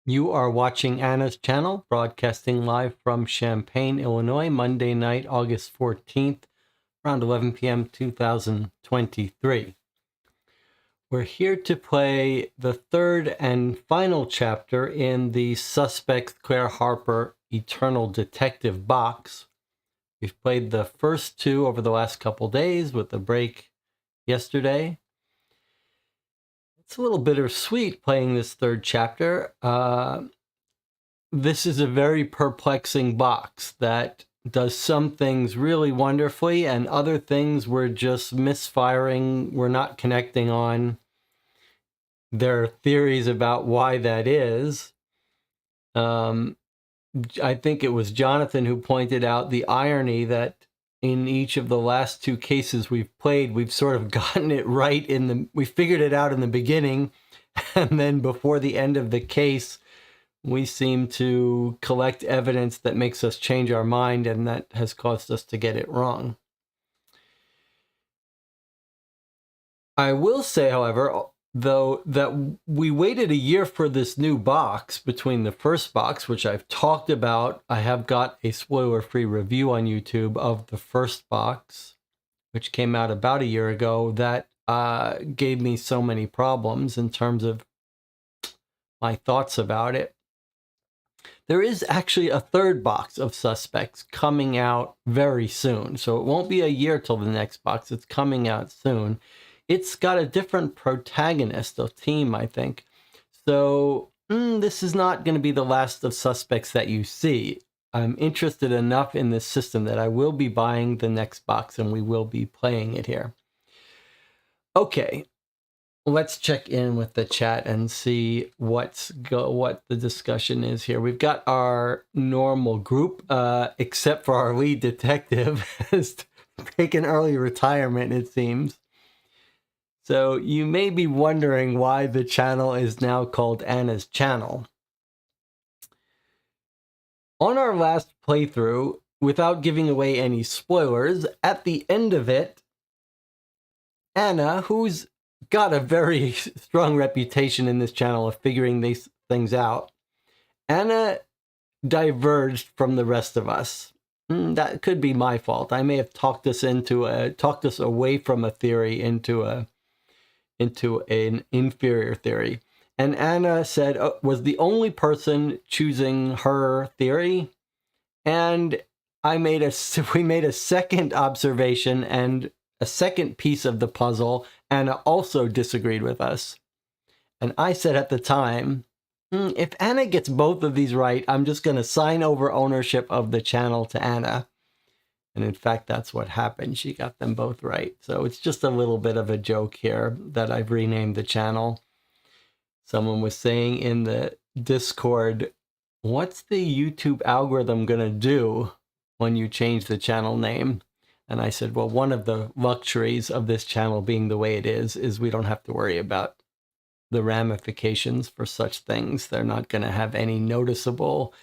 You are watching Anna's channel, broadcasting live from Champaign, Illinois, Monday night, August 14th, around 11 p.m. 2023. We're here to play the third and final chapter in the Suspect Claire Harper Eternal Detective box. We've played the first two over the last couple days with a break yesterday. It's a little bittersweet playing this third chapter. This is a very perplexing box that does some things really wonderfully and other things we're just misfiring. We're not connecting on. There are theories about why that is. I think it was Jonathan who pointed out the irony that in each of the last two cases we've played, we've sort of gotten it right we figured it out in the beginning, and then before the end of the case, we seem to collect evidence that makes us change our mind, and that has caused us to get it wrong. I will say, however, though, that we waited a year for this new box between the first box, which I've talked about. I have got a spoiler-free review on YouTube of the first box, which came out about a year ago, that gave me so many problems in terms of my thoughts about it. There is actually a third box of Suspects coming out very soon, so it won't be a year till the next box. It's coming out soon. It's got a different protagonist, a team, I think. So this is not going to be the last of Suspects that you see. I'm interested enough in this system that I will be buying the next box and we will be playing it here. Okay, let's check in with the chat and see what the discussion is here. We've got our normal group, except for our lead detective has taken early retirement, it seems. So you may be wondering why the channel is now called Anna's channel. On our last playthrough, without giving away any spoilers, at the end of it, Anna, who's got a very strong reputation in this channel of figuring these things out, Anna diverged from the rest of us. That could be my fault. I may have talked us away from a theory into an inferior theory. And Anna said was the only person choosing her theory, and we made a second observation and a second piece of the puzzle. Anna also disagreed with us. And I said at the time, if Anna gets both of these right, I'm just going to sign over ownership of the channel to Anna. And in fact, that's what happened. She got them both right. So it's just a little bit of a joke here that I've renamed the channel. Someone was saying in the Discord, what's the YouTube algorithm going to do when you change the channel name? And I said, well, one of the luxuries of this channel being the way it is we don't have to worry about the ramifications for such things. They're not going to have any meaningful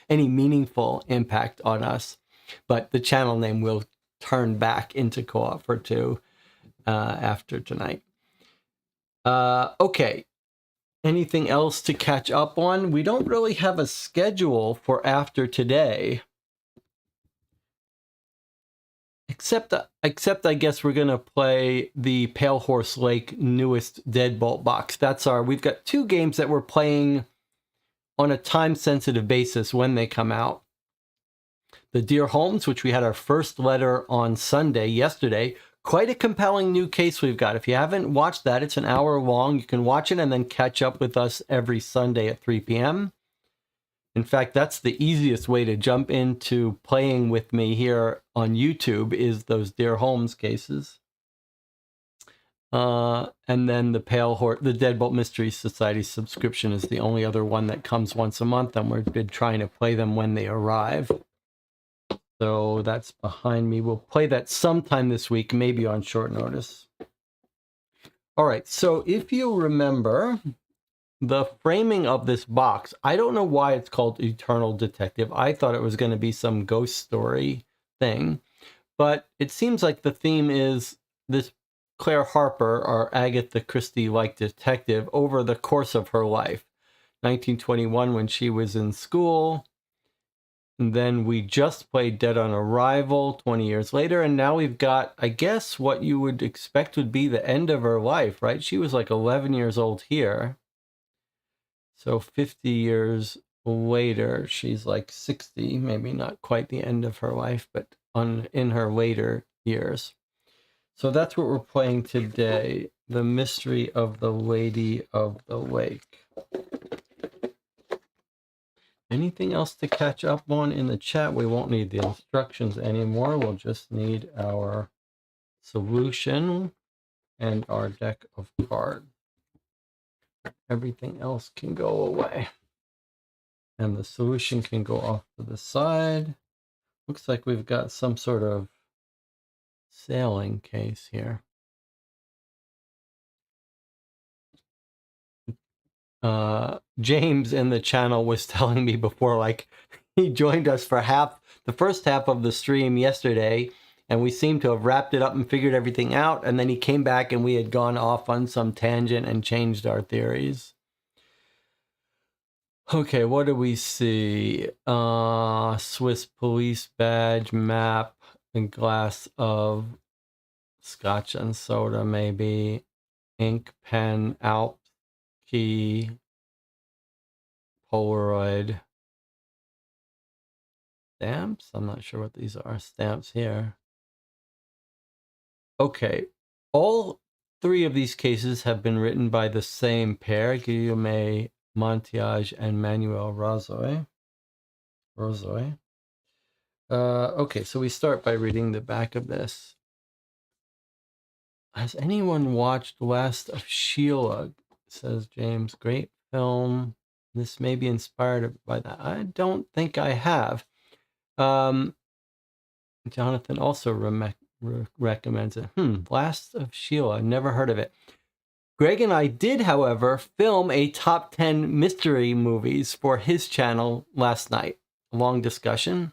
impact on us. But the channel name will turn back into Co-op for 2 after tonight. Okay. Anything else to catch up on? We don't really have a schedule for after today. Except I guess we're going to play the Pale Horse Lake newest Deadbolt box. We've got 2 games that we're playing on a time-sensitive basis when they come out. The Dear Holmes, which we had our first letter on yesterday. Quite a compelling new case we've got. If you haven't watched that, it's an hour long. You can watch it and then catch up with us every Sunday at 3 p.m. In fact, that's the easiest way to jump into playing with me here on YouTube is those Dear Holmes cases. And then the Deadbolt Mystery Society subscription is the only other one that comes once a month, and we've been trying to play them when they arrive. So that's behind me. We'll play that sometime this week, maybe on short notice. All right, so if you remember the framing of this box, I don't know why it's called Eternal Detective. I thought it was going to be some ghost story thing, but it seems like the theme is this Claire Harper, or Agatha Christie-like detective, over the course of her life. 1921 when she was in school. And then we just played Dead on Arrival 20 years later. And now we've got, I guess, what you would expect would be the end of her life, right? She was like 11 years old here. So 50 years later, she's like 60, maybe not quite the end of her life, but in her later years. So that's what we're playing today, The Mystery of the Lady of the Lake. Anything else to catch up on in the chat? We won't need the instructions anymore. We'll just need our solution and our deck of cards. Everything else can go away. And the solution can go off to the side. Looks like we've got some sort of sailing case here. James in the channel was telling me before, like, he joined us for the first half of the stream yesterday, and we seemed to have wrapped it up and figured everything out, and then he came back and we had gone off on some tangent and changed our theories. Okay, what do we see? Swiss police badge, map, a glass of scotch and soda, maybe. Ink, pen, Alp, key, Polaroid. Stamps? I'm not sure what these are. Stamps here. Okay. All three of these cases have been written by the same pair, Guillaume Montiage and Manuel Rozoy. Okay, so we start by reading the back of this. Has anyone watched Last of Sheila? Says James. Great film. This may be inspired by that. I don't think I have. Jonathan also recommends it. Last of Sheila. Never heard of it. Greg and I did, however, film a top 10 mystery movies for his channel last night. A long discussion.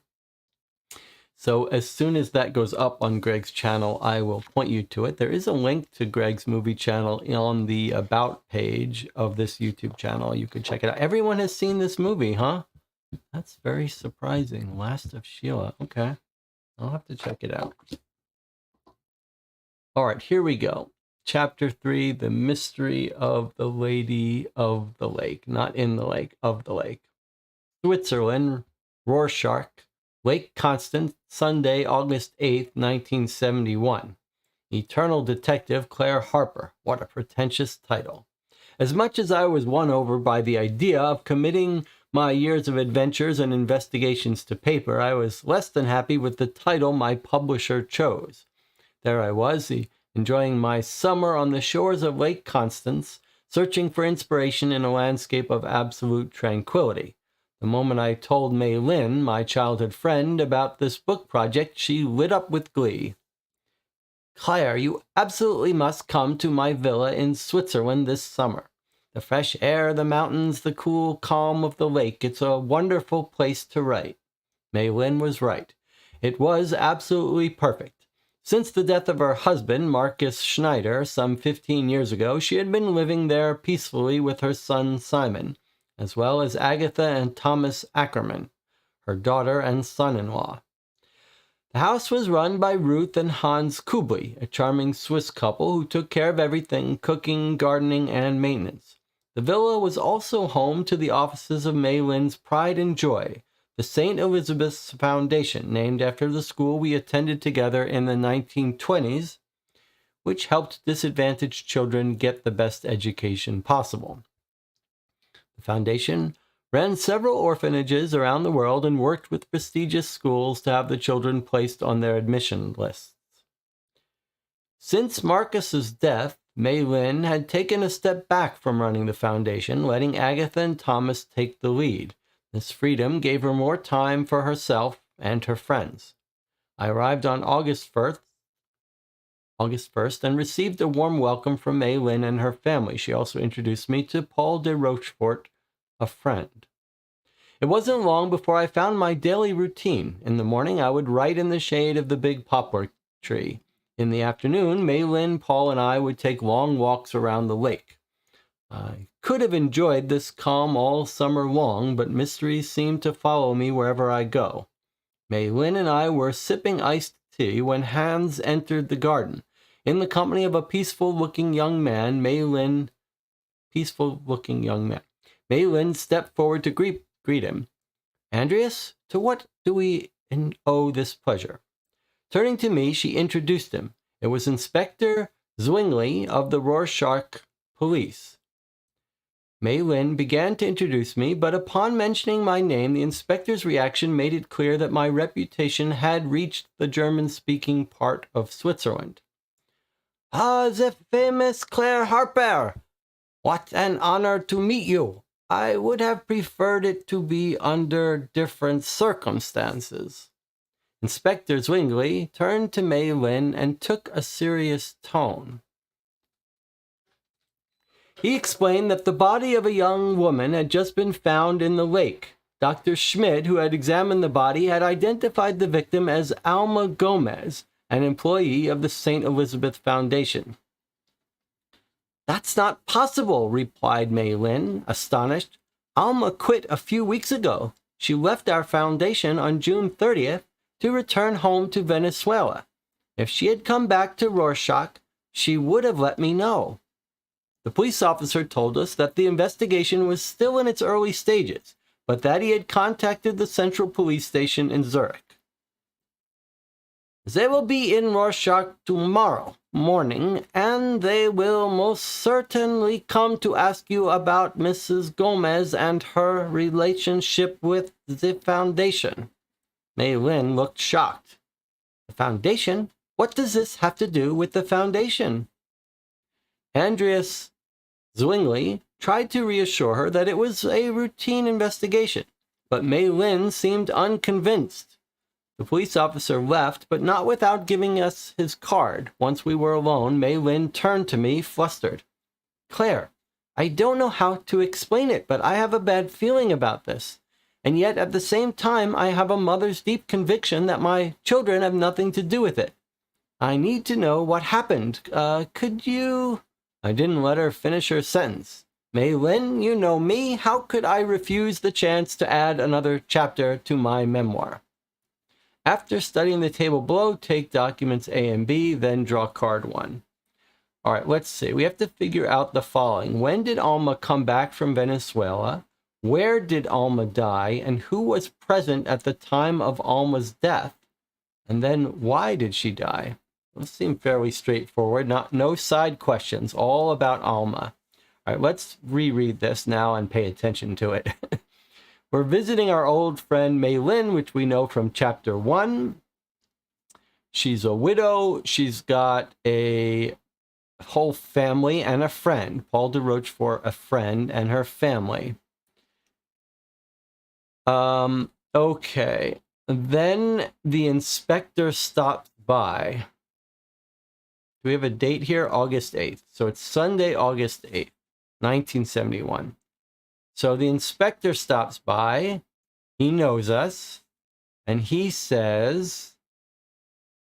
So as soon as that goes up on Greg's channel, I will point you to it. There is a link to Greg's movie channel on the About page of this YouTube channel. You can check it out. Everyone has seen this movie, huh? That's very surprising. Last of Sheila. Okay. I'll have to check it out. All right, here we go. Chapter 3, The Mystery of the Lady of the Lake. Not in the lake, of the lake. Switzerland, Rorschach, Lake Constance, Sunday, August 8th, 1971. Eternal Detective Claire Harper. What a pretentious title. As much as I was won over by the idea of committing my years of adventures and investigations to paper, I was less than happy with the title my publisher chose. There I was, enjoying my summer on the shores of Lake Constance, searching for inspiration in a landscape of absolute tranquility. The moment I told Mei Lin, my childhood friend, about this book project, she lit up with glee. Claire, you absolutely must come to my villa in Switzerland this summer. The fresh air, the mountains, the cool calm of the lake. It's a wonderful place to write. Mei Lin was right. It was absolutely perfect. Since the death of her husband, Marcus Schneider, some 15 years ago, she had been living there peacefully with her son Simon, as well as Agatha and Thomas Ackerman, her daughter and son-in-law. The house was run by Ruth and Hans Kubli, a charming Swiss couple who took care of everything, cooking, gardening, and maintenance. The villa was also home to the offices of Mei Lin's Pride and Joy, the St. Elizabeth's Foundation, named after the school we attended together in the 1920s, which helped disadvantaged children get the best education possible. The foundation ran several orphanages around the world and worked with prestigious schools to have the children placed on their admission lists. Since Marcus's death, Mei Lin had taken a step back from running the foundation, letting Agatha and Thomas take the lead. This freedom gave her more time for herself and her friends. I arrived on August 1st and received a warm welcome from Mei Lin and her family. She also introduced me to Paul de Rochefort, a friend. It wasn't long before I found my daily routine. In the morning, I would write in the shade of the big poplar tree. In the afternoon, Mei Lin, Paul, and I would take long walks around the lake. I could have enjoyed this calm all summer long, but mysteries seem to follow me wherever I go. Mei Lin and I were sipping iced tea when Hans entered the garden. In the company of a peaceful-looking young man, Mei Lin stepped forward to greet him. Andreas, to what do we owe this pleasure? Turning to me, she introduced him. It was Inspector Zwingli of the Rorschach Police. Mei Lin began to introduce me, but upon mentioning my name, the inspector's reaction made it clear that my reputation had reached the German-speaking part of Switzerland. "Ah, the famous Claire Harper! What an honor to meet you! I would have preferred it to be under different circumstances." Inspector Zwingli turned to Mei Lin and took a serious tone. He explained that the body of a young woman had just been found in the lake. Dr. Schmidt, who had examined the body, had identified the victim as Alma Gomez, an employee of the St. Elizabeth Foundation. "That's not possible," replied Mei Lin, astonished. "Alma quit a few weeks ago. She left our foundation on June 30th to return home to Venezuela. If she had come back to Rorschach, she would have let me know." The police officer told us that the investigation was still in its early stages, but that he had contacted the central police station in Zurich. "They will be in Rorschach tomorrow morning, and they will most certainly come to ask you about Mrs. Gomez and her relationship with the foundation." Mei Lin looked shocked. "The foundation? What does this have to do with the foundation?" Andreas Zwingli tried to reassure her that it was a routine investigation, but Mei Lin seemed unconvinced. The police officer left, but not without giving us his card. Once we were alone, Mei Lin turned to me, flustered. "Claire, I don't know how to explain it, but I have a bad feeling about this. And yet, at the same time, I have a mother's deep conviction that my children have nothing to do with it. I need to know what happened. Could you—" I didn't let her finish her sentence. "Mei Lin, you know me. How could I refuse the chance to add another chapter to my memoir? After studying the table below, take documents A and B, then draw card 1. All right, let's see. We have to figure out the following. When did Alma come back from Venezuela? Where did Alma die? And who was present at the time of Alma's death? And then why did she die? Those seem fairly straightforward. No side questions. All about Alma. All right, let's reread this now and pay attention to it. We're visiting our old friend Mei Lin, which we know from chapter 1. She's a widow. She's got a whole family and a friend. Paul de Rochefort, a friend, and her family. Okay. Then the inspector stopped by. Do we have a date here? August 8th. So it's Sunday, August 8th, 1971. So the inspector stops by. He knows us. And he says,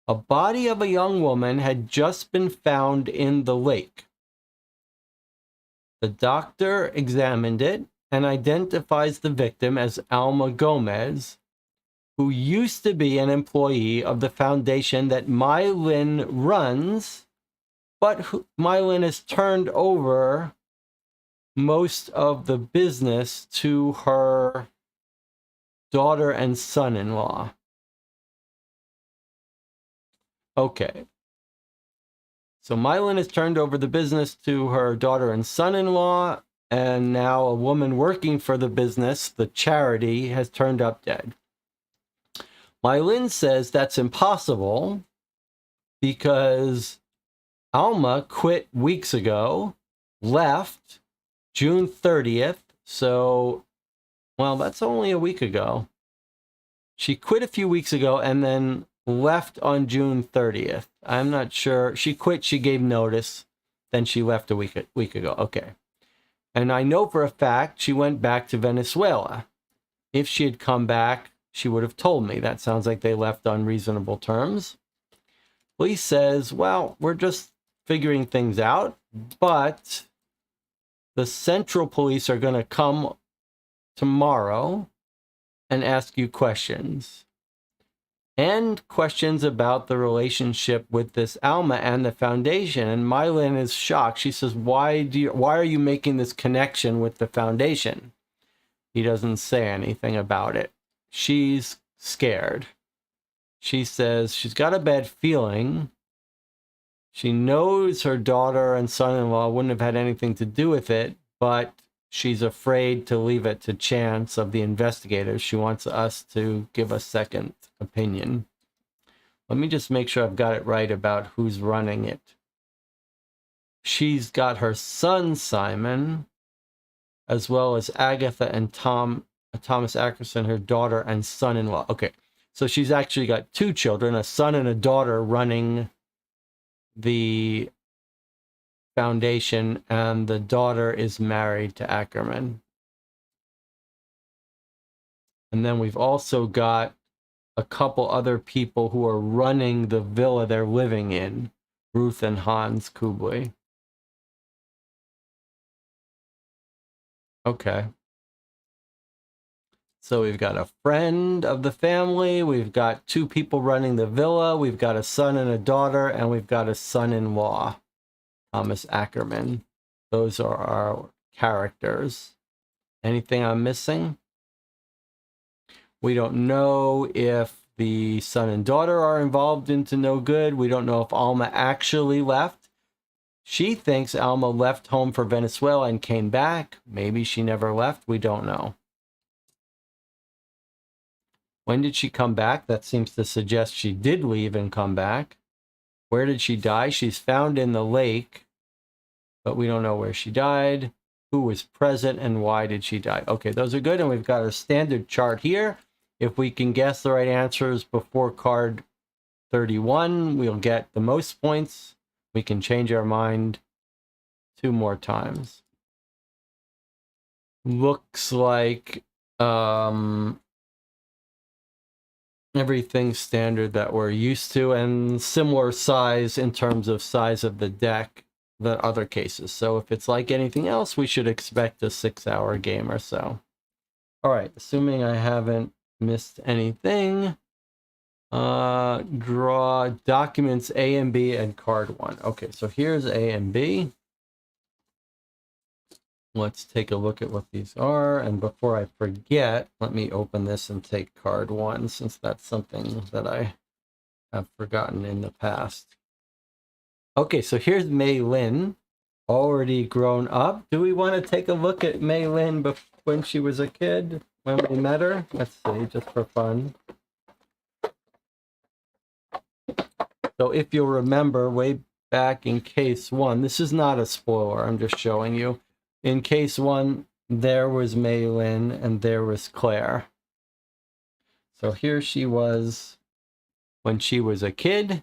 a body of a young woman had just been found in the lake. The doctor examined it and identifies the victim as Alma Gomez, who used to be an employee of the foundation that Mei Lin runs, but Mei Lin has turned over most of the business to her daughter and son-in-law. Okay. So Mei Lin has turned over the business to her daughter and son-in-law, and now a woman working for the business, the charity, has turned up dead. Mei Lin says that's impossible because Alma quit weeks ago, left June 30th, so, well, that's only a week ago. She quit a few weeks ago and then left on June 30th. I'm not sure. She quit, she gave notice, then she left a week ago. Okay. And I know for a fact she went back to Venezuela. If she had come back, she would have told me. That sounds like they left on reasonable terms. Police says, well, we're just figuring things out, but the Central Police are going to come tomorrow and ask you questions. And questions about the relationship with this Alma and the Foundation. And Mylin is shocked. She says, why are you making this connection with the Foundation? He doesn't say anything about it. She's scared. She says she's got a bad feeling. She knows her daughter and son-in-law wouldn't have had anything to do with it, but she's afraid to leave it to chance of the investigators. She wants us to give a second opinion. Let me just make sure I've got it right about who's running it. She's got her son, Simon, as well as Agatha and Thomas Ackerson, her daughter and son-in-law. Okay, so she's actually got two children, a son and a daughter, running the Foundation, and the daughter is married to Ackerman. And then we've also got a couple other people who are running the villa they're living in, Ruth and Hans Kubli. Okay. So we've got a friend of the family, we've got two people running the villa, we've got a son and a daughter, and we've got a son-in-law, Thomas Ackerman. Those are our characters. Anything I'm missing? We don't know if the son and daughter are involved into no good. We don't know if Alma actually left. She thinks Alma left home for Venezuela and came back. Maybe she never left. We don't know. When did she come back? That seems to suggest she did leave and come back. Where did she die? She's found in the lake, but we don't know where she died, who was present, and why did she die. Okay, those are good, and we've got our standard chart here. If we can guess the right answers before card 31, we'll get the most points. We can change our mind 2 more times. Looks like everything's standard that we're used to, and similar size in terms of size of the deck than other cases. So if it's like anything else, we should expect a 6-hour game or so. All right, assuming I haven't missed anything, draw documents A and B and card 1. Okay, so here's A and B. Let's take a look at what these are. And before I forget, let me open this and take card 1, since that's something that I have forgotten in the past. Okay, so here's Mei Lin, already grown up. Do we want to take a look at Mei Lin when she was a kid, when we met her? Let's see, just for fun. So if you'll remember, way back in case 1, this is not a spoiler, I'm just showing you. In case 1, there was Mei Lin and there was Claire. So here she was when she was a kid.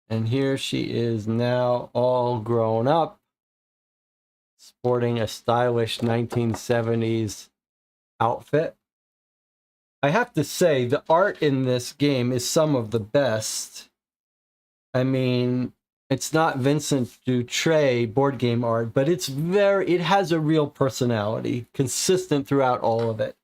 And here she is now all grown up, sporting a stylish 1970s outfit. I have to say, the art in this game is some of the best. I mean, it's not Vincent Dutray board game art, but it has a real personality, consistent throughout all of it.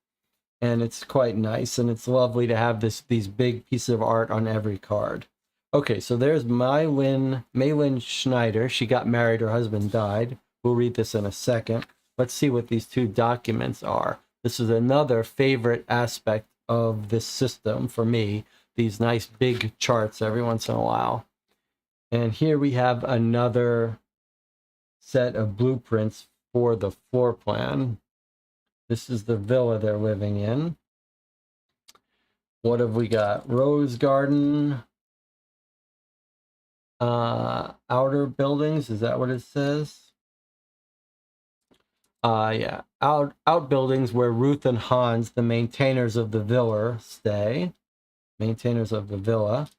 And it's quite nice, and it's lovely to have these big pieces of art on every card. Okay, so there's Mei Lin Schneider. She got married, her husband died. We'll read this in a second. Let's see what these 2 documents are. This is another favorite aspect of this system for me, these nice big charts every once in a while. And here we have another set of blueprints for the floor plan. This is the villa they're living in. What have we got? Rose garden. Outer buildings, is that what it says? Yeah, outbuildings where Ruth and Hans, the maintainers of the villa, stay. Maintainers of the villa.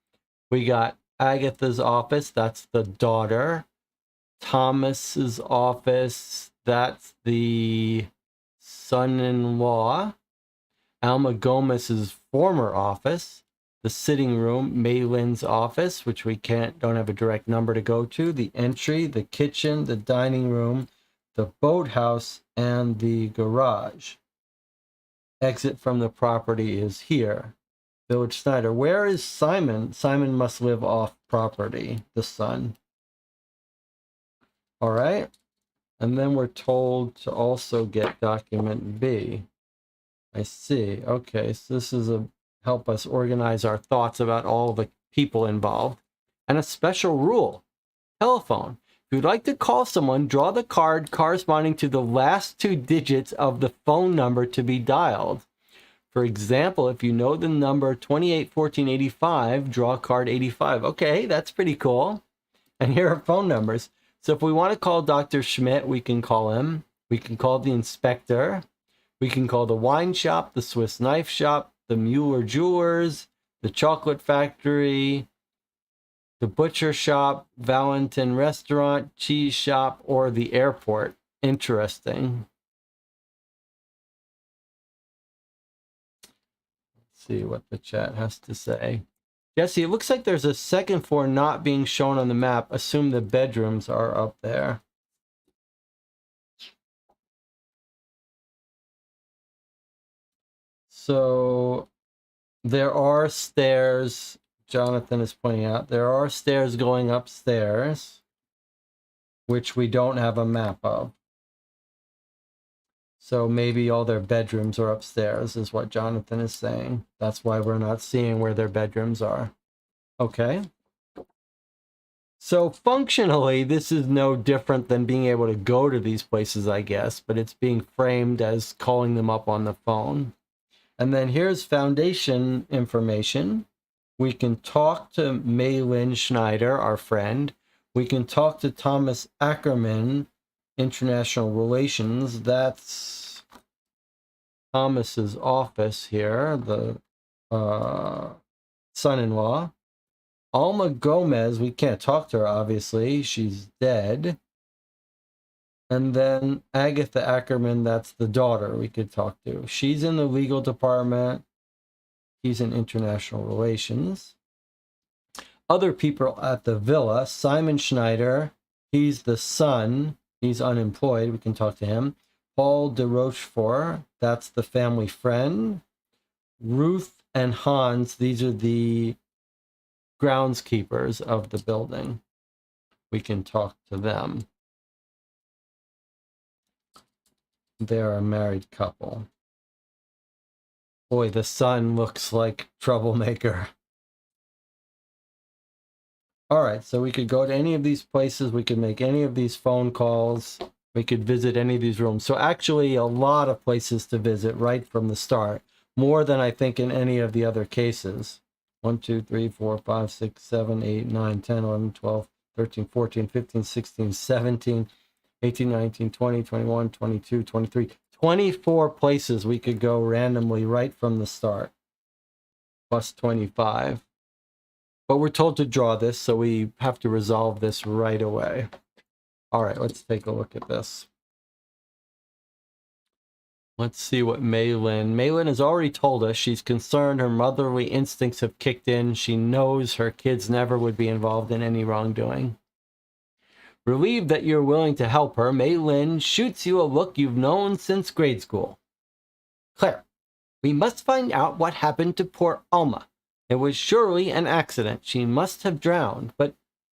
We got Agatha's office, that's the daughter. Thomas's office, that's the son-in-law. Alma Gomez's former office. The sitting room, Mei Lin's office, which we don't have a direct number to go to. The entry, the kitchen, the dining room, the boathouse, and the garage. Exit from the property is here. Village Snyder. Where is Simon? Simon must live off property, the son. All right. And then we're told to also get document B. I see. Okay, so this is a help us organize our thoughts about all the people involved. And a special rule. Telephone. If you'd like to call someone, draw the card corresponding to the last 2 digits of the phone number to be dialed. For example, if you know the number 281485, draw card 85. Okay, that's pretty cool. And here are phone numbers. So if we want to call Dr. Schmidt, we can call him. We can call the inspector. We can call the wine shop, the Swiss knife shop, the Mueller Jewelers, the chocolate factory, the butcher shop, Valentin restaurant, cheese shop, or the airport. Interesting. See what the chat has to say. Jesse, it looks like there's a second floor not being shown on the map. Assume the bedrooms are up there. So there are stairs, Jonathan is pointing out. There are stairs going upstairs, which we don't have a map of. So maybe all their bedrooms are upstairs is what Jonathan is saying. That's why we're not seeing where their bedrooms are. Okay. So functionally, this is no different than being able to go to these places, I guess, but it's being framed as calling them up on the phone. And then here's foundation information. We can talk to Maylin Schneider, our friend. We can talk to Thomas Ackerman, International Relations. That's Thomas's office here, the son-in-law. Alma Gomez, we can't talk to her, obviously. She's dead. And then Agatha Ackerman, that's the daughter we could talk to. She's in the legal department. He's in international relations. Other people at the villa, Simon Schneider, he's the son. He's unemployed. We can talk to him. Paul de Rochefort, that's the family friend. Ruth and Hans, these are the groundskeepers of the building. We can talk to them. They're a married couple. Boy, the son looks like troublemaker. All right, so we could go to any of these places. We could make any of these phone calls. We could visit any of these rooms. So actually a lot of places to visit right from the start. More than I think in any of the other cases. 1, 2, 3, 4, 5, 6, 7, 8, 9, 10, 11, 12, 13, 14, 15, 16, 17, 18, 19, 20, 21, 22, 23. 24 places we could go randomly right from the start. Plus 25. But we're told to draw this, so we have to resolve this right away. All right, let's take a look at this. Let's see what Maylin has already told us. She's concerned. Her motherly instincts have kicked in. She knows her kids never would be involved in any wrongdoing. Relieved that you're willing to help her, Maylin shoots you a look you've known since grade school. Claire, we must find out what happened to poor Alma. It was surely an accident. She must have drowned. But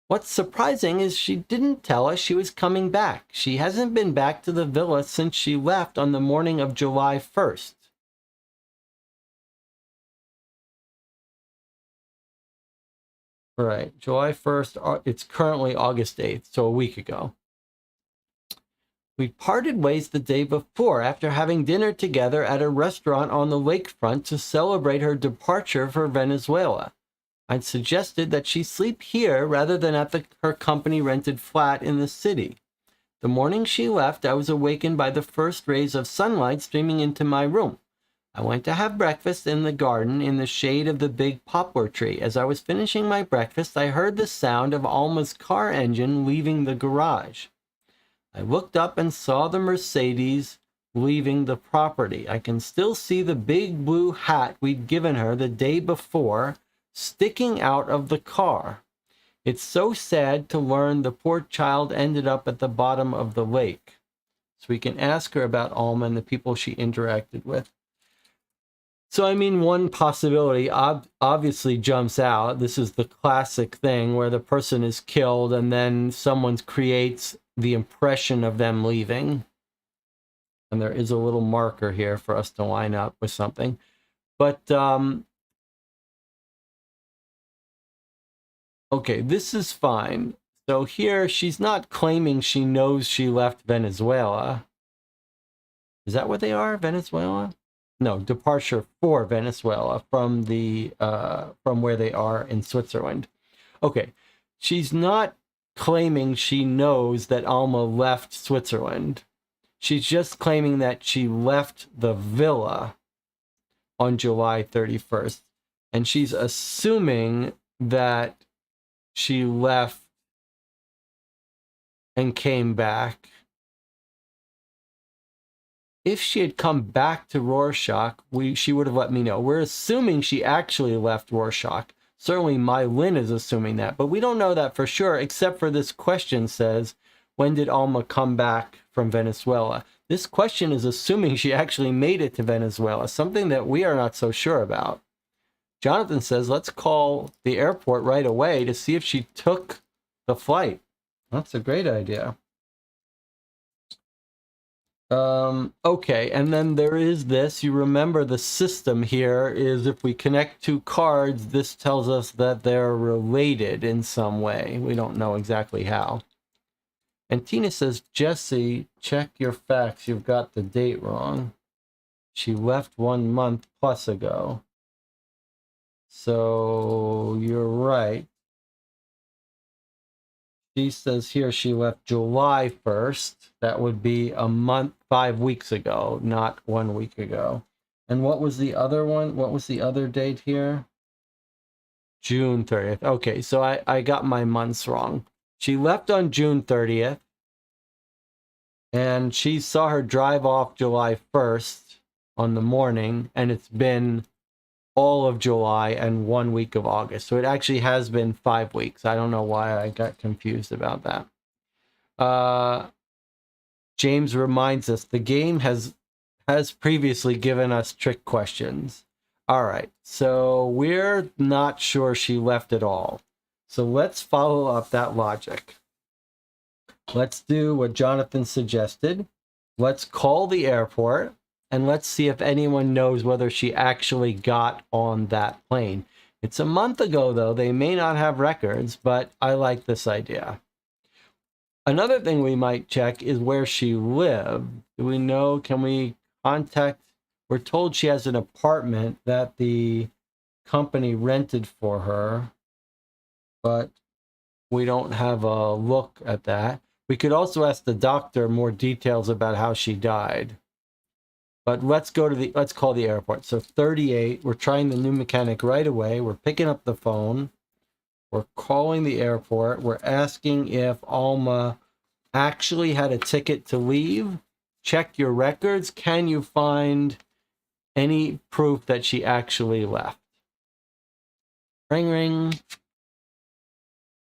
what's surprising is she didn't tell us she was coming back. She hasn't been back to the villa since she left on the morning of July 1st. Right, July 1st, it's currently August 8th, so a week ago. We parted ways the day before after having dinner together at a restaurant on the lakefront to celebrate her departure for Venezuela. I'd suggested that she sleep here rather than at her company-rented flat in the city. The morning she left, I was awakened by the first rays of sunlight streaming into my room. I went to have breakfast in the garden in the shade of the big poplar tree. As I was finishing my breakfast, I heard the sound of Alma's car engine leaving the garage. I looked up and saw the Mercedes leaving the property. I can still see the big blue hat we'd given her the day before sticking out of the car. It's so sad to learn the poor child ended up at the bottom of the lake. So we can ask her about Alma and the people she interacted with. So, I mean, one possibility obviously jumps out. This is the classic thing where the person is killed and then someone creates the impression of them leaving. And there is a little marker here for us to line up with something. But, okay, this is fine. So here, she's not claiming she knows she left Venezuela. Is that what they are, Venezuela? No, departure for Venezuela from the from where they are in Switzerland. Okay, she's not claiming she knows that Alma left Switzerland. She's just claiming that she left the villa on July 31st. And she's assuming that she left and came back. If she had come back to Rorschach, she would have let me know. We're assuming she actually left Rorschach. Certainly my Lynn is assuming that, but we don't know that for sure, except for this question says, when did Alma come back from Venezuela? This question is assuming she actually made it to Venezuela, something that we are not so sure about. Jonathan says, let's call the airport right away to see if she took the flight. That's a great idea. Okay, and then there is this. You remember the system here is if we connect two cards, this tells us that they're related in some way. We don't know exactly how. And Tina says, Jesse, check your facts. You've got the date wrong. She left 1 month plus ago. So you're right. She says here she left July 1st. That would be a month, 5 weeks ago, not 1 week ago. And what was the other one? What was the other date here? June 30th. Okay, so I got my months wrong. She left on June 30th. And she saw her drive off July 1st on the morning. And it's been all of July and 1 week of August. So it actually has been 5 weeks. I don't know why I got confused about that. James reminds us the game has previously given us trick questions. All right, so we're not sure she left at all. So let's follow up that logic. Let's do what Jonathan suggested. Let's call the airport. And let's see if anyone knows whether she actually got on that plane. It's a month ago, though. They may not have records, but I like this idea. Another thing we might check is where she lived. Do we know? Can we contact? We're told she has an apartment that the company rented for her, but we don't have a look at that. We could also ask the doctor more details about how she died. But let's call the airport. So 38, we're trying the new mechanic right away. We're picking up the phone. We're calling the airport. We're asking if Alma actually had a ticket to leave. Check your records. Can you find any proof that she actually left? Ring, ring.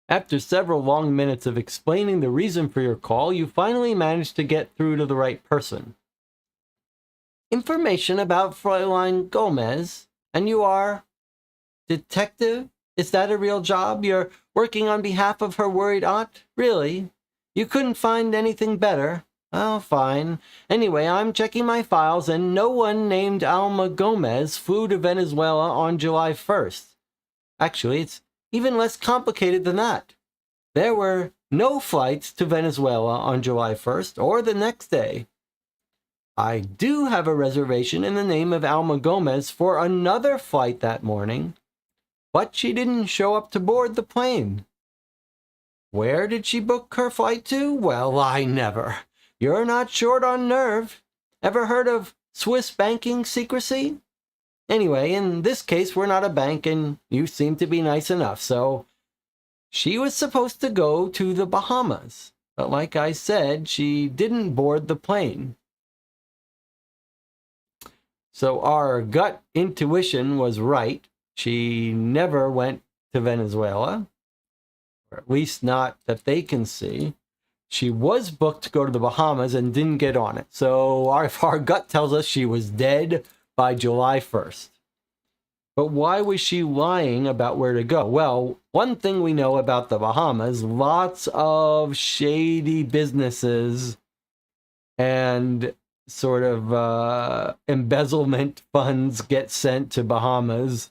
After several long minutes of explaining the reason for your call, you finally managed to get through to the right person. Information about Fräulein Gomez, and you are detective? Is that a real job? You're working on behalf of her worried aunt? Really? You couldn't find anything better? Oh, fine. Anyway, I'm checking my files, and no one named Alma Gomez flew to Venezuela on July 1st. Actually, it's even less complicated than that. There were no flights to Venezuela on July 1st or the next day. I do have a reservation in the name of Alma Gomez for another flight that morning, but she didn't show up to board the plane. Where did she book her flight to? Well, I never. You're not short on nerve. Ever heard of Swiss banking secrecy? Anyway, in this case, we're not a bank, and you seem to be nice enough, so she was supposed to go to the Bahamas. But like I said, she didn't board the plane. So our gut intuition was right. She never went to Venezuela, or at least not that they can see. She was booked to go to the Bahamas and didn't get on it. So our gut tells us she was dead by July 1st. But why was she lying about where to go? Well, one thing we know about the Bahamas, lots of shady businesses and sort of embezzlement funds get sent to Bahamas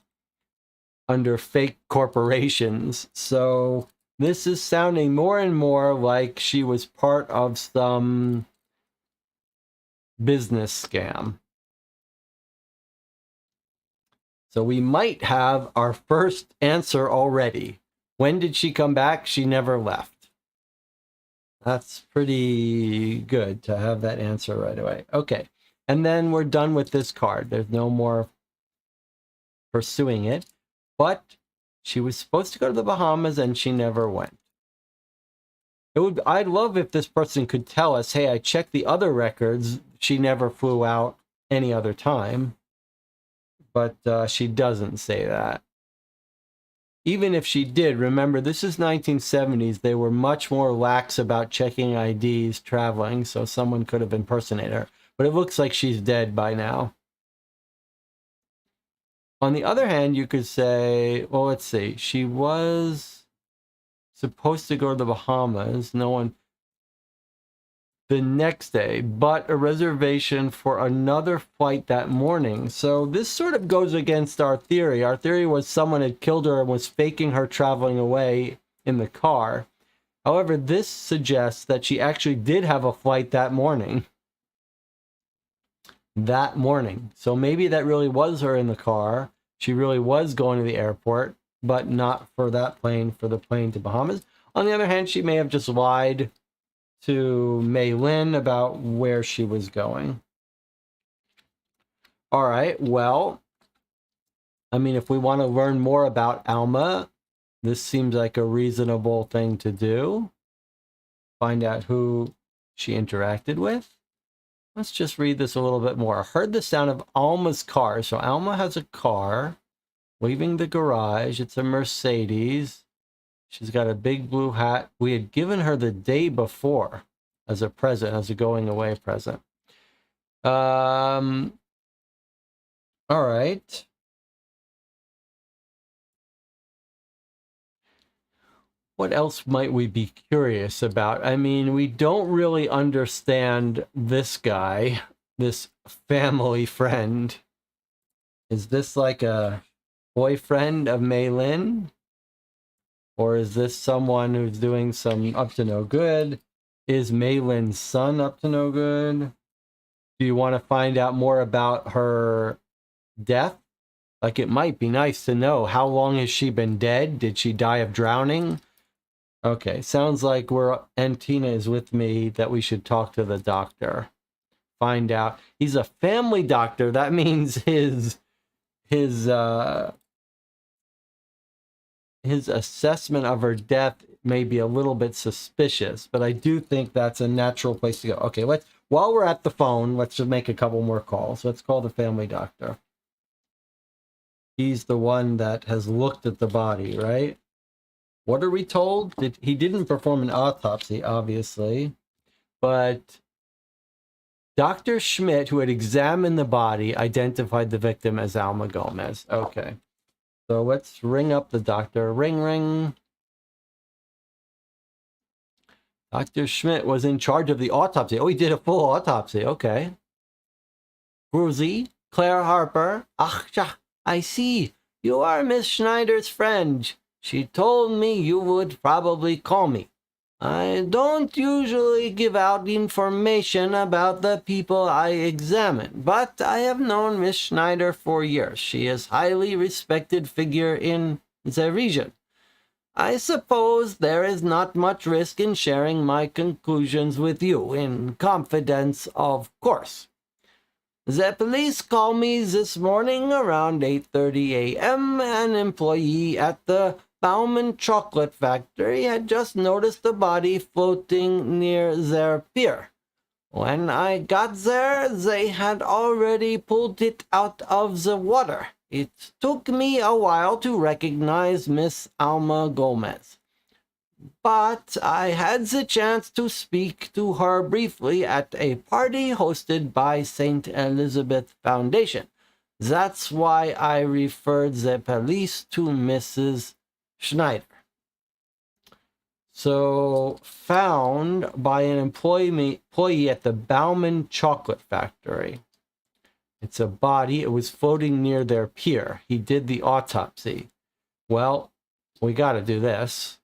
under fake corporations. So this is sounding more and more like she was part of some business scam. So we might have our first answer already. When did she come back? She never left. That's pretty good to have that answer right away. Okay. And then we're done with this card. There's no more pursuing it. But she was supposed to go to the Bahamas and she never went. I'd love if this person could tell us, hey, I checked the other records. She never flew out any other time. But she doesn't say that. Even if she did, remember, this is 1970s. They were much more lax about checking IDs, traveling, so someone could have impersonated her. But it looks like she's dead by now. On the other hand, you could say, well, let's see. She was supposed to go to the Bahamas. No one... the next day, but a reservation for another flight that morning. So this sort of goes against our theory. Our theory was someone had killed her and was faking her traveling away in the car. However, this suggests that she actually did have a flight that morning. So maybe that really was her in the car. She really was going to the airport, but not for that plane, for the plane to Bahamas. On the other hand, she may have just lied to Mei Lin about where she was going. All right, well, I mean, if we want to learn more about Alma, this seems like a reasonable thing to do. Find out who she interacted with. Let's just read this a little bit more. I heard the sound of Alma's car. So Alma has a car leaving the garage. It's a Mercedes. She's got a big blue hat. We had given her the day before as a present, as a going away present. All right. What else might we be curious about? I mean, we don't really understand this guy, this family friend. Is this like a boyfriend of Mei Lin? Or is this someone who's doing some up to no good? Is Mei Lin's son up to no good? Do you want to find out more about her death? Like, it might be nice to know, how long has she been dead? Did she die of drowning? Okay, sounds like and Tina is with me, that we should talk to the doctor. Find out. He's a family doctor. That means his assessment of her death may be a little bit suspicious, but I do think that's a natural place to go. Okay, while we're at the phone, let's just make a couple more calls. Let's call the family doctor. He's the one that has looked at the body, right? What are we told? He didn't perform an autopsy, obviously, but Dr. Schmidt, who had examined the body, identified the victim as Alma Gomez. Okay. So let's ring up the doctor. Ring, ring. Dr. Schmidt was in charge of the autopsy. Oh, he did a full autopsy. Okay. Rosie, Claire Harper. Ach, I see. You are Miss Schneider's friend. She told me you would probably call me. I don't usually give out information about the people I examine, but I have known Miss Schneider for years. She is a highly respected figure in the region. I suppose there is not much risk in sharing my conclusions with you, in confidence, of course. The police called me this morning around 8:30 a.m. An employee at the Bauman Chocolate Factory had just noticed the body floating near their pier. When I got there, they had already pulled it out of the water. It took me a while to recognize Miss Alma Gomez. but I had the chance to speak to her briefly at a party hosted by St. Elizabeth Foundation. That's why I referred the police to Mrs. Schneider. So, found by an employee at the Bauman Chocolate Factory. It's a body. It was floating near their pier. He did the autopsy. Well, we got to do this.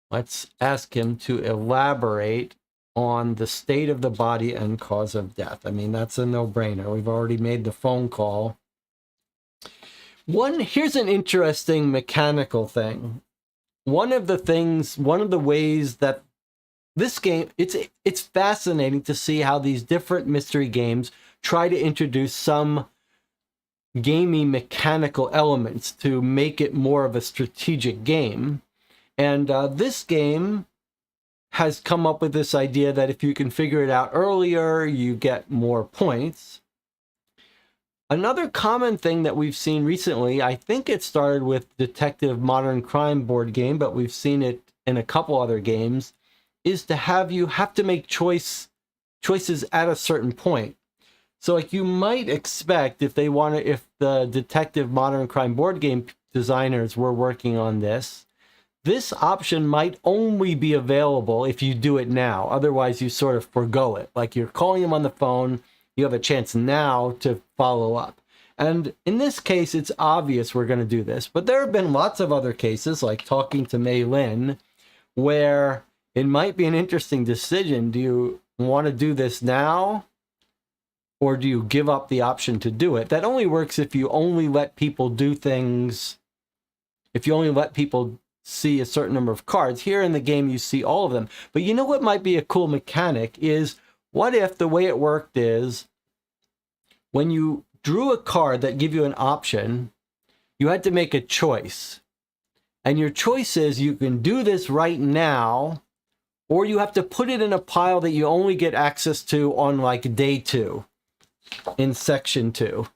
Let's ask him to elaborate on the state of the body and cause of death. I mean, that's a no-brainer. We've already made the phone call. Here's an interesting mechanical thing. One of the ways that this game, it's fascinating to see how these different mystery games try to introduce some gamey mechanical elements to make it more of a strategic game. And this game has come up with this idea that if you can figure it out earlier, you get more points. Another common thing that we've seen recently, I think it started with Detective Modern Crime board game, but we've seen it in a couple other games, is to have you have to make choices at a certain point. So like you might expect if the Detective Modern Crime board game designers were working on this option might only be available if you do it now. Otherwise, you sort of forgo it. Like you're calling them on the phone, you have a chance now to follow up. And in this case, it's obvious we're going to do this. But there have been lots of other cases, like talking to Mei Lin, where it might be an interesting decision. Do you want to do this now? Or do you give up the option to do it? That only works if you only let people do things, if you only let people see a certain number of cards. Here in the game, you see all of them. But you know what might be a cool mechanic is, what if the way it worked is, when you drew a card that gave you an option, you had to make a choice. And your choice is you can do this right now, or you have to put it in a pile that you only get access to on like day 2 in section 2.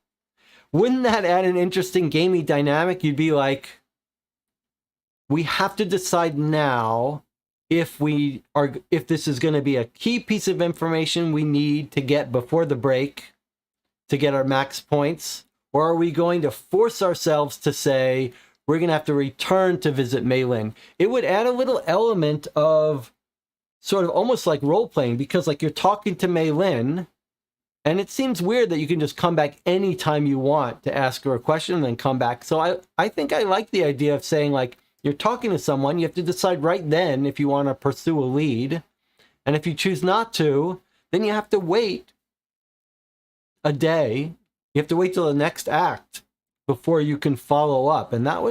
Wouldn't that add an interesting gamey dynamic? You'd be like, we have to decide now if this is going to be a key piece of information we need to get before the break to get our max points, or are we going to force ourselves to say we're going to have to return to visit Mei Lin? It would add a little element of sort of almost like role-playing, because like you're talking to Mei Lin, and it seems weird that you can just come back anytime you want to ask her a question and then come back. So I think I like the idea of saying, like, you're talking to someone, you have to decide right then if you want to pursue a lead. And if you choose not to, then you have to wait a day. You have to wait till the next act before you can follow up. And that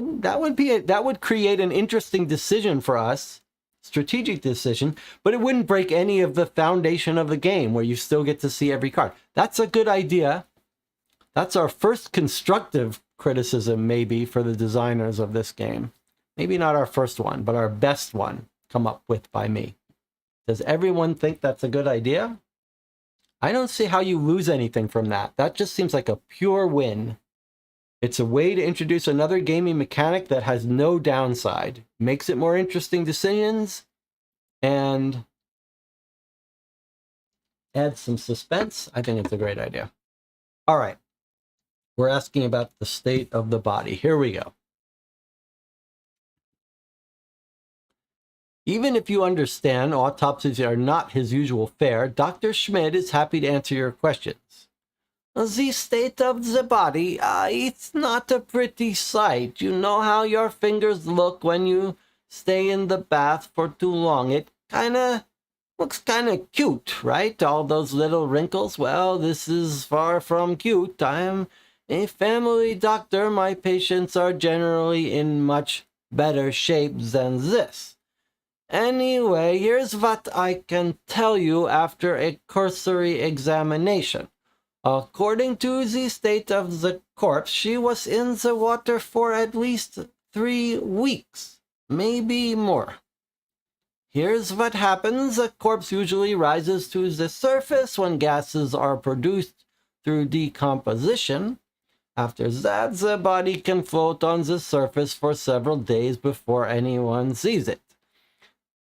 would create an interesting decision for us, strategic decision, but it wouldn't break any of the foundation of the game where you still get to see every card. That's a good idea. That's our first constructive criticism, maybe, for the designers of this game. Maybe not our first one, but our best one come up with by me. Does everyone think that's a good idea? I don't see how you lose anything from that. That just seems like a pure win. It's a way to introduce another gaming mechanic that has no downside. Makes it more interesting decisions and adds some suspense. I think it's a great idea. All right. We're asking about the state of the body. Here we go. Even if you understand autopsies are not his usual fare, Dr. Schmidt is happy to answer your questions. The state of the body, it's not a pretty sight. You know how your fingers look when you stay in the bath for too long. It looks kind of cute, right? All those little wrinkles. Well, this is far from cute. I'm a family doctor. My patients are generally in much better shape than this. Anyway, here's what I can tell you after a cursory examination. According to the state of the corpse, she was in the water for at least 3 weeks, maybe more. Here's what happens. A corpse usually rises to the surface when gases are produced through decomposition. After that, the body can float on the surface for several days before anyone sees it.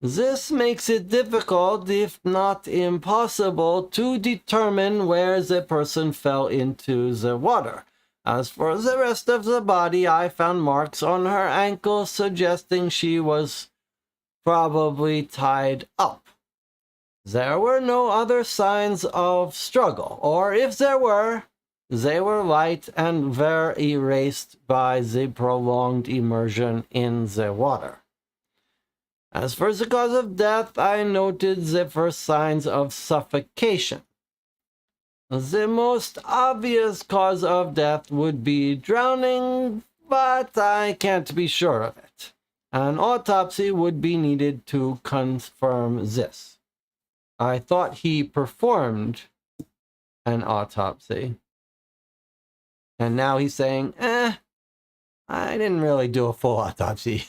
This makes it difficult, if not impossible, to determine where the person fell into the water. As for the rest of the body, I found marks on her ankle suggesting she was probably tied up. There were no other signs of struggle, or if there were, they were light and were erased by the prolonged immersion in the water. As for the cause of death, I noted the first signs of suffocation. The most obvious cause of death would be drowning, but I can't be sure of it. An autopsy would be needed to confirm this. I thought he performed an autopsy. And now he's saying, I didn't really do a full autopsy.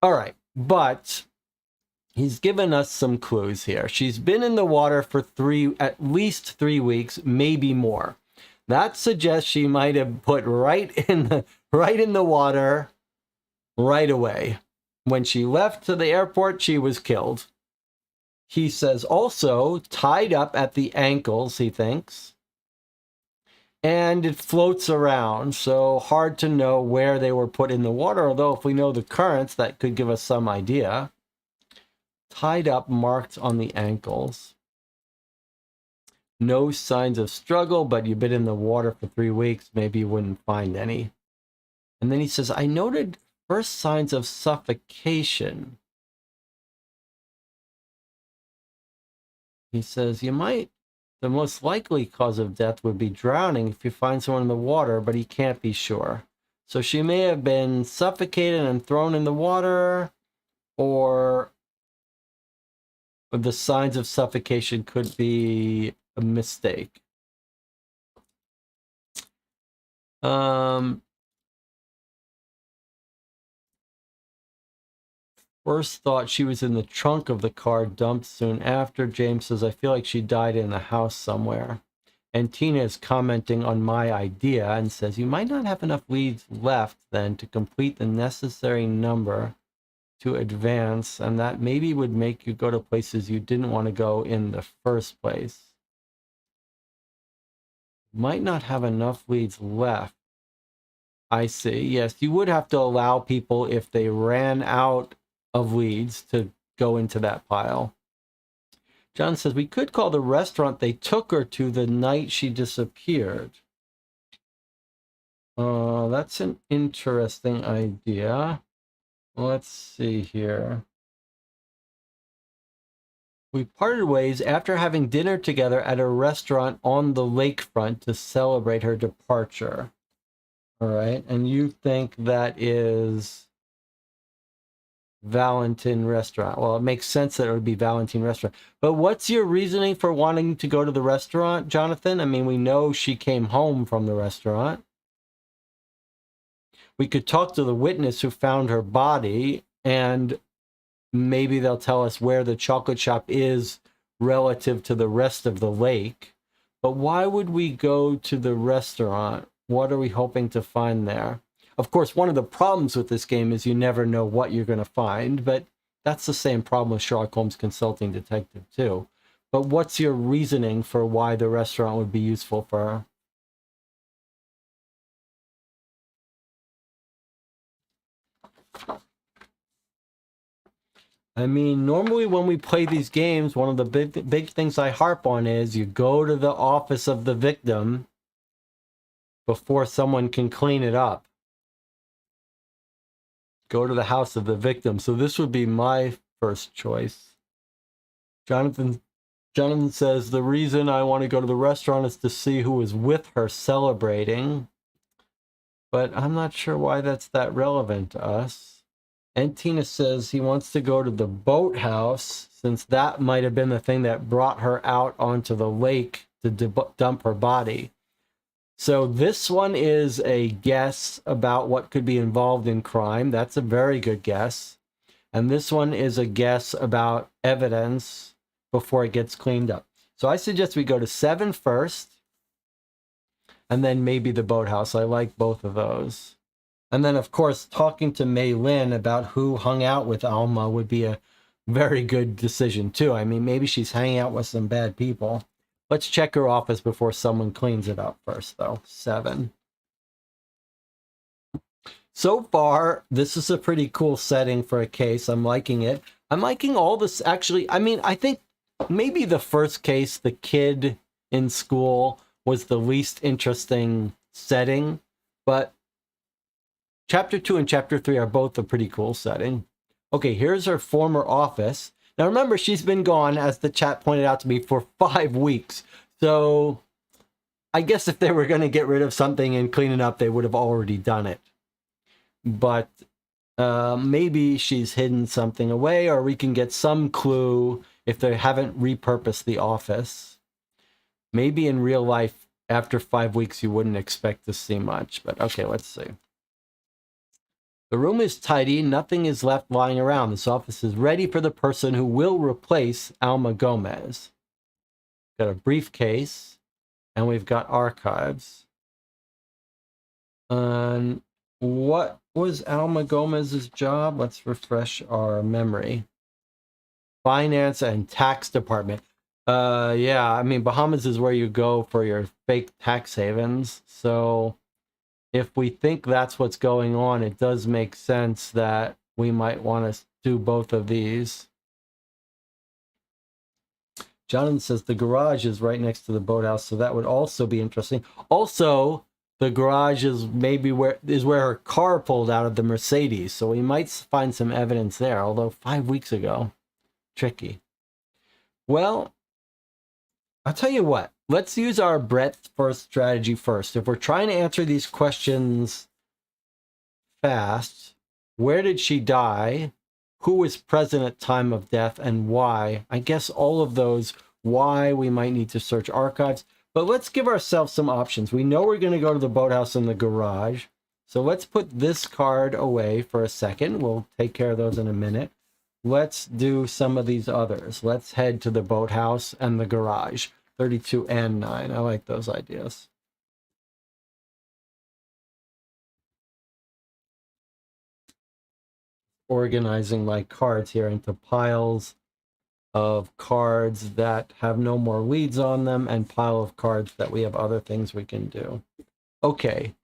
All right, but he's given us some clues here. She's been in the water for at least 3 weeks, maybe more. That suggests she might have put right in the water right away. When she left to the airport, she was killed. He says also tied up at the ankles, he thinks. And it floats around, so hard to know where they were put in the water, although if we know the currents, that could give us some idea. Tied up, marked on the ankles. No signs of struggle, but you've been in the water for 3 weeks, maybe you wouldn't find any. And then he says, I noted first signs of suffocation. He says, the most likely cause of death would be drowning if you find someone in the water, but he can't be sure. So she may have been suffocated and thrown in the water, or the signs of suffocation could be a mistake. First thought she was in the trunk of the car, dumped soon after. James says, I feel like she died in the house somewhere. And Tina is commenting on my idea and says, you might not have enough leads left then to complete the necessary number to advance, and that maybe would make you go to places you didn't want to go in the first place. Might not have enough leads left. I see. Yes, you would have to allow people, if they ran out of leads, to go into that pile. John says, we could call the restaurant they took her to the night she disappeared. That's an interesting idea. Let's see here. We parted ways after having dinner together at a restaurant on the lakefront to celebrate her departure. All right, and you think that is Valentine Restaurant. Well, it makes sense that it would be Valentine Restaurant. But what's your reasoning for wanting to go to the restaurant, Jonathan? I mean, we know she came home from the restaurant. We could talk to the witness who found her body, and maybe they'll tell us where the chocolate shop is relative to the rest of the lake. But why would we go to the restaurant? What are we hoping to find there? Of course, one of the problems with this game is you never know what you're going to find, but that's the same problem with Sherlock Holmes Consulting Detective too. But what's your reasoning for why the restaurant would be useful for her? I mean, normally when we play these games, one of the big things I harp on is you go to the office of the victim before someone can clean it up. Go to the house of the victim. So this would be my first choice. Jonathan says, the reason I want to go to the restaurant is to see who was with her celebrating. But I'm not sure why that's that relevant to us. And Tina says he wants to go to the boathouse, since that might have been the thing that brought her out onto the lake to dump her body. So this one is a guess about what could be involved in crime. That's a very good guess. And this one is a guess about evidence before it gets cleaned up. So I suggest we go to 7 first, and then maybe the boathouse. I like both of those. And then, of course, talking to Mei Lin about who hung out with Alma would be a very good decision too. I mean, maybe she's hanging out with some bad people. Let's check her office before someone cleans it up first, though. 7. So far, this is a pretty cool setting for a case. I'm liking it. I'm liking all this. Actually, I mean, I think maybe the first case, the kid in school, was the least interesting setting, but Chapter 2 and Chapter 3 are both a pretty cool setting. Okay, here's her former office. Now remember, she's been gone, as the chat pointed out to me, for 5 weeks. So I guess if they were going to get rid of something and clean it up, they would have already done it. But maybe she's hidden something away, or we can get some clue if they haven't repurposed the office. Maybe in real life, after 5 weeks, you wouldn't expect to see much. But okay, let's see. The room is tidy. Nothing is left lying around. This office is ready for the person who will replace Alma Gomez. Got a briefcase, and we've got archives. And what was Alma Gomez's job? Let's refresh our memory. Finance and tax department. Yeah, I mean, Bahamas is where you go for your fake tax havens. So if we think that's what's going on, it does make sense that we might want to do both of these. Jonathan says the garage is right next to the boathouse, so that would also be interesting. Also, the garage is maybe where her car pulled out of the Mercedes, so we might find some evidence there, although 5 weeks ago. Tricky. Well, I'll tell you what. Let's use our breadth first strategy first. If we're trying to answer these questions fast, where did she die? Who was present at time of death and why? I guess all of those, why we might need to search archives. But let's give ourselves some options. We know we're going to go to the boathouse and the garage. So let's put this card away for a second. We'll take care of those in a minute. Let's do some of these others. Let's head to the boathouse and the garage. 32 and 9. I like those ideas. Organizing my cards here into piles of cards that have no more leads on them and pile of cards that we have other things we can do. Okay,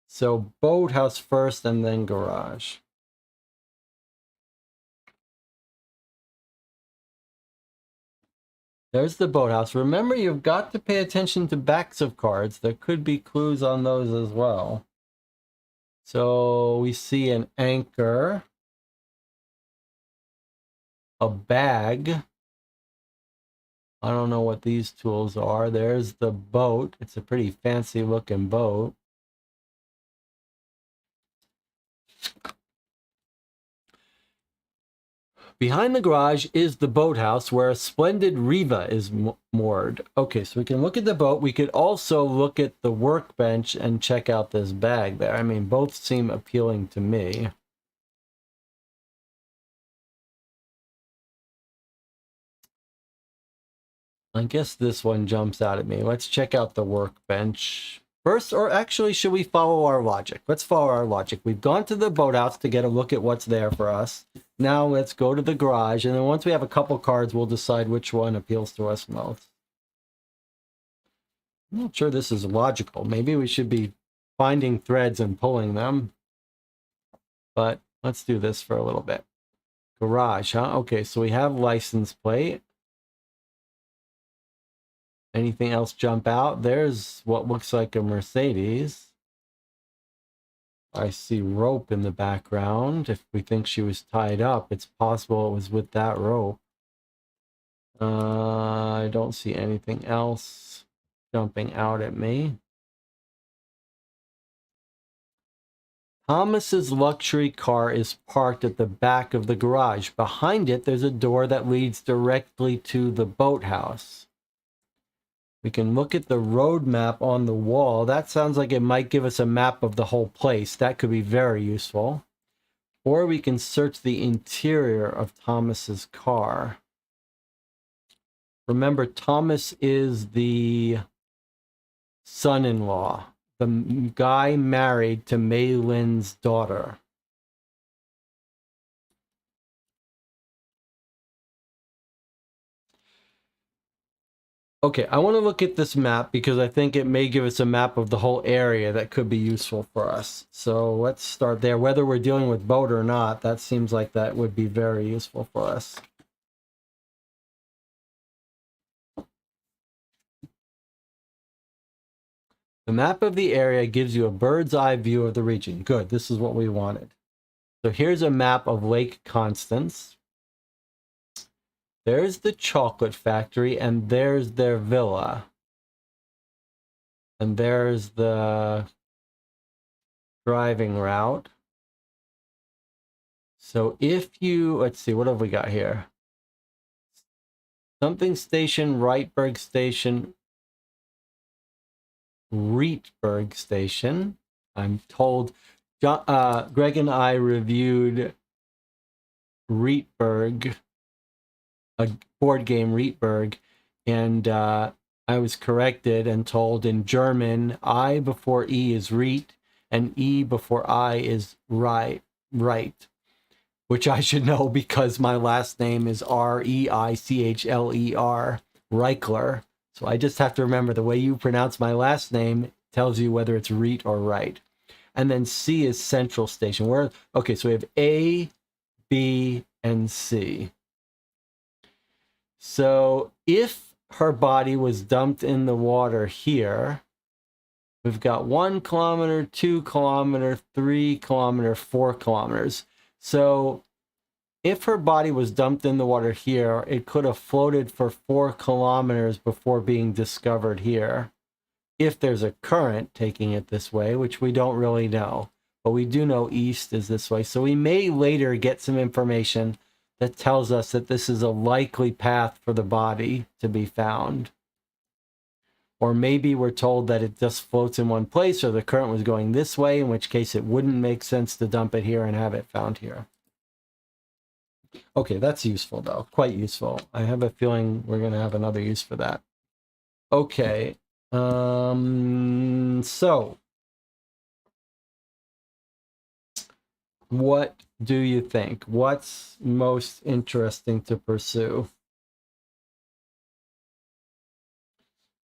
so boathouse first and then garage. There's the boathouse. Remember, you've got to pay attention to backs of cards. There could be clues on those as well. So we see an anchor, a bag. I don't know what these tools are. There's the boat. It's a pretty fancy looking boat. Behind the garage is the boathouse where a splendid Riva is moored. Okay, so we can look at the boat. We could also look at the workbench and check out this bag there. I mean, both seem appealing to me. I guess this one jumps out at me. Let's check out the workbench first, or actually, should we follow our logic? Let's follow our logic. We've gone to the boathouse to get a look at what's there for us. Now let's go to the garage, and then once we have a couple cards, we'll decide which one appeals to us most. I'm not sure this is logical. Maybe we should be finding threads and pulling them. But let's do this for a little bit. Garage, huh? Okay, so we have license plate. Anything else jump out? There's what looks like a Mercedes. I see rope in the background. If we think she was tied up, it's possible it was with that rope. I don't see anything else jumping out at me. Thomas's luxury car is parked at the back of the garage. Behind it, there's a door that leads directly to the boathouse. We can look at the road map on the wall. That sounds like it might give us a map of the whole place. That could be very useful. Or we can search the interior of Thomas's car. Remember, Thomas is the son-in-law, the guy married to Mei Lin's daughter. Okay, I want to look at this map because I think it may give us a map of the whole area that could be useful for us. So let's start there. Whether we're dealing with boat or not, that seems like that would be very useful for us. The map of the area gives you a bird's eye view of the region. Good, this is what we wanted. So here's a map of Lake Constance. There's the chocolate factory, and there's their villa. And there's the driving route. So if you, let's see, what have we got here? Something station, Reitberg station, Rietberg station. I'm told Greg and I reviewed Rietberg, a board game Rietberg, and I was corrected and told in German, I before E is Riet, and E before I is right, which I should know because my last name is Reichler, Reichler. So I just have to remember the way you pronounce my last name tells you whether it's Riet or right. And then C is Central Station. Okay, so we have A, B, and C. So if her body was dumped in the water here, we've got 1 kilometer, 2 kilometer, 3 kilometer, 4 kilometers. So if her body was dumped in the water here, it could have floated for 4 kilometers before being discovered here. If there's a current taking it this way, which we don't really know, but we do know east is this way. So we may later get some information that tells us that this is a likely path for the body to be found. Or maybe we're told that it just floats in one place, or the current was going this way, in which case it wouldn't make sense to dump it here and have it found here. Okay, that's useful though, quite useful. I have a feeling we're going to have another use for that. Okay, so what do you think? What's most interesting to pursue?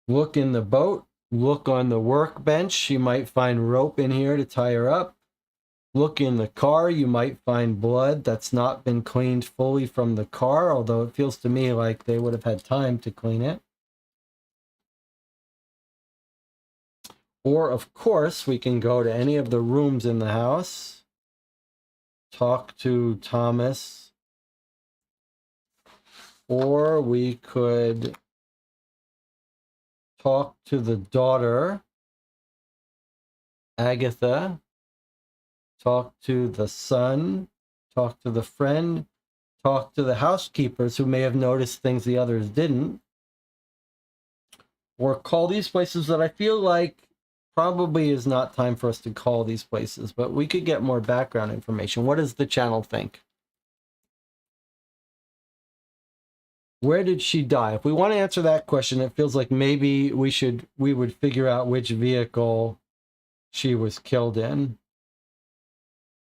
Look in the boat, look on the workbench. You might find rope in here to tie her up. Look in the car, you might find blood that's not been cleaned fully from the car, although it feels to me like they would have had time to clean it. Or, of course, we can go to any of the rooms in the house, talk to Thomas, or we could talk to the daughter, Agatha, talk to the son, talk to the friend, talk to the housekeepers who may have noticed things the others didn't, or call these places that I feel like probably is not time for us to call these places, but we could get more background information. What does the channel think? Where did she die? If we want to answer that question, it feels like maybe we would figure out which vehicle she was killed in.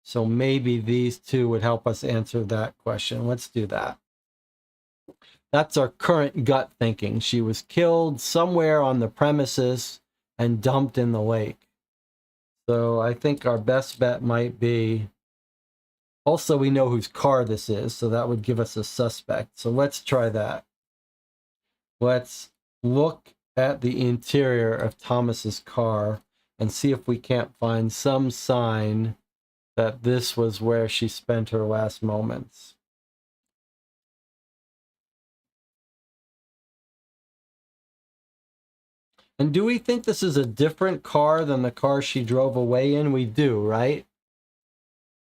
So maybe these two would help us answer that question. Let's do that. That's our current gut thinking. She was killed somewhere on the premises and dumped in the lake. So I think our best bet might be, also we know whose car this is, so that would give us a suspect. So let's try that. Let's look at the interior of Thomas's car and see if we can't find some sign that this was where she spent her last moments. And do we think this is a different car than the car she drove away in? We do, right?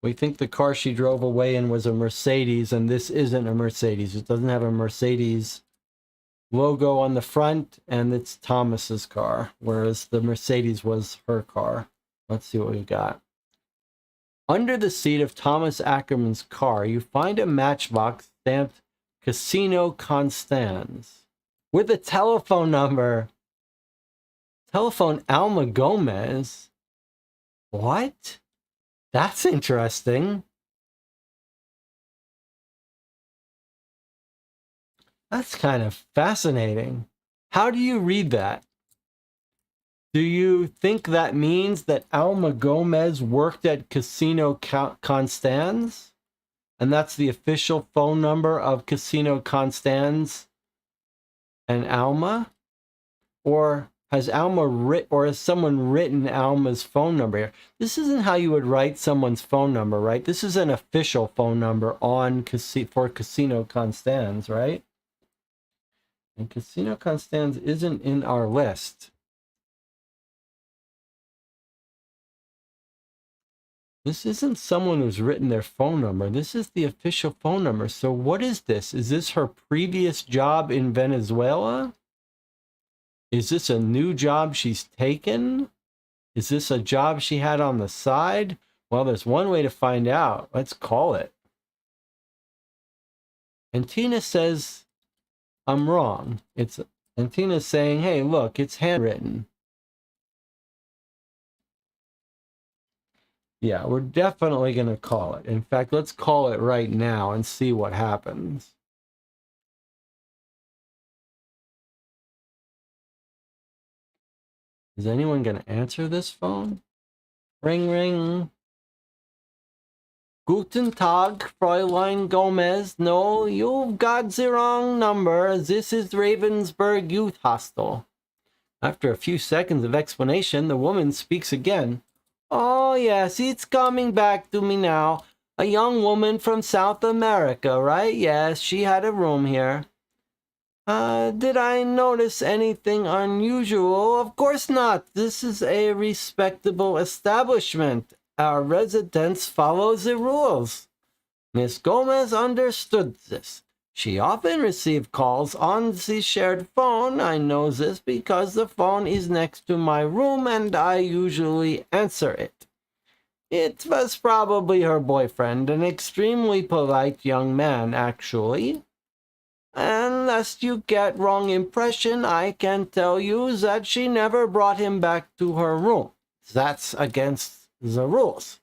We think the car she drove away in was a Mercedes, and this isn't a Mercedes. It doesn't have a Mercedes logo on the front, and it's Thomas's car, whereas the Mercedes was her car. Let's see what we got. Under the seat of Thomas Ackerman's car, you find a matchbox stamped Casino Constance with a telephone number. Telephone Alma Gomez. What? That's interesting. That's kind of fascinating. How do you read that? Do you think that means that Alma Gomez worked at Casino Constans? And that's the official phone number of Casino Constans and Alma? Or has someone written Alma's phone number here? This isn't how you would write someone's phone number, right? This is an official phone number for Casino Constans, right? And Casino Constans isn't in our list. This isn't someone who's written their phone number. This is the official phone number. So what is this? Is this her previous job in Venezuela? Is this a new job she's taken? Is this a job she had on the side? Well, there's one way to find out. Let's call it. And Tina says, I'm wrong. And Tina's saying, hey, look, it's handwritten. Yeah, we're definitely going to call it. In fact, let's call it right now and see what happens. Is anyone going to answer this phone? Ring, ring. Guten Tag, Fräulein Gomez. No, you've got the wrong number. This is Ravensburg Youth Hostel. After a few seconds of explanation, the woman speaks again. Oh, yes, it's coming back to me now. A young woman from South America, right? Yes, she had a room here. Did I notice anything unusual? Of course not. This is a respectable establishment. Our residence follows the rules. Miss Gomez understood this. She often received calls on the shared phone. I know this because the phone is next to my room and I usually answer it. It was probably her boyfriend, an extremely polite young man, actually. Unless you get wrong impression, I can tell you that she never brought him back to her room. That's against the rules.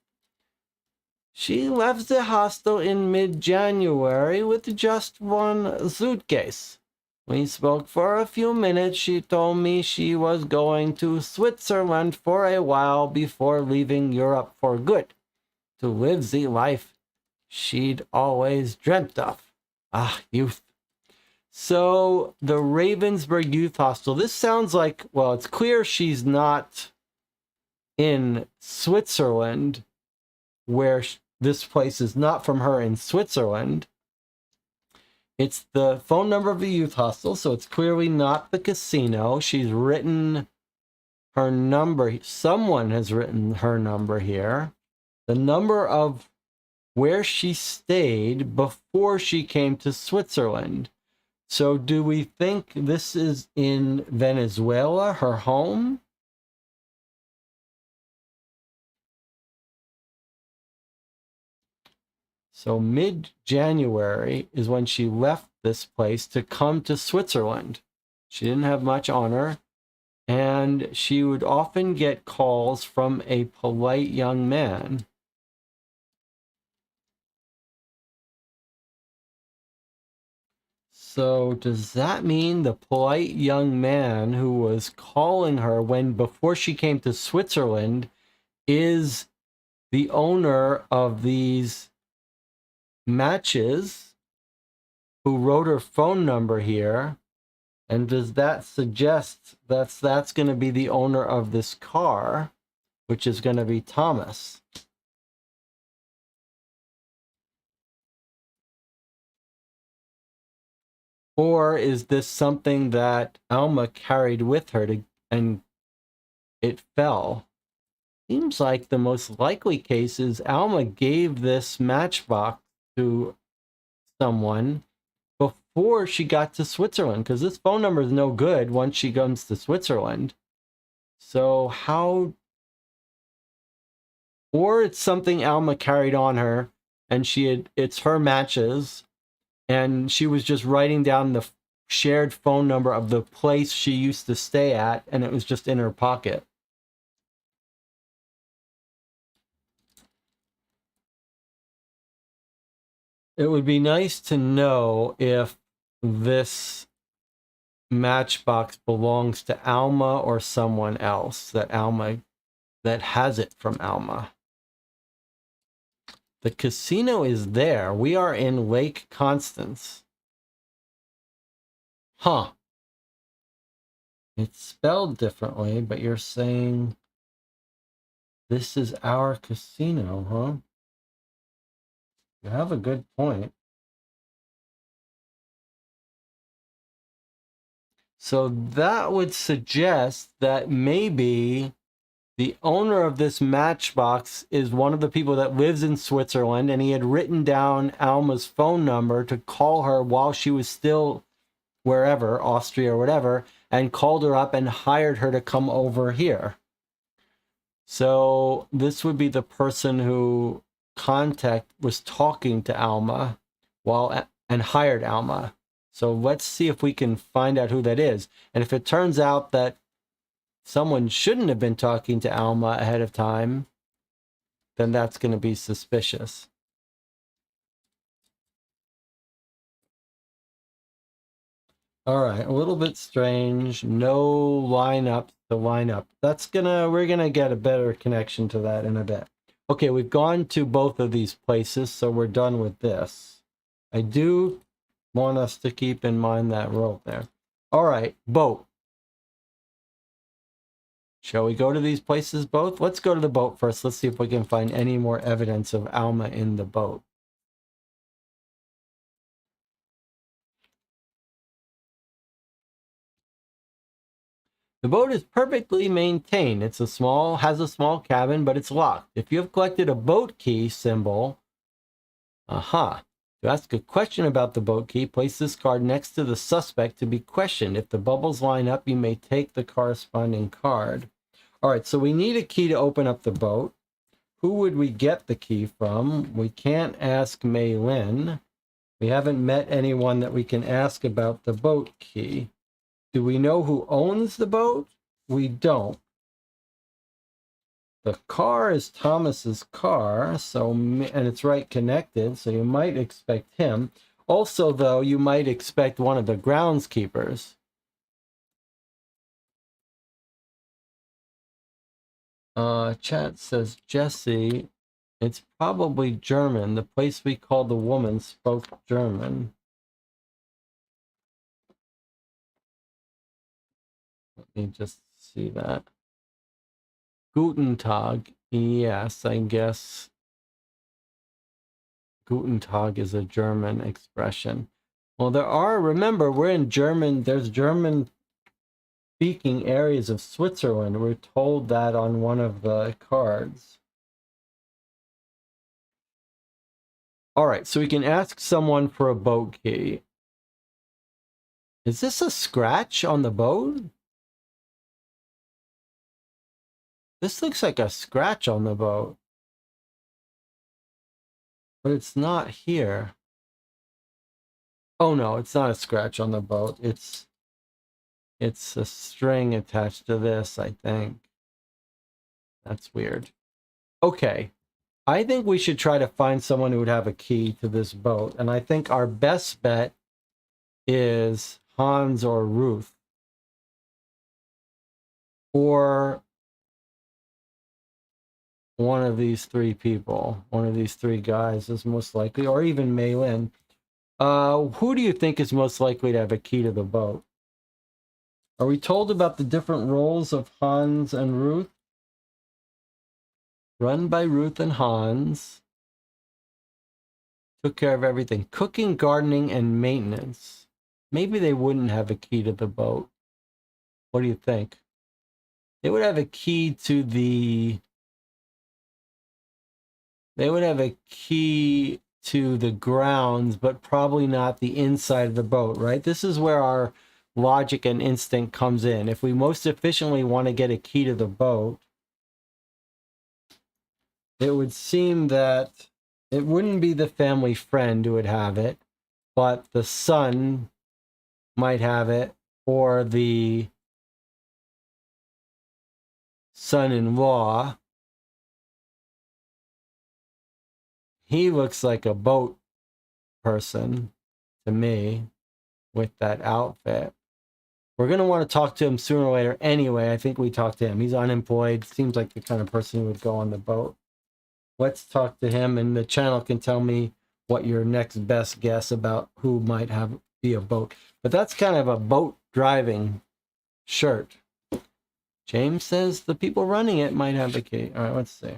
She left the hostel in mid-January with just one suitcase. We spoke for a few minutes. She told me she was going to Switzerland for a while before leaving Europe for good, to live the life she'd always dreamt of. Ah, youth. So the Ravensburg Youth Hostel, this sounds like, well, it's clear she's not in Switzerland, where this place is not from her in Switzerland. It's the phone number of the youth hostel, so it's clearly not the casino. She's written her number. Someone has written her number here. The number of where she stayed before she came to Switzerland. So do we think this is in Venezuela, her home? So mid-January is when she left this place to come to Switzerland. She didn't have much on her, and she would often get calls from a polite young man. So does that mean the polite young man who was calling her before she came to Switzerland is the owner of these matches, who wrote her phone number here? And does that suggest that's going to be the owner of this car, which is going to be Thomas? Or is this something that Alma carried with her and it fell? Seems like the most likely case is Alma gave this matchbox to someone before she got to Switzerland, because this phone number is no good once she comes to Switzerland. So or it's something Alma carried on her and it's her matches and she was just writing down the shared phone number of the place she used to stay at and it was just in her pocket. It would be nice to know if this matchbox belongs to Alma or someone else, that has it from Alma. The casino is there. We are in Lake Constance. Huh. It's spelled differently, but you're saying this is our casino, huh? You have a good point. So that would suggest that maybe the owner of this matchbox is one of the people that lives in Switzerland, and he had written down Alma's phone number to call her while she was still wherever, Austria or whatever, and called her up and hired her to come over here. So this would be the person who was talking to Alma and hired Alma. So let's see if we can find out who that is. And if it turns out that someone shouldn't have been talking to Alma ahead of time, then that's going to be suspicious. All right, a little bit strange. No lineup to line up. We're gonna get a better connection to that in a bit. Okay, we've gone to both of these places, so we're done with this. I do want us to keep in mind that rope there. All right, boat. Shall we go to these places both? Let's go to the boat first. Let's see if we can find any more evidence of Alma in the boat. The boat is perfectly maintained. Has a small cabin, but it's locked. If you have collected a boat key symbol, to ask a question about the boat key, place this card next to the suspect to be questioned. If the bubbles line up, you may take the corresponding card. All right, so we need a key to open up the boat. Who would we get the key from? We can't ask Mei Lin. We haven't met anyone that we can ask about the boat key. Do we know who owns the boat? We don't. The car is Thomas's car, and it's right connected, so you might expect him. Also, though, you might expect one of the groundskeepers. Chat says Jesse. It's probably German. The place we called the woman spoke German. Let me just see that. Guten Tag. Yes, I guess Guten Tag is a German expression. Well, remember, we're in German. There's German speaking areas of Switzerland. We're told that on one of the cards. All right, so we can ask someone for a boat key. Is this a scratch on the boat? This looks like a scratch on the boat. But it's not here. Oh no, it's not a scratch on the boat. It's a string attached to this, I think. That's weird. Okay. I think we should try to find someone who would have a key to this boat. And I think our best bet is Hans or Ruth. Or one of these three people. One of these three guys is most likely. Or even Mei Lin. Who do you think is most likely to have a key to the boat? Are we told about the different roles of Hans and Ruth? Run by Ruth and Hans. Took care of everything. Cooking, gardening, and maintenance. Maybe they wouldn't have a key to the boat. What do you think? They would have a key to the... They would have a key to the grounds, but probably not the inside of the boat, right? This is where our logic and instinct comes in. If we most efficiently want to get a key to the boat, it would seem that it wouldn't be the family friend who would have it, but the son might have it, or the son-in-law. He looks like a boat person to me with that outfit. We're going to want to talk to him sooner or later anyway. I think we talked to him. He's unemployed. Seems like the kind of person who would go on the boat. Let's talk to him, and the channel can tell me what your next best guess about who might be a boat. But that's kind of a boat driving shirt. James says the people running it might have the key. All right, let's see.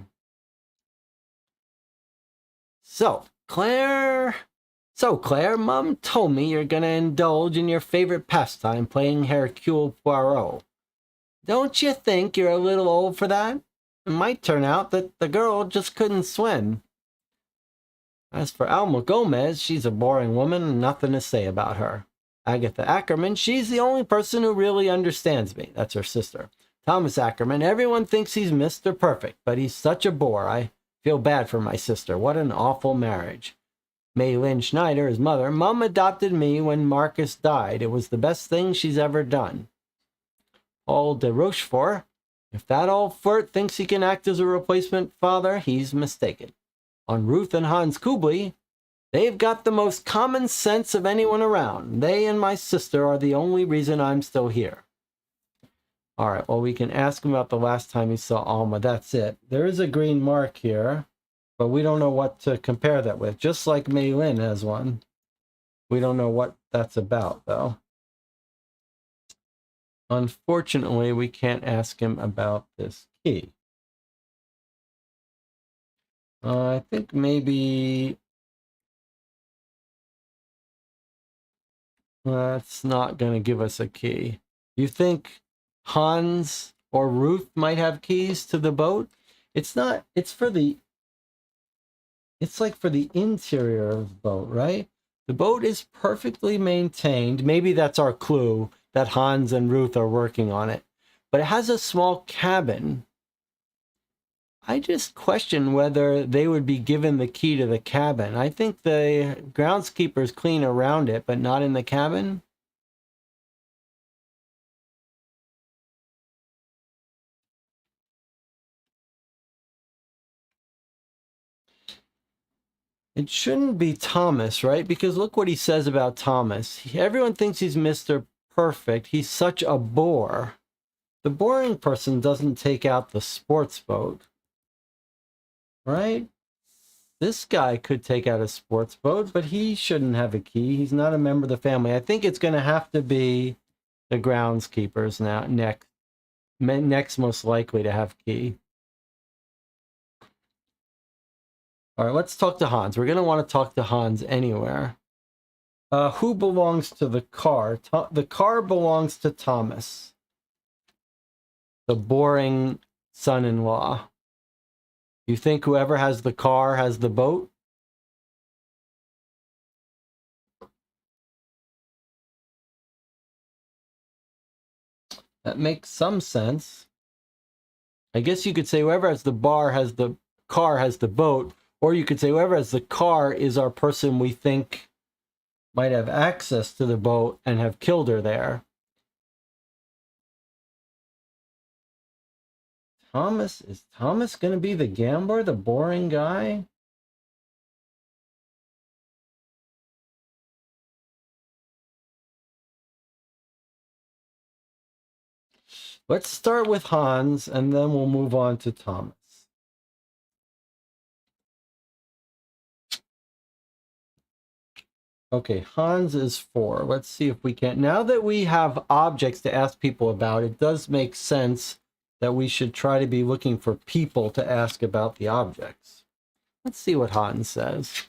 So, Claire, Mom told me you're going to indulge in your favorite pastime, playing Hercule Poirot. Don't you think you're a little old for that? It might turn out that the girl just couldn't swim. As for Alma Gomez, she's a boring woman and nothing to say about her. Agatha Ackerman, she's the only person who really understands me. That's her sister. Thomas Ackerman, everyone thinks he's Mr. Perfect, but he's such a bore. I feel bad for my sister. What an awful marriage. May Lynn Schneider, his mother, Mom adopted me when Marcus died. It was the best thing she's ever done. Paul de Rochefort, if that old flirt thinks he can act as a replacement father, he's mistaken. On Ruth and Hans Kubli, they've got the most common sense of anyone around. They and my sister are the only reason I'm still here. All right, well, we can ask him about the last time he saw Alma. That's it. There is a green mark here, but we don't know what to compare that with. Just like Mei Lin has one. We don't know what that's about, though. Unfortunately, we can't ask him about this key. I think maybe that's not going to give us a key. You think Hans or Ruth might have keys to the boat? It's not, it's like for the interior of the boat, right? The boat is perfectly maintained. Maybe that's our clue that Hans and Ruth are working on it. But it has a small cabin. I just question whether they would be given the key to the cabin. I think the groundskeepers clean around it, but not in the cabin. It shouldn't be Thomas, right? Because look what he says about Thomas. Everyone thinks he's Mr. Perfect. He's such a bore. The boring person doesn't take out the sports boat, right? This guy could take out a sports boat, but he shouldn't have a key. He's not a member of the family. I think it's going to have to be the groundskeepers now next most likely to have key. All right, let's talk to Hans. We're going to want to talk to Hans anywhere. Who belongs to the car? The car belongs to Thomas, the boring son-in-law. You think whoever has the car has the boat? That makes some sense. I guess you could say whoever has the car has the boat, or you could say whoever has the car is our person we think might have access to the boat and have killed her there. Is Thomas going to be the gambler, the boring guy? Let's start with Hans, and then we'll move on to Thomas. Okay, Hans is 4. Let's see if we can. Now that we have objects to ask people about, it does make sense that we should try to be looking for people to ask about the objects. Let's see what Hans says.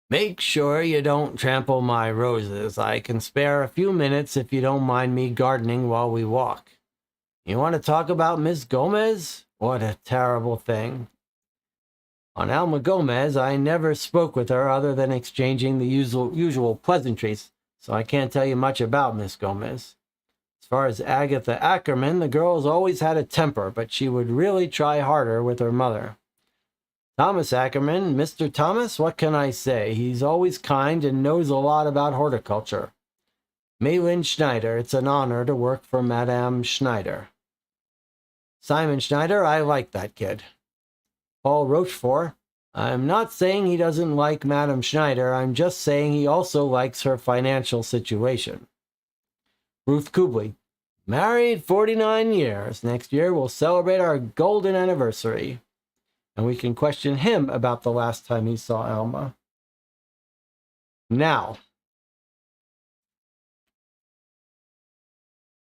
Make sure you don't trample my roses. I can spare a few minutes if you don't mind me gardening while we walk. You want to talk about Miss Gomez? What a terrible thing. On Alma Gomez, I never spoke with her other than exchanging the usual pleasantries, so I can't tell you much about Miss Gomez. As far as Agatha Ackerman, the girl's always had a temper, but she would really try harder with her mother. Thomas Ackerman, Mr. Thomas, what can I say? He's always kind and knows a lot about horticulture. Maylin Schneider, it's an honor to work for Madame Schneider. Simon Schneider, I like that kid. Paul Rochefort, I'm not saying he doesn't like Madame Schneider. I'm just saying he also likes her financial situation. Ruth Kubley. Married 49 years. Next year we'll celebrate our golden anniversary. And we can question him about the last time he saw Alma. Now,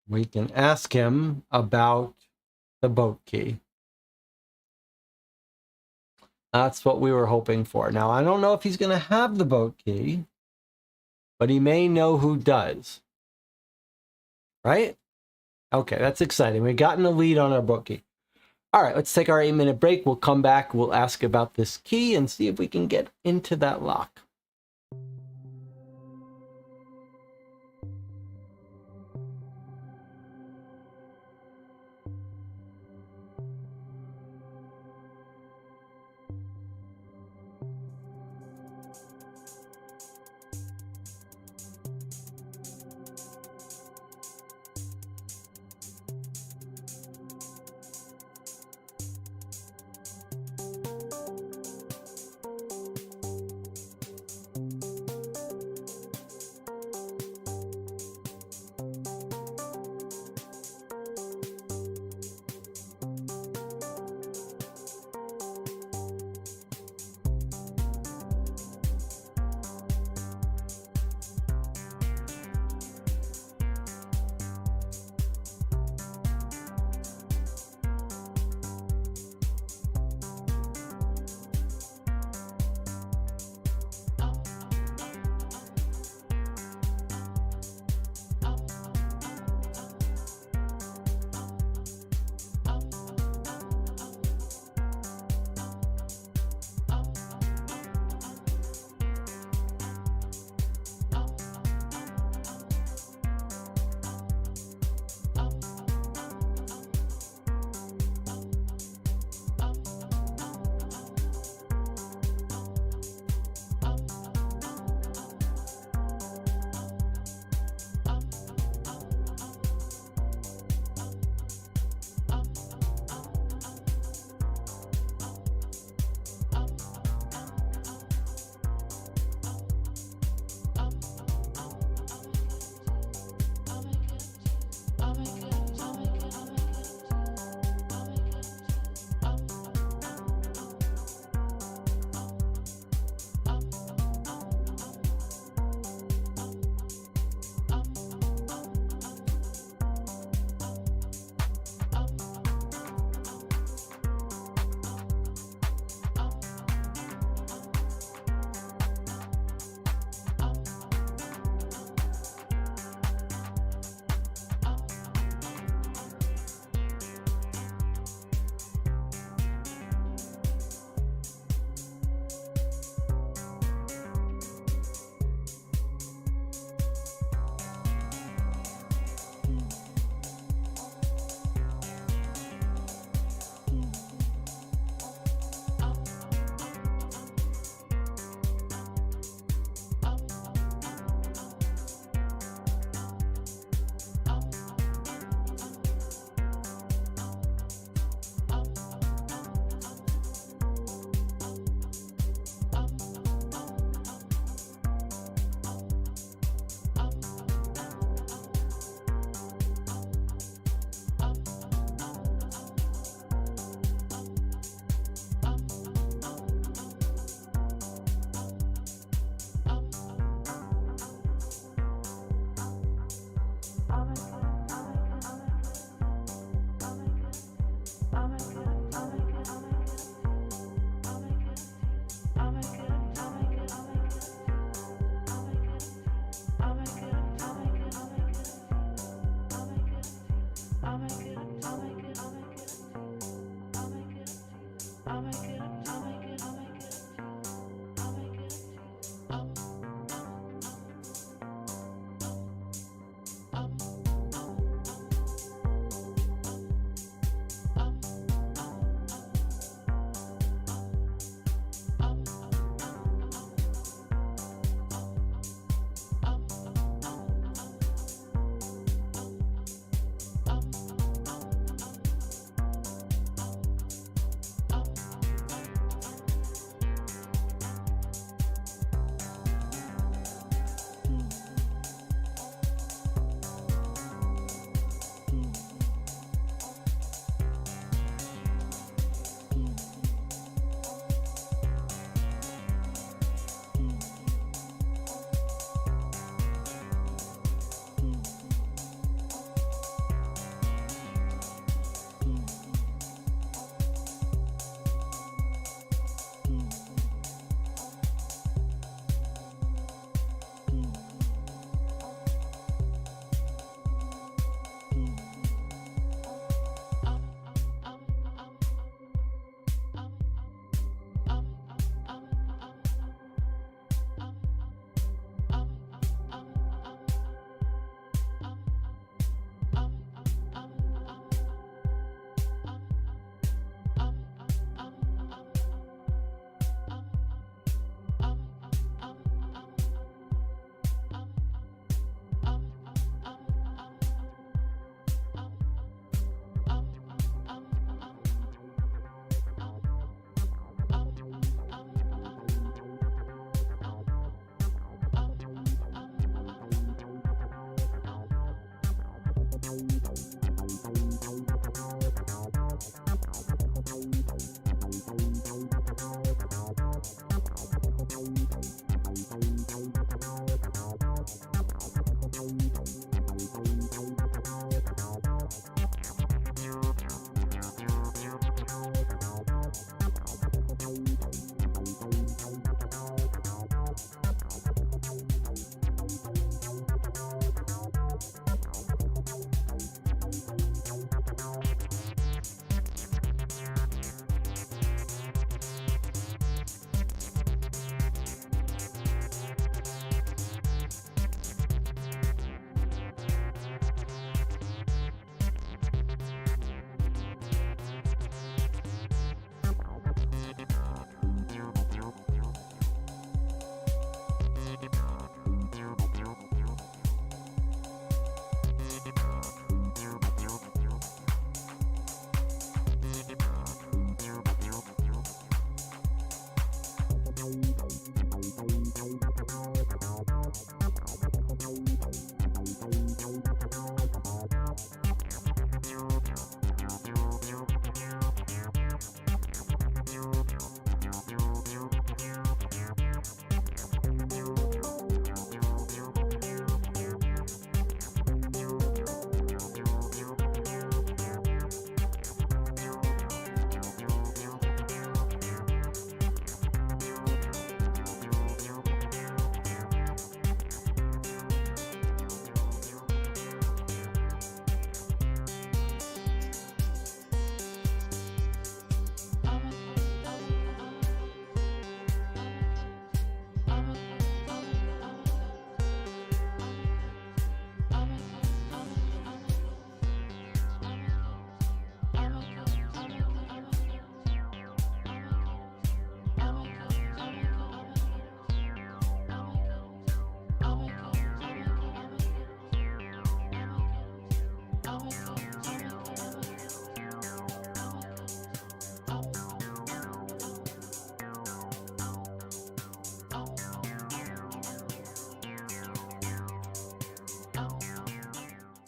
we can ask him about the boat key. That's what we were hoping for. Now, I don't know if he's going to have the boat key, but he may know who does. Right? Okay, that's exciting. We've gotten a lead on our boat key. All right, let's take our 8-minute break. We'll come back. We'll ask about this key and see if we can get into that lock.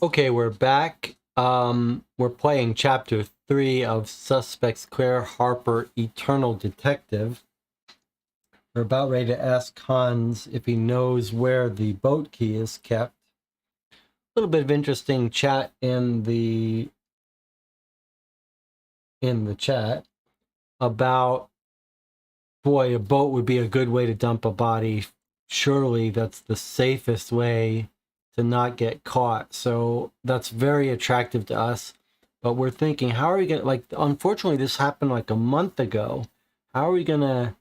Okay, we're back. We're playing Chapter 3 of Suspects Claire Harper Eternal Detective. We're about ready to ask Hans if he knows where the boat key is kept. A little bit of interesting chat in the chat about, boy, a boat would be a good way to dump a body. Surely that's the safest way to not get caught. So that's very attractive to us. But we're thinking, how are we going to, like, unfortunately, this happened like a month ago. How are we going to,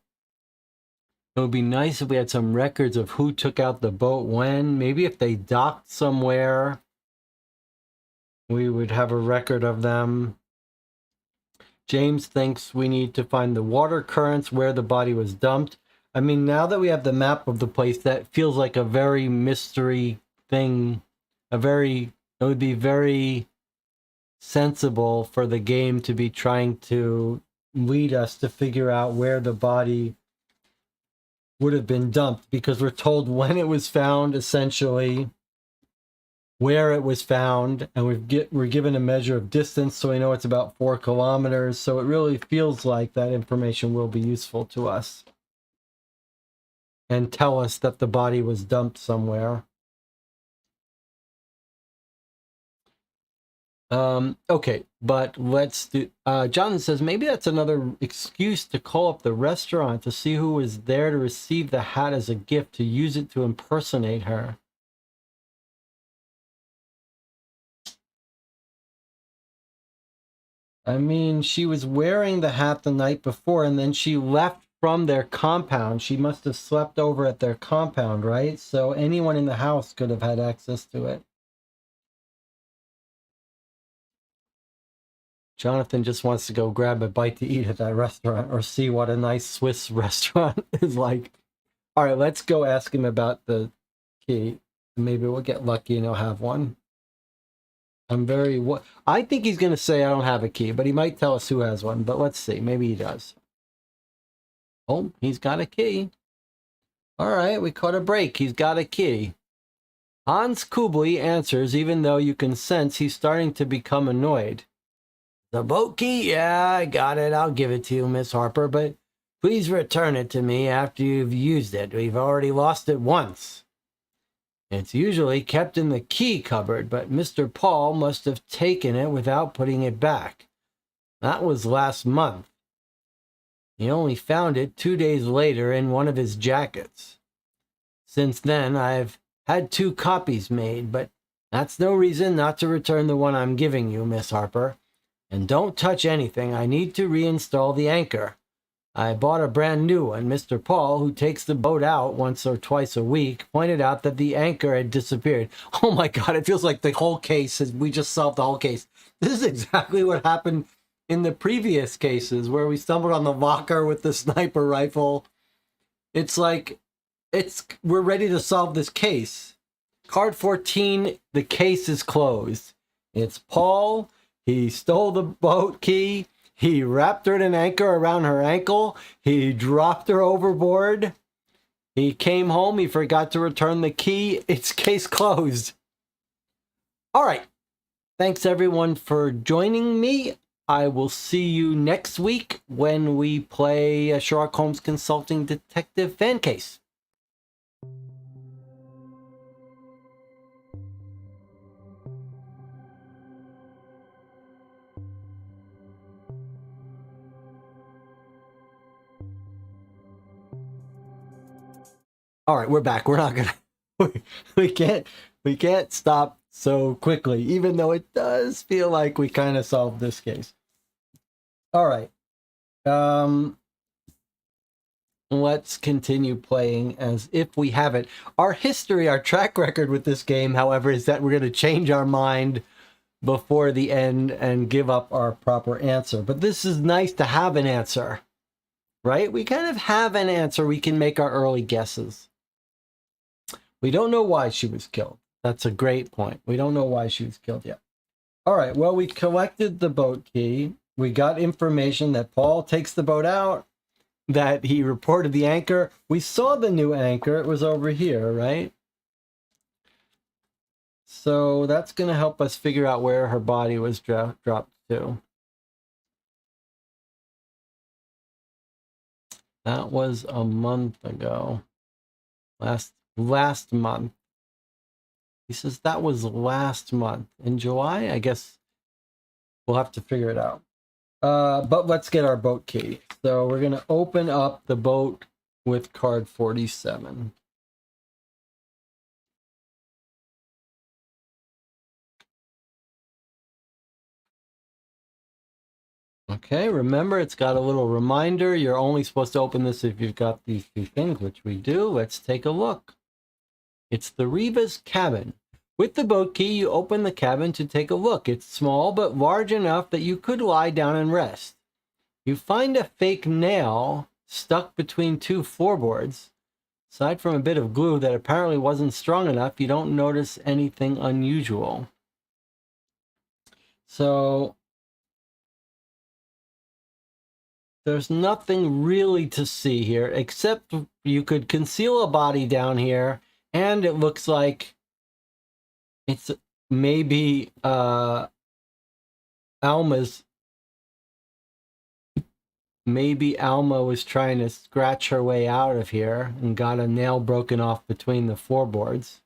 it would be nice if we had some records of who took out the boat when. Maybe if they docked somewhere, we would have a record of them. James thinks we need to find the water currents where the body was dumped. I mean, now that we have the map of the place, that feels like a very mystery thing. It would be very sensible for the game to be trying to lead us to figure out where the body would have been dumped, because we're told when it was found, essentially where it was found, and we're given a measure of distance, so we know it's about 4 kilometers. So it really feels like that information will be useful to us and tell us that the body was dumped somewhere. Okay, but let's do, Jonathan says maybe that's another excuse to call up the restaurant to see who was there to receive the hat as a gift, to use it to impersonate her. I mean, she was wearing the hat the night before, and then she left from their compound. She must have slept over at their compound, right? So anyone in the house could have had access to it. Jonathan just wants to go grab a bite to eat at that restaurant, or see what a nice Swiss restaurant is like. All right, let's go ask him about the key. Maybe we'll get lucky and he'll have one. I think he's going to say I don't have a key, but he might tell us who has one. But let's see. Maybe he does. Oh, he's got a key. All right, we caught a break. He's got a key. Hans Kubli answers, even though you can sense he's starting to become annoyed. The boat key? Yeah, I got it. I'll give it to you, Miss Harper, but please return it to me after you've used it. We've already lost it once. It's usually kept in the key cupboard, but Mr. Paul must have taken it without putting it back. That was last month. He only found it 2 days later in one of his jackets. Since then, I've had 2 copies made, but that's no reason not to return the one I'm giving you, Miss Harper. And don't touch anything. I need to reinstall the anchor. I bought a brand new one. Mr. Paul, who takes the boat out once or twice a week, pointed out that the anchor had disappeared. Oh my God, it feels like the whole case, we just solved the whole case. This is exactly what happened in the previous cases, where we stumbled on the locker with the sniper rifle. It's like, we're ready to solve this case. Card 14, the case is closed. It's Paul. He stole the boat key. He wrapped her in an anchor around her ankle. He dropped her overboard. He came home. He forgot to return the key. It's case closed. All right. Thanks, everyone, for joining me. I will see you next week when we play a Sherlock Holmes Consulting Detective fan case. All right, we're back. We're not gonna. We can't stop so quickly, even though it does feel like we kind of solved this case. All right. Let's continue playing as if we have it. Our history, our track record with this game, however, is that we're going to change our mind before the end and give up our proper answer. But this is nice to have an answer, right? We kind of have an answer. We can make our early guesses. We don't know why she was killed. That's a great point. We don't know why she was killed yet. All right, well, we collected the boat key. We got information that Paul takes the boat out, that he reported the anchor. We saw the new anchor. It was over here, right? So that's going to help us figure out where her body was dropped to. That was a month ago. Last month. He says that was last month. In July, I guess we'll have to figure it out. But let's get our boat key. So we're going to open up the boat with card 47. Okay, remember it's got a little reminder. You're only supposed to open this if you've got these two things, which we do. Let's take a look. It's the Reva's cabin. With the boat key, you open the cabin to take a look. It's small, but large enough that you could lie down and rest. You find a fake nail stuck between two floorboards. Aside from a bit of glue that apparently wasn't strong enough, you don't notice anything unusual. So there's nothing really to see here, except you could conceal a body down here, and it looks like it's maybe Alma's. Maybe Alma was trying to scratch her way out of here and got a nail broken off between the floorboards.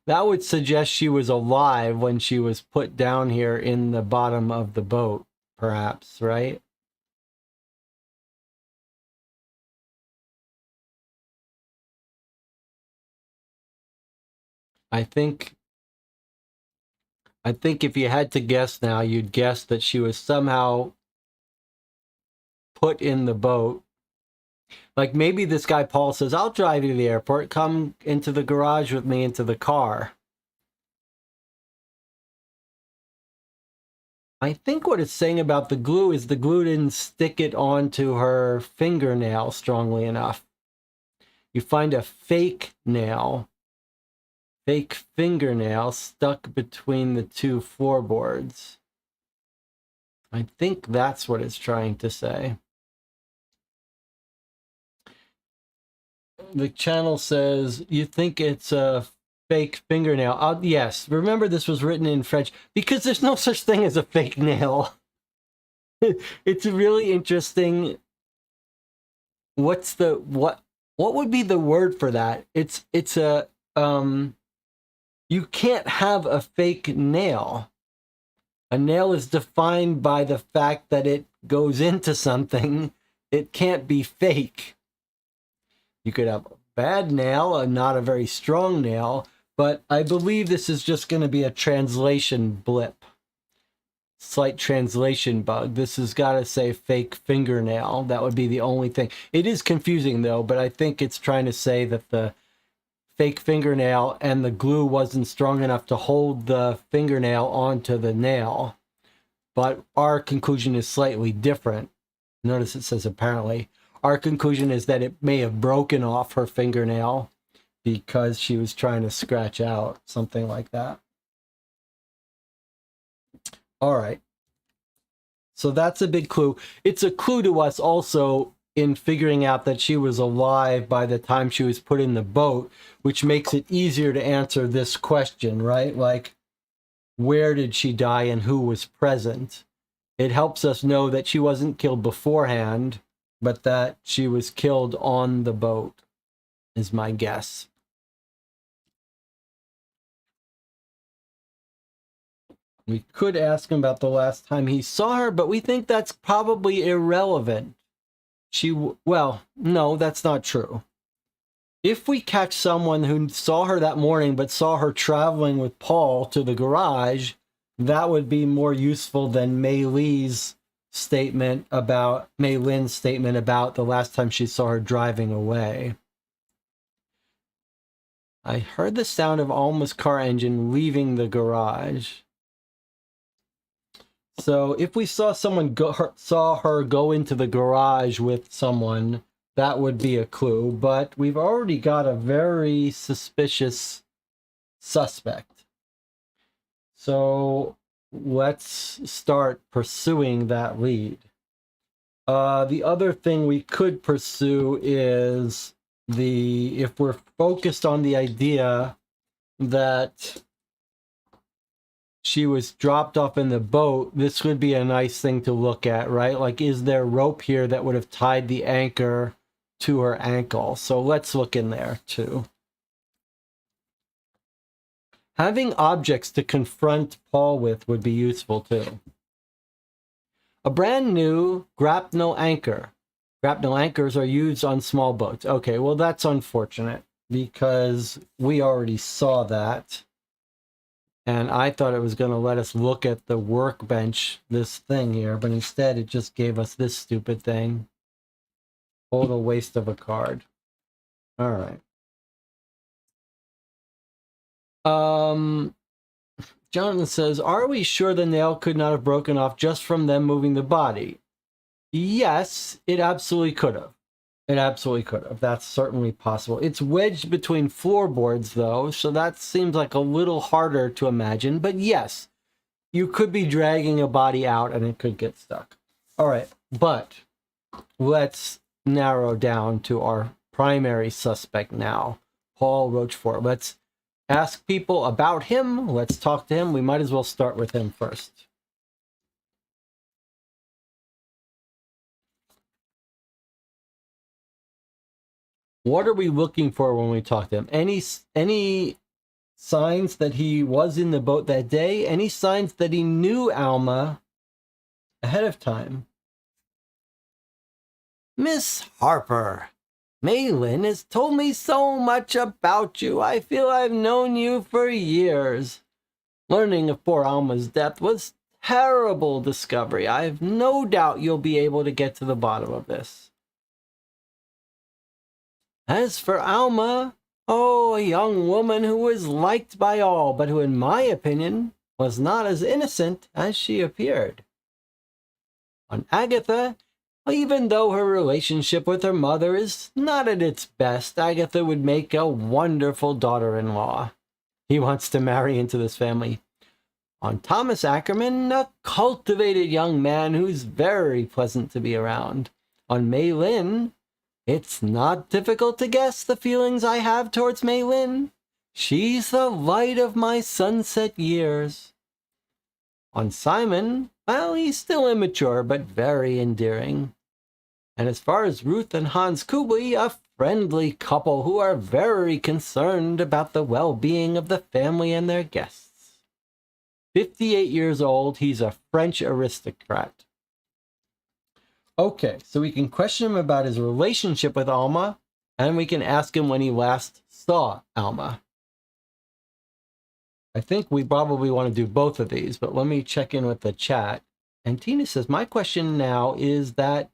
That would suggest she was alive when she was put down here in the bottom of the boat, perhaps, right? I think if you had to guess now, you'd guess that she was somehow put in the boat. Like maybe this guy Paul says, I'll drive you to the airport. Come into the garage with me into the car. I think what it's saying about the glue is the glue didn't stick it onto her fingernail strongly enough. You find a fake nail, fake fingernail stuck between the two floorboards. I think that's what it's trying to say. The channel says, you think it's a fake fingernail? Yes, remember this was written in French because there's no such thing as a fake nail. It's really interesting. What would be the word for that? It's a you can't have a fake nail. A nail is defined by the fact that it goes into something. It can't be fake. You could have a bad nail, and not a very strong nail, but I believe this is just going to be a translation blip. Slight translation bug. This has got to say fake fingernail. That would be the only thing. It is confusing though, but I think it's trying to say that the fake fingernail and the glue wasn't strong enough to hold the fingernail onto the nail. But our conclusion is slightly different. Notice it says apparently. Our conclusion is that it may have broken off her fingernail because she was trying to scratch out, something like that. All right. So that's a big clue. It's a clue to us also in figuring out that she was alive by the time she was put in the boat, which makes it easier to answer this question, right? Like, where did she die and who was present? It helps us know that she wasn't killed beforehand, but that she was killed on the boat, is my guess. We could ask him about the last time he saw her, but we think that's probably irrelevant. Well, no, that's not true. If we catch someone who saw her that morning, but saw her traveling with Paul to the garage, that would be more useful than Mei Lynn's statement about the last time she saw her driving away. I heard the sound of Alma's car engine leaving the garage. So if we saw saw her go into the garage with someone, that would be a clue. But we've already got a very suspicious suspect. So let's start pursuing that lead. The other thing we could pursue is if we're focused on the idea that she was dropped off in the boat, this would be a nice thing to look at, right? Like, is there rope here that would have tied the anchor to her ankle? So let's look in there too. Having objects to confront Paul with would be useful too. A brand new grapnel anchor. Grapnel anchors are used on small boats. Okay, well, that's unfortunate because we already saw that. And I thought it was going to let us look at the workbench, this thing here, but instead it just gave us this stupid thing. Total waste of a card. All right. Jonathan says, are we sure the nail could not have broken off just from them moving the body? Yes, it absolutely could have. It absolutely could have. That's certainly possible. It's wedged between floorboards, though, so that seems like a little harder to imagine. But yes, you could be dragging a body out and it could get stuck. All right, but let's narrow down to our primary suspect now, Paul Rochefort. Let's ask people about him. Let's talk to him. We might as well start with him first. What are we looking for when we talk to him? Any signs that he was in the boat that day? Any signs that he knew Alma ahead of time? Miss Harper, Maylin has told me so much about you. I feel I've known you for years. Learning of poor Alma's death was terrible discovery. I have no doubt you'll be able to get to the bottom of this. As for Alma, oh, a young woman who was liked by all, but who, in my opinion, was not as innocent as she appeared. On Agatha, even though her relationship with her mother is not at its best, Agatha would make a wonderful daughter-in-law. He wants to marry into this family. On Thomas Ackerman, a cultivated young man who's very pleasant to be around. On Maylin, it's not difficult to guess the feelings I have towards Maylin. She's the light of my sunset years. On Simon, well, he's still immature, but very endearing. And as far as Ruth and Hans Kubli, a friendly couple who are very concerned about the well-being of the family and their guests. 58 years old, he's a French aristocrat. Okay, so we can question him about his relationship with Alma, and we can ask him when he last saw Alma. I think we probably want to do both of these, but let me check in with the chat. And Tina says, my question now is that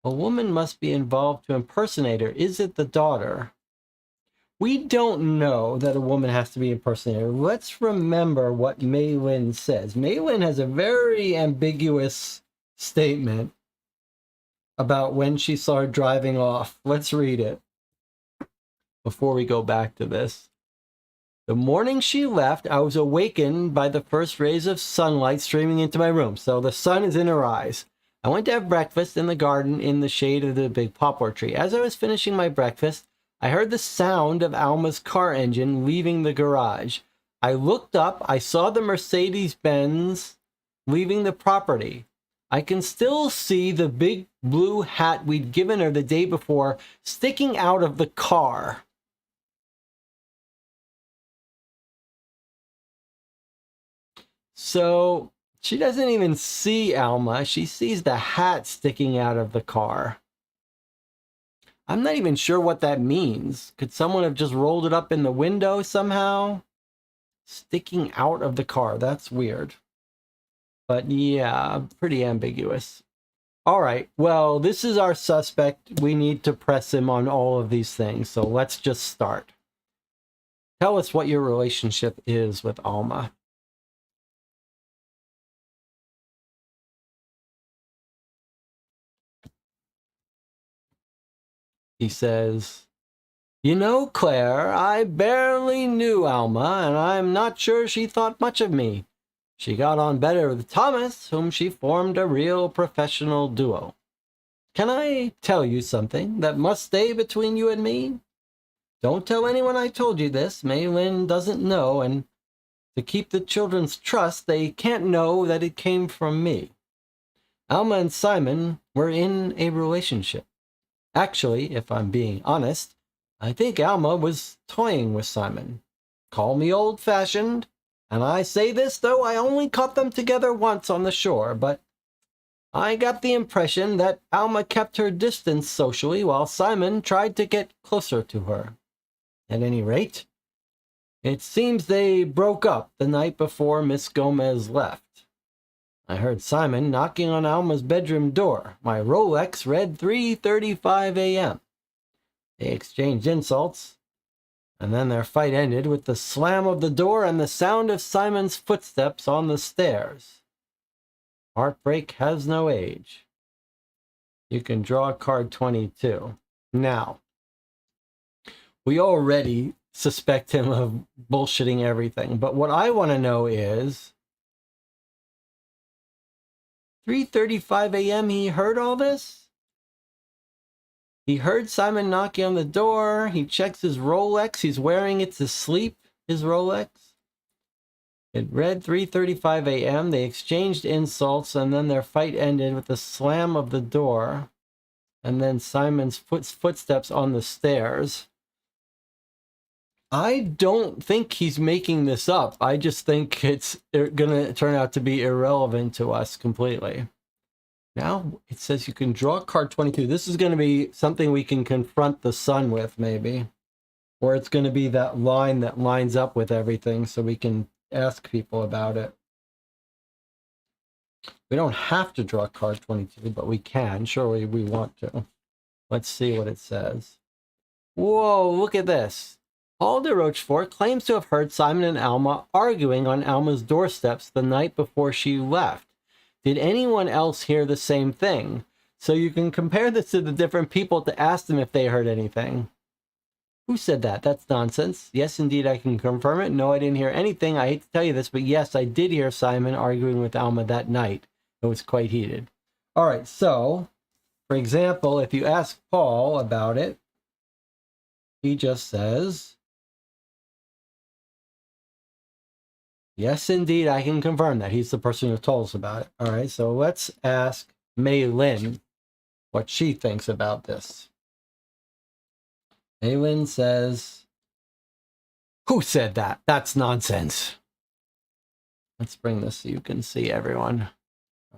a woman must be involved to impersonate her. Is it the daughter? We don't know that a woman has to be impersonated. Let's remember what Maylin says. Maylin has a very ambiguous statement about when she saw her driving off. Let's read it before we go back to this. The morning she left, I was awakened by the first rays of sunlight streaming into my room. So the sun is in her eyes. I went to have breakfast in the garden in the shade of the big poplar tree. As I was finishing my breakfast, I heard the sound of Alma's car engine leaving the garage. I looked up. I saw the Mercedes-Benz leaving the property. I can still see the big blue hat we'd given her the day before sticking out of the car. So she doesn't even see Alma. She sees the hat sticking out of the car. I'm not even sure what that means. Could someone have just rolled it up in the window somehow? Sticking out of the car. That's weird. But yeah, pretty ambiguous. All right, well, this is our suspect. We need to press him on all of these things. So let's just start. Tell us what your relationship is with Alma. He says, you know, Claire, I barely knew Alma, and I'm not sure she thought much of me. She got on better with Thomas, whom she formed a real professional duo. Can I tell you something that must stay between you and me? Don't tell anyone I told you this. Mei Lin doesn't know, and to keep the children's trust, they can't know that it came from me. Alma and Simon were in a relationship. Actually, if I'm being honest, I think Alma was toying with Simon. Call me old-fashioned, and I say this though I only caught them together once on the shore, but I got the impression that Alma kept her distance socially while Simon tried to get closer to her. At any rate, it seems they broke up the night before Miss Gomez left. I heard Simon knocking on Alma's bedroom door. My Rolex read 3:35 a.m. They exchanged insults, and then their fight ended with the slam of the door and the sound of Simon's footsteps on the stairs. Heartbreak has no age. You can draw card 22. Now, we already suspect him of bullshitting everything, but what I want to know is 3:35 a.m. he heard all this? He heard Simon knocking on the door. He checks his Rolex. He's wearing it to sleep, his Rolex. It read 3:35 a.m. They exchanged insults, and then their fight ended with the slam of the door, and then Simon's footsteps on the stairs. I don't think he's making this up. I just think it's going to turn out to be irrelevant to us completely. Now it says you can draw card 22. This is going to be something we can confront the sun with, maybe. Or it's going to be that line that lines up with everything so we can ask people about it. We don't have to draw card 22, but we can. Surely we want to. Let's see what it says. Whoa, look at this. Paul de Rochefort claims to have heard Simon and Alma arguing on Alma's doorsteps the night before she left. Did anyone else hear the same thing? So you can compare this to the different people to ask them if they heard anything. Who said that? That's nonsense. Yes, indeed, I can confirm it. No, I didn't hear anything. I hate to tell you this, but yes, I did hear Simon arguing with Alma that night. It was quite heated. All right, so, for example, if you ask Paul about it, he just says, yes, indeed, I can confirm that. He's the person who told us about it. All right, so let's ask Mei Lin what she thinks about this. Mei Lin says, who said that? That's nonsense. Let's bring this so you can see everyone.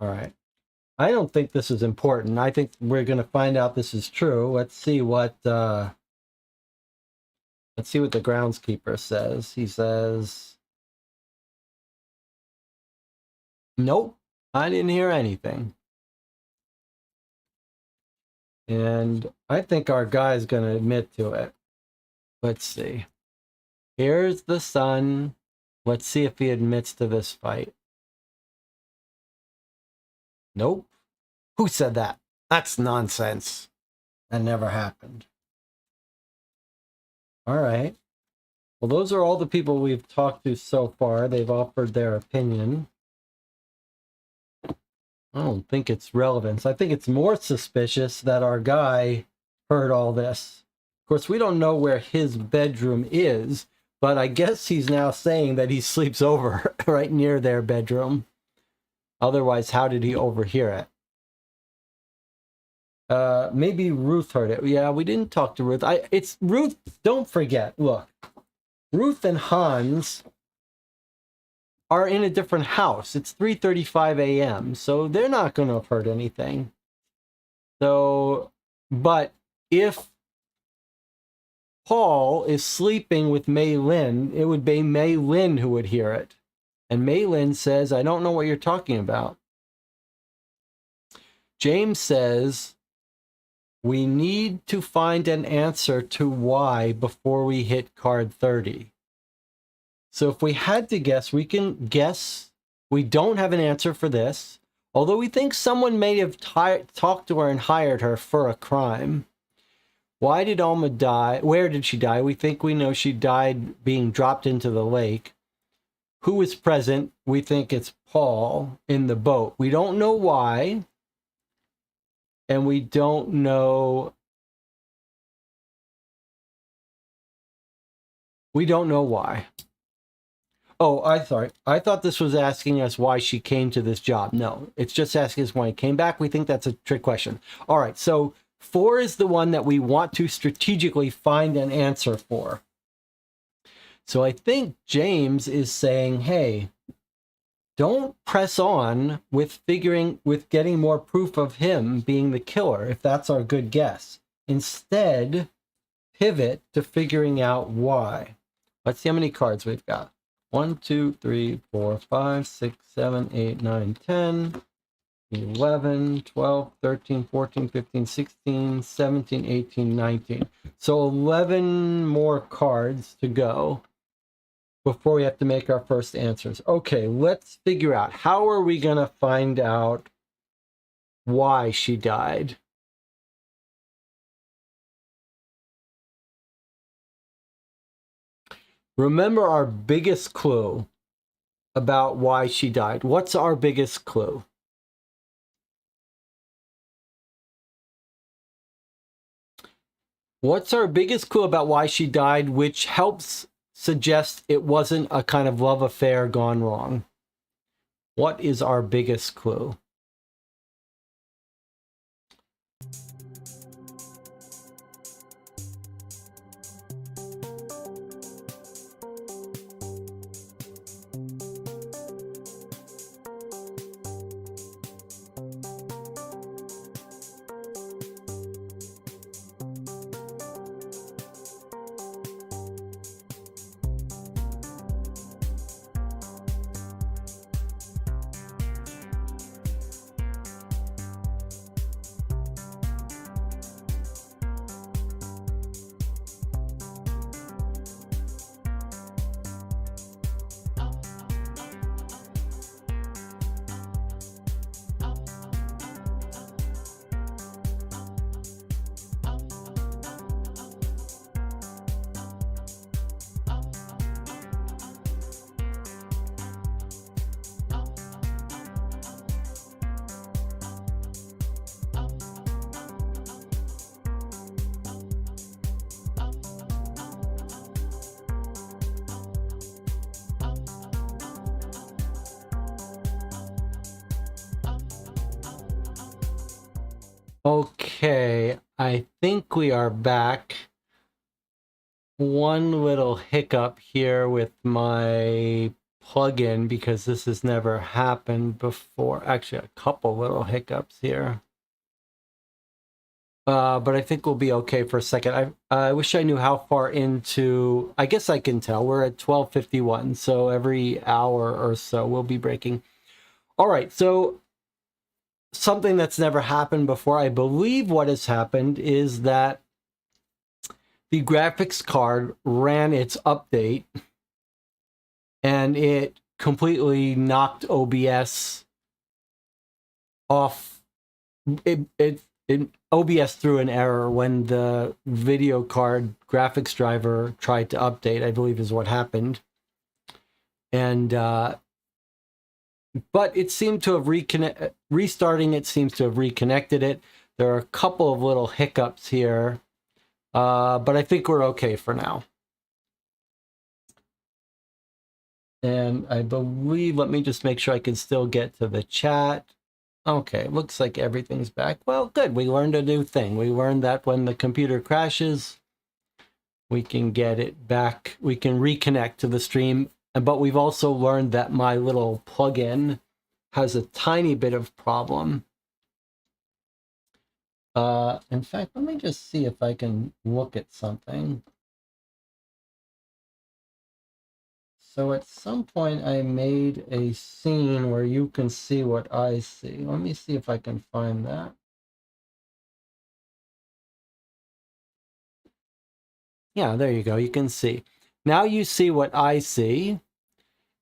All right. I don't think this is important. I think we're going to find out this is true. Let's see what the groundskeeper says. He says, nope, I didn't hear anything. And I think our guy's going to admit to it. Let's see. Here's the sun. Let's see if he admits to this fight. Nope. Who said that? That's nonsense. That never happened. All right. Well, those are all the people we've talked to so far. They've offered their opinion. I don't think it's relevant. I think it's more suspicious that our guy heard all this. Of course, we don't know where his bedroom is, but I guess he's now saying that he sleeps over right near their bedroom. Otherwise, how did he overhear it? Maybe Ruth heard it. Yeah, we didn't talk to Ruth. It's Ruth. Don't forget. Look, Ruth and Hans are in a different house. It's 3:35 a.m., so they're not going to have heard anything. So, but if Paul is sleeping with Mei Lin, it would be Mei Lin who would hear it. And Mei Lin says, I don't know what you're talking about. James says, we need to find an answer to why before we hit card 30. So if we had to guess, we can guess. We don't have an answer for this, although we think someone may have talked to her and hired her for a crime. Why did Alma die? Where did she die? We think we know she died being dropped into the lake. Who was present? We think it's Paul in the boat. We don't know why. and we don't know why. Oh, I'm sorry. I thought this was asking us why she came to this job. No, it's just asking us why he came back. We think that's a trick question. All right, so 4 is the one that we want to strategically find an answer for. So I think James is saying, hey, don't press on with getting more proof of him being the killer, if that's our good guess. Instead, pivot to figuring out why. Let's see how many cards we've got. 1, 2, 3, 4, 5, 6, 7, 8, 9, 10, 11, 12, 13, 14, 15, 16, 17, 18, 19. So 11 more cards to go before we have to make our first answers. Okay, let's figure out, how are we going to find out why she died? Remember our biggest clue about why she died. What's our biggest clue? What's our biggest clue about why she died, which helps suggest it wasn't a kind of love affair gone wrong? What is our biggest clue? Okay, I think we are back. One little hiccup here with my plugin because this has never happened before. Actually, a couple little hiccups here. But I think we'll be okay for a second. I wish I knew how far into... I guess I can tell. We're at 12:51, so every hour or so we'll be breaking. All right, so something that's never happened before. I believe what has happened is that the graphics card ran its update and it completely knocked OBS off. OBS threw an error when the video card graphics driver tried to update, I believe is what happened. And but it seemed to have restarting it seems to have reconnected it. There are a couple of little hiccups here, but I think we're okay for now. And I believe, let me just make sure I can still get to the chat. Okay, looks like everything's back. Well, good. We learned a new thing. We learned that when the computer crashes, we can get it back. We can reconnect to the stream. But we've also learned that my little plugin has a tiny bit of problem. In fact, let me just see if I can look at something. So at some point I made a scene where you can see what I see. Let me see if I can find that. Yeah, there you go. You can see. Now you see what I see.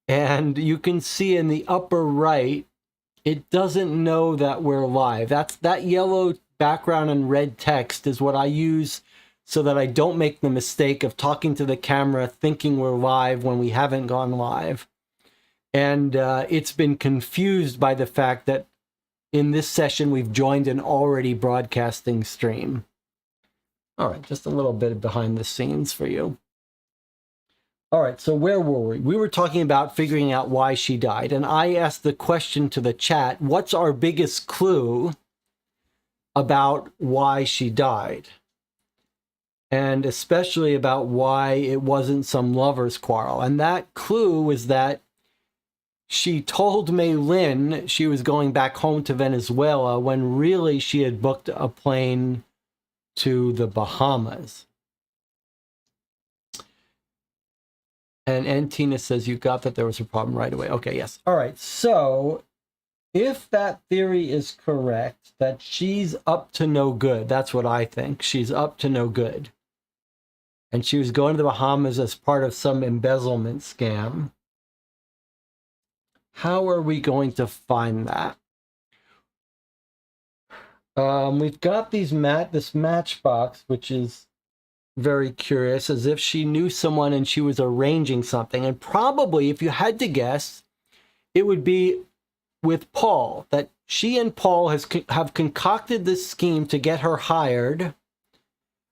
And you can see in the upper right, it doesn't know that we're live. That yellow background and red text is what I use so that I don't make the mistake of talking to the camera thinking we're live when we haven't gone live. And it's been confused by the fact that in this session, we've joined an already broadcasting stream. All right, just a little bit behind the scenes for you. All right, so where were we? We were talking about figuring out why she died. And I asked the question to the chat, what's our biggest clue about why she died? And especially about why it wasn't some lover's quarrel. And that clue was that she told Mei Lin she was going back home to Venezuela when really she had booked a plane to the Bahamas. And Tina says, you got that there was a problem right away. Okay, yes. All right, so if that theory is correct, that she's up to no good, that's what I think. She's up to no good. And she was going to the Bahamas as part of some embezzlement scam. How are we going to find that? We've got this matchbox, which is very curious, as if she knew someone and she was arranging something. And probably, if you had to guess, it would be with Paul, that she and Paul have concocted this scheme to get her hired,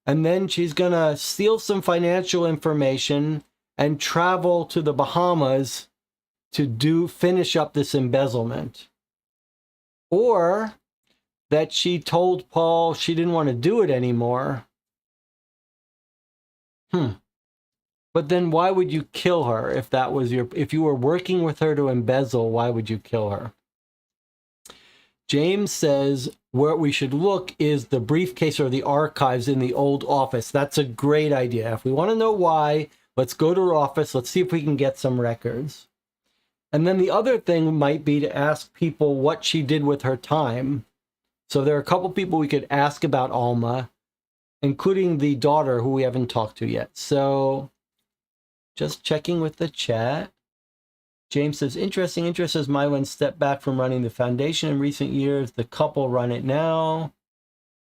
and then she's going to steal some financial information and travel to the Bahamas to finish up this embezzlement. Or that she told Paul she didn't want to do it anymore. But then why would you kill her if that was if you were working with her to embezzle, why would you kill her? James says where we should look is the briefcase or the archives in the old office. That's a great idea. If we want to know why, let's go to her office. Let's see if we can get some records. And then the other thing might be to ask people what she did with her time. So there are a couple people we could ask about Alma, including the daughter who we haven't talked to yet. So just checking with the chat. James says, interesting. Interest as Mylin stepped back from running the foundation in recent years. The couple run it now.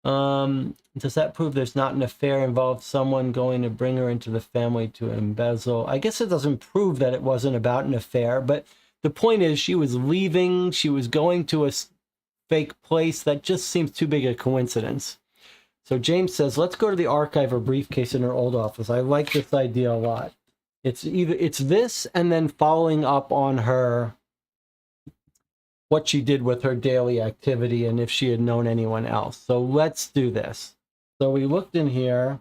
Does that prove there's not an affair involved? Someone going to bring her into the family to embezzle? I guess it doesn't prove that it wasn't about an affair, but the point is she was leaving. She was going to a fake place. That just seems too big a coincidence. So James says, let's go to the archive or briefcase in her old office. I like this idea a lot. It's this and then following up on her, what she did with her daily activity and if she had known anyone else. So let's do this. So we looked in here.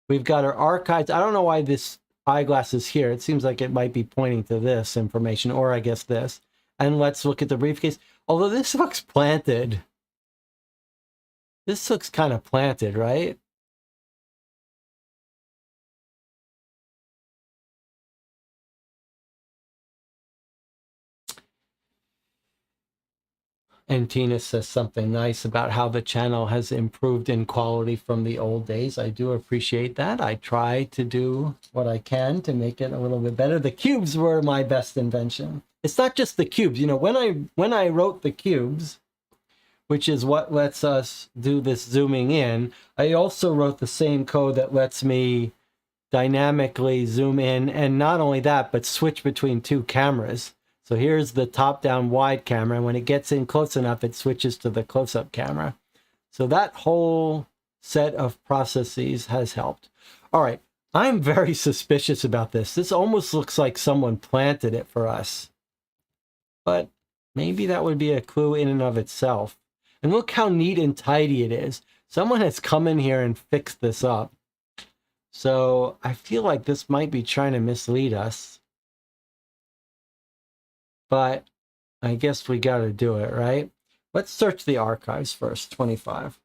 We've got her archives. I don't know why this eyeglass is here. It seems like it might be pointing to this information, or I guess this. And let's look at the briefcase. Although this looks planted. This looks kind of planted, right? And Tina says something nice about how the channel has improved in quality from the old days. I do appreciate that. I try to do what I can to make it a little bit better. The cubes were my best invention. It's not just the cubes. You know, when I wrote the cubes, which is what lets us do this zooming in, I also wrote the same code that lets me dynamically zoom in, and not only that, but switch between two cameras. So here's the top-down wide camera, and when it gets in close enough, it switches to the close-up camera. So that whole set of processes has helped. All right, I'm very suspicious about this. This almost looks like someone planted it for us. But maybe that would be a clue in and of itself. And look how neat and tidy it is. Someone has come in here and fixed this up. So I feel like this might be trying to mislead us. But I guess we got to do it, right? Let's search the archives first, 25.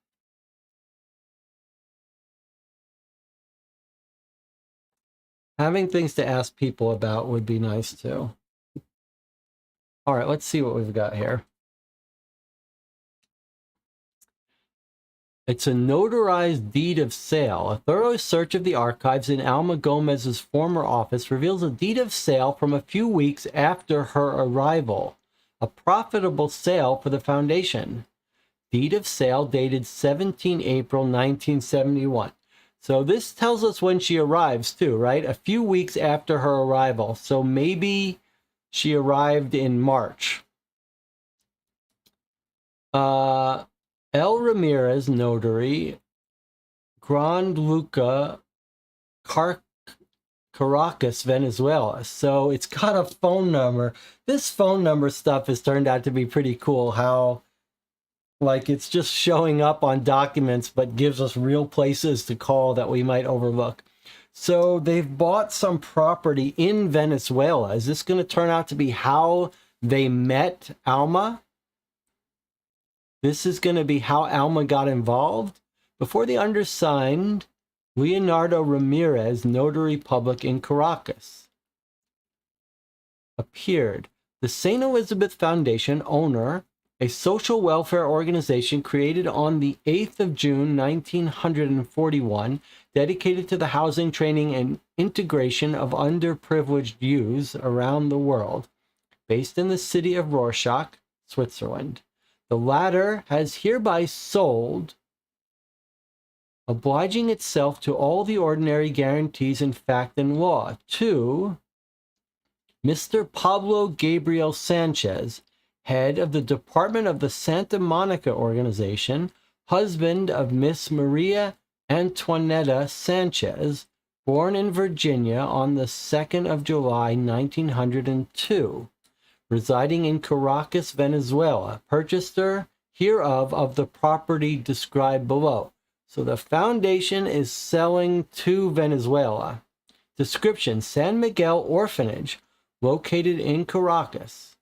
Having things to ask people about would be nice too. All right, let's see what we've got here. It's a notarized deed of sale. A thorough search of the archives in Alma Gomez's former office reveals a deed of sale from a few weeks after her arrival. A profitable sale for the foundation. Deed of sale dated 17 April 1971. So this tells us when she arrives too, right? A few weeks after her arrival. So maybe she arrived in March. L. Ramirez, notary, Grand Luca, Caracas, Venezuela. So it's got a phone number. This phone number stuff has turned out to be pretty cool. How, like, it's just showing up on documents, but gives us real places to call that we might overlook. So they've bought some property in Venezuela. Is this going to turn out to be how they met Alma? This is going to be how Alma got involved? Before the undersigned, Leonardo Ramirez, notary public in Caracas, appeared. The St. Elizabeth Foundation, owner, a social welfare organization created on the 8th of June, 1941, dedicated to the housing, training, and integration of underprivileged youths around the world, based in the city of Rorschach, Switzerland. The latter has hereby sold, obliging itself to all the ordinary guarantees in fact and law, to Mr. Pablo Gabriel Sanchez, head of the Department of the Santa Monica Organization, husband of Miss Maria Antoinetta Sanchez, born in Virginia on the 2nd of July, 1902, residing in Caracas, Venezuela, purchaser hereof of the property described below. So the foundation is selling to Venezuela. Description: San Miguel Orphanage, located in Caracas,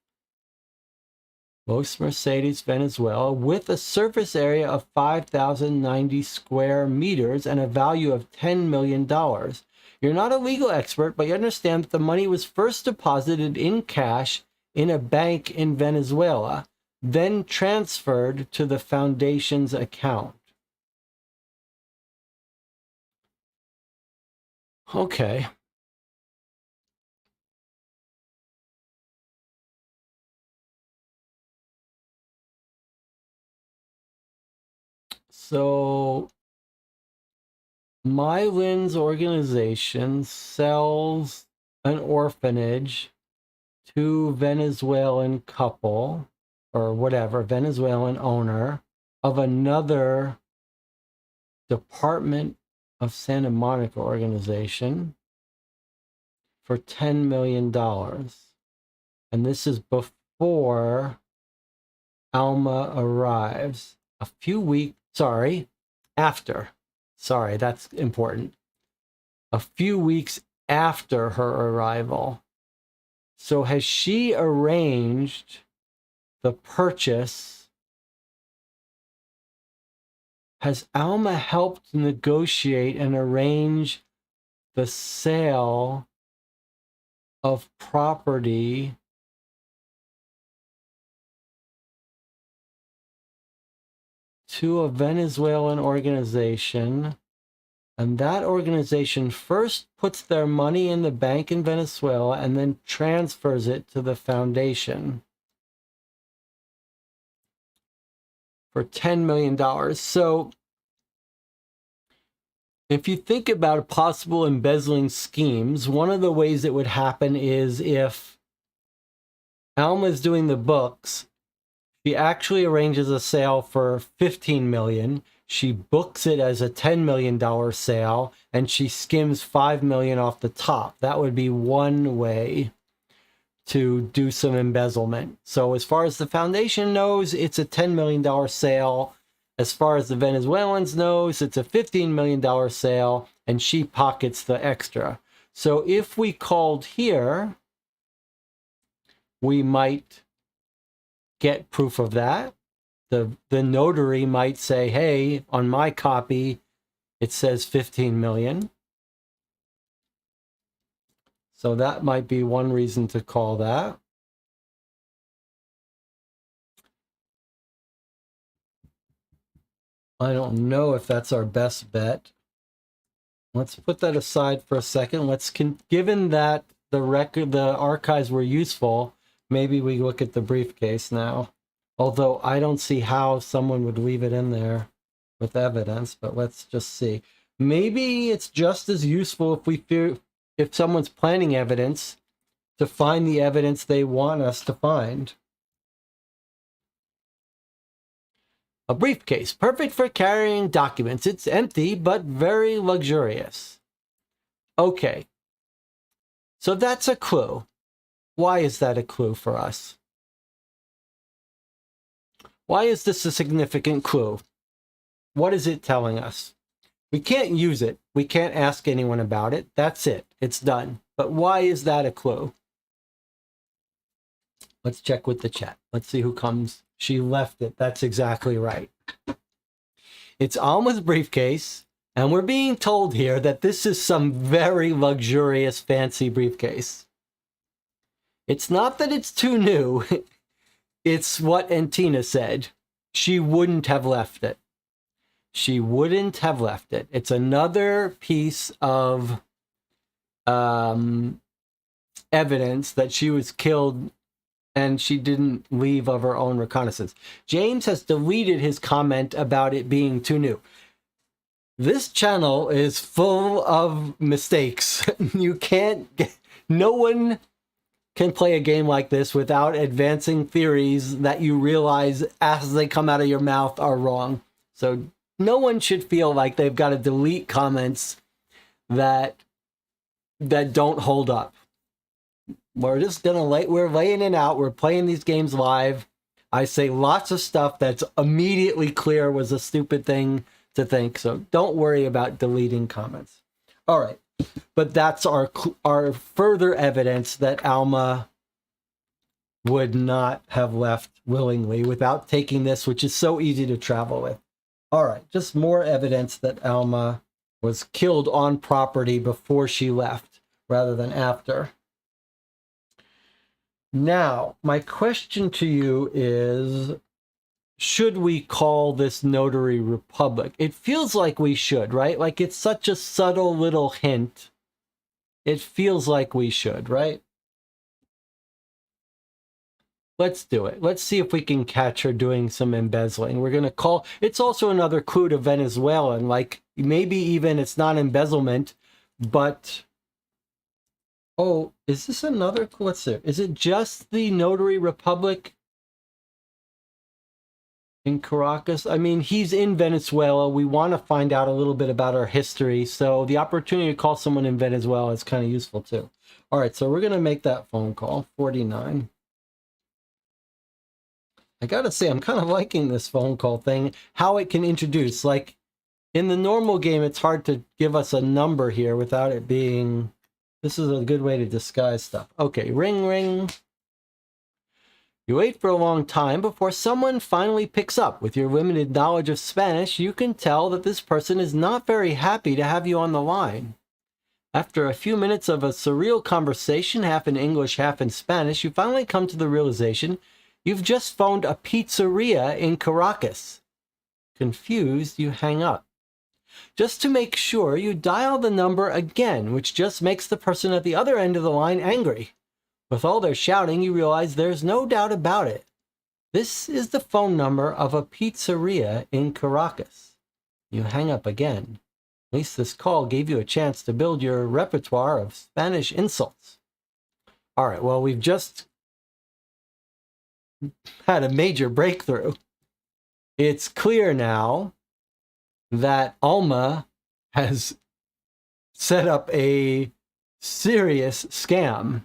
Los Mercedes, Venezuela, with a surface area of 5,090 square meters and a value of $10 million. You're not a legal expert, but you understand that the money was first deposited in cash in a bank in Venezuela, then transferred to the foundation's account. Okay. So Mylin's organization sells an orphanage to Venezuelan couple, or whatever, Venezuelan owner of another Department of Santa Monica organization for $10 million. And this is before Alma arrives. A few weeks, after. Sorry, that's important. A few weeks after her arrival. So has she arranged the purchase? Has Alma helped negotiate and arrange the sale of property to a Venezuelan organization, and that organization first puts their money in the bank in Venezuela and then transfers it to the foundation for $10 million. So if you think about possible embezzling schemes, one of the ways it would happen is if Alma's doing the books, she actually arranges a sale for $15 million. She books it as a $10 million sale, and she skims $5 million off the top. That would be one way to do some embezzlement. So as far as the foundation knows, it's a $10 million sale. As far as the Venezuelans knows, it's a $15 million sale, and she pockets the extra. So if we called here, we might get proof of that. The notary might say, hey, on my copy, it says 15 million. So that might be one reason to call that. I don't know if that's our best bet. Let's put that aside for a second. Given that the archives were useful, maybe we look at the briefcase now. Although I don't see how someone would leave it in there with evidence, but let's just see. Maybe it's just as useful if someone's planning evidence to find the evidence they want us to find. A briefcase, perfect for carrying documents. It's empty, but very luxurious. Okay. So that's a clue. Why is that a clue for us? Why is this a significant clue? What is it telling us? We can't use it. We can't ask anyone about it. That's it. It's done. But why is that a clue? Let's check with the chat. Let's see who comes. She left it. That's exactly right. It's Alma's briefcase, and we're being told here that this is some very luxurious, fancy briefcase. It's not that it's too new. It's what Antina said. She wouldn't have left it. She wouldn't have left it. It's another piece of evidence that she was killed and she didn't leave of her own reconnaissance. James has deleted his comment about it being too new. This channel is full of mistakes. No one can play a game like this without advancing theories that you realize as they come out of your mouth are wrong. So no one should feel like they've got to delete comments that don't hold up. We're just we're laying it out. We're playing these games live. I say lots of stuff that's immediately clear was a stupid thing to think. So don't worry about deleting comments. All right. But that's our further evidence that Alma would not have left willingly without taking this, which is so easy to travel with. All right. Just more evidence that Alma was killed on property before she left rather than after. Now, my question to you is, should we call this notary republic? It feels like we should, right? Like it's such a subtle little hint. It feels like we should, right? Let's do it. Let's see if we can catch her doing some embezzling. We're going to call... It's also another clue to Venezuelan. Like, maybe even it's not embezzlement, but... Oh, is this another... What's there? Is it just the Notary Republic in Caracas? I mean, he's in Venezuela. We want to find out a little bit about our history. So the opportunity to call someone in Venezuela is kind of useful too. All right, so we're going to make that phone call. 49. I got to say, I'm kind of liking this phone call thing. How it can introduce. Like, in the normal game, it's hard to give us a number here without it being... This is a good way to disguise stuff. Okay, ring, ring. You wait for a long time before someone finally picks up. With your limited knowledge of Spanish, you can tell that this person is not very happy to have you on the line. After a few minutes of a surreal conversation, half in English, half in Spanish, you finally come to the realization you've just phoned a pizzeria in Caracas. Confused, you hang up. Just to make sure, you dial the number again, which just makes the person at the other end of the line angry. With all their shouting, you realize there's no doubt about it. This is the phone number of a pizzeria in Caracas. You hang up again. At least this call gave you a chance to build your repertoire of Spanish insults. All right, well, we've just had a major breakthrough. It's clear now that Alma has set up a serious scam.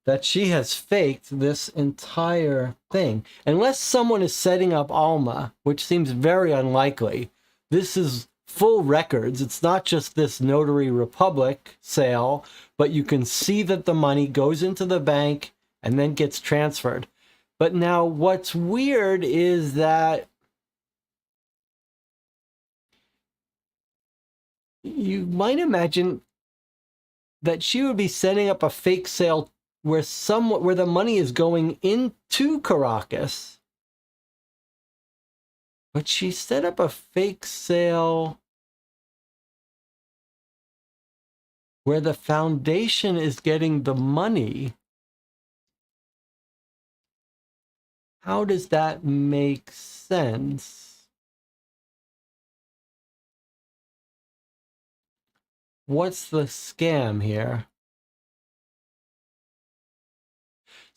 That she has faked this entire thing. Unless someone is setting up Alma, which seems very unlikely, this is full records. It's not just this Notary Republic sale, but you can see that the money goes into the bank and then gets transferred. But now what's weird is that you might imagine that she would be setting up a fake sale where the money is going into Caracas, but she set up a fake sale where the foundation is getting the money. How does that make sense? What's the scam here?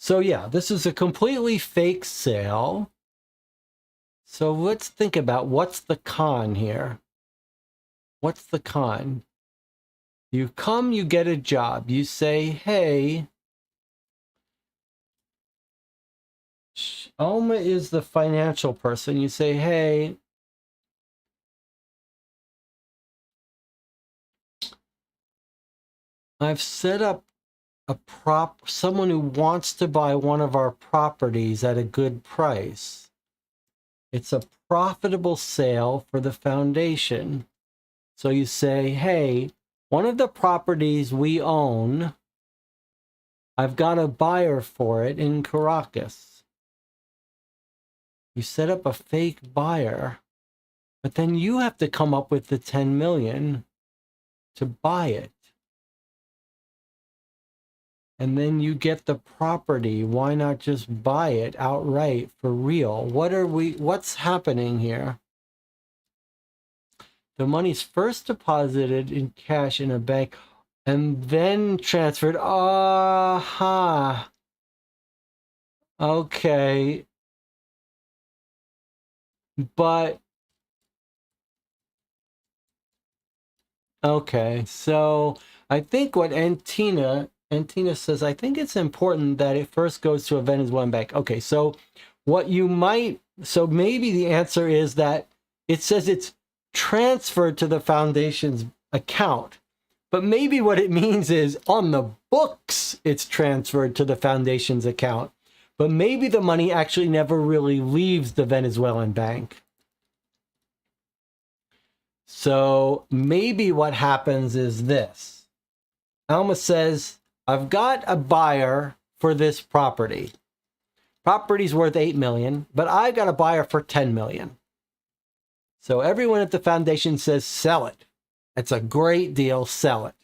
So yeah, this is a completely fake sale. So let's think about what's the con here. What's the con? You come, you get a job. You say, hey, Alma is the financial person. You say, hey, I've set up someone who wants to buy one of our properties at a good price. It's a profitable sale for the foundation. So you say, hey, one of the properties we own, I've got a buyer for it in Caracas. You set up a fake buyer, but then you have to come up with the 10 million to buy it. And then you get the property. Why not just buy it outright for real? What's happening here? The money's first deposited in cash in a bank and then transferred. Aha. Okay. But okay, so I think what Antina says, I think it's important that it first goes to a Venezuelan bank. Okay, so so maybe the answer is that it says it's transferred to the foundation's account, but maybe what it means is on the books it's transferred to the foundation's account, but maybe the money actually never really leaves the Venezuelan bank. So maybe what happens is this. Alma says, I've got a buyer for this property. Property's worth 8 million, but I got a buyer for 10 million. So everyone at the foundation says, sell it. It's a great deal, sell it.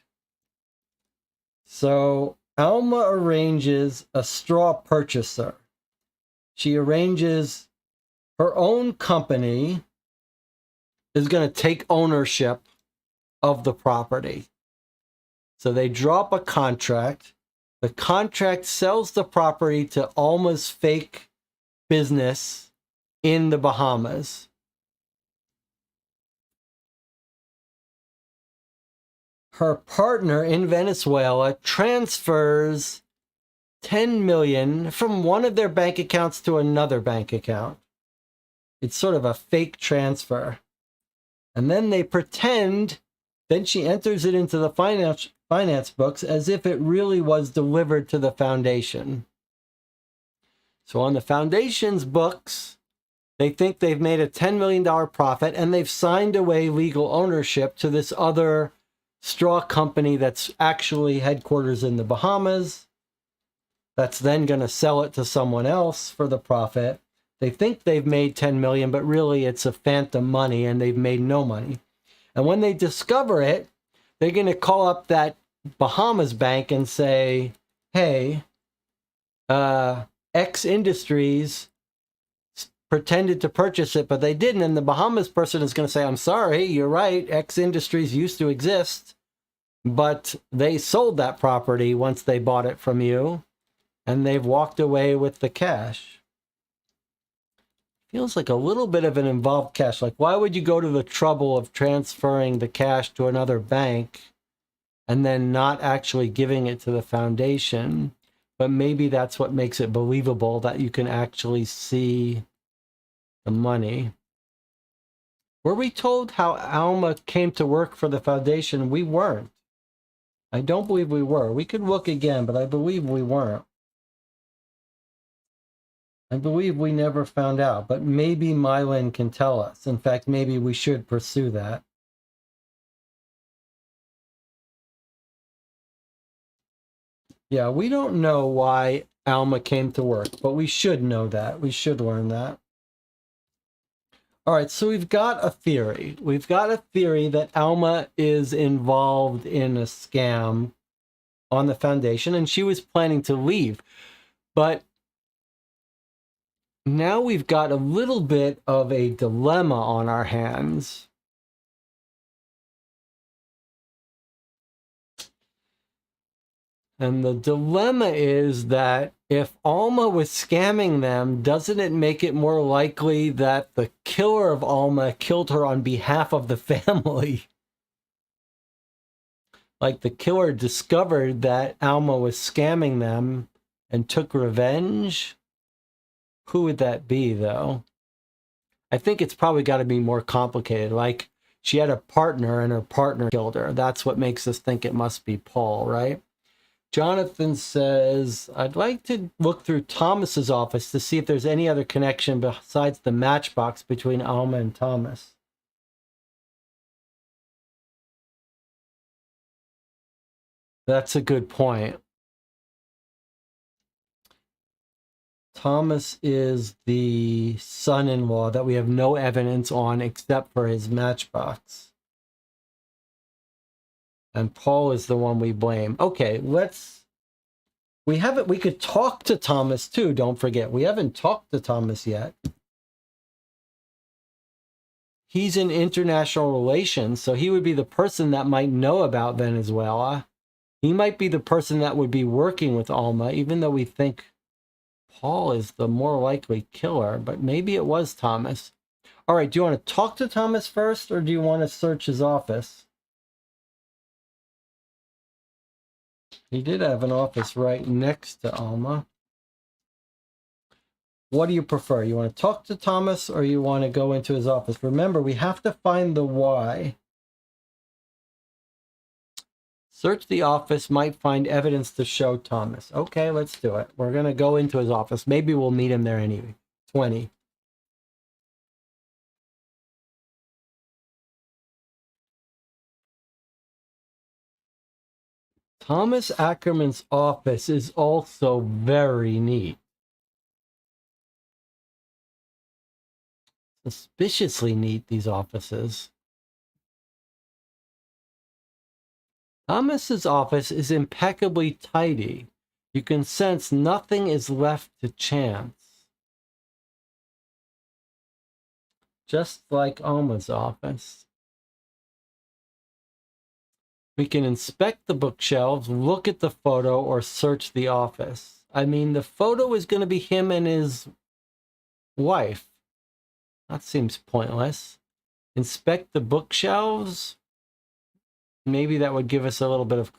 So Alma arranges a straw purchaser. She arranges her own company is going to take ownership of the property. So they draw up a contract. The contract sells the property to Alma's fake business in the Bahamas. Her partner in Venezuela transfers 10 million from one of their bank accounts to another bank account. It's sort of a fake transfer. And then they pretend, then she enters it into the finance books as if it really was delivered to the foundation. So on the foundation's books, they think they've made a $10 million profit and they've signed away legal ownership to this other straw company that's actually headquarters in the Bahamas. That's then going to sell it to someone else for the profit. They think they've made 10 million, but really it's a phantom money and they've made no money. And when they discover it, they're going to call up that Bahamas bank and say, hey, X Industries pretended to purchase it, but they didn't. And the Bahamas person is going to say, I'm sorry, you're right. X Industries used to exist, but they sold that property once they bought it from you, and they've walked away with the cash. Feels like a little bit of an involved cash. Like, why would you go to the trouble of transferring the cash to another bank and then not actually giving it to the foundation? But maybe that's what makes it believable, that you can actually see the money. Were we told how Alma came to work for the foundation? We weren't. I don't believe we were. We could look again, but I believe we weren't. I believe we never found out, but maybe Mylan can tell us. In fact, maybe we should pursue that. Yeah, we don't know why Alma came to work, but we should know that. We should learn that. All right, so we've got a theory. We've got a theory that Alma is involved in a scam on the foundation, and she was planning to leave. But now we've got a little bit of a dilemma on our hands. And the dilemma is that if Alma was scamming them, doesn't it make it more likely that the killer of Alma killed her on behalf of the family? Like the killer discovered that Alma was scamming them and took revenge? Who would that be, though? I think it's probably got to be more complicated. Like she had a partner and her partner killed her. That's what makes us think it must be Paul, right? Jonathan says, I'd like to look through Thomas's office to see if there's any other connection besides the matchbox between Alma and Thomas. That's a good point. Thomas is the son-in-law that we have no evidence on except for his matchbox. And Paul is the one we blame. Okay, we could talk to Thomas too, don't forget. We haven't talked to Thomas yet. He's in international relations, so he would be the person that might know about Venezuela. He might be the person that would be working with Alma, even though we think Paul is the more likely killer, but maybe it was Thomas. All right, do you want to talk to Thomas first, or do you want to search his office? He did have an office right next to Alma. What do you prefer? You want to talk to Thomas, or you want to go into his office? Remember, we have to find the why. Search the office, might find evidence to show Thomas. Okay, let's do it. We're going to go into his office. Maybe we'll meet him there anyway. 20. Thomas Ackerman's office is also very neat. Suspiciously neat, these offices. Thomas's office is impeccably tidy. You can sense nothing is left to chance. Just like Alma's office. We can inspect the bookshelves, look at the photo, or search the office. I mean, the photo is going to be him and his wife. That seems pointless. Inspect the bookshelves. Maybe that would give us a little bit of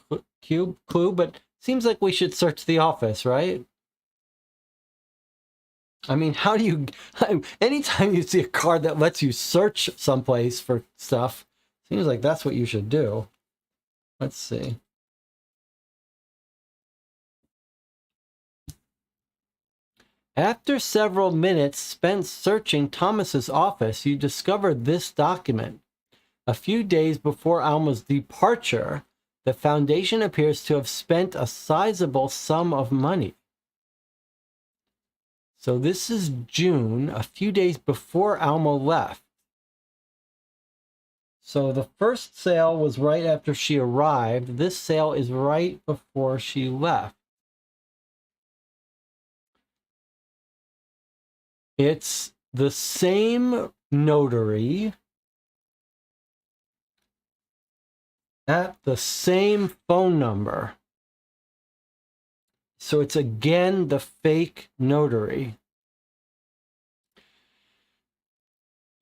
clue, but seems like we should search the office, right? I mean, how do you... Anytime you see a card that lets you search someplace for stuff, seems like that's what you should do. Let's see. After several minutes spent searching Thomas's office, you discover this document. A few days before Alma's departure, the foundation appears to have spent a sizable sum of money. So this is June, a few days before Alma left. So the first sale was right after she arrived. This sale is right before she left. It's the same notary at the same phone number. So it's again the fake notary.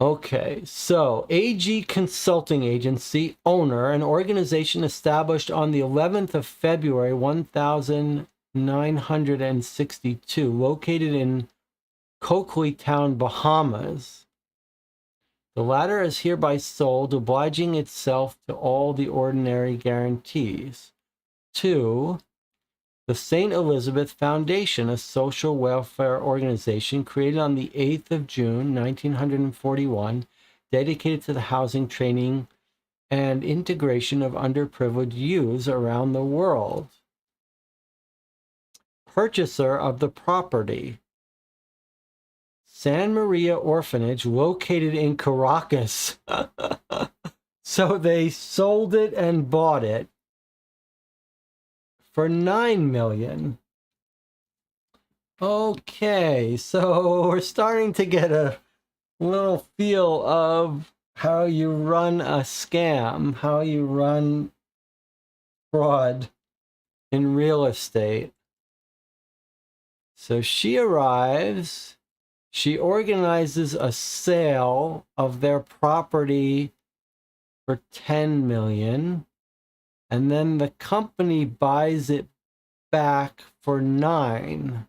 Okay, so AG Consulting Agency, owner, an organization established on the 11th of February, 1962, located in Coakleytown, Bahamas. The latter is hereby sold, obliging itself to all the ordinary guarantees. 2. The St. Elizabeth Foundation, a social welfare organization created on the 8th of June, 1941, dedicated to the housing, training, and integration of underprivileged youths around the world. Purchaser of the property. San Maria Orphanage, located in Caracas. So they sold it and bought it for $9 million. Okay, so we're starting to get a little feel of how you run a scam, how you run fraud in real estate. So she arrives, she organizes a sale of their property for 10 million, and then the company buys it back for 9.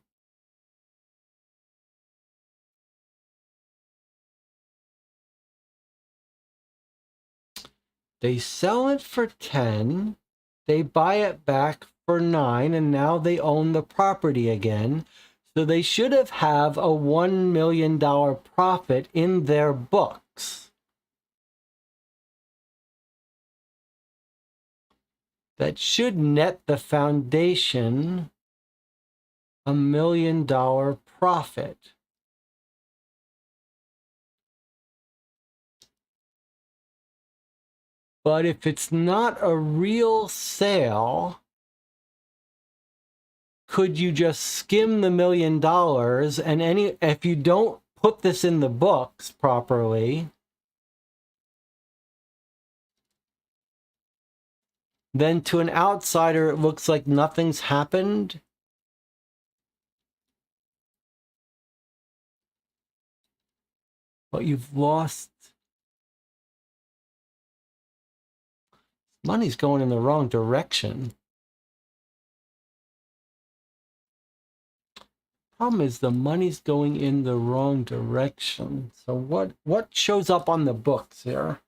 They sell it for 10, they buy it back for 9, and now they own the property again. So they should have a $1 million profit in their books. That should net the foundation $1 million profit. But if it's not a real sale, could you just skim the $1 million, and if you don't put this in the books properly, then to an outsider it looks like nothing's happened? But you've lost. Money's going in the wrong direction. Problem is the money's going in the wrong direction. So what shows up on the books here?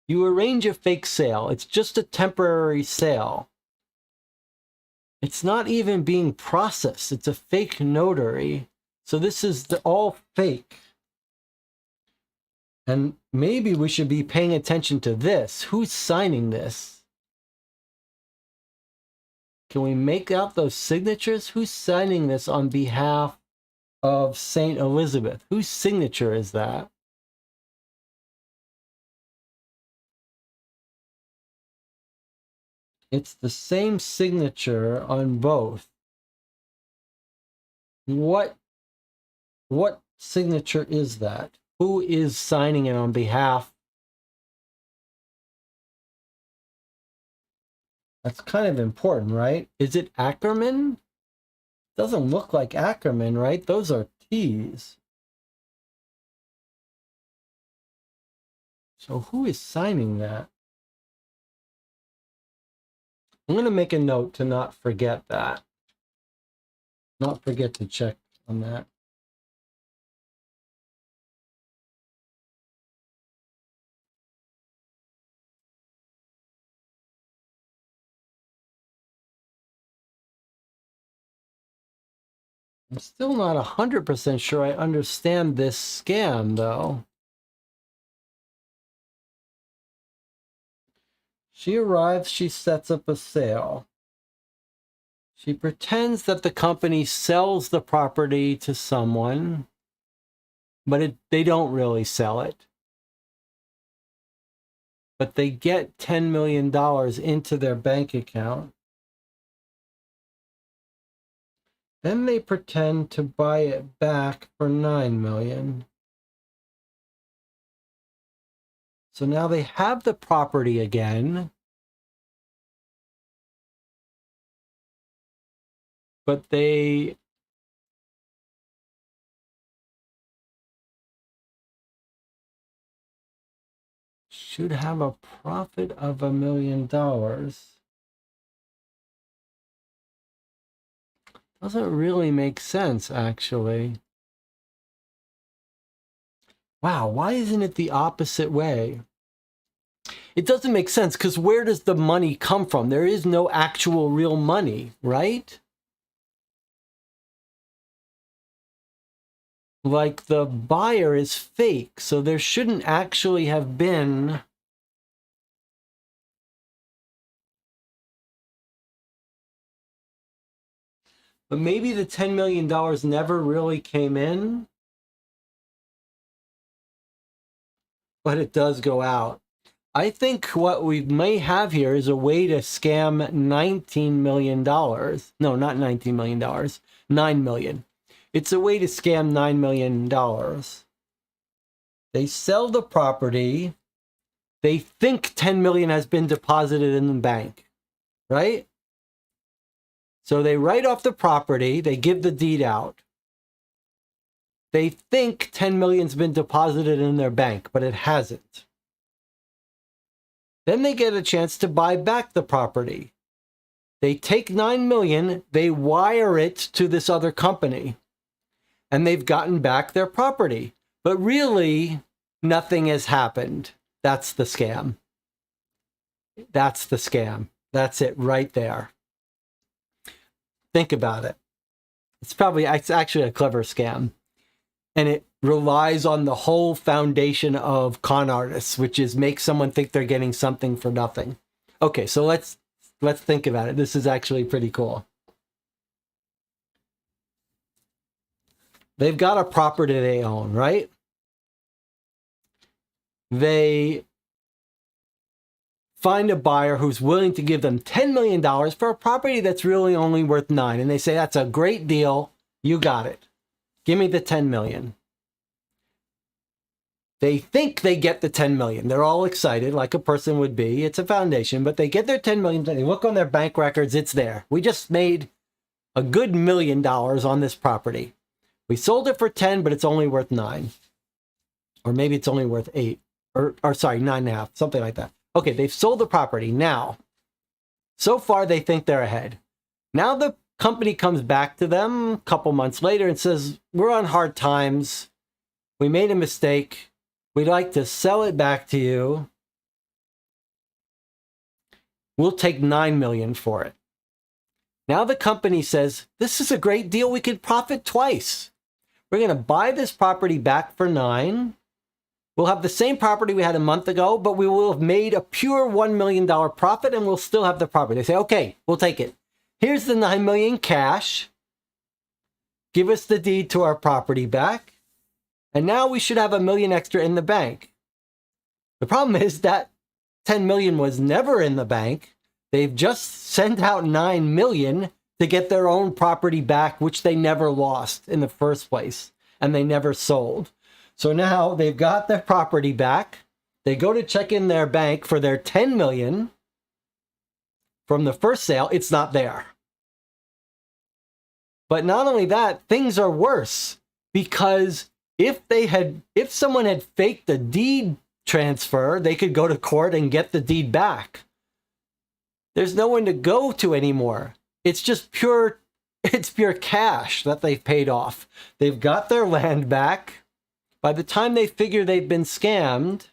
You arrange a fake sale. It's just a temporary sale. It's not even being processed. It's a fake notary. So this is all fake. And maybe we should be paying attention to this. Who's signing this? Can we make out those signatures? Who's signing this on behalf of St. Elizabeth? Whose signature is that? It's the same signature on both. What signature is that? Who is signing it on behalf? That's kind of important, right? Is it Ackerman? Doesn't look like Ackerman, right? Those are T's. So who is signing that? I'm going to make a note to not forget that. Not forget to check on that. I'm still not 100% sure I understand this scam, though. She arrives, she sets up a sale. She pretends that the company sells the property to someone, but they don't really sell it. But they get $10 million into their bank account. Then they pretend to buy it back for $9 million. So now they have the property again, but they should have a profit of $1 million. Doesn't really make sense, actually. Wow, why isn't it the opposite way? It doesn't make sense, because where does the money come from? There is no actual real money, right? Like, the buyer is fake, so there shouldn't actually have been but maybe the $10 million never really came in, but it does go out. I think what we may have here is a way to scam $19 million. No, not $19 million, $9 million. It's a way to scam $9 million. They sell the property. They think $10 million has been deposited in the bank, right? So they write off the property, they give the deed out. They think 10 million's been deposited in their bank, but it hasn't. Then they get a chance to buy back the property. They take 9 million, they wire it to this other company, and they've gotten back their property. But really, nothing has happened. That's the scam. That's the scam. That's it right there. Think about it. It's actually a clever scam. And it relies on the whole foundation of con artists, which is make someone think they're getting something for nothing. Okay, so let's think about it. This is actually pretty cool. They've got a property they own, right? They find a buyer who's willing to give them $10 million for a property that's really only worth 9. And they say, that's a great deal. You got it. Give me the 10 million. They think they get the 10 million. They're all excited, like a person would be. It's a foundation, but they get their 10 million. They look on their bank records. It's there. We just made a good $1 million on this property. We sold it for 10, but it's only worth 9. Or maybe it's only worth 8. Or sorry, 9.5, something like that. Okay, they've sold the property. Now, so far they think they're ahead. Now the company comes back to them a couple months later and says, we're on hard times. We made a mistake. We'd like to sell it back to you. We'll take 9 million for it. Now the company says, this is a great deal. We could profit twice. We're going to buy this property back for 9. We'll have the same property we had a month ago, but we will have made a pure $1 million profit and we'll still have the property. They say, okay, we'll take it. Here's the 9 million cash. Give us the deed to our property back. And now we should have $1 million extra in the bank. The problem is that 10 million was never in the bank. They've just sent out 9 million to get their own property back, which they never lost in the first place. And they never sold. So now they've got their property back. They go to check in their bank for their 10 million from the first sale. It's not there. But not only that, things are worse, because if someone had faked the deed transfer, they could go to court and get the deed back. There's no one to go to anymore. It's just pure cash that they've paid off. They've got their land back. By the time they figure they've been scammed,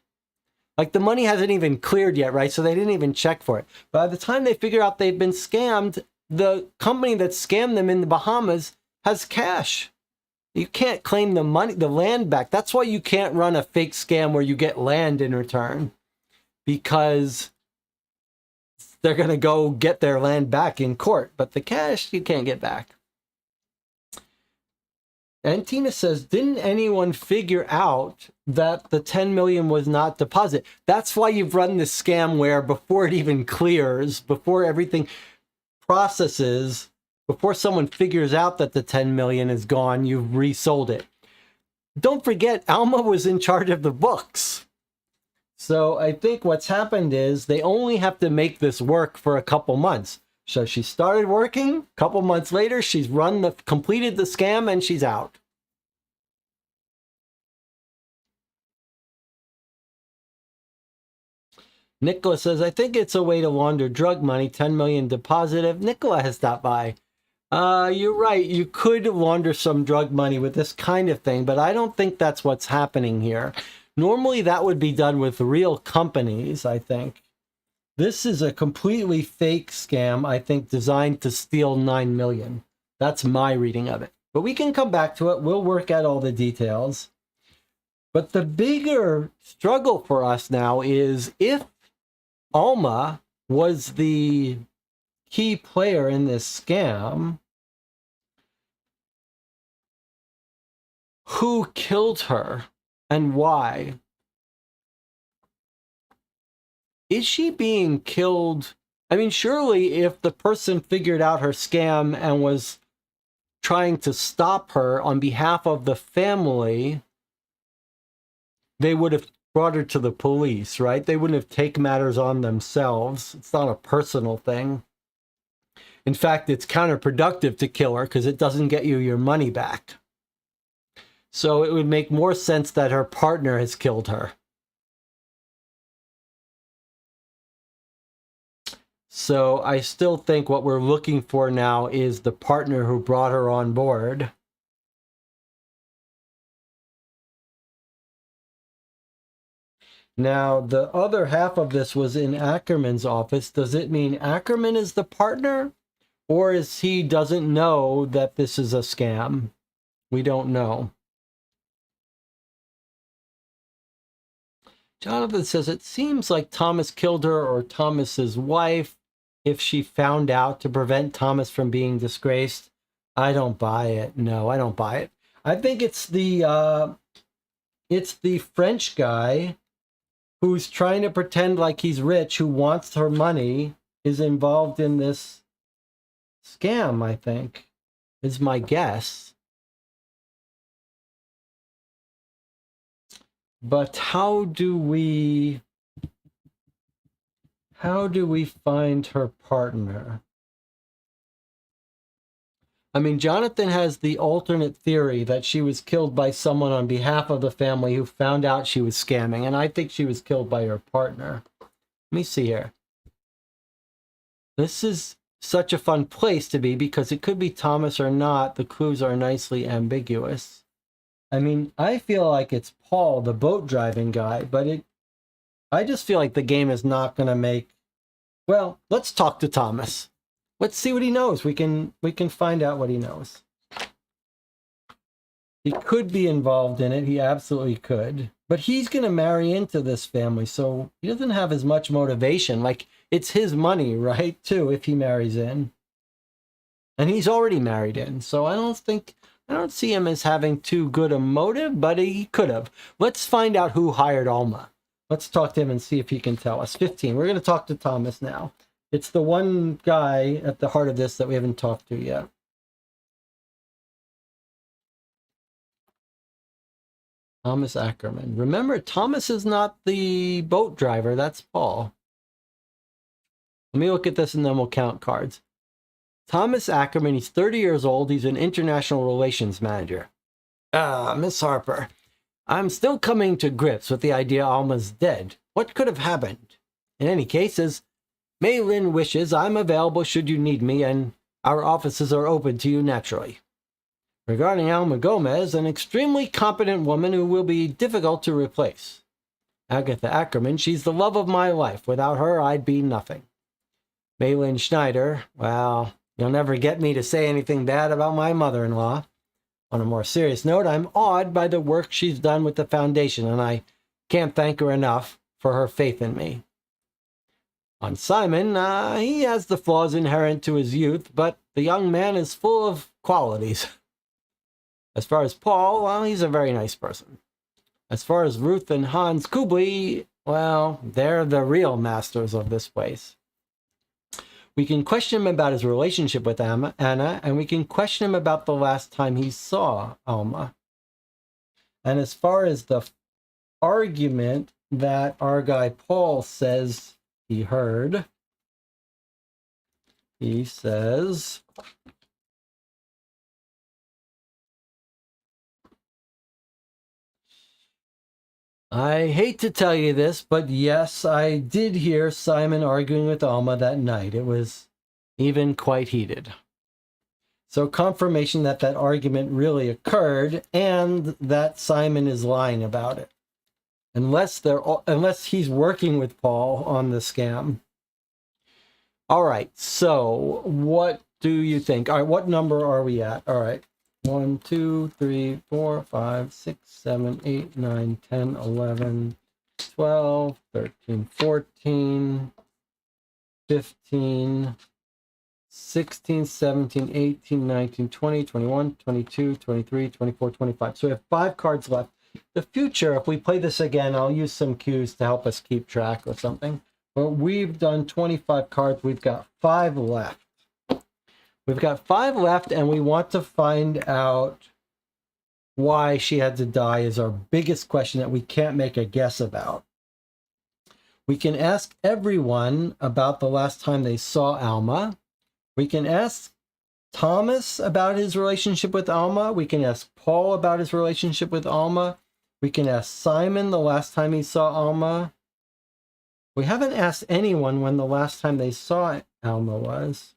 like the money hasn't even cleared yet, right? So they didn't even check for it. By the time they figure out they've been scammed, the company that scammed them in the Bahamas has cash. You can't claim the money, the land back. That's why you can't run a fake scam where you get land in return, because they're going to go get their land back in court, but the cash you can't get back. And Tina says, didn't anyone figure out that the 10 million was not deposit? That's why you've run this scam where before it even clears, before everything processes, before someone figures out that the 10 million is gone, you've resold it. Don't forget, Alma was in charge of the books. So I think what's happened is they only have to make this work for a couple months. So she started working, a couple months later, she's completed the scam and she's out. Nicola says, I think it's a way to launder drug money, 10 million deposited. Nicola has stopped by. You're right. You could launder some drug money with this kind of thing, but I don't think that's what's happening here. Normally that would be done with real companies, I think. This is a completely fake scam, I think, designed to steal 9 million. That's my reading of it. But we can come back to it. We'll work out all the details. But the bigger struggle for us now is, if Alma was the key player in this scam, who killed her and why? Is she being killed? I mean, surely if the person figured out her scam and was trying to stop her on behalf of the family, they would have brought her to the police, right? They wouldn't have taken matters on themselves. It's not a personal thing. In fact, it's counterproductive to kill her because it doesn't get you your money back. So it would make more sense that her partner has killed her. So I still think what we're looking for now is the partner who brought her on board. Now, the other half of this was in Ackerman's office. Does it mean Ackerman is the partner? Or is he doesn't know that this is a scam? We don't know. Jonathan says, it seems like Thomas killed her or Thomas's wife if she found out to prevent Thomas from being disgraced. I don't buy it. No, I don't buy it. I think it's the French guy who's trying to pretend like he's rich, who wants her money, is involved in this scam, I think, is my guess. But how do we find her partner? I mean, Jonathan has the alternate theory that she was killed by someone on behalf of the family who found out she was scamming, and I think she was killed by her partner. Let me see here. This is such a fun place to be because it could be Thomas or not. The clues are nicely ambiguous. I mean, I feel like it's Paul, the boat driving guy, but I just feel like the game is not going to make... Well, let's talk to Thomas. Let's see what he knows. We can find out what he knows. He could be involved in it. He absolutely could. But he's going to marry into this family, so he doesn't have as much motivation. Like, it's his money, right, too, if he marries in. And he's already married in, so I don't see him as having too good a motive, but he could have. Let's find out who hired Alma. Let's talk to him and see if he can tell us. 15. We're going to talk to Thomas now. It's the one guy at the heart of this that we haven't talked to yet. Thomas Ackerman. Remember, Thomas is not the boat driver. That's Paul. Let me look at this and then we'll count cards. Thomas Ackerman, he's 30 years old. He's an international relations manager. Miss Harper, I'm still coming to grips with the idea Alma's dead. What could have happened? In any cases, Mei Lin wishes I'm available should you need me, and our offices are open to you naturally. Regarding Alma Gomez, an extremely competent woman who will be difficult to replace. Agatha Ackerman, she's the love of my life. Without her, I'd be nothing. Mei Lin Schneider, well, you'll never get me to say anything bad about my mother-in-law. On a more serious note, I'm awed by the work she's done with the foundation, and I can't thank her enough for her faith in me. On Simon, he has the flaws inherent to his youth, but the young man is full of qualities. As far as Paul, well, he's a very nice person. As far as Ruth and Hans Kubli, well, they're the real masters of this place. We can question him about his relationship with Anna, and we can question him about the last time he saw Alma. And as far as the argument that our guy Paul says he heard, he says, I hate to tell you this, but yes, I did hear Simon arguing with Alma that night. It was even quite heated. So confirmation that that argument really occurred and that Simon is lying about it. Unless he's working with Paul on the scam. All right, so what do you think? All right, what number are we at? All right. 1, 2, 3, 4, 5, 6, 7, 8, 9, 10, 11, 12, 13, 14, 15, 16, 17, 18, 19, 20, 21, 22, 23, 24, 25. So we have 5 cards left. The future, if we play this again, I'll use some cues to help us keep track or something. But we've done 25 cards. We've got 5 left. We've got 5 left, and we want to find out why she had to die is our biggest question that we can't make a guess about. We can ask everyone about the last time they saw Alma. We can ask Thomas about his relationship with Alma. We can ask Paul about his relationship with Alma. We can ask Simon the last time he saw Alma. We haven't asked anyone when the last time they saw Alma was.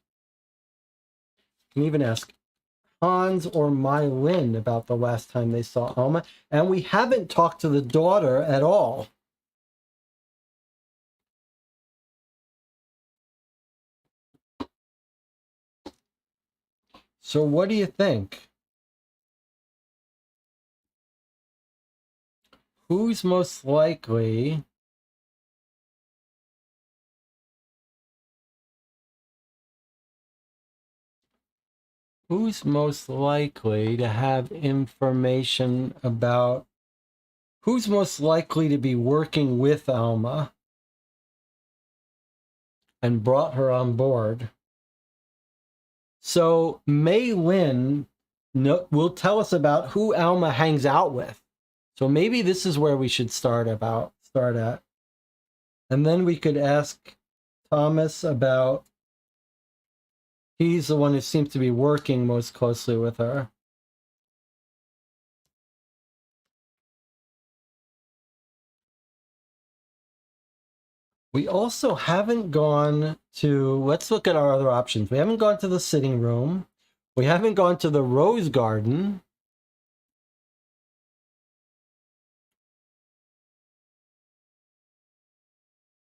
We can even ask Hans or Mai Lin about the last time they saw Alma. And we haven't talked to the daughter at all. So what do you think? Who's most likely to have information about who's most likely to be working with Alma and brought her on board? So Mei Lin will tell us about who Alma hangs out with. So maybe this is where we should start at. And then we could ask Thomas about, he's the one who seems to be working most closely with her. We also haven't gone to, let's look at our other options. We haven't gone to the sitting room. We haven't gone to the rose garden.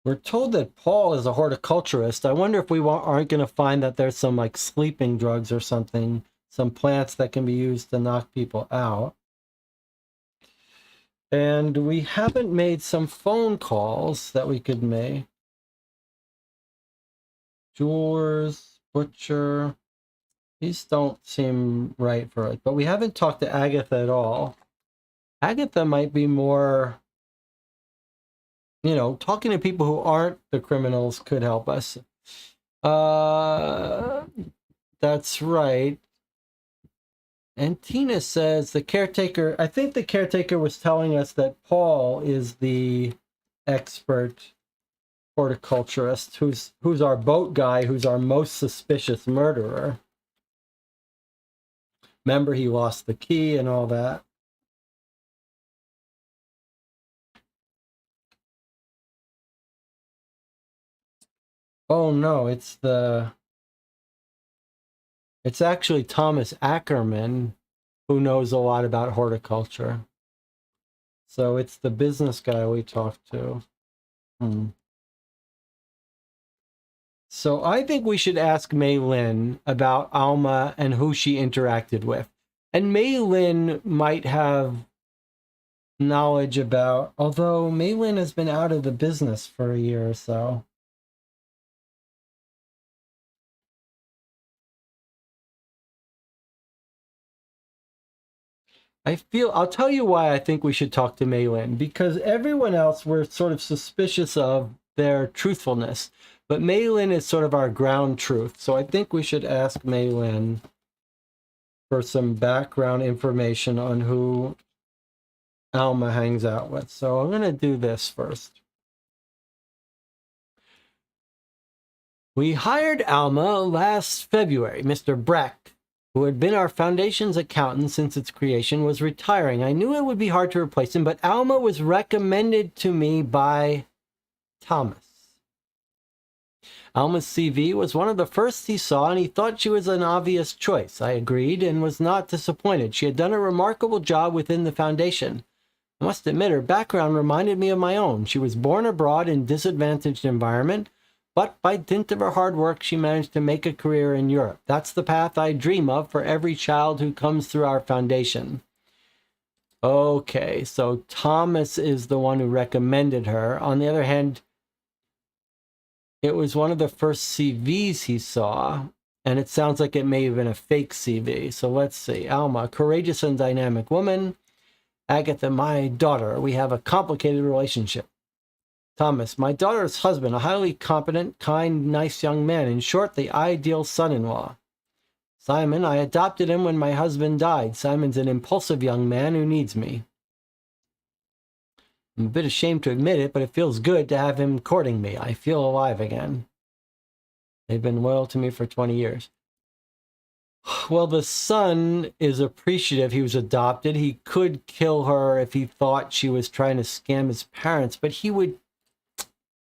We're told that Paul is a horticulturist. I wonder if we aren't going to find that there's some like sleeping drugs or something, some plants that can be used to knock people out. And we haven't made some phone calls that we could make. Jewelers, butcher, these don't seem right for it. But we haven't talked to Agatha at all. Agatha might be more, talking to people who aren't the criminals could help us. That's right. And Tina says the caretaker, I think the caretaker was telling us that Paul is the expert horticulturist, who's our boat guy, who's our most suspicious murderer. Remember, he lost the key and all that. Oh no, it's actually Thomas Ackerman who knows a lot about horticulture. So it's the business guy we talked to. So I think we should ask Mei Lin about Alma and who she interacted with. And Mei Lin might have knowledge about, although Mei Lin has been out of the business for a year or so. I'll tell you why I think we should talk to Mei Lin, because everyone else we're sort of suspicious of their truthfulness, but Mei Lin is sort of our ground truth. So I think we should ask Mei Lin for some background information on who Alma hangs out with. So I'm going to do this first. We hired Alma last February. Mr. Breck, who had been our foundation's accountant since its creation, was retiring. I knew it would be hard to replace him, but Alma was recommended to me by Thomas. Alma's CV was one of the first he saw, and he thought she was an obvious choice. I agreed and was not disappointed. She had done a remarkable job within the foundation. I must admit, her background reminded me of my own. She was born abroad in a disadvantaged environment, but by dint of her hard work, she managed to make a career in Europe. That's the path I dream of for every child who comes through our foundation. Okay, so Thomas is the one who recommended her. On the other hand, it was one of the first CVs he saw, and it sounds like it may have been a fake CV. So let's see. Alma, courageous and dynamic woman. Agatha, my daughter. We have a complicated relationship. Thomas, my daughter's husband, a highly competent, kind, nice young man. In short, the ideal son-in-law. Simon, I adopted him when my husband died. Simon's an impulsive young man who needs me. I'm a bit ashamed to admit it, but it feels good to have him courting me. I feel alive again. They've been loyal to me for 20 years. Well, the son is appreciative. He was adopted. He could kill her if he thought she was trying to scam his parents, but he would...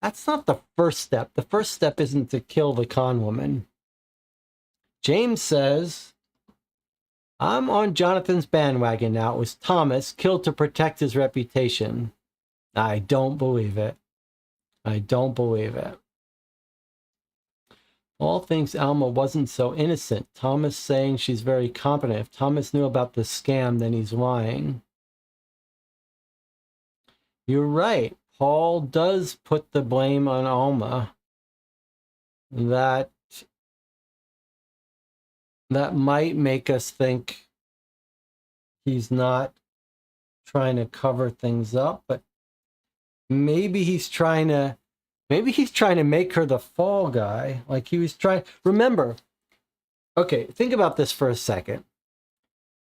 That's not the first step. The first step isn't to kill the con woman. James says, I'm on Jonathan's bandwagon now. It was Thomas, killed to protect his reputation. I don't believe it. I don't believe it. All thinks Alma wasn't so innocent. Thomas saying she's very competent. If Thomas knew about the scam, then he's lying. You're right. Paul does put the blame on Alma. That might make us think he's not trying to cover things up, but maybe he's trying to make her the fall guy. Like he was trying. Remember, okay, think about this for a second.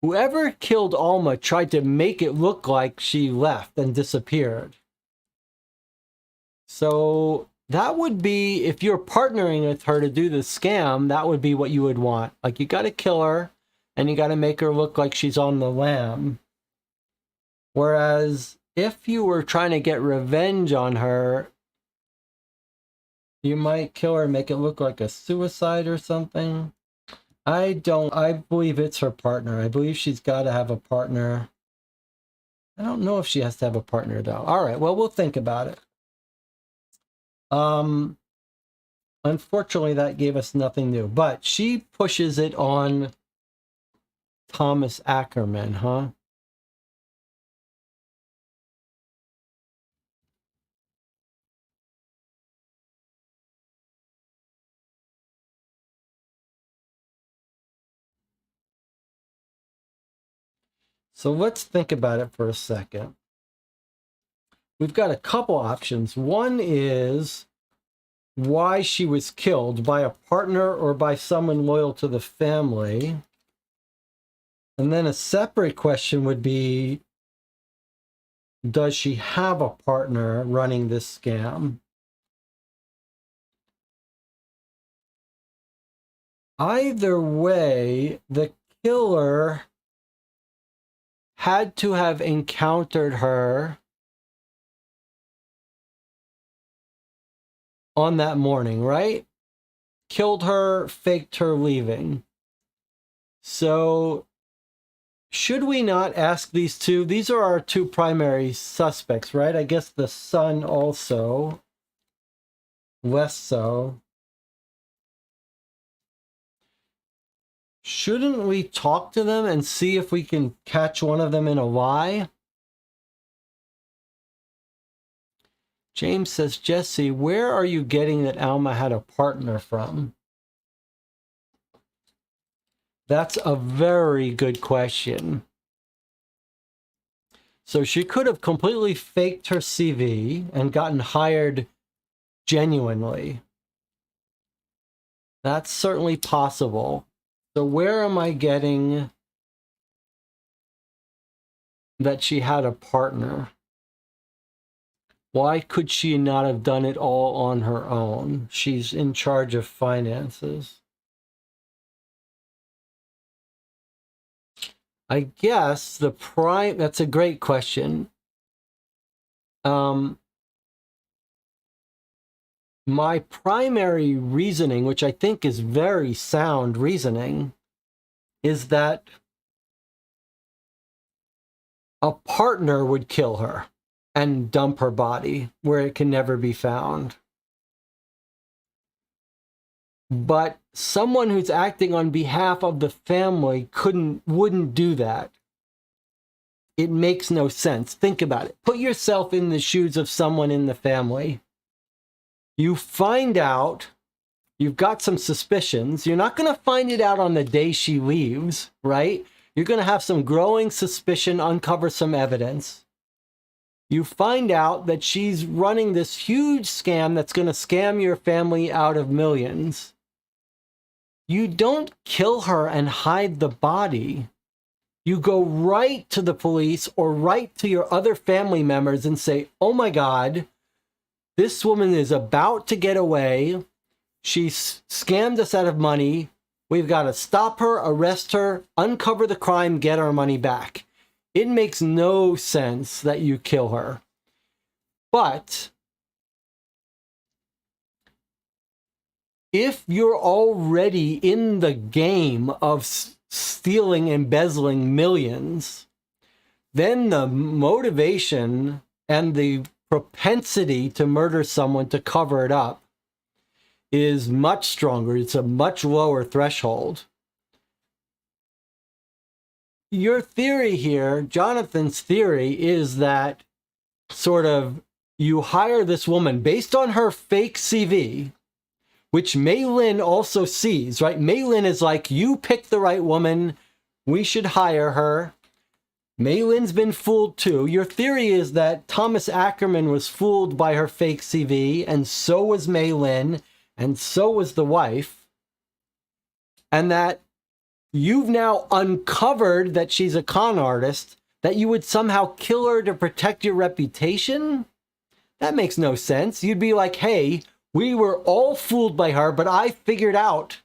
Whoever killed Alma tried to make it look like she left and disappeared. So that would be, if you're partnering with her to do the scam, that would be what you would want. Like, you got to kill her and you got to make her look like she's on the lam. Whereas if you were trying to get revenge on her, you might kill her and make it look like a suicide or something. I believe it's her partner. I believe she's got to have a partner. I don't know if she has to have a partner, though. All right, well, we'll think about it. Unfortunately, that gave us nothing new. But she pushes it on Thomas Ackerman, huh? So let's think about it for a second. We've got a couple options. One is why she was killed, by a partner or by someone loyal to the family. And then a separate question would be, does she have a partner running this scam? Either way, the killer had to have encountered her on that morning, right? Killed her, faked her leaving. So should we not ask these two? These are our two primary suspects, right? I guess the son also. Less so. Shouldn't we talk to them and see if we can catch one of them in a lie? James says, Jesse, where are you getting that Alma had a partner from? That's a very good question. So she could have completely faked her CV and gotten hired genuinely. That's certainly possible. So where am I getting that she had a partner? Why could she not have done it all on her own? She's in charge of finances. I guess that's a great question. My primary reasoning, which I think is very sound reasoning, is that a partner would kill her and dump her body where it can never be found. But someone who's acting on behalf of the family wouldn't do that. It makes no sense. Think about it. Put yourself in the shoes of someone in the family. You find out, you've got some suspicions. You're not going to find it out on the day she leaves, right? You're going to have some growing suspicion, uncover some evidence. You find out that she's running this huge scam that's going to scam your family out of millions. You don't kill her and hide the body. You go right to the police or right to your other family members and say, oh my God, this woman is about to get away. She scammed us out of money. We've got to stop her, arrest her, uncover the crime, get our money back. It makes no sense that you kill her. But if you're already in the game of stealing, embezzling millions, then the motivation and the propensity to murder someone to cover it up is much stronger. It's a much lower threshold. Your theory here, Jonathan's theory, is that sort of you hire this woman based on her fake CV, which Mei Lin also sees, right? Mei Lin is like, you picked the right woman. We should hire her. Mei Lin's been fooled too. Your theory is that Thomas Ackerman was fooled by her fake CV, and so was Mei Lin, and so was the wife. And that you've now uncovered that she's a con artist, that you would somehow kill her to protect your reputation? That makes no sense. You'd be like, hey, we were all fooled by her, but I figured out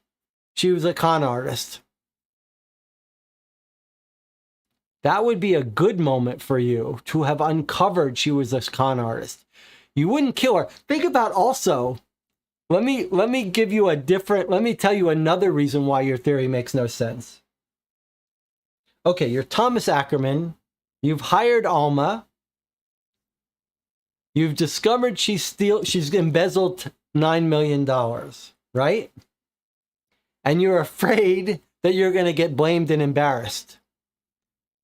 she was a con artist. That would be a good moment for you to have uncovered she was a con artist. You wouldn't kill her. Think about also, let me give you let me tell you another reason why your theory makes no sense. Okay, you're Thomas Ackerman. You've hired Alma. You've discovered she's embezzled $9 million, right? And you're afraid that you're going to get blamed and embarrassed.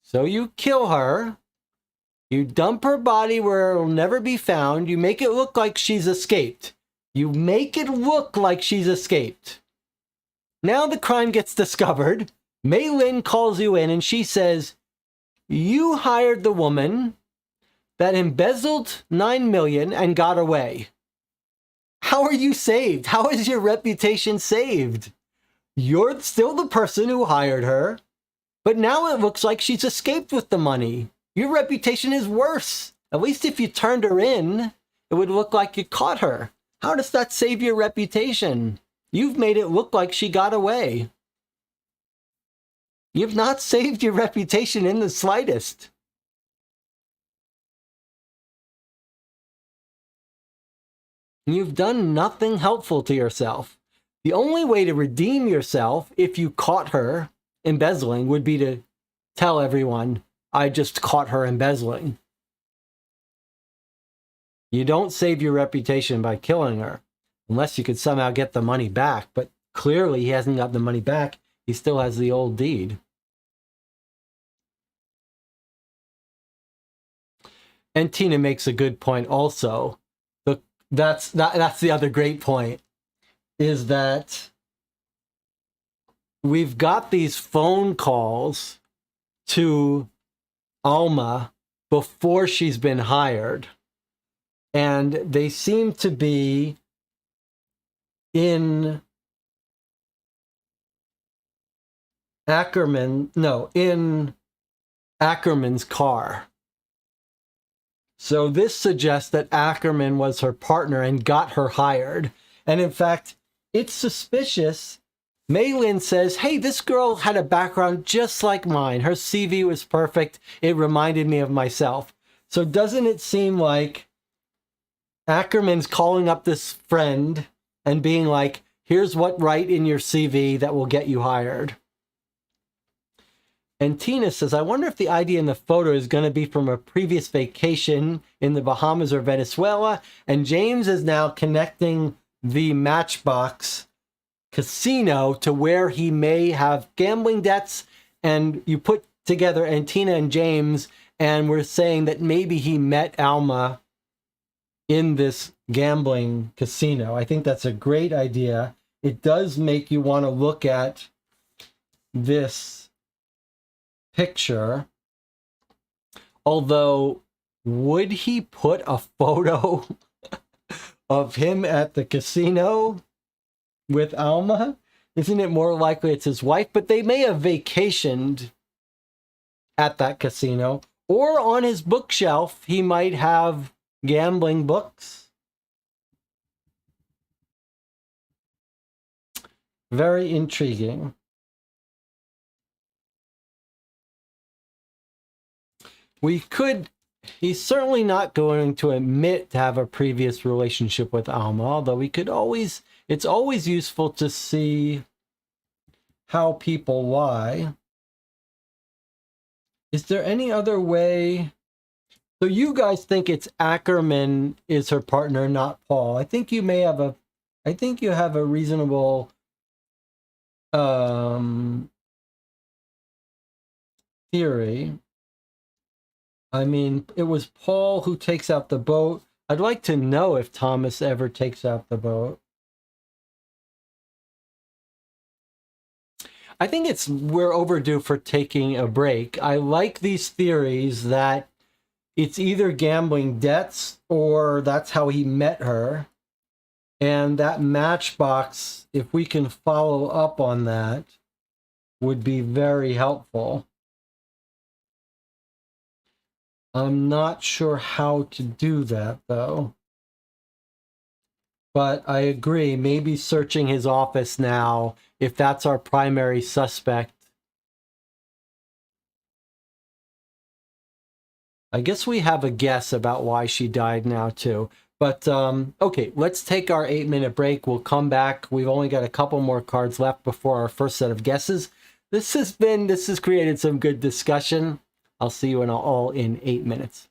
So you kill her. You dump her body where it'll never be found. You make it look like she's escaped. You make it look like she's escaped. Now the crime gets discovered. Mei Lin calls you in and she says, you hired the woman that embezzled $9 million and got away. How are you saved? How is your reputation saved? You're still the person who hired her, but now it looks like she's escaped with the money. Your reputation is worse. At least if you turned her in, it would look like you caught her. How does that save your reputation? You've made it look like she got away. You've not saved your reputation in the slightest. You've done nothing helpful to yourself. The only way to redeem yourself if you caught her embezzling would be to tell everyone, I just caught her embezzling. You don't save your reputation by killing her, unless you could somehow get the money back. But clearly he hasn't got the money back. He still has the old deed. And Tina makes a good point also. That's the other great point, is that we've got these phone calls to Alma before she's been hired. And they seem to be in Ackerman's car. So this suggests that Ackerman was her partner and got her hired. And in fact, it's suspicious. Mei Lin says, hey, this girl had a background just like mine. Her CV was perfect. It reminded me of myself. So doesn't it seem like Ackerman's calling up this friend and being like, here's what write in your CV that will get you hired? And Tina says, I wonder if the ID in the photo is going to be from a previous vacation in the Bahamas or Venezuela. And James is now connecting the Matchbox casino to where he may have gambling debts. And you put together and Tina and James, and we're saying that maybe he met Alma in this gambling casino. I think that's a great idea. It does make you want to look at this picture. Although, would he put a photo of him at the casino with Alma? Isn't it more likely it's his wife? But they may have vacationed at that casino. Or on his bookshelf, he might have gambling books. Very intriguing. He's certainly not going to admit to have a previous relationship with Alma, although it's always useful to see how people lie. Is there any other way? So you guys think it's Ackerman is her partner, not Paul. I think you have a reasonable theory. I mean, it was Paul who takes out the boat. I'd like to know if Thomas ever takes out the boat. I think we're overdue for taking a break. I like these theories that it's either gambling debts or that's how he met her. And that matchbox, if we can follow up on that, would be very helpful. I'm not sure how to do that, though. But I agree, maybe searching his office now, if that's our primary suspect. I guess we have a guess about why she died now, too. But, okay, let's take our 8-minute break. We'll come back. We've only got a couple more cards left before our first set of guesses. This has created some good discussion. I'll see you all in 8 minutes.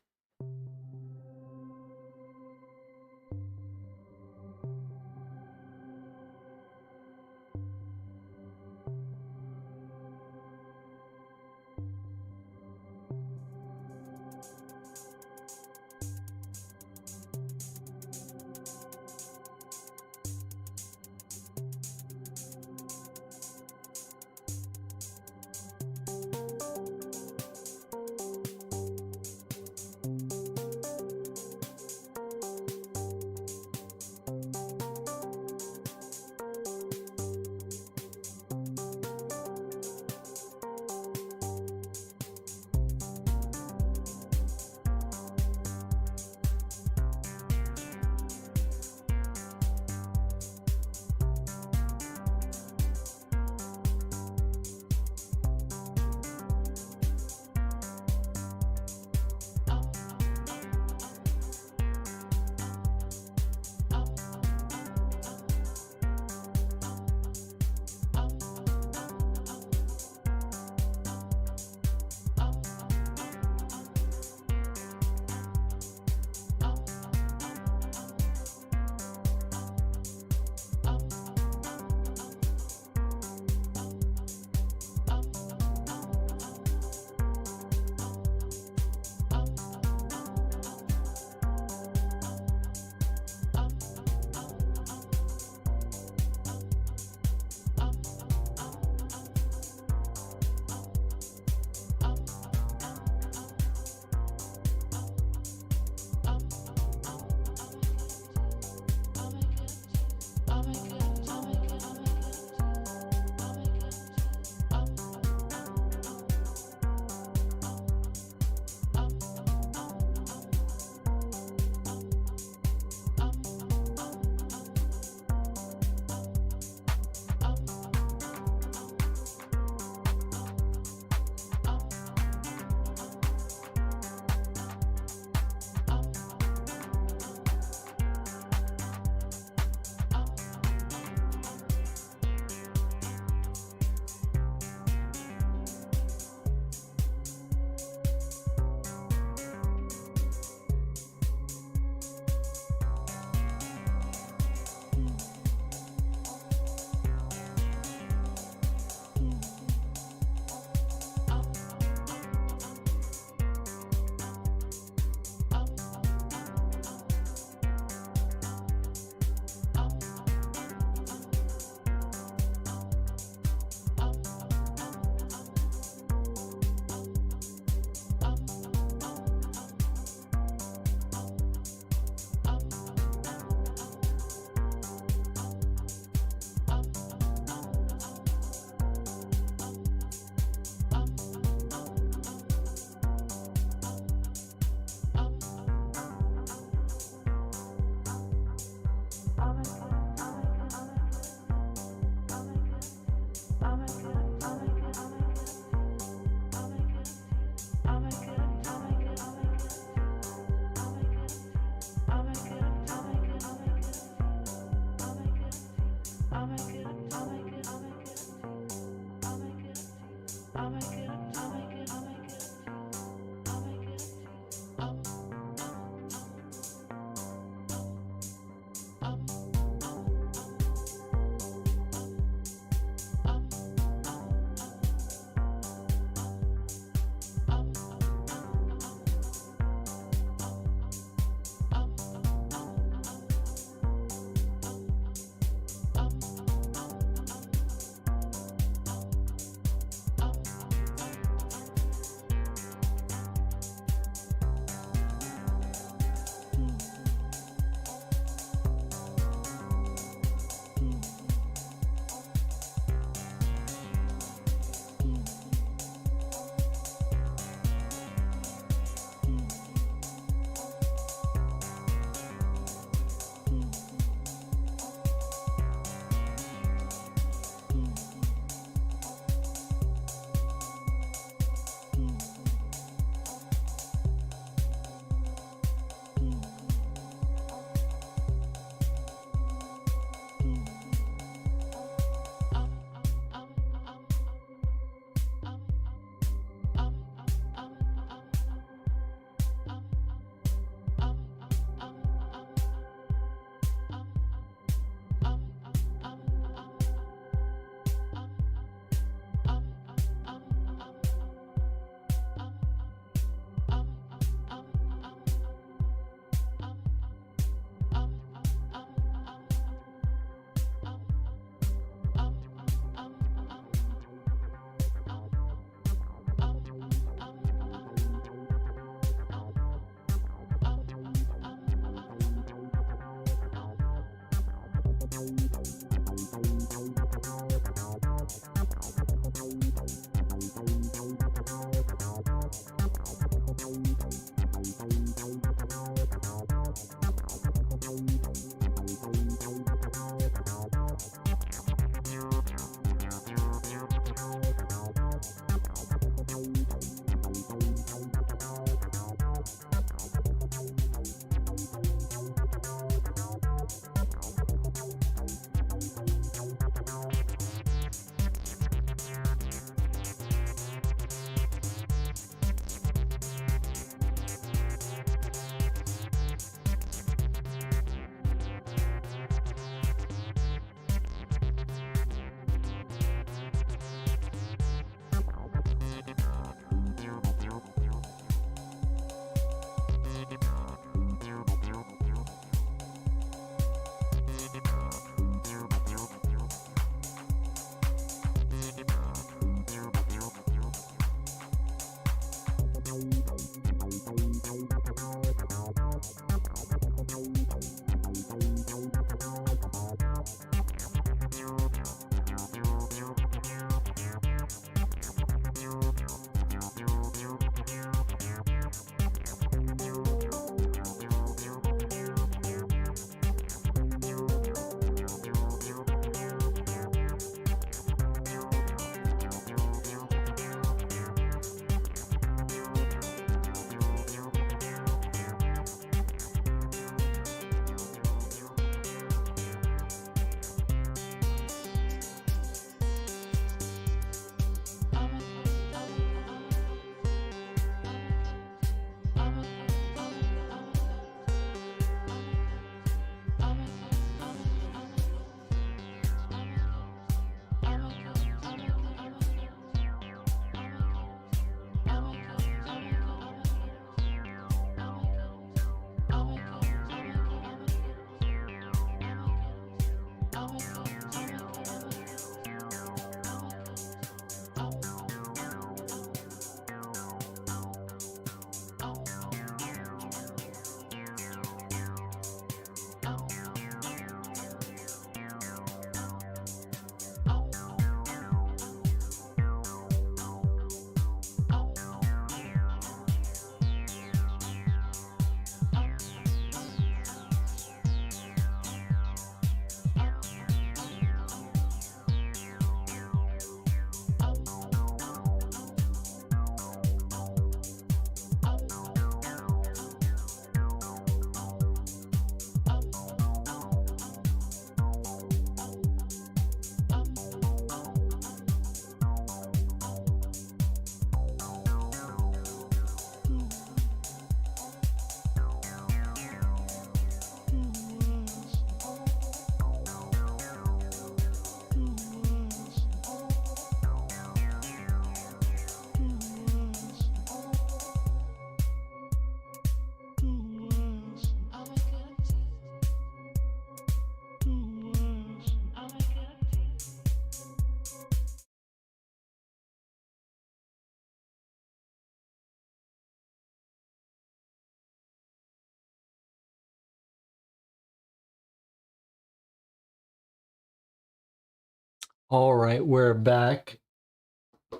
All right, we're back.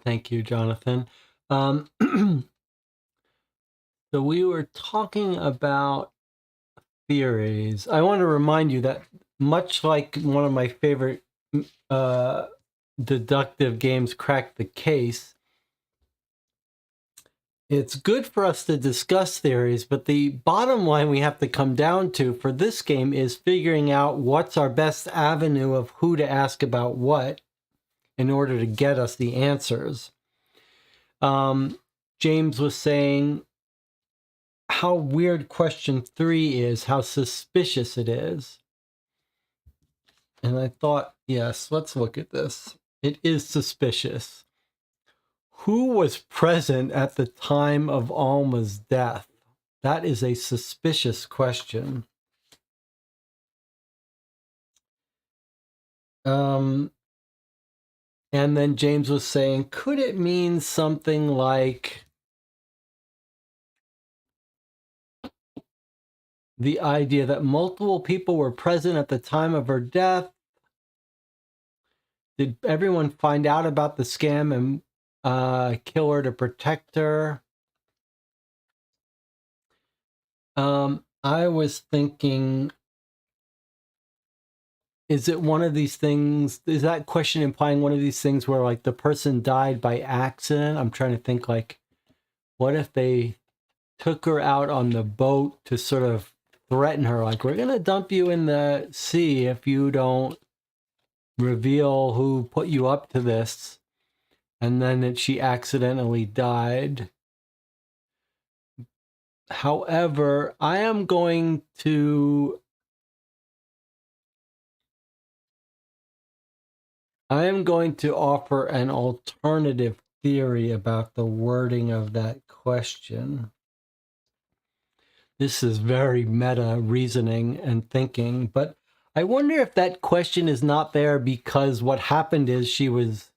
Thank you, Jonathan. So we were talking about theories. I want to remind you that much like one of my favorite deductive games, Crack the Case, it's good for us to discuss theories, but the bottom line we have to come down to for this game is figuring out what's our best avenue of who to ask about what in order to get us the answers. James was saying how weird question 3 is, how suspicious it is. And I thought, yes, let's look at this. It is suspicious. Who was present at the time of Alma's death? That is a suspicious question. And then James was saying, could it mean something like the idea that multiple people were present at the time of her death? Did everyone find out about the scam and kill her to protect her? I was thinking, is it one of these things? Is that question implying one of these things where like the person died by accident? I'm trying to think like, what if they took her out on the boat to sort of threaten her? Like, we're going to dump you in the sea if you don't reveal who put you up to this. And then that she accidentally died. However, I am going to offer an alternative theory about the wording of that question. This is very meta reasoning and thinking, but I wonder if that question is not there because what happened is she was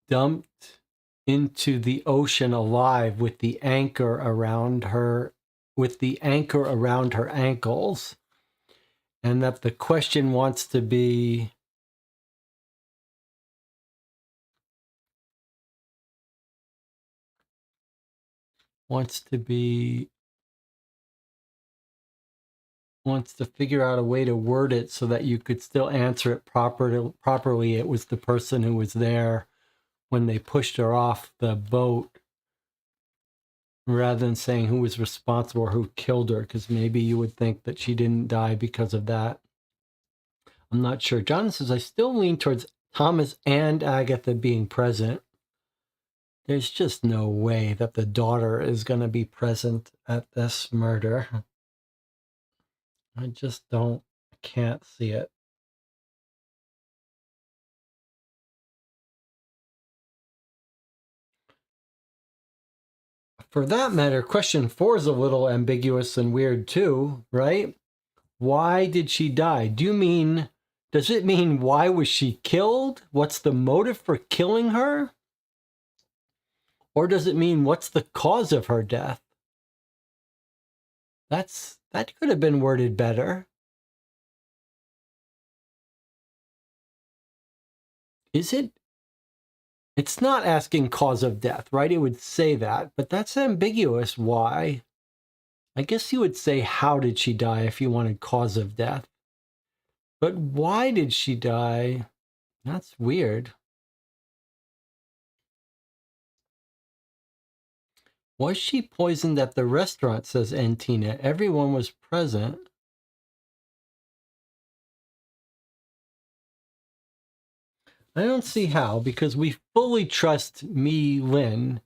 dumped into the ocean alive with the anchor around her, ankles, and that the question wants to be figure out a way to word it so that you could still answer it properly. It was the person who was there when they pushed her off the boat, rather than saying who was responsible or who killed her, because maybe you would think that she didn't die because of that. I'm not sure. John says, I still lean towards Thomas and Agatha being present. There's just no way that the daughter is going to be present at this murder. I can't see it. For that matter, question 4 is a little ambiguous and weird too, right? Why did she die? Does it mean why was she killed? What's the motive for killing her? Or does it mean what's the cause of her death? That could have been worded better. Is it? It's not asking cause of death, right? It would say that, but that's ambiguous. Why? I guess you would say, how did she die if you wanted cause of death? But why did she die? That's weird. Was she poisoned at the restaurant, says Antina. Everyone was present. I don't see how, because we fully trust Mi Lin.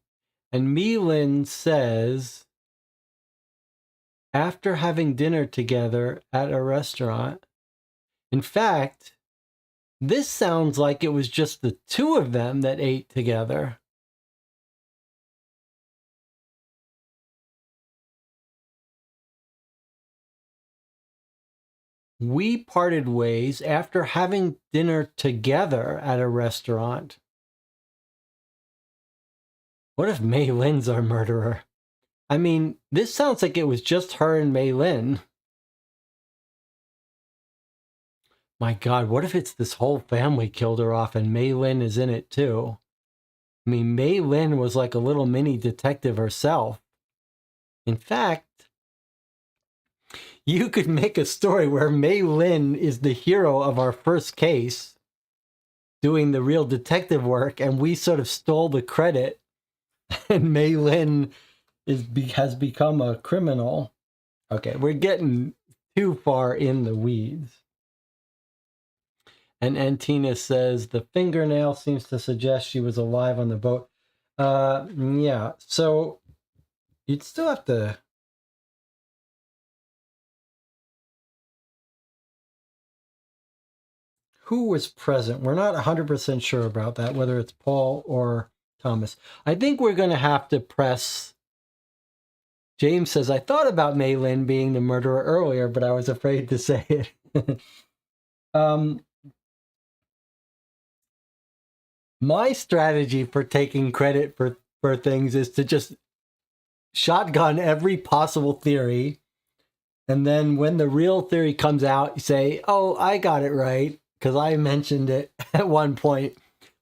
And Mi Lin says, after having dinner together at a restaurant, in fact, this sounds like it was just the two of them that ate together. We parted ways after having dinner together at a restaurant. What if Mei Lin's our murderer? I mean, this sounds like it was just her and Mei Lin. My God, what if it's this whole family killed her off and Mei Lin is in it too? I mean, Mei Lin was like a little mini detective herself. In fact, you could make a story where Mei Lin is the hero of our first case, doing the real detective work, and we sort of stole the credit, and Mei Lin has become a criminal. Okay, we're getting too far in the weeds. And Antina says the fingernail seems to suggest she was alive on the boat. Yeah, so you'd still have to... Who was present? We're not 100% sure about that, whether it's Paul or Thomas. I think we're going to have to press... James says, I thought about Mei Lin being the murderer earlier, but I was afraid to say it. My strategy for taking credit for things is to just shotgun every possible theory. And then when the real theory comes out, you say, oh, I got it right, because I mentioned it at one point.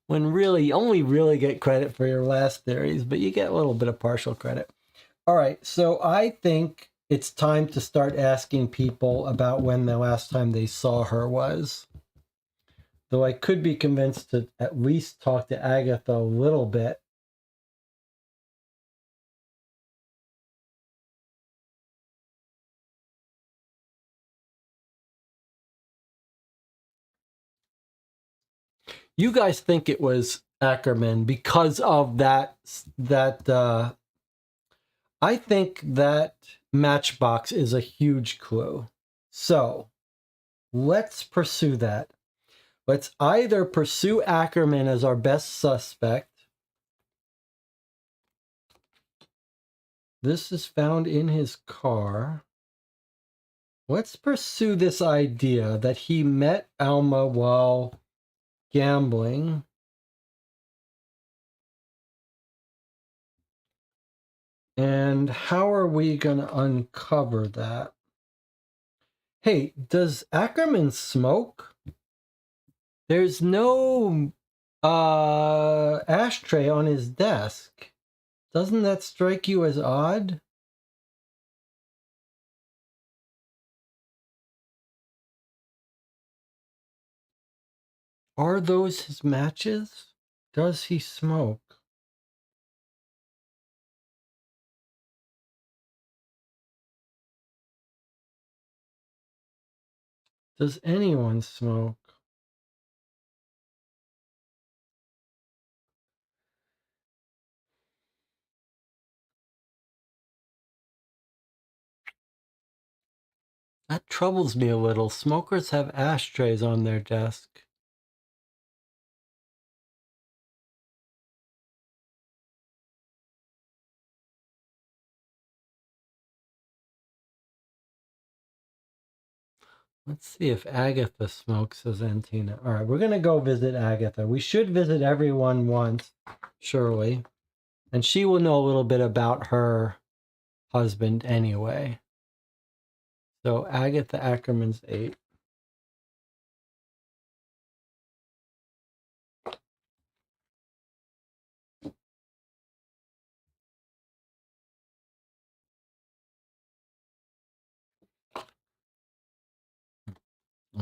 When really, you only really get credit for your last theories, but you get a little bit of partial credit. All right, so I think it's time to start asking people about when the last time they saw her was. Though I could be convinced to at least talk to Agatha a little bit. You guys think it was Ackerman because of that I think that matchbox is a huge clue. So let's pursue that. Let's either pursue Ackerman as our best suspect. This is found in his car. Let's pursue this idea that he met Alma while gambling. And how are we going to uncover that? Hey, does Ackerman smoke? There's no ashtray on his desk. Doesn't that strike you as odd? Are those his matches? Does he smoke? Does anyone smoke? That troubles me a little. Smokers have ashtrays on their desk. Let's see if Agatha smokes, says Antina. All right, we're going to go visit Agatha. We should visit everyone once, surely. And she will know a little bit about her husband anyway. So Agatha Ackerman's 8.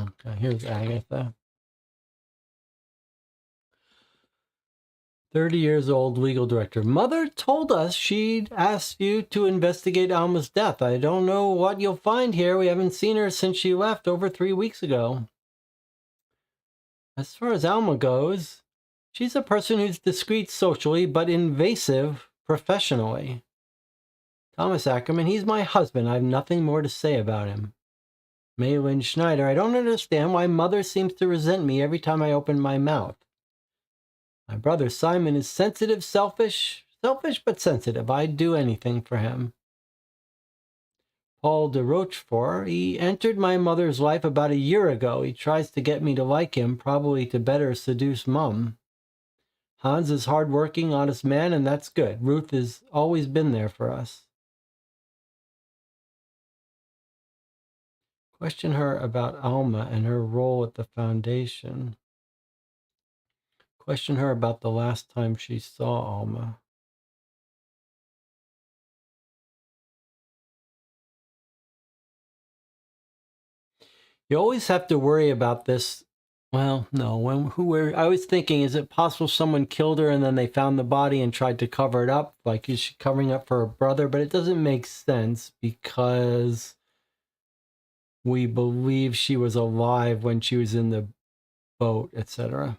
Okay, here's Agatha. 30 years old, legal director. Mother told us she'd asked you to investigate Alma's death. I don't know what you'll find here. We haven't seen her since she left over 3 weeks ago. As far as Alma goes, she's a person who's discreet socially, but invasive professionally. Thomas Ackerman, he's my husband. I have nothing more to say about him. Mei Lin Schneider, I don't understand why Mother seems to resent me every time I open my mouth. My brother Simon is sensitive, selfish but sensitive. I'd do anything for him. Paul de Rochefort, he entered my mother's life about a year ago. He tries to get me to like him, probably to better seduce Mum. Hans is hard-working, honest man, and that's good. Ruth has always been there for us. Question her about Alma and her role at the foundation. Question her about the last time she saw Alma. You always have to worry about this. Well, no. I was thinking, is it possible someone killed her and then they found the body and tried to cover it up? Like, is she covering up for her brother? But it doesn't make sense because we believe she was alive when she was in the boat, etc.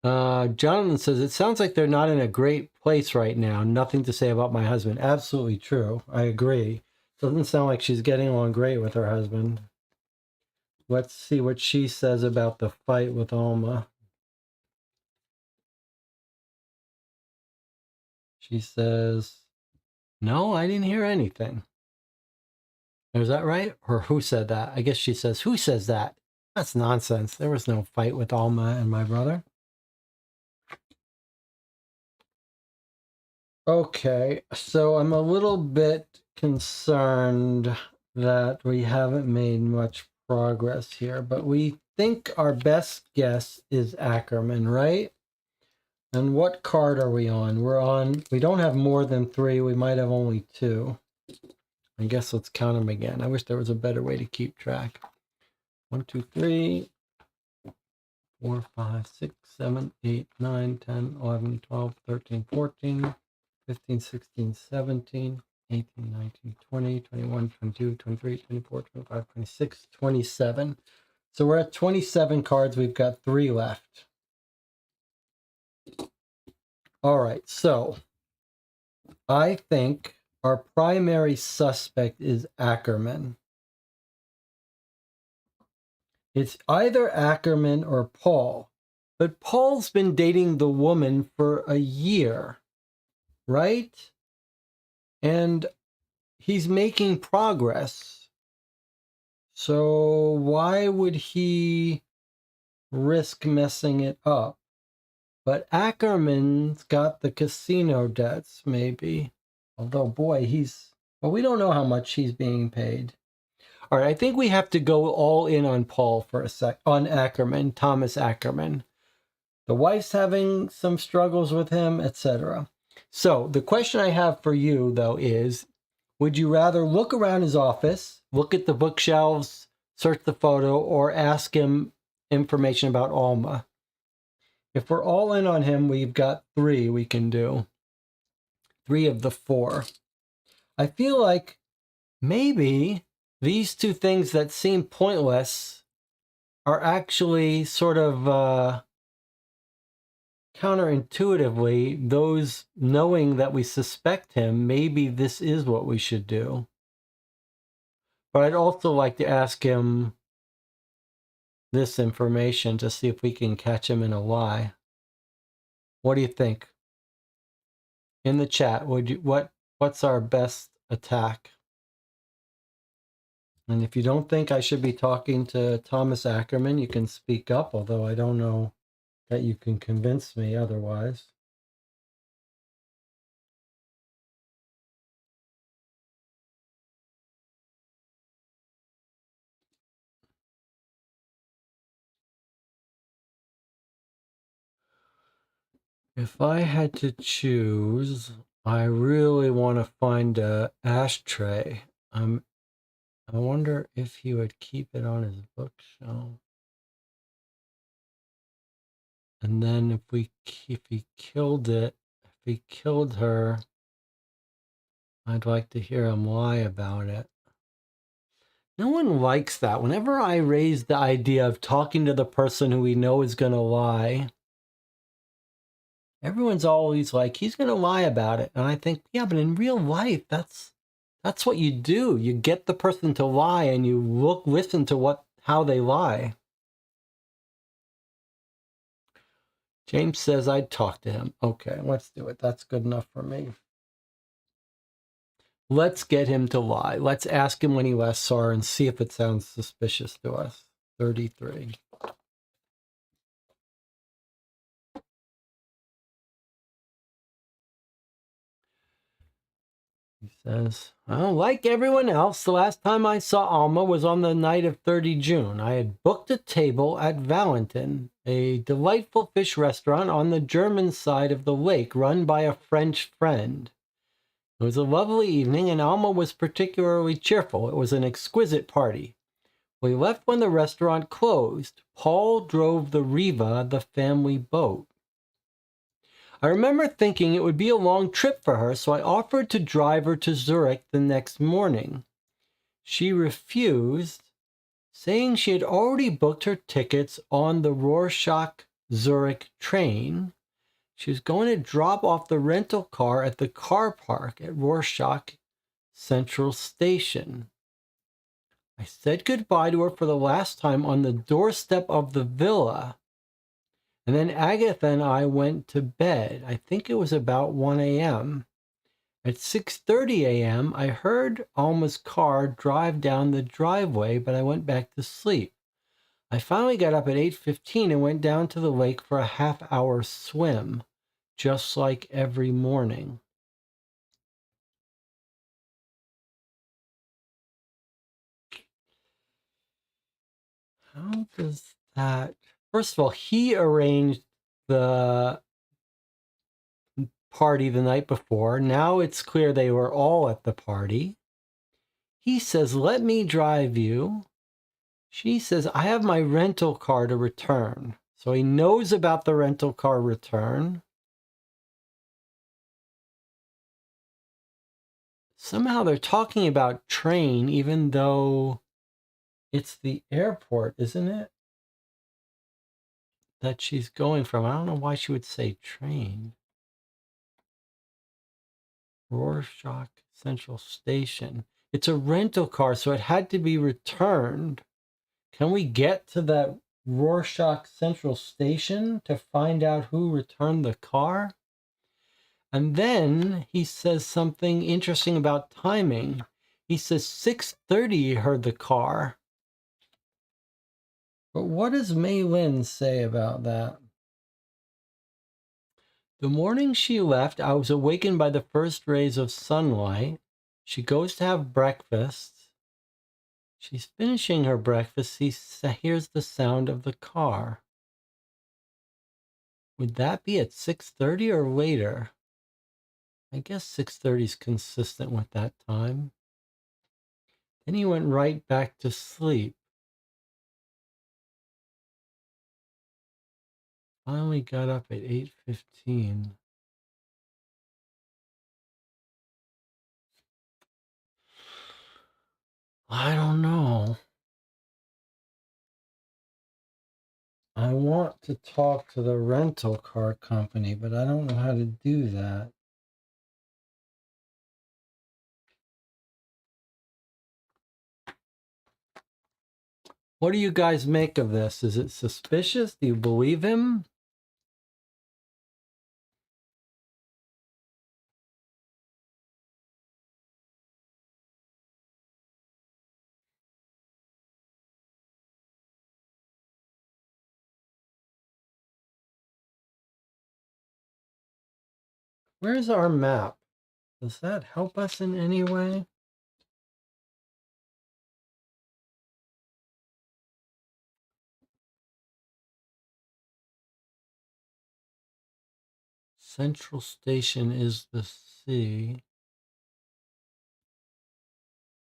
Jonathan says, it sounds like they're not in a great place right now. Nothing to say about my husband. Absolutely true. I agree. Doesn't sound like she's getting along great with her husband. Let's see what she says about the fight with Alma. She says, no, I didn't hear anything. Is that right? Or who said that? I guess she says, who says that? That's nonsense. There was no fight with Alma and my brother. Okay, so I'm a little bit concerned that we haven't made much progress here, but we think our best guess is Ackerman, right? And what card are we on? We don't have more than 3. We might have only 2. I guess let's count them again. I wish there was a better way to keep track. 1, 2, 3, 4, 5, 6, 7, 8, 9, 10, 11, 12, 13, 14, 15, 16, 17, 18, 19, 20, 21, 22, 23, 24, 25, 26, 27. So we're at 27 cards. We've got 3 left. All right, so I think our primary suspect is Ackerman. It's either Ackerman or Paul. But Paul's been dating the woman for a year, right? And he's making progress. So why would he risk messing it up? But Ackerman's got the casino debts, maybe. Although, boy, well, we don't know how much he's being paid. All right, I think we have to go all in on Paul for a sec, on Ackerman, Thomas Ackerman. The wife's having some struggles with him, etc. So the question I have for you, though, is, would you rather look around his office, look at the bookshelves, search the photo, or ask him information about Alma? If we're all in on him, we've got 3 we can do. 3 of the 4. I feel like maybe these 2 things that seem pointless are actually sort of counterintuitively, those knowing that we suspect him, maybe this is what we should do. But I'd also like to ask him this information to see if we can catch him in a lie. What do you think? In the chat, what's our best attack? And if you don't think I should be talking to Thomas Ackerman, you can speak up, although I don't know that you can convince me otherwise. If I had to choose, I really want to find a ashtray. I wonder if he would keep it on his bookshelf. And then if he killed her, I'd like to hear him lie about it. No one likes that. Whenever I raise the idea of talking to the person who we know is going to lie, everyone's always like, he's going to lie about it. And I think, yeah, but in real life, that's what you do. You get the person to lie and you listen to how they lie. James says I'd talk to him. Okay, let's do it. That's good enough for me. Let's get him to lie. Let's ask him when he last saw her and see if it sounds suspicious to us. 33. He says, well, like everyone else, the last time I saw Alma was on the night of 30 June. I had booked a table at Valentin, a delightful fish restaurant on the German side of the lake run by a French friend. It was a lovely evening, and Alma was particularly cheerful. It was an exquisite party. We left when the restaurant closed. Paul drove the Riva, the family boat. I remember thinking it would be a long trip for her, so I offered to drive her to Zurich the next morning. She refused, saying she had already booked her tickets on the Rorschach-Zurich train. She was going to drop off the rental car at the car park at Rorschach Central Station. I said goodbye to her for the last time on the doorstep of the villa. And then Agatha and I went to bed. I think it was about 1 a.m. At 6:30 a.m., I heard Alma's car drive down the driveway, but I went back to sleep. I finally got up at 8:15 and went down to the lake for a half-hour swim, just like every morning. How does that... First of all, he arranged the party the night before. Now it's clear they were all at the party. He says, let me drive you. She says, I have my rental car to return. So he knows about the rental car return. Somehow they're talking about train, even though it's the airport, isn't it? That she's going from. I don't know why she would say train. Rorschach Central Station. It's a rental car, so it had to be returned. Can we get to that Rorschach Central Station to find out who returned the car? And then he says something interesting about timing. He says 6:30 he heard the car. But what does Mei Lin say about that? The morning she left, I was awakened by the first rays of sunlight. She goes to have breakfast. She's finishing her breakfast. He hears the sound of the car. Would that be at 6:30 or later? I guess 6:30 is consistent with that time. Then he went right back to sleep. Finally got up at 8:15. I don't know. I want to talk to the rental car company, but I don't know how to do that. What do you guys make of this? Is it suspicious? Do you believe him? Where's our map? Does that help us in any way? Central Station is the sea.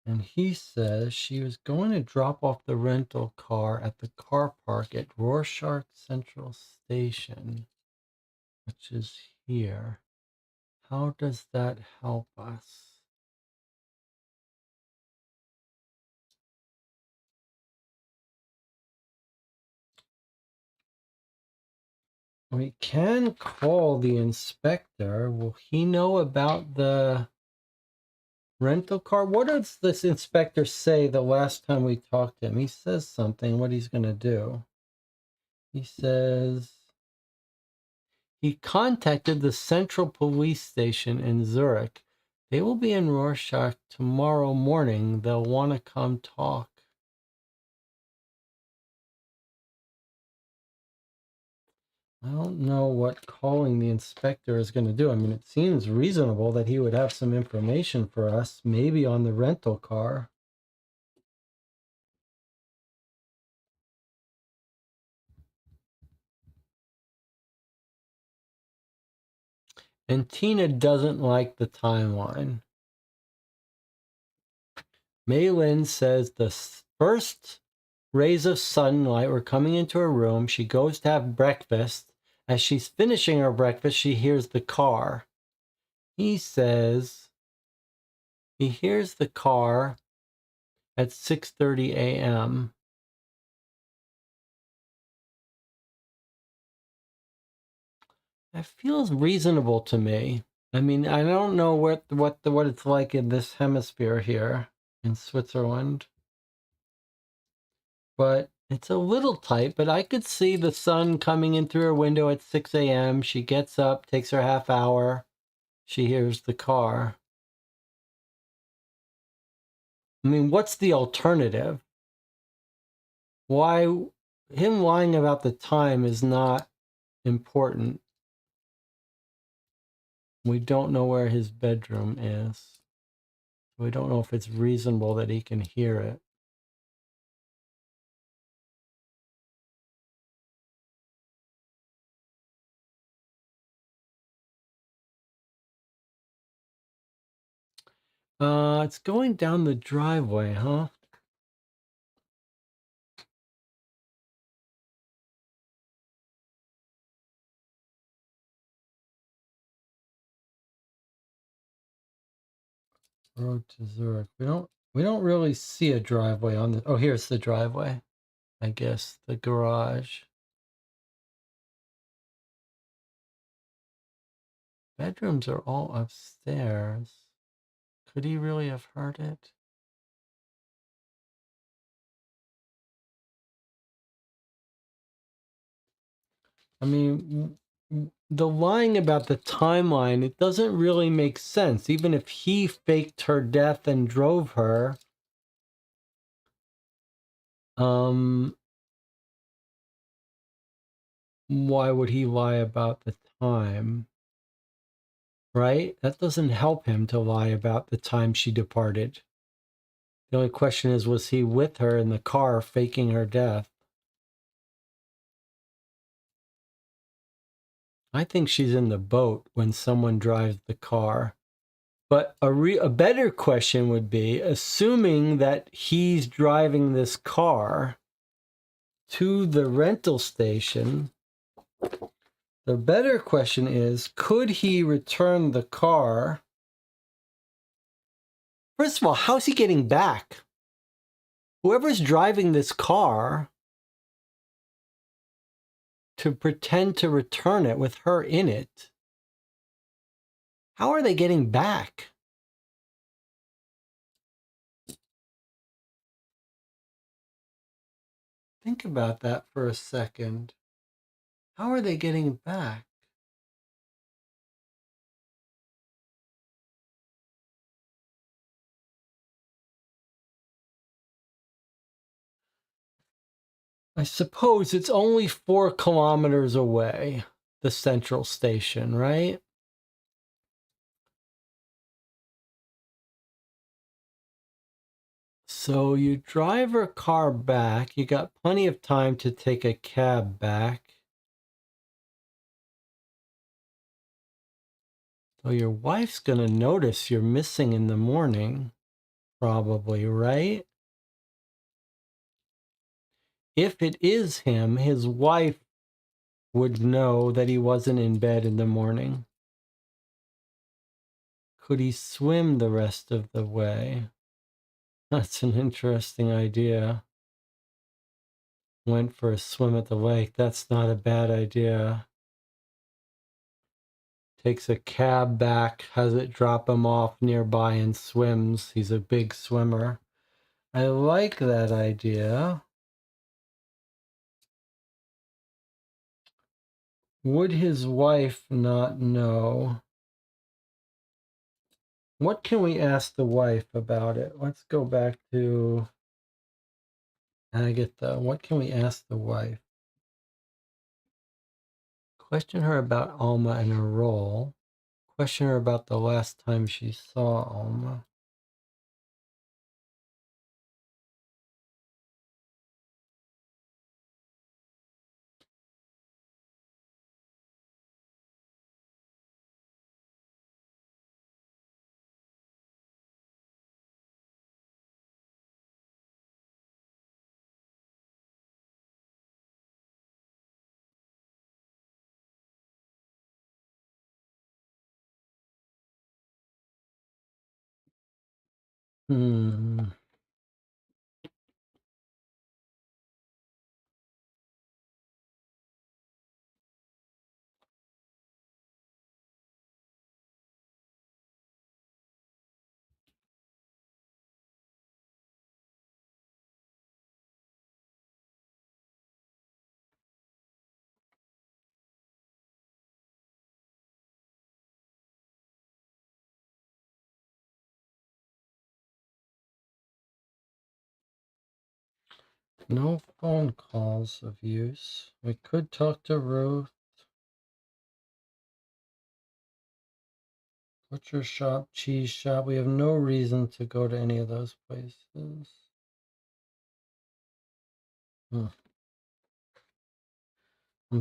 And he says she was going to drop off the rental car at the car park at Rorschach Central Station, which is here. How does that help us? We can call the inspector. Will he know about the rental car? What does this inspector say the last time we talked to him? He says something, what he's going to do. He says he contacted the Central Police Station in Zurich. They will be in Rorschach tomorrow morning. They'll want to come talk. I don't know what calling the inspector is going to do. I mean, it seems reasonable that he would have some information for us, maybe on the rental car. And Tina doesn't like the timeline. Maylin says the first rays of sunlight were coming into her room. She goes to have breakfast. As she's finishing her breakfast, she hears the car. He says he hears the car at 6:30 a.m. That feels reasonable to me. I mean, I don't know what it's like in this hemisphere here in Switzerland, but it's a little tight. But I could see the sun coming in through her window at 6 a.m. She gets up, takes her half hour. She hears the car. I mean, what's the alternative? Why him lying about the time is not important. We don't know where his bedroom is. We don't know if it's reasonable that he can hear it. It's going down the driveway, huh? Road to Zurich. We don't really see a driveway on the. Oh, here's the driveway. I guess the garage. Bedrooms are all upstairs. Could he really have heard it? I mean, the lying about the timeline, it doesn't really make sense. Even if he faked her death and drove her, why would he lie about the time? Right? That doesn't help him to lie about the time she departed. The only question is, was he with her in the car faking her death? I think she's in the boat when someone drives the car. But a better question would be, assuming that he's driving this car to the rental station, the better question is, could he return the car? First of all, how's he getting back? Whoever's driving this car to pretend to return it with her in it, how are they getting back? Think about that for a second. How are they getting back? I suppose it's only 4 kilometers away, the central station, right? So you drive her car back. You got plenty of time to take a cab back. So your wife's going to notice you're missing in the morning, probably, right? If it is him, his wife would know that he wasn't in bed in the morning. Could he swim the rest of the way? That's an interesting idea. Went for a swim at the lake. That's not a bad idea. Takes a cab back, has it drop him off nearby and swims. He's a big swimmer. I like that idea. Would his wife not know? What can we ask the wife about it? Let's go back to Agatha. What can we ask the wife? Question her about Alma and her role. Question her about the last time she saw Alma. Hmm. No phone calls of use. We could talk to Ruth. Butcher shop, cheese shop. We have no reason to go to any of those places. I'm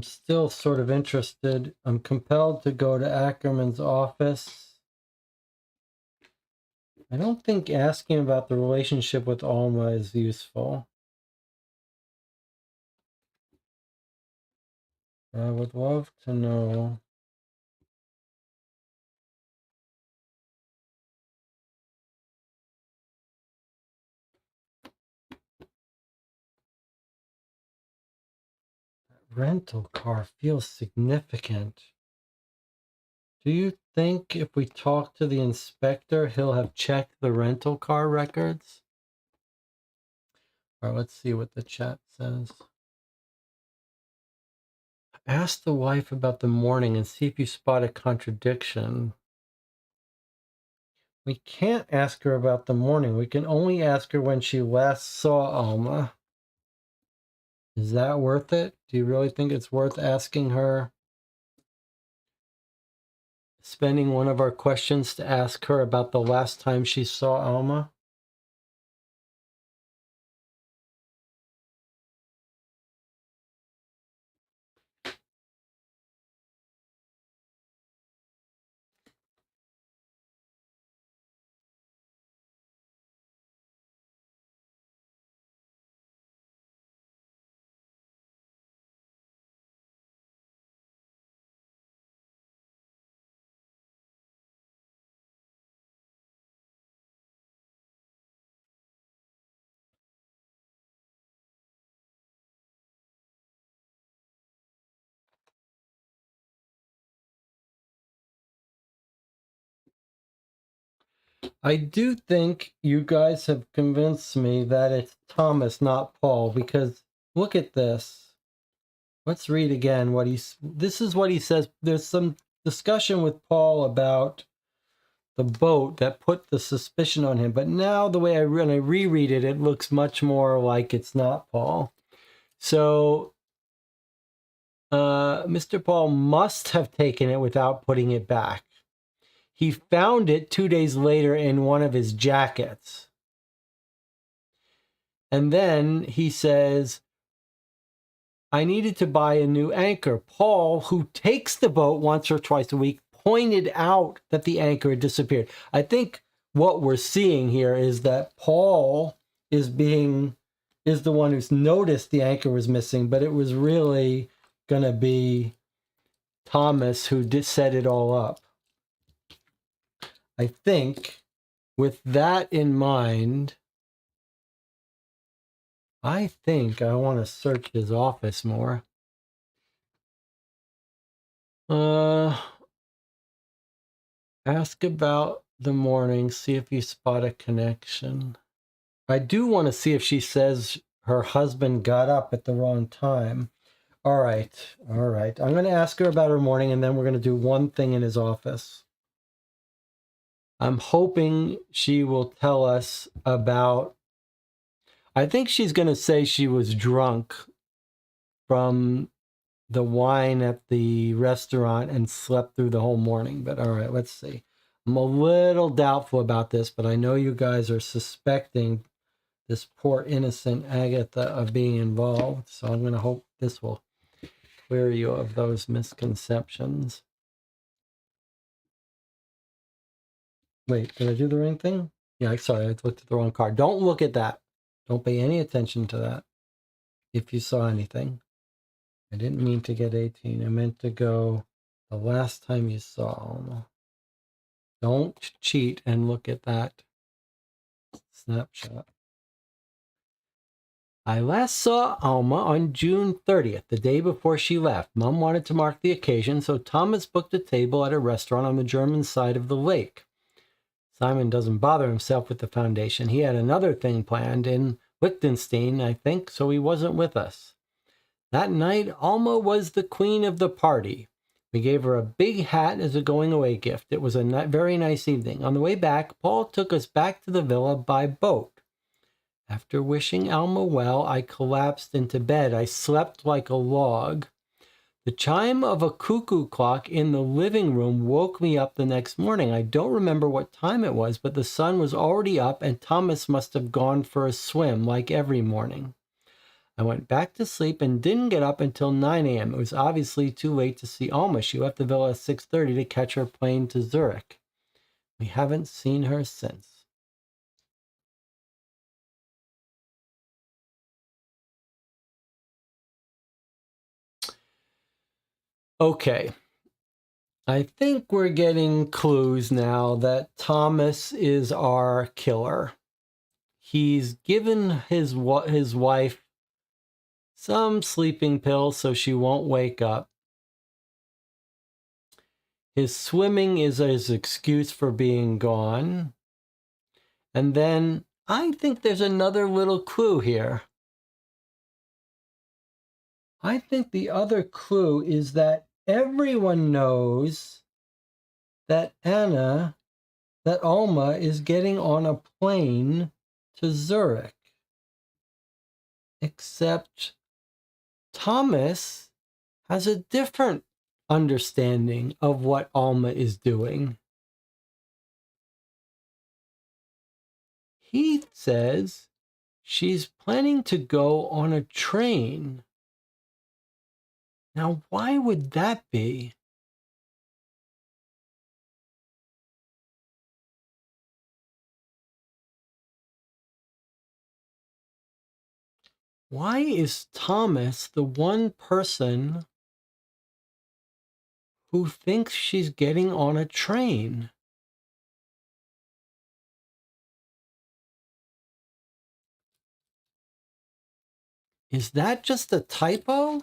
still sort of interested. I'm compelled to go to Ackerman's office. I don't think asking about the relationship with Alma is useful. I would love to know. Rental car feels significant. Do you think if we talk to the inspector, he'll have checked the rental car records? All right, let's see what the chat says. Ask the wife about the morning and see if you spot a contradiction. We can't ask her about the morning. We can only ask her when she last saw Alma. Is that worth it? Do you really think it's worth asking her? Spending one of our questions to ask her about the last time she saw Alma? I do think you guys have convinced me that it's Thomas, not Paul, because look at this. Let's read again what this is what he says. There's some discussion with Paul about the boat that put the suspicion on him, but now the way when I reread it, it looks much more like it's not Paul. So Mr. Paul must have taken it without putting it back. He found it 2 days later in one of his jackets. And then he says, I needed to buy a new anchor. Paul, who takes the boat once or twice a week, pointed out that the anchor had disappeared. I think what we're seeing here is that Paul is the one who's noticed the anchor was missing, but it was really going to be Thomas who did set it all up. I think with that in mind, I think I want to search his office more. Ask about the morning, see if you spot a connection. I do want to see if she says her husband got up at the wrong time. All right. I'm going to ask her about her morning, and then we're going to do one thing in his office. I'm hoping she will tell us about... I think she's going to say she was drunk from the wine at the restaurant and slept through the whole morning. But all right, let's see. I'm a little doubtful about this, but I know you guys are suspecting this poor innocent Agatha of being involved. So I'm going to hope this will clear you of those misconceptions. Wait, did I do the right thing? Yeah, sorry, I looked at the wrong card. Don't look at that. Don't pay any attention to that if you saw anything. I didn't mean to get 18. I meant to go the last time you saw Alma. Don't cheat and look at that snapshot. I last saw Alma on June 30th, the day before she left. Mom wanted to mark the occasion, so Thomas booked a table at a restaurant on the German side of the lake. Simon doesn't bother himself with the foundation. He had another thing planned in Liechtenstein, I think, so he wasn't with us. That night, Alma was the queen of the party. We gave her a big hat as a going-away gift. It was a very nice evening. On the way back, Paul took us back to the villa by boat. After wishing Alma well, I collapsed into bed. I slept like a log. The chime of a cuckoo clock in the living room woke me up the next morning. I don't remember what time it was, but the sun was already up and Thomas must have gone for a swim like every morning. I went back to sleep and didn't get up until 9 a.m. It was obviously too late to see Alma. She left the villa at 6:30 to catch her plane to Zurich. We haven't seen her since. Okay. I think we're getting clues now that Thomas is our killer. He's given his wife some sleeping pills so she won't wake up. His swimming is his excuse for being gone. And then I think there's another little clue here. I think the other clue is that everyone knows that Alma is getting on a plane to Zurich. Except Thomas has a different understanding of what Alma is doing. He says she's planning to go on a train. Now, why would that be? Why is Thomas the one person who thinks she's getting on a train? Is that just a typo?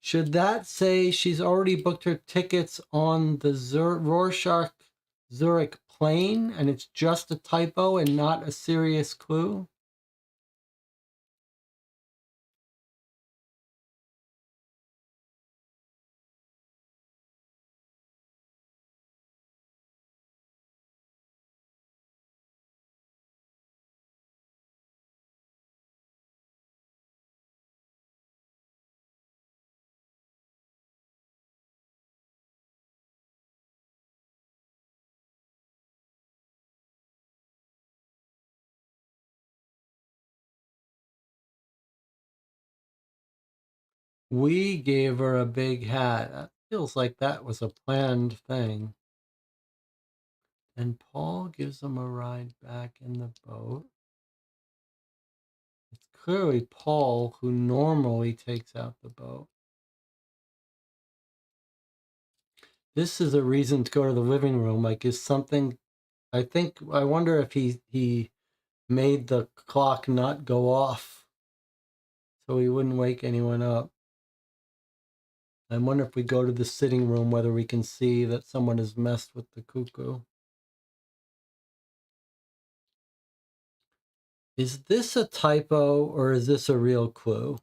Should that say she's already booked her tickets on the Rorschach Zurich plane and it's just a typo and not a serious clue? We gave her a big hat. That feels like that was a planned thing. And Paul gives them a ride back in the boat. It's clearly Paul who normally takes out the boat. This is a reason to go to the living room. Like, is something, I wonder if he made the clock not go off so he wouldn't wake anyone up. I wonder if we go to the sitting room, whether we can see that someone has messed with the cuckoo. Is this a typo or is this a real clue?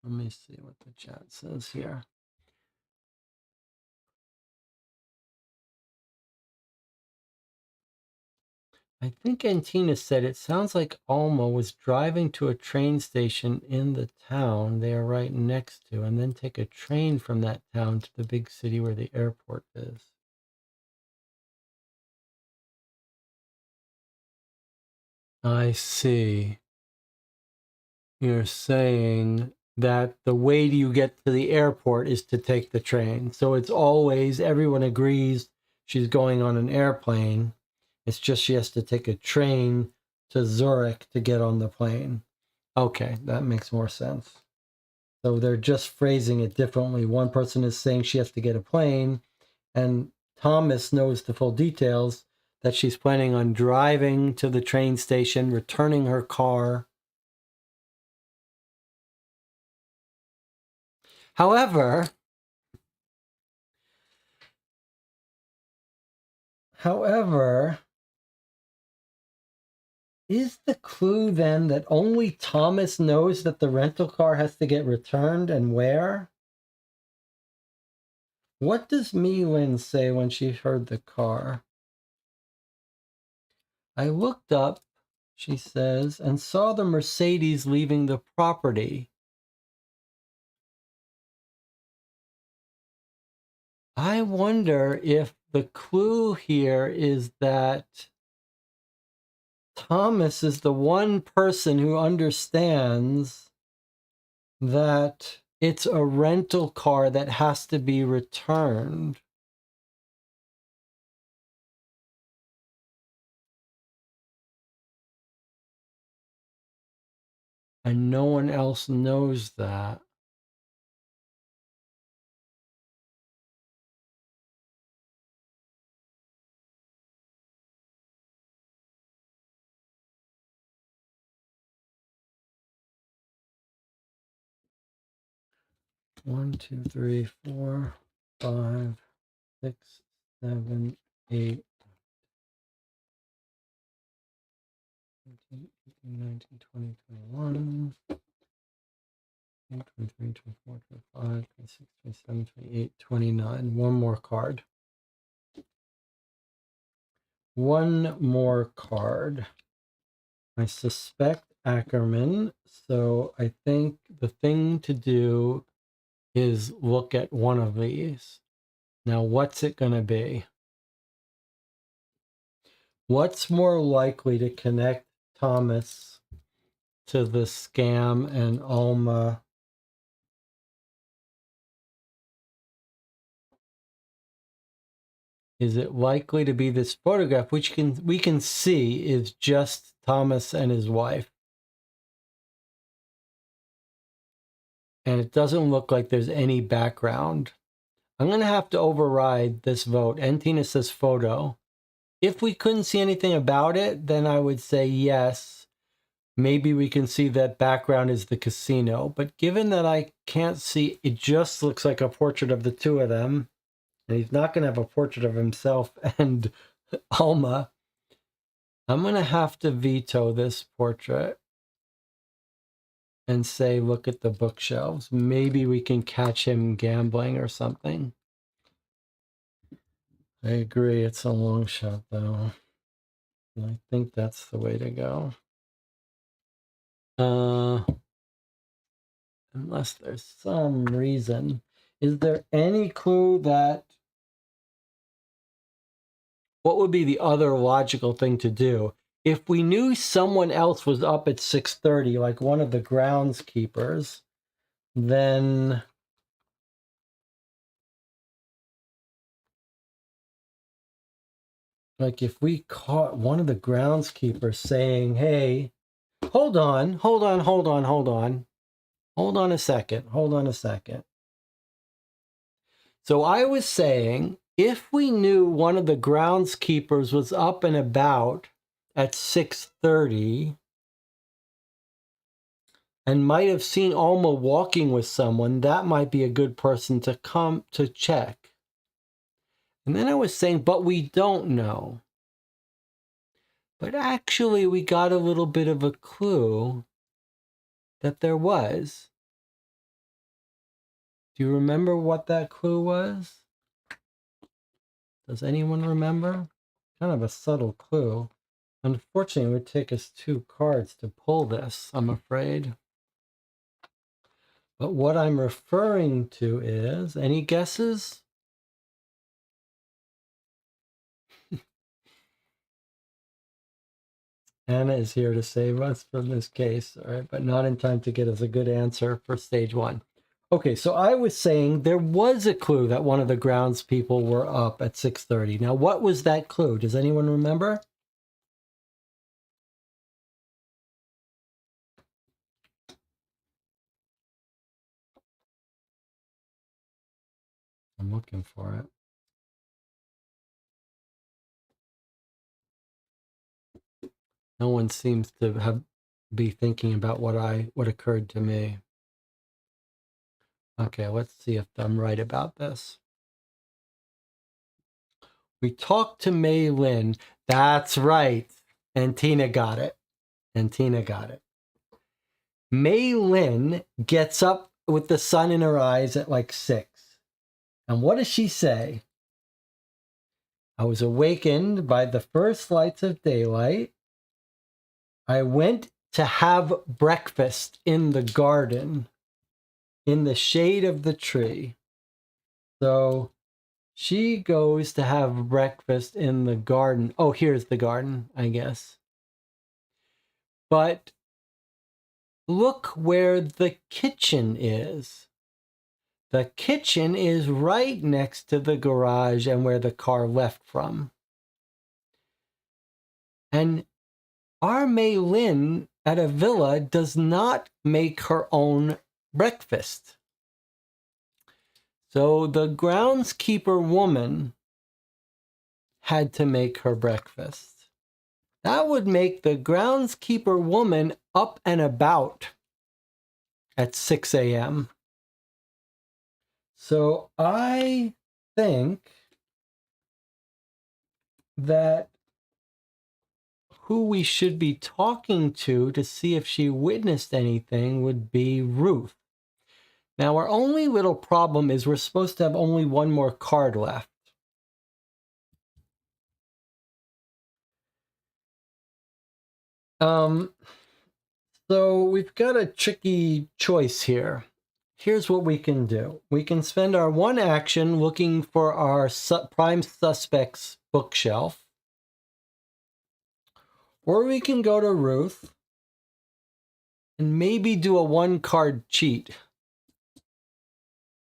Let me see what the chat says here. I think Antina said it sounds like Alma was driving to a train station in the town they are right next to, and then take a train from that town to the big city where the airport is. I see. You're saying that the way you get to the airport is to take the train. So it's always, everyone agrees she's going on an airplane. It's just she has to take a train to Zurich to get on the plane. Okay, that makes more sense. So they're just phrasing it differently. One person is saying she has to get a plane, and Thomas knows the full details that she's planning on driving to the train station, returning her car. However, is the clue then that only Thomas knows that the rental car has to get returned and where? What does Lin say when she heard the car? I looked up, she says, and saw the Mercedes leaving the property. I wonder if the clue here is that Thomas is the one person who understands that it's a rental car that has to be returned. And no one else knows that. One, two, three, four, 5, 6, 7, 8, 19, 20, 21, 23, 24, 25, 26, 27, 28, 29. One more card. One more card. I suspect Ackerman, so I think the thing to do is look at one of these. Now, what's it going to be? What's more likely to connect Thomas to the scam and Alma? Is it likely to be this photograph, which we can see is just Thomas and his wife? And it doesn't look like there's any background. I'm going to have to override this vote. Antina says photo. If we couldn't see anything about it, then I would say yes. Maybe we can see that background is the casino. But given that I can't see, it just looks like a portrait of the two of them. And he's not going to have a portrait of himself and Alma. I'm going to have to veto this portrait and say, look at the bookshelves. Maybe we can catch him gambling or something. I agree. It's a long shot, though. And I think that's the way to go. Unless there's some reason. Is there any clue that... What would be the other logical thing to do? If we knew someone else was up at 6:30, like one of the groundskeepers, then like if we caught one of the groundskeepers saying, hey, hold on a second. So I was saying, if we knew one of the groundskeepers was up and about at 6:30 and might have seen Alma walking with someone, that might be a good person to come to check. And then I was saying, but we don't know. But actually, we got a little bit of a clue that there was. Do you remember what that clue was? Does anyone remember? Kind of a subtle clue. Unfortunately, it would take us 2 cards to pull this, I'm afraid. But what I'm referring to is, any guesses? Anna is here to save us from this case, all right, but not in time to get us a good answer for stage 1. Okay, so I was saying there was a clue that one of the grounds people were up at 6:30. Now, what was that clue? Does anyone remember? I'm looking for it. No one seems to be thinking about what occurred to me. Okay, let's see if I'm right about this. We talked to Mei Lin. That's right. And Tina got it. Mei Lin gets up with the sun in her eyes at like 6. And what does she say? I was awakened by the first lights of daylight. I went to have breakfast in the garden, in the shade of the tree. So she goes to have breakfast in the garden. Oh, here's the garden, I guess. But look where the kitchen is. The kitchen is right next to the garage and where the car left from. And our Mei Lin at a villa does not make her own breakfast. So the groundskeeper woman had to make her breakfast. That would make the groundskeeper woman up and about at 6 a.m. So I think that who we should be talking to see if she witnessed anything would be Ruth. Now, our only little problem is we're supposed to have only one more card left. So we've got a tricky choice here. Here's what we can do. We can spend our 1 action looking for our prime suspect's bookshelf. Or we can go to Ruth and maybe do a 1-card cheat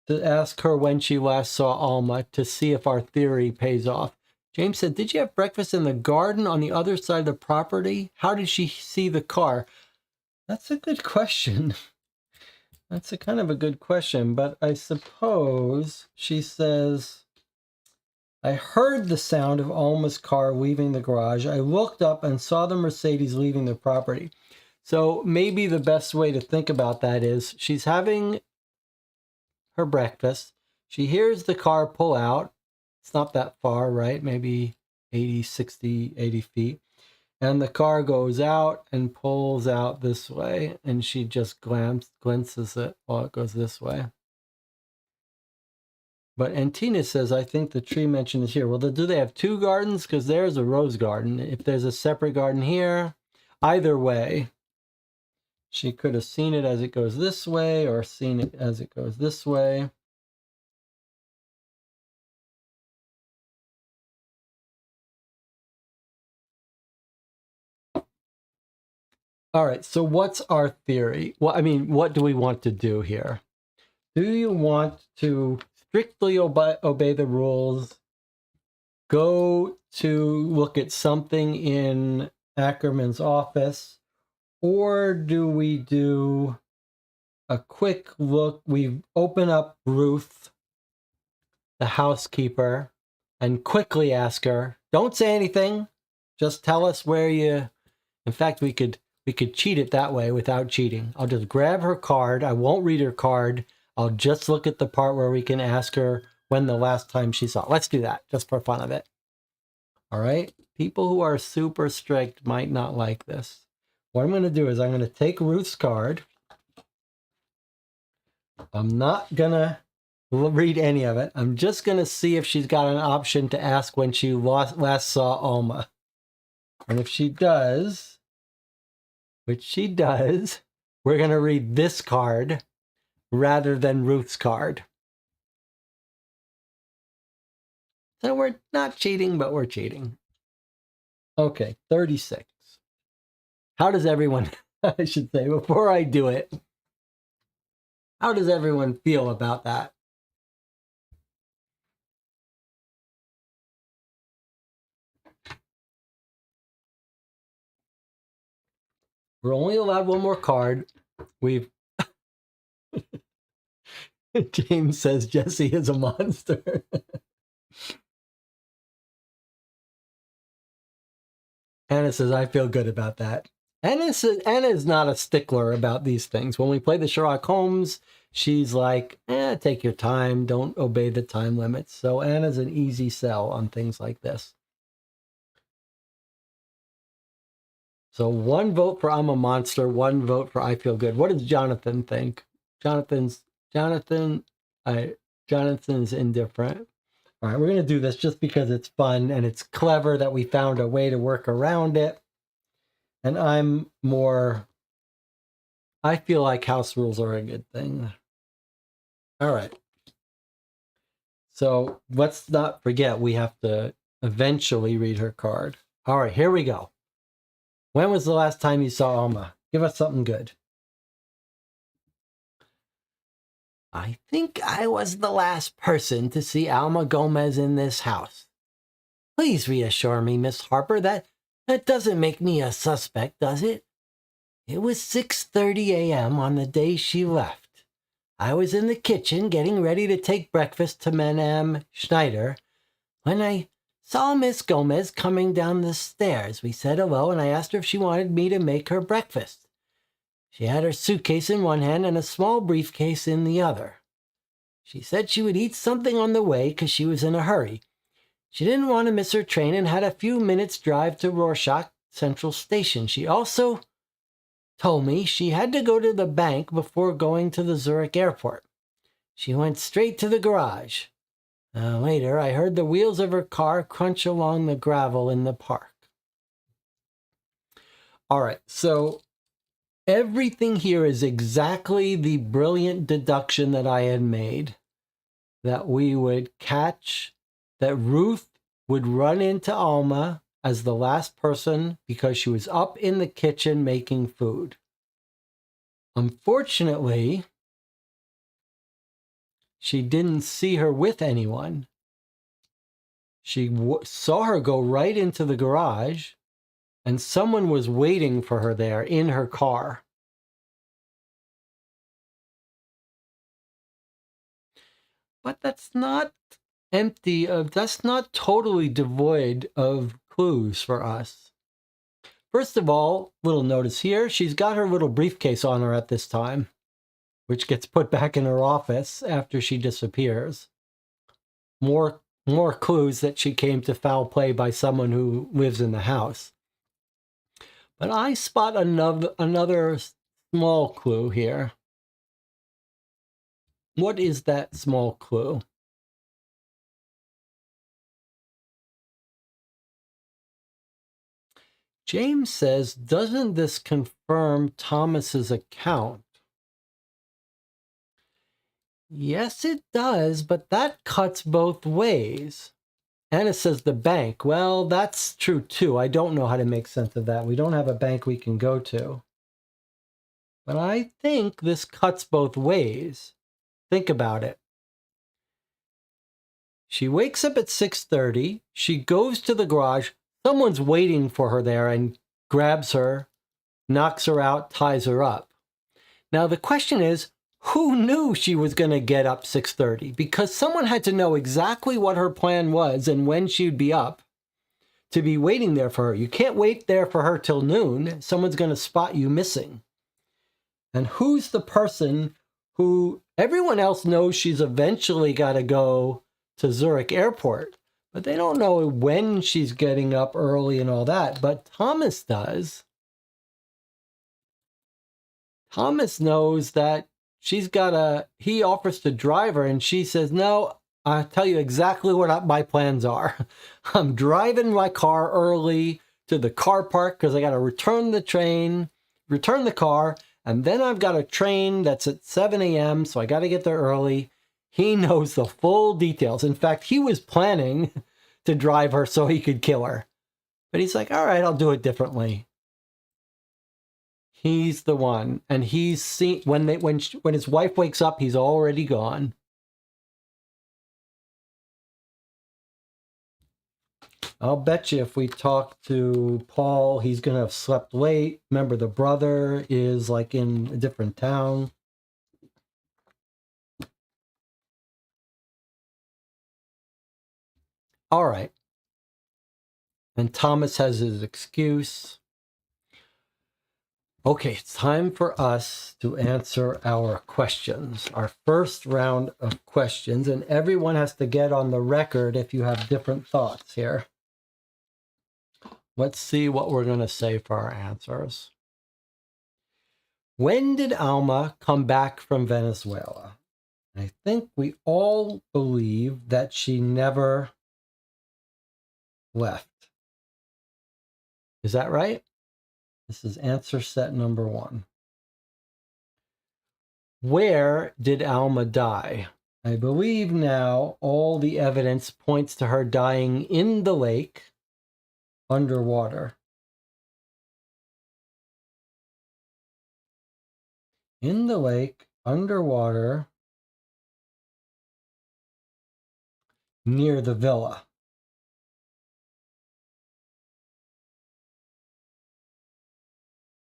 to ask her when she last saw Alma to see if our theory pays off. James said, did you have breakfast in the garden on the other side of the property? How did she see the car? That's a good question. That's a kind of a good question, but I suppose she says, I heard the sound of Alma's car leaving the garage. I looked up and saw the Mercedes leaving the property. So maybe the best way to think about that is she's having her breakfast. She hears the car pull out. It's not that far, right? Maybe 80, 60, 80 feet. And the car goes out and pulls out this way, and she just glimpses it while it goes this way. But Antina says, I think the tree mentioned is here. Well, do they have 2 gardens? Because there's a rose garden. If there's a separate garden here, either way, she could have seen it as it goes this way or seen it as it goes this way. All right, so what's our theory? Well, I mean, what do we want to do here? Do you want to strictly obey the rules, go to look at something in Ackerman's office, or do we do a quick look? We open up Ruth, the housekeeper, and quickly ask her, don't say anything, just tell us where you... In fact, we could cheat it that way without cheating. I'll just grab her card. I won't read her card. I'll just look at the part where we can ask her when the last time she saw it. Let's do that, just for fun of it. All right? People who are super strict might not like this. What I'm going to do is I'm going to take Ruth's card. I'm not going to read any of it. I'm just going to see if she's got an option to ask when she last saw Alma. And if she does, which she does, we're going to read this card rather than Ruth's card. So we're not cheating, but we're cheating. Okay, 36. How does everyone, I should say, before I do it, how does everyone feel about that? We're only allowed one more card. We've James says Jesse is a monster. Anna says, I feel good about that. Anna is not a stickler about these things. When we play the Sherlock Holmes, she's like, take your time. Don't obey the time limits. So Anna's an easy sell on things like this. So 1 vote for I'm a monster, 1 vote for I feel good. What does Jonathan think? Jonathan's indifferent. All right, we're going to do this just because it's fun and it's clever that we found a way to work around it. And I feel like house rules are a good thing. All right. So let's not forget we have to eventually read her card. All right, here we go. When was the last time you saw Alma? Give us something good. I think I was the last person to see Alma Gomez in this house. Please reassure me, Miss Harper, that doesn't make me a suspect, does it? It was 6:30 a.m. on the day she left. I was in the kitchen getting ready to take breakfast to Madame Schneider when I saw Miss Gomez coming down the stairs. We said hello, and I asked her if she wanted me to make her breakfast. She had her suitcase in one hand and a small briefcase in the other. She said she would eat something on the way because she was in a hurry. She didn't want to miss her train and had a few minutes' drive to Rorschach Central Station. She also told me she had to go to the bank before going to the Zurich airport. She went straight to the garage. Later, I heard the wheels of her car crunch along the gravel in the park. All right, so everything here is exactly the brilliant deduction that I had made, that we would catch, that Ruth would run into Alma as the last person because she was up in the kitchen making food. Unfortunately, she didn't see her with anyone. She saw her go right into the garage, and someone was waiting for her there in her car. But that's not that's not totally devoid of clues for us. First of all, little notice here, she's got her little briefcase on her at this time, which gets put back in her office after she disappears. More clues that she came to foul play by someone who lives in the house. But I spot another small clue here. What is that small clue? James says, doesn't this confirm Thomas's account? Yes, it does, but that cuts both ways. Anna says the bank. Well, that's true too. I don't know how to make sense of that. We don't have a bank we can go to. But I think this cuts both ways. Think about it. She wakes up at 6:30. She goes to the garage. Someone's waiting for her there and grabs her, knocks her out, ties her up. Now the question is, who knew she was going to get up 6:30? Because someone had to know exactly what her plan was and when she'd be up to be waiting there for her. You can't wait there for her till noon. Someone's going to spot you missing. And who's the person who everyone else knows she's eventually got to go to Zurich Airport, but they don't know when she's getting up early and all that. But Thomas does. Thomas knows that he offers to drive her, and she says, no, I'll tell you exactly what my plans are. I'm driving my car early to the car park because I got to return the car, and then I've got a train that's at 7 a.m., so I got to get there early. He knows the full details. In fact, he was planning to drive her so he could kill her. But he's like, all right, I'll do it differently. He's the one. And he's seen when his wife wakes up, he's already gone. I'll bet you if we talk to Paul, he's going to have slept late. Remember, the brother is like in a different town. All right. And Thomas has his excuse. Okay, it's time for us to answer our questions, our first round of questions, and everyone has to get on the record if you have different thoughts here. Let's see what we're going to say for our answers. When did Alma come back from Venezuela? I think we all believe that she never left. Is that right? This is answer set number 1. Where did Alma die? I believe now all the evidence points to her dying in the lake, underwater. In the lake, underwater, near the villa.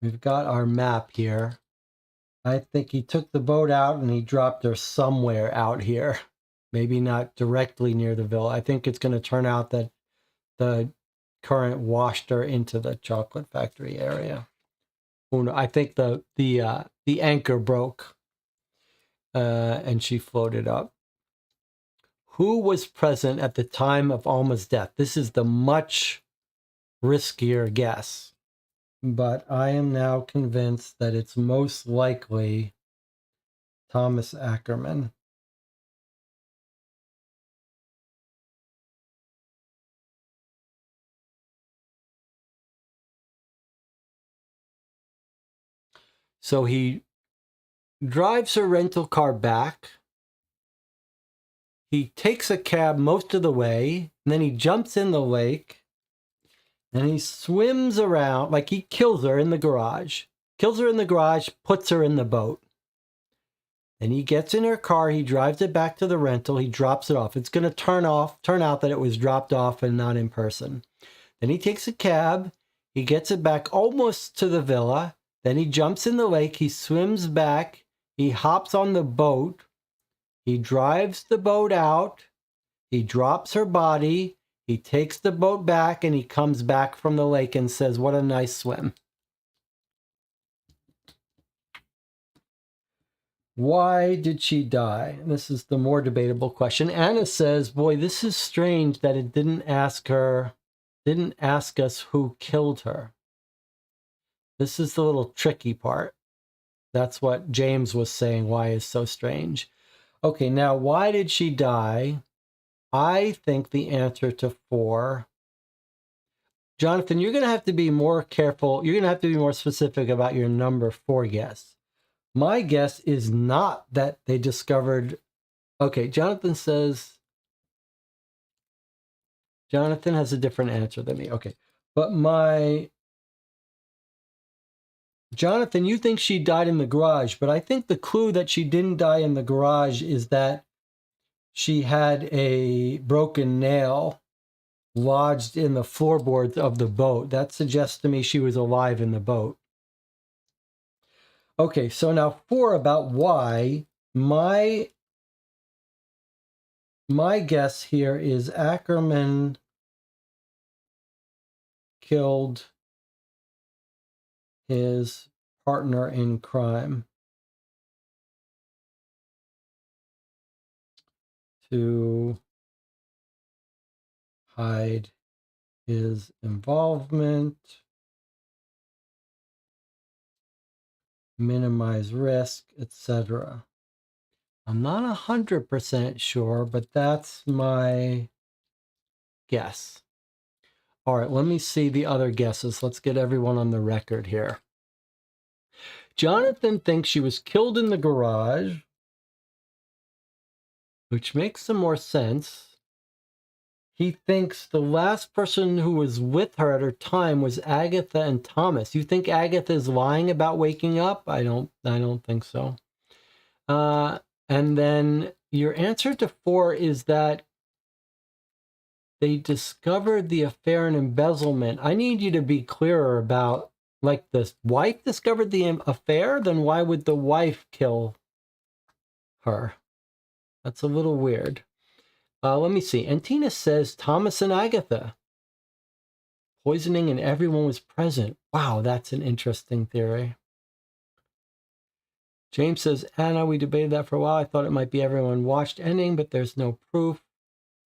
We've got our map here. I think he took the boat out and he dropped her somewhere out here. Maybe not directly near the villa. I think it's going to turn out that the current washed her into the chocolate factory area. I think the anchor broke and she floated up. Who was present at the time of Alma's death? This is the much riskier guess, but I am now convinced that it's most likely Thomas Ackerman. So he drives her rental car back. He takes a cab most of the way, and then he jumps in the lake, and he swims around, like he kills her in the garage. Kills her in the garage, puts her in the boat. Then he gets in her car, he drives it back to the rental, he drops it off. It's going to turn out that it was dropped off and not in person. Then he takes a cab, he gets it back almost to the villa. Then he jumps in the lake, he swims back, he hops on the boat, he drives the boat out, he drops her body, he takes the boat back, and he comes back from the lake and says, "What a nice swim." Why did she die? This is the more debatable question. Anna says, boy, this is strange that it didn't ask us who killed her. This is the little tricky part. That's what James was saying, why is so strange. Okay, now why did she die? I think the answer to 4. Jonathan, you're going to have to be more careful. You're going to have to be more specific about your number 4 guess. My guess is not that they discovered... Okay, Jonathan says... Jonathan has a different answer than me. Okay, but Jonathan, you think she died in the garage, but I think the clue that she didn't die in the garage is that she had a broken nail lodged in the floorboards of the boat. That suggests to me she was alive in the boat. Okay, so now 4 about why. My guess here is Ackerman killed his partner in crime to hide his involvement, minimize risk, etc. I'm not 100% sure, but that's my guess. All right, let me see the other guesses. Let's get everyone on the record here. Jonathan thinks she was killed in the garage, which makes some more sense. He thinks the last person who was with her at her time was Agatha and Thomas. You think Agatha is lying about waking up? I don't think so. And then your answer to 4 is that they discovered the affair and embezzlement. I need you to be clearer about, like, the wife discovered the affair, then why would the wife kill her? That's a little weird. Let me see. And Tina says Thomas and Agatha. Poisoning and everyone was present. Wow, that's an interesting theory. James says, Anna, we debated that for a while. I thought it might be everyone watched ending, but there's no proof.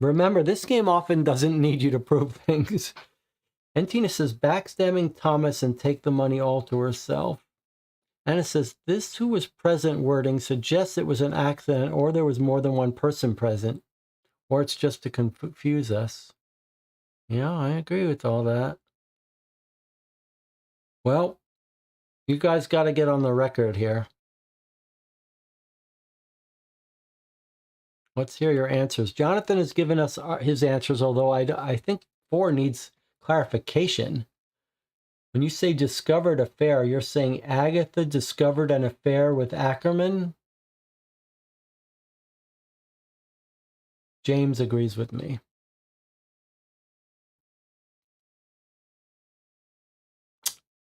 Remember, this game often doesn't need you to prove things. And Tina says, backstabbing Thomas and take the money all to herself. Anna says, this who was present wording suggests it was an accident or there was more than one person present. Or it's just to confuse us. Yeah, I agree with all that. Well, you guys got to get on the record here. Let's hear your answers. Jonathan has given us his answers, although I think 4 needs clarification. When you say discovered affair, you're saying Agatha discovered an affair with Ackerman? James agrees with me.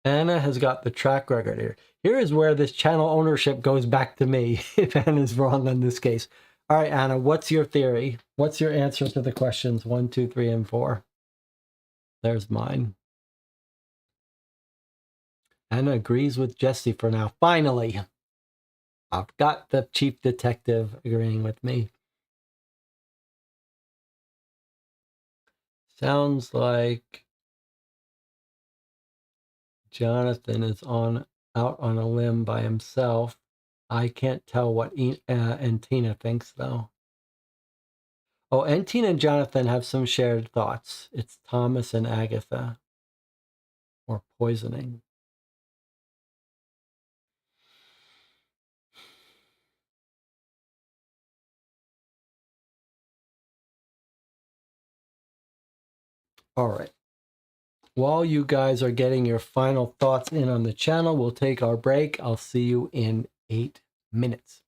Anna has got the track record here. Here is where this channel ownership goes back to me, if Anna's wrong on this case. All right, Anna, what's your theory? What's your answer to the questions 1, 2, 3, and 4? There's mine. Anna agrees with Jesse for now. Finally, I've got the chief detective agreeing with me. Sounds like Jonathan is out on a limb by himself. I can't tell what and Tina thinks, though. Oh, and Tina and Jonathan have some shared thoughts. It's Thomas and Agatha. Or poisoning. All right. While you guys are getting your final thoughts in on the channel, we'll take our break. I'll see you in 8 minutes.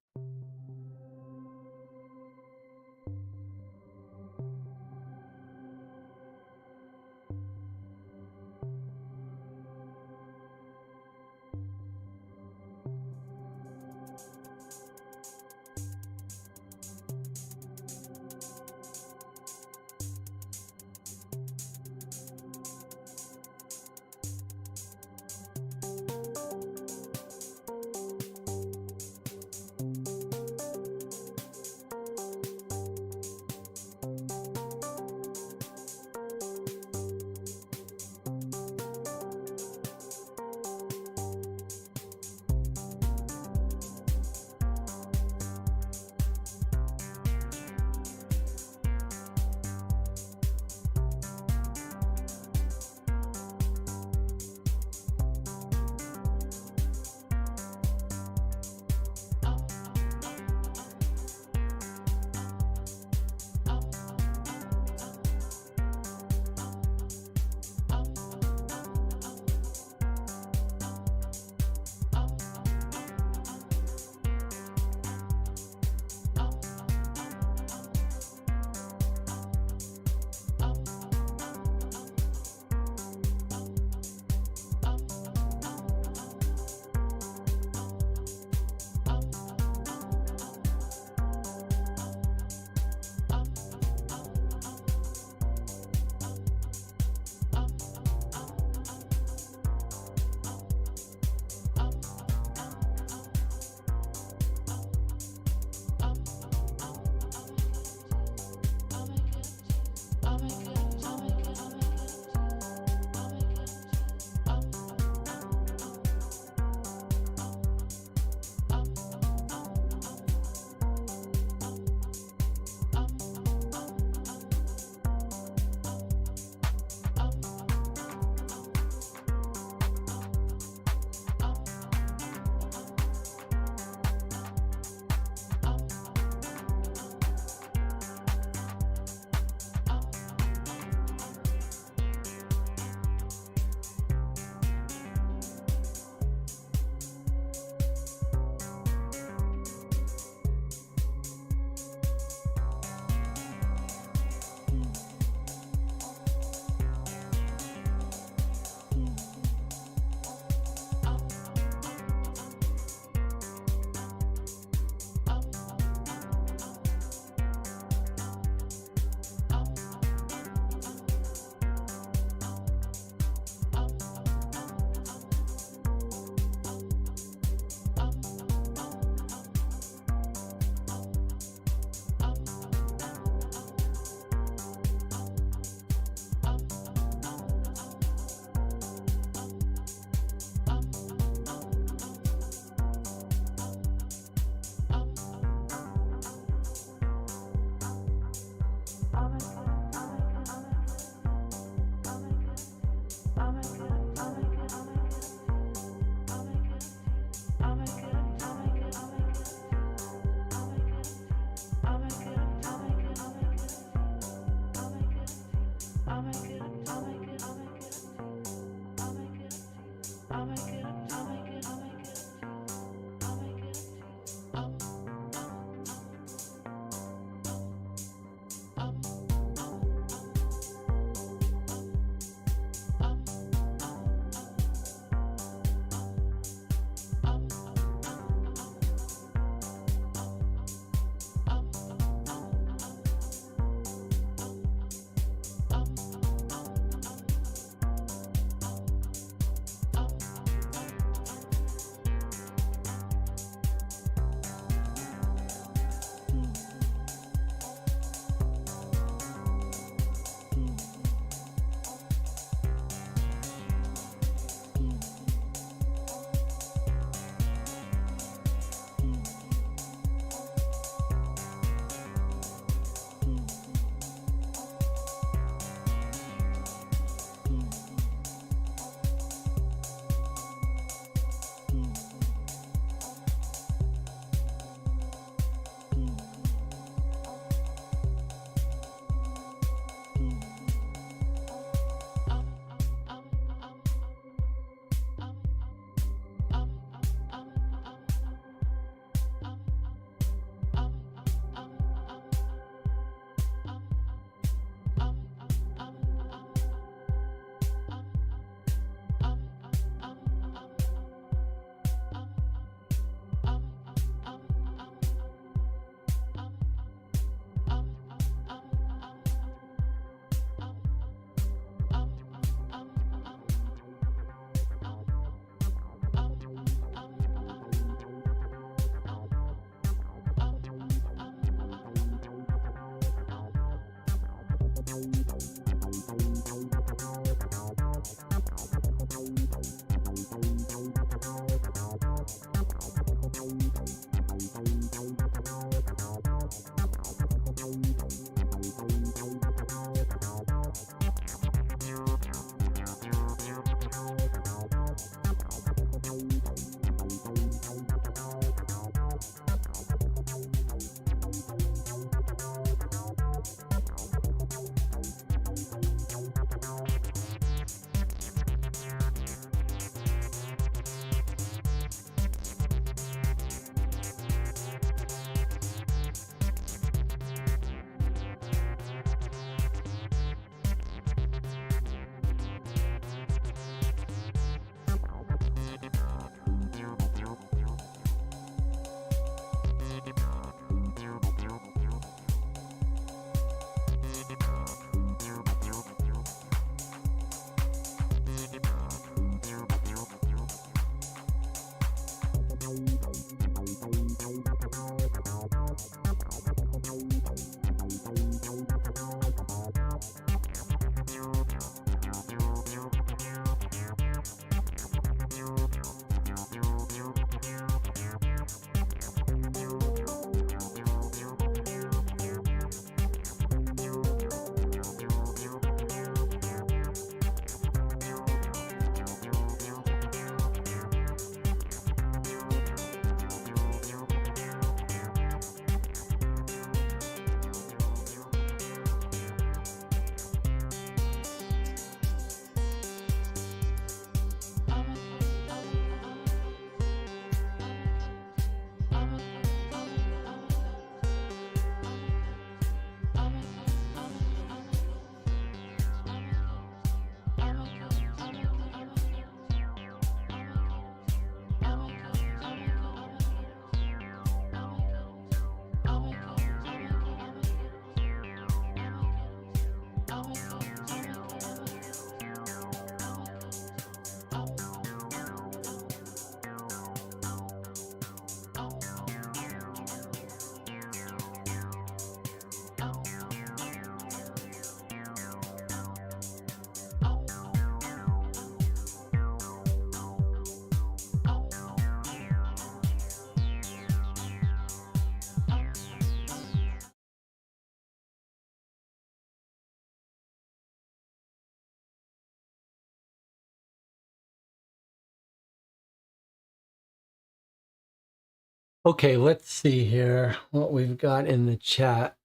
Okay, let's see here what we've got in the chat.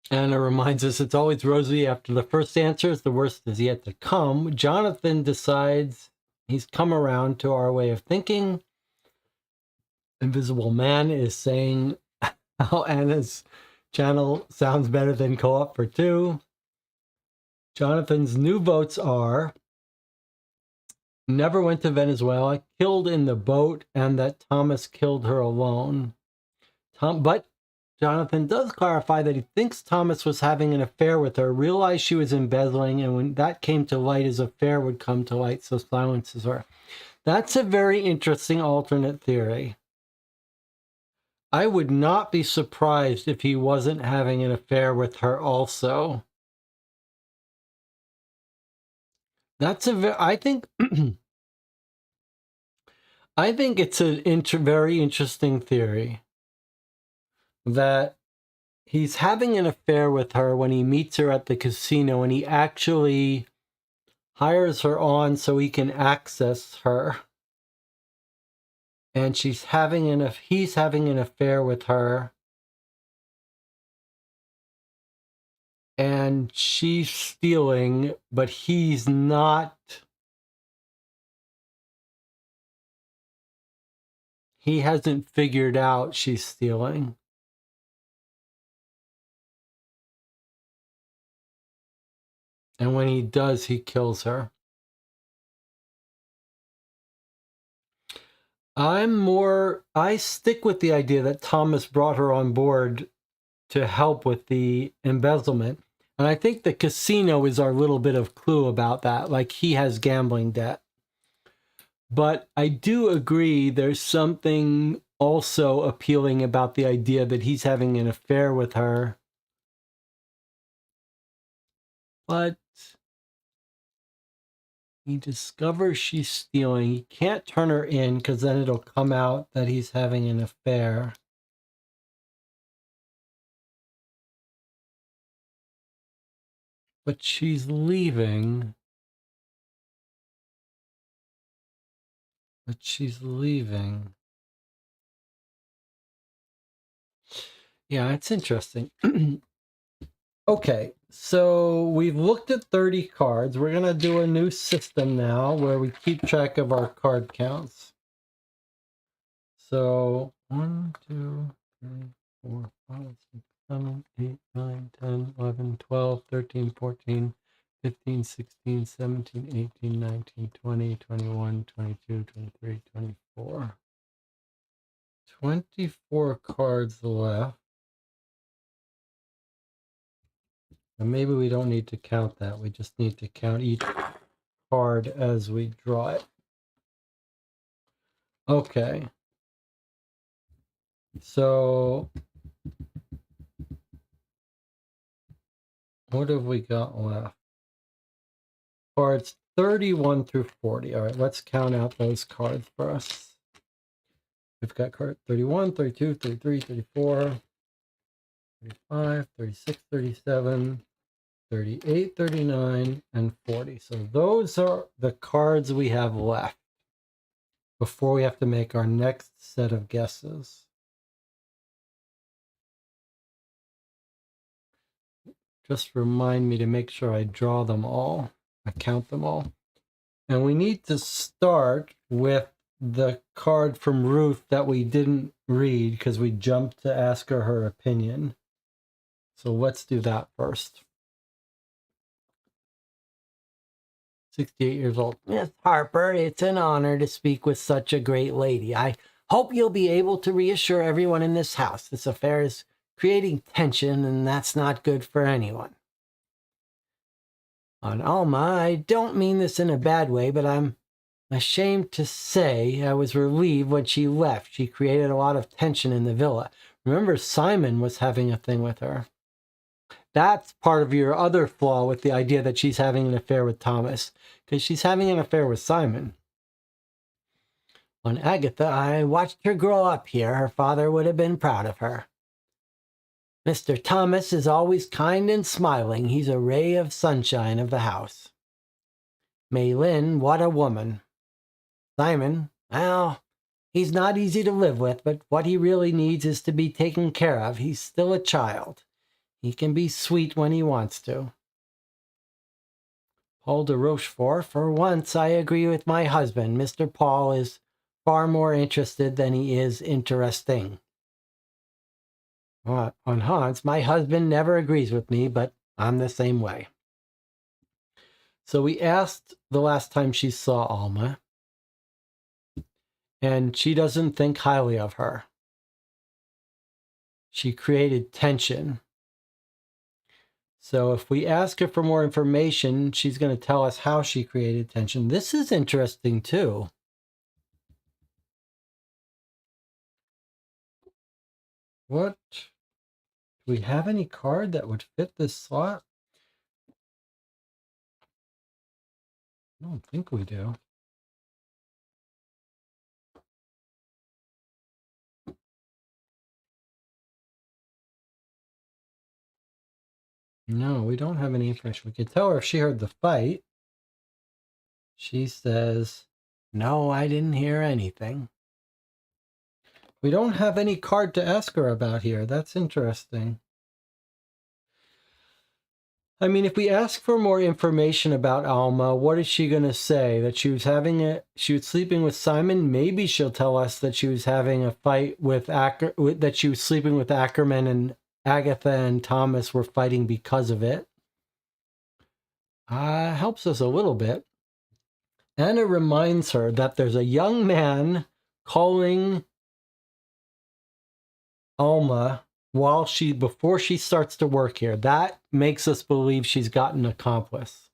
Anna reminds us it's always rosy after the first answers. The worst is yet to come. Jonathan decides he's come around to our way of thinking. Invisible Man is saying how Anna's channel sounds better than Co-op for Two. Jonathan's new votes are never went to Venezuela, killed in the boat, and that Thomas killed her alone. But Jonathan does clarify that he thinks Thomas was having an affair with her, realized she was embezzling, and when that came to light, his affair would come to light, so silences her. That's a very interesting alternate theory. I would not be surprised if he wasn't having an affair with her also. That's I think I think it's a very interesting theory that he's having an affair with her when he meets her at the casino, and he actually hires her on so he can access her. And he's having an affair with her. And she's stealing, but he's not. He hasn't figured out she's stealing. And when he does, he kills her. I stick with the idea that Thomas brought her on board to help with the embezzlement. And I think the casino is our little bit of clue about that. Like, he has gambling debt. But I do agree there's something also appealing about the idea that he's having an affair with her But he discovers she's stealing. He can't turn her in because then it'll come out that he's having an affair. But she's leaving. Yeah, it's interesting. Okay, so we've looked at 30 cards. We're going to do a new system now where we keep track of our card counts. So 1, 2, 3, 4, 5, 6, 7, 8, 9, 10, 11, 12, 13, 14, 15, 16, 17, 18, 19, 20, 21, 22, 23, 24. 24 cards left. And maybe we don't need to count that. We just need to count each card as we draw it. Okay. So what have we got left? Cards 31 through 40. All right, let's count out those cards for us. We've got card 31, 32, 33, 34, 35, 36, 37, 38, 39, and 40. So those are the cards we have left before we have to make our next set of guesses. Just remind me to make sure I draw them all. I count them all. And we need to start with the card from Ruth that we didn't read because we jumped to ask her opinion. So let's do that first. 68 years old. Miss Harper, it's an honor to speak with such a great lady. I hope you'll be able to reassure everyone in this house. This affair is creating tension, and that's not good for anyone. On Alma, I don't mean this in a bad way, but I'm ashamed to say I was relieved when she left. She created a lot of tension in the villa. Remember, Simon was having a thing with her. That's part of your other flaw with the idea that she's having an affair with Thomas, because she's having an affair with Simon. On Agatha, I watched her grow up here. Her father would have been proud of her. Mr. Thomas is always kind and smiling. He's a ray of sunshine of the house. Maylin, what a woman. Simon, well, he's not easy to live with, but what he really needs is to be taken care of. He's still a child. He can be sweet when he wants to. Paul de Rochefort, for once I agree with my husband. Mr. Paul is far more interested than he is interesting. On Hans, my husband never agrees with me, but I'm the same way. So we asked the last time she saw Alma, and she doesn't think highly of her. She created tension. So if we ask her for more information, she's going to tell us how she created tension. This is interesting too. What? Do we have any card that would fit this slot? I don't think we do. No, we don't have any information. We could tell her if she heard the fight. She says, no, I didn't hear anything. We don't have any card to ask her about here. That's interesting. I mean, if we ask for more information about Alma, what is she going to say? That she was sleeping with Simon? Maybe she'll tell us that she was having a fight with that she was sleeping with Ackerman, and Agatha and Thomas were fighting because of it. Helps us a little bit. Anna reminds her that there's a young man calling Alma before she starts to work here. That makes us believe she's got an accomplice.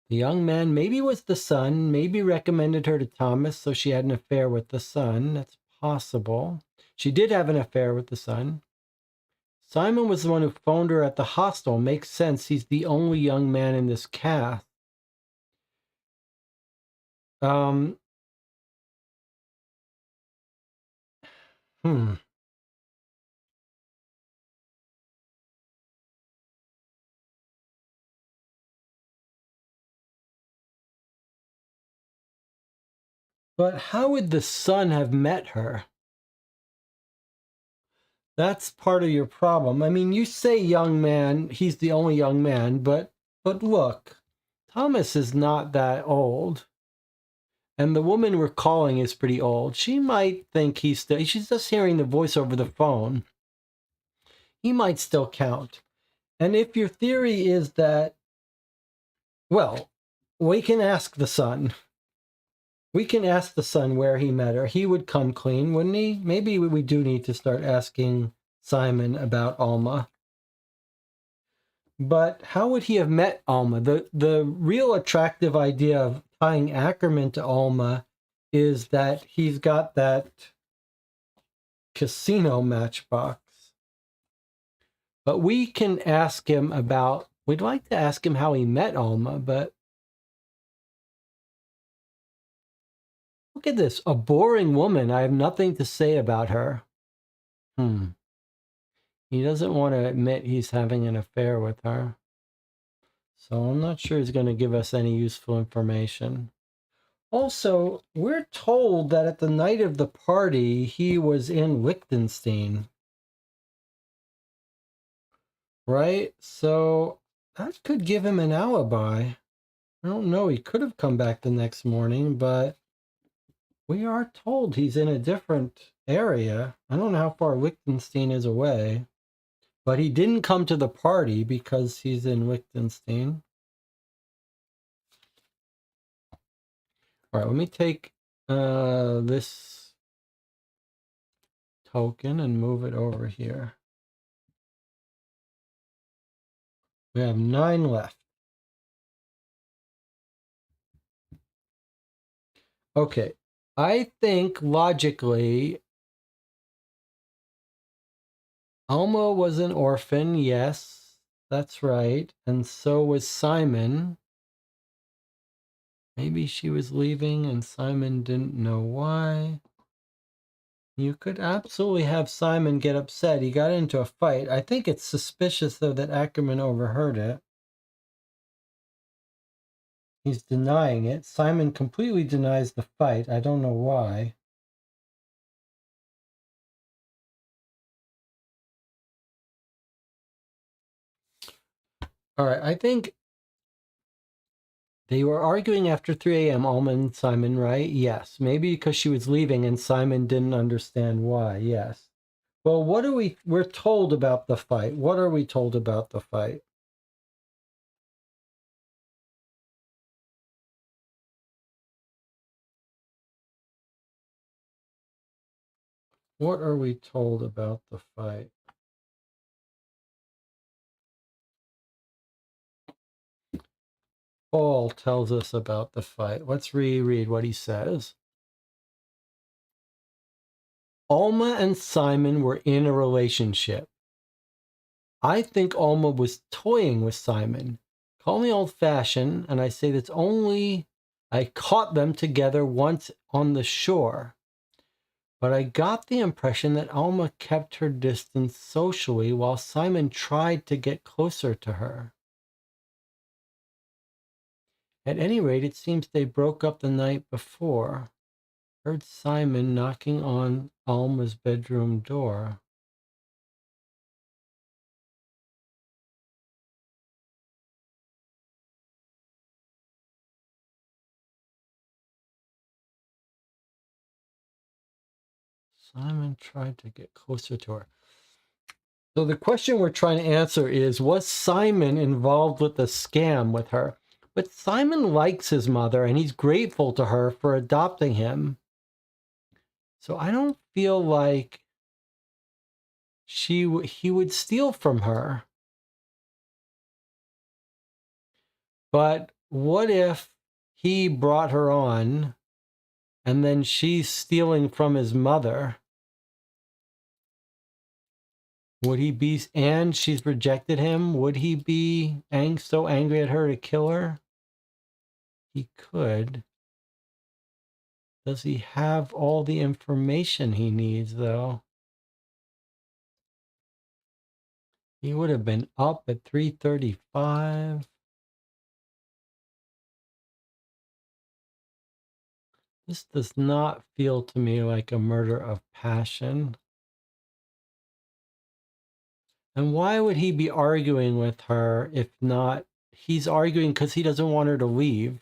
The young man maybe was the son, maybe recommended her to Thomas, so she had an affair with the son. That's possible. She did have an affair with the son. Simon was the one who phoned her at the hostel. Makes sense. He's the only young man in this cast. Hmm. But how would the son have met her? That's part of your problem. I mean, you say young man, he's the only young man, but look, Thomas is not that old. And the woman we're calling is pretty old. She might think she's just hearing the voice over the phone. He might still count. And if your theory is that, well, we can ask the son. We can ask the son where he met her. He would come clean, wouldn't he? Maybe we do need to start asking Simon about Alma. But how would he have met Alma? The real attractive idea of tying Ackerman to Alma is that he's got that casino matchbox. But we can ask him about, we'd like to ask him how he met Alma, but look at this, a boring woman. I have nothing to say about her. He doesn't want to admit he's having an affair with her. So I'm not sure he's going to give us any useful information. Also, we're told that at the night of the party, he was in Liechtenstein. Right? So that could give him an alibi. I don't know. He could have come back the next morning, but we are told he's in a different area. I don't know how far Liechtenstein is away, but he didn't come to the party because he's in Liechtenstein. All right, let me take this token and move it over here. We have 9 left. Okay, I think logically, Alma was an orphan, yes, that's right, and so was Simon. Maybe she was leaving and Simon didn't know why. You could absolutely have Simon get upset. He got into a fight. I think it's suspicious, though, that Ackerman overheard it. He's denying it. Simon completely denies the fight. I don't know why. All right, I think they were arguing after 3 a.m., Alma and Simon, right? Yes. Maybe because she was leaving and Simon didn't understand why. Yes. Well, what are we're told about the fight? What are we told about the fight? What are we told about the fight? Paul tells us about the fight. Let's reread what he says. Alma and Simon were in a relationship. I think Alma was toying with Simon. Call me old-fashioned, and I say that's only I caught them together once on the shore. But I got the impression that Alma kept her distance socially while Simon tried to get closer to her. At any rate, it seems they broke up the night before. Heard Simon knocking on Alma's bedroom door. Simon tried to get closer to her. So the question we're trying to answer is, was Simon involved with the scam with her? But Simon likes his mother and he's grateful to her for adopting him. So I don't feel like he would steal from her. But what if he brought her on and then she's stealing from his mother? Would he be, and she's rejected him, would he be so angry at her to kill her? He could. Does he have all the information he needs, though? He would have been up at 3:35. This does not feel to me like a murder of passion. And why would he be arguing with her if not? He's arguing because he doesn't want her to leave.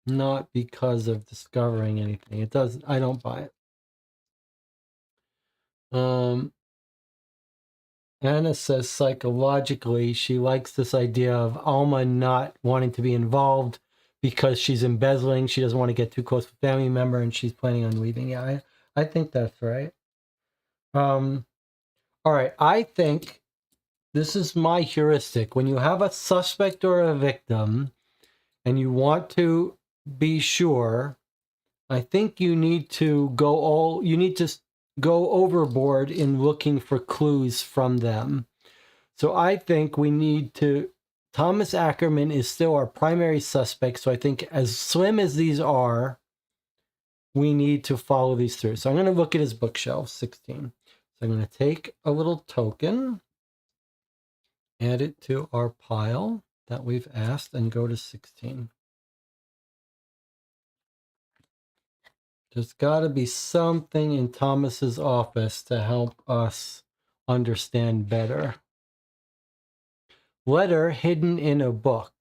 Not because of discovering anything. It doesn't, I don't buy it. Anna says psychologically she likes this idea of Alma not wanting to be involved because she's embezzling. She doesn't want to get too close to a family member and she's planning on leaving. Yeah, I think that's right. All right, I think this is my heuristic. When you have a suspect or a victim and you want to be sure, I think you need to go overboard in looking for clues from them. So I think we need to, Thomas Ackerman is still our primary suspect. So I think as slim as these are, we need to follow these through. So I'm going to look at his bookshelf, 16. So I'm going to take a little token, add it to our pile that we've asked, and go to 16. There's got to be something in Thomas's office to help us understand better. Letter hidden in a book.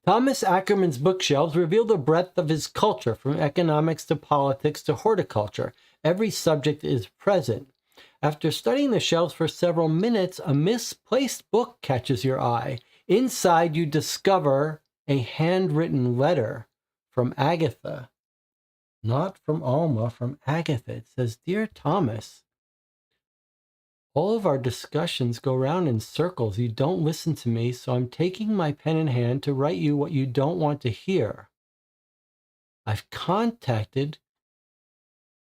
Thomas Ackerman's bookshelves reveal the breadth of his culture, from economics to politics to horticulture. Every subject is present. After studying the shelves for several minutes, a misplaced book catches your eye. Inside, you discover a handwritten letter from Agatha. Not from Alma, from Agatha. It says, "Dear Thomas, all of our discussions go round in circles. You don't listen to me, so I'm taking my pen in hand to write you what you don't want to hear. I've contacted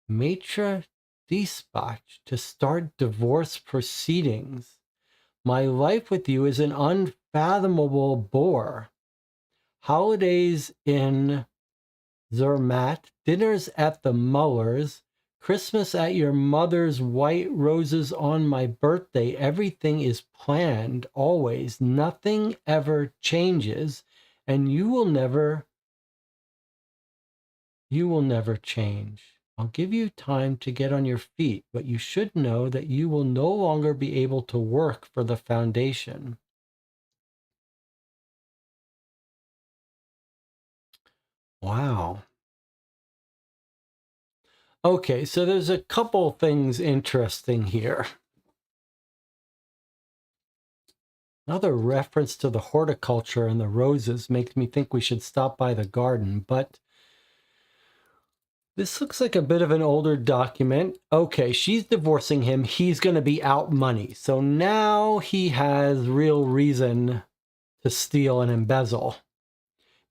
Maitre Dispatch to start divorce proceedings. My life with you is an unfathomable bore. Holidays in Zermatt, dinners at the Mullers, Christmas at your mother's, white roses on my birthday. Everything is planned, always. Nothing ever changes, and you will never change. I'll give you time to get on your feet, but you should know that you will no longer be able to work for the foundation." Wow. Okay, so there's a couple things interesting here. Another reference to the horticulture and the roses makes me think we should stop by the garden, but this looks like a bit of an older document. Okay, she's divorcing him. He's going to be out money. So now he has real reason to steal and embezzle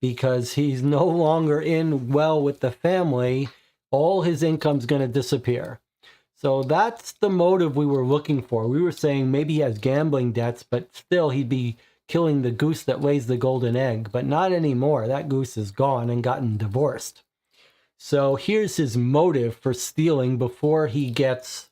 because he's no longer in well with the family. All his income's going to disappear. So that's the motive we were looking for. We were saying maybe he has gambling debts, but still he'd be killing the goose that lays the golden egg. But not anymore. That goose is gone and gotten divorced. So here's his motive for stealing before he gets,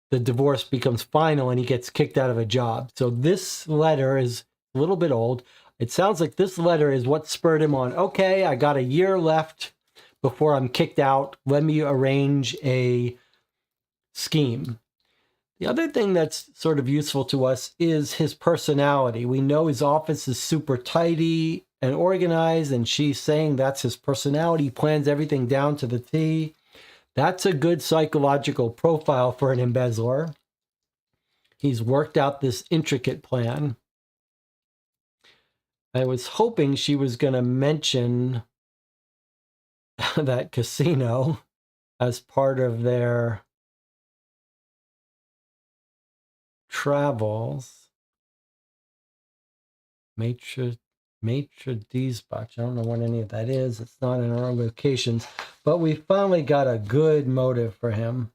the divorce becomes final and he gets kicked out of a job. So this letter is a little bit old. It sounds like this letter is what spurred him on. Okay, I got a year left before I'm kicked out. Let me arrange a scheme. The other thing that's sort of useful to us is his personality. We know his office is super tidy and organized, and she's saying that's his personality. He plans everything down to the T. That's a good psychological profile for an embezzler. He's worked out this intricate plan. I was hoping she was going to mention that casino as part of their travels. Maitre Maitre d'Isbach. I don't know what any of that is. It's not in our locations. But we finally got a good motive for him.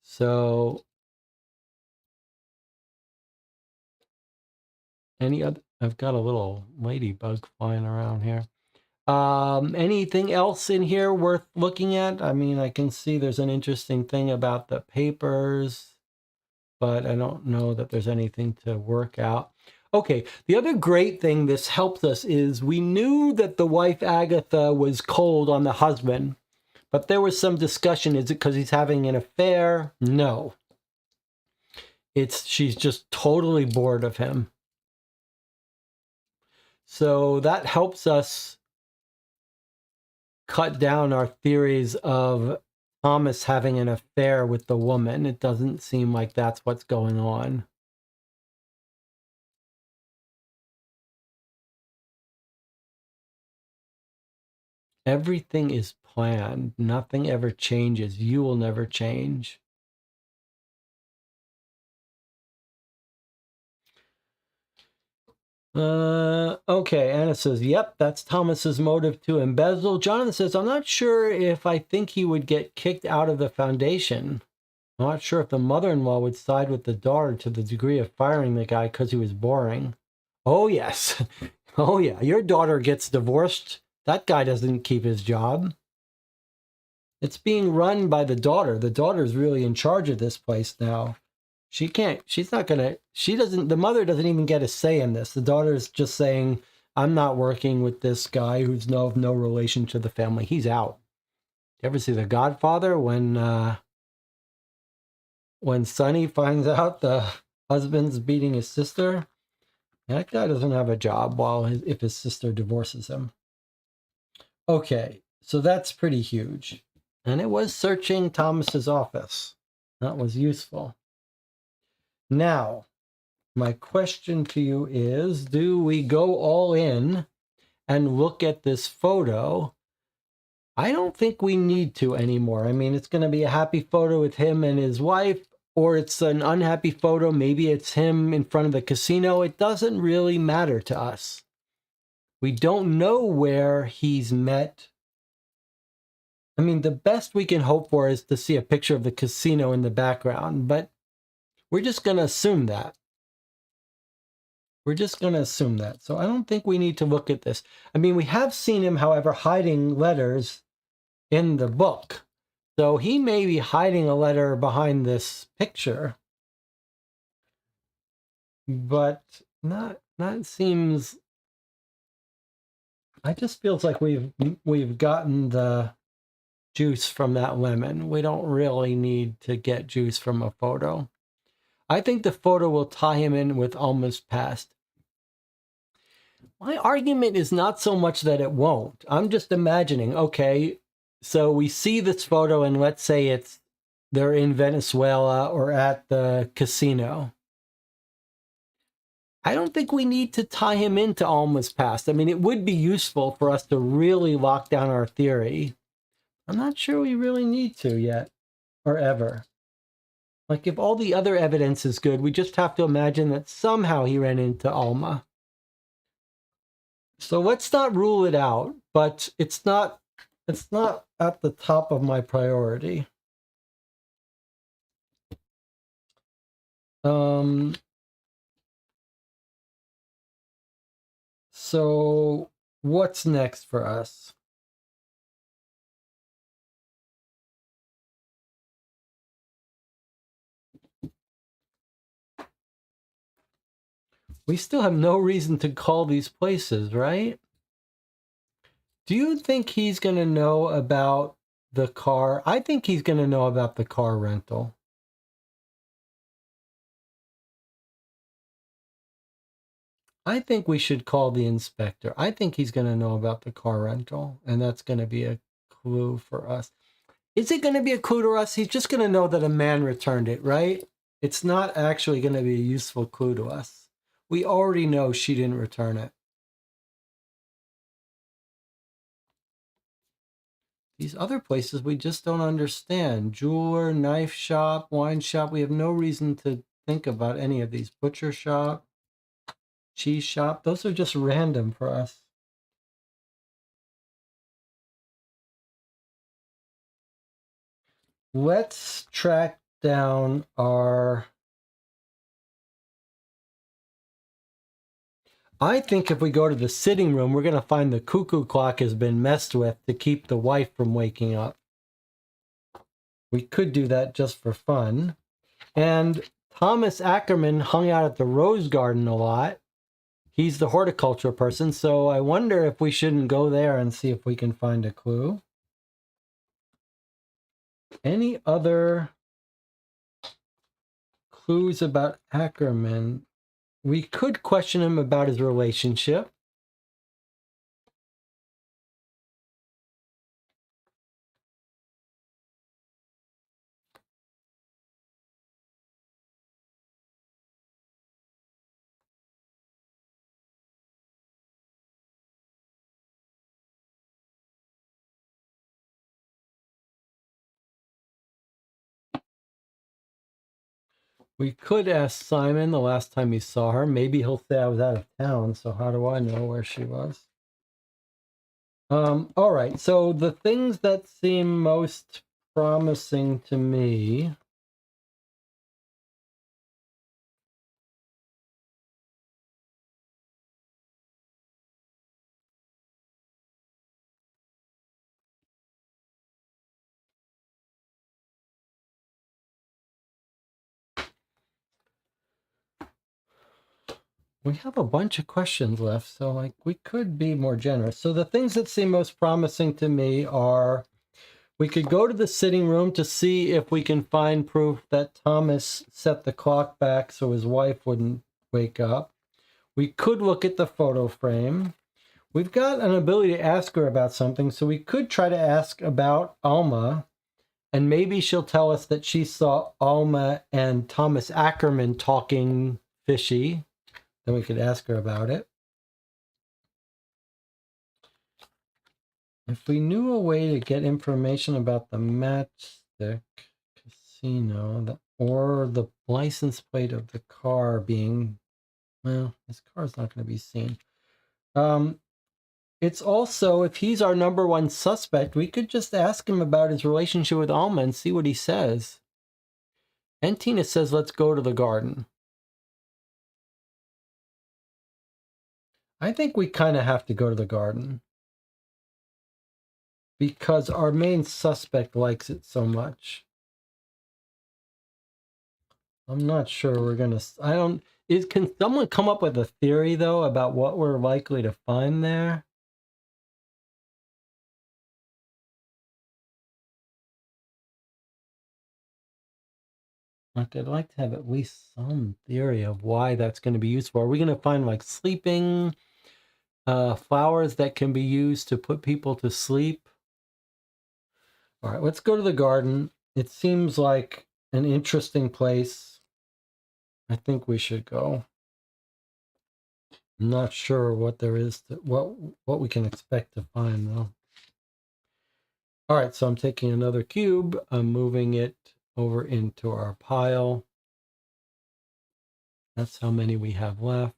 So, any other? I've got a little ladybug flying around here. Anything else in here worth looking at? I mean, I can see there's an interesting thing about the papers, but I don't know that there's anything to work out. Okay, the other great thing this helps us is we knew that the wife Agatha was cold on the husband, but there was some discussion. Is it because he's having an affair? No. She's just totally bored of him. So that helps us cut down our theories of Thomas having an affair with the woman. It doesn't seem like that's what's going on. Everything is planned. Nothing ever changes. You will never change. Okay, Anna says, yep, that's Thomas's motive to embezzle. Jonathan says, I'm not sure if I think he would get kicked out of the foundation. I'm not sure if the mother-in-law would side with the daughter to the degree of firing the guy because he was boring. Oh, yes. Oh, yeah. Your daughter gets divorced. That guy doesn't keep his job. It's being run by the daughter. The daughter's really in charge of this place now. The mother doesn't even get a say in this. The daughter's just saying, I'm not working with this guy who's of no relation to the family. He's out. You ever see The Godfather when Sonny finds out the husband's beating his sister? That guy doesn't have a job if his sister divorces him. Okay, so that's pretty huge. And it was searching Thomas's office. That was useful. Now, my question to you is, do we go all in and look at this photo? I don't think we need to anymore. I mean, it's going to be a happy photo with him and his wife, or it's an unhappy photo. Maybe it's him in front of the casino. It doesn't really matter to us. We don't know where he's met. I mean, the best we can hope for is to see a picture of the casino in the background, but we're just going to assume that. So I don't think we need to look at this. I mean, we have seen him, however, hiding letters in the book. So he may be hiding a letter behind this picture. But that seems... It just feels like we've gotten the juice from that lemon. We don't really need to get juice from a photo. I think the photo will tie him in with Alma's past. My argument is not so much that it won't. I'm just imagining, okay, so we see this photo and let's say they're in Venezuela or at the casino. I don't think we need to tie him into Alma's past. I mean, it would be useful for us to really lock down our theory. I'm not sure we really need to yet or ever. Like, if all the other evidence is good, we just have to imagine that somehow he ran into Alma. So let's not rule it out, but it's not at the top of my priority. So what's next for us? We still have no reason to call these places, right? Do you think he's going to know about the car? I think he's going to know about the car rental. I think we should call the inspector. I think he's going to know about the car rental, and that's going to be a clue for us. Is it going to be a clue to us? He's just going to know that a man returned it, right? It's not actually going to be a useful clue to us. We already know she didn't return it. These other places we just don't understand. Jeweler, knife shop, wine shop. We have no reason to think about any of these. Butcher shop. cheese shop. Those are just random for us. Let's track down our... I think if we go to the sitting room, we're going to find the cuckoo clock has been messed with to keep the wife from waking up. We could do that just for fun. And Thomas Ackerman hung out at the Rose Garden a lot. He's the horticulture person, so I wonder if we shouldn't go there and see if we can find a clue. Any other clues about Ackerman? We could question him about his relationship. We could ask Simon the last time he saw her. Maybe he'll say I was out of town, so how do I know where she was? All right, so the things that seem most promising to me... We have a bunch of questions left, so like we could be more generous. So the things that seem most promising to me are, we could go to the sitting room to see if we can find proof that Thomas set the clock back so his wife wouldn't wake up. We could look at the photo frame. We've got an ability to ask her about something, so we could try to ask about Alma, and maybe she'll tell us that she saw Alma and Thomas Ackerman talking fishy. Then we could ask her about it. If we knew a way to get information about the Matchstick Casino, or the license plate of the car being, well, this car's not going to be seen. It's also, if he's our number one suspect, we could just ask him about his relationship with Alma and see what he says. And Tina says, let's go to the garden. I think we kind of have to go to the garden, because our main suspect likes it so much. I'm not sure we're gonna... Can someone come up with a theory, though, about what we're likely to find there? Like, I'd like to have at least some theory of why that's going to be useful. Are we going to find, like, sleeping flowers that can be used to put people to sleep? All right, let's go to the garden. It seems like an interesting place. I think we should go. I'm not sure what there is to, what we can expect to find, though. All right, so I'm taking another cube. I'm moving it over into our pile. That's how many we have left.